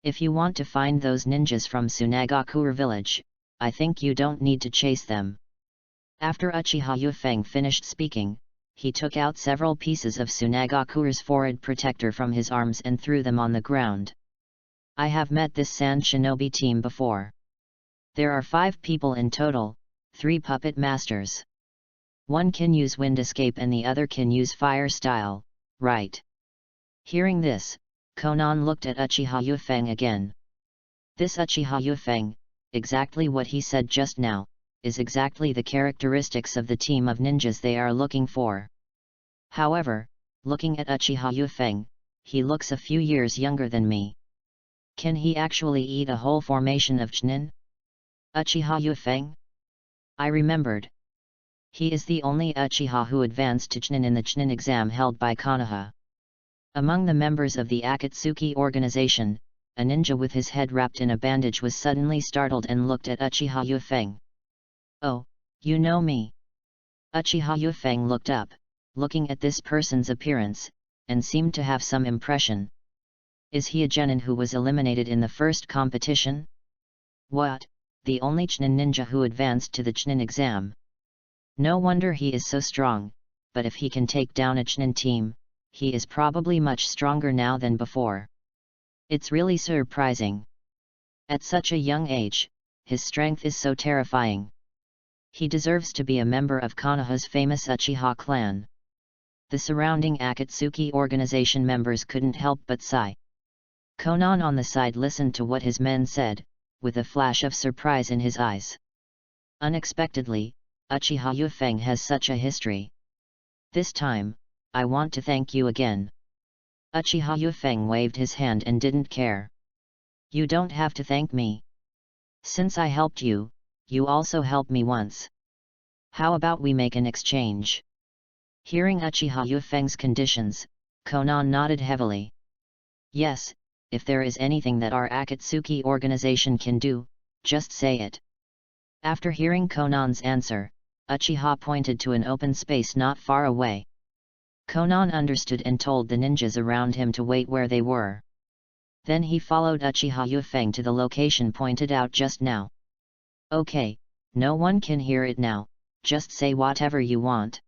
If you want to find those ninjas from Tsunagakura village, I think you don't need to chase them. After Uchiha Yufeng finished speaking, he took out several pieces of Tsunagakura's forehead protector from his arms and threw them on the ground. I have met this sand shinobi team before. There are 5 people in total, 3 puppet masters. One can use wind escape and the other can use fire style, right? Hearing this, Konan looked at Uchiha Yufeng again. This Uchiha Yufeng, exactly what he said just now, is exactly the characteristics of the team of ninjas they are looking for. However, looking at Uchiha Yufeng, he looks a few years younger than me. Can he actually eat a whole formation of Chunin? Uchiha Yufeng? I remembered. He is the only Uchiha who advanced to Chunin in the Chunin exam held by Konoha. Among the members of the Akatsuki organization, a ninja with his head wrapped in a bandage was suddenly startled and looked at Uchiha Yufeng. Oh, you know me. Uchiha Yufeng looked up, looking at this person's appearance, and seemed to have some impression. Is he a genin who was eliminated in the first competition? What, the only Chunin ninja who advanced to the Chunin exam? No wonder he is so strong, but if he can take down a Chunin team, he is probably much stronger now than before. It's really surprising. At such a young age, his strength is so terrifying. He deserves to be a member of Konoha's famous Uchiha clan. The surrounding Akatsuki organization members couldn't help but sigh. Konan on the side listened to what his men said, with a flash of surprise in his eyes. Unexpectedly, Uchiha Yufeng has such a history. This time, I want to thank you again. Uchiha Yufeng waved his hand and didn't care. You don't have to thank me. Since I helped you, you also helped me once. How about we make an exchange? Hearing Uchiha Yufeng's conditions, Konan nodded heavily. Yes, if there is anything that our Akatsuki organization can do, just say it. After hearing Konan's answer, Uchiha pointed to an open space not far away. Konan understood and told the ninjas around him to wait where they were. Then he followed Uchiha Yufeng to the location pointed out just now. Okay, no one can hear it now, just say whatever you want.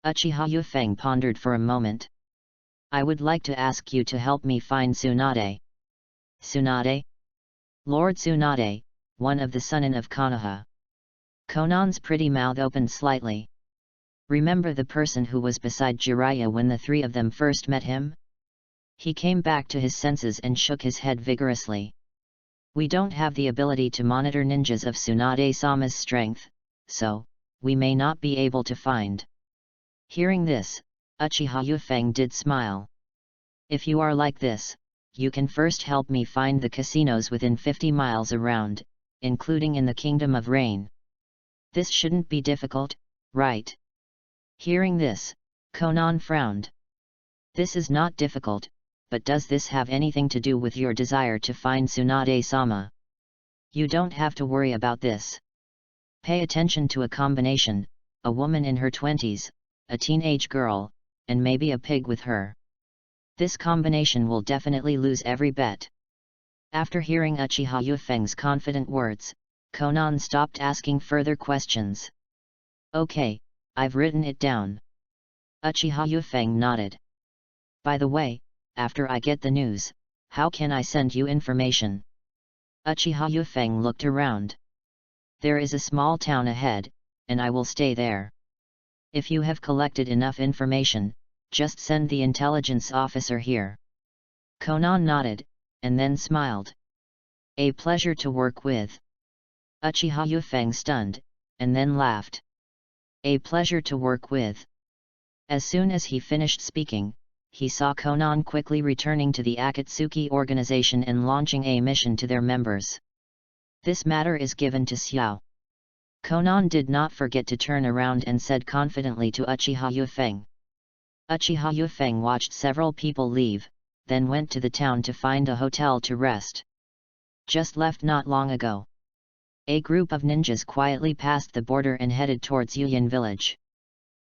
Uchiha Yufeng pondered for a moment. I would like to ask you to help me find Tsunade. Tsunade? Lord Tsunade, one of the Sunin of Konoha. Konan's pretty mouth opened slightly. Remember the person who was beside Jiraiya when the 3 of them first met him? He came back to his senses and shook his head vigorously. We don't have the ability to monitor ninjas of Tsunade-sama's strength, so, we may not be able to find. Hearing this, Uchiha Yufeng did smile. If you are like this, you can first help me find the casinos within 50 miles around, including in the Kingdom of Rain. This shouldn't be difficult, right? Hearing this, Konan frowned. This is not difficult, but does this have anything to do with your desire to find Tsunade-sama? You don't have to worry about this. Pay attention to a combination, a woman in her 20s, a teenage girl, and maybe a pig with her. This combination will definitely lose every bet. After hearing Uchiha Yufeng's confident words, Konan stopped asking further questions. Okay, I've written it down. Uchiha Yufeng nodded. By the way, after I get the news, how can I send you information? Uchiha Yufeng looked around. There is a small town ahead, and I will stay there. If you have collected enough information, just send the intelligence officer here. Konan nodded, and then smiled. A pleasure to work with. Uchiha Yufeng stunned, and then laughed. A pleasure to work with. As soon as he finished speaking, he saw Konan quickly returning to the Akatsuki organization and launching a mission to their members. This matter is given to Xiao. Konan did not forget to turn around and said confidently to Uchiha Yufeng. Uchiha Yufeng watched several people leave, then went to the town to find a hotel to rest. Just left not long ago. A group of ninjas quietly passed the border and headed towards Yuyan village.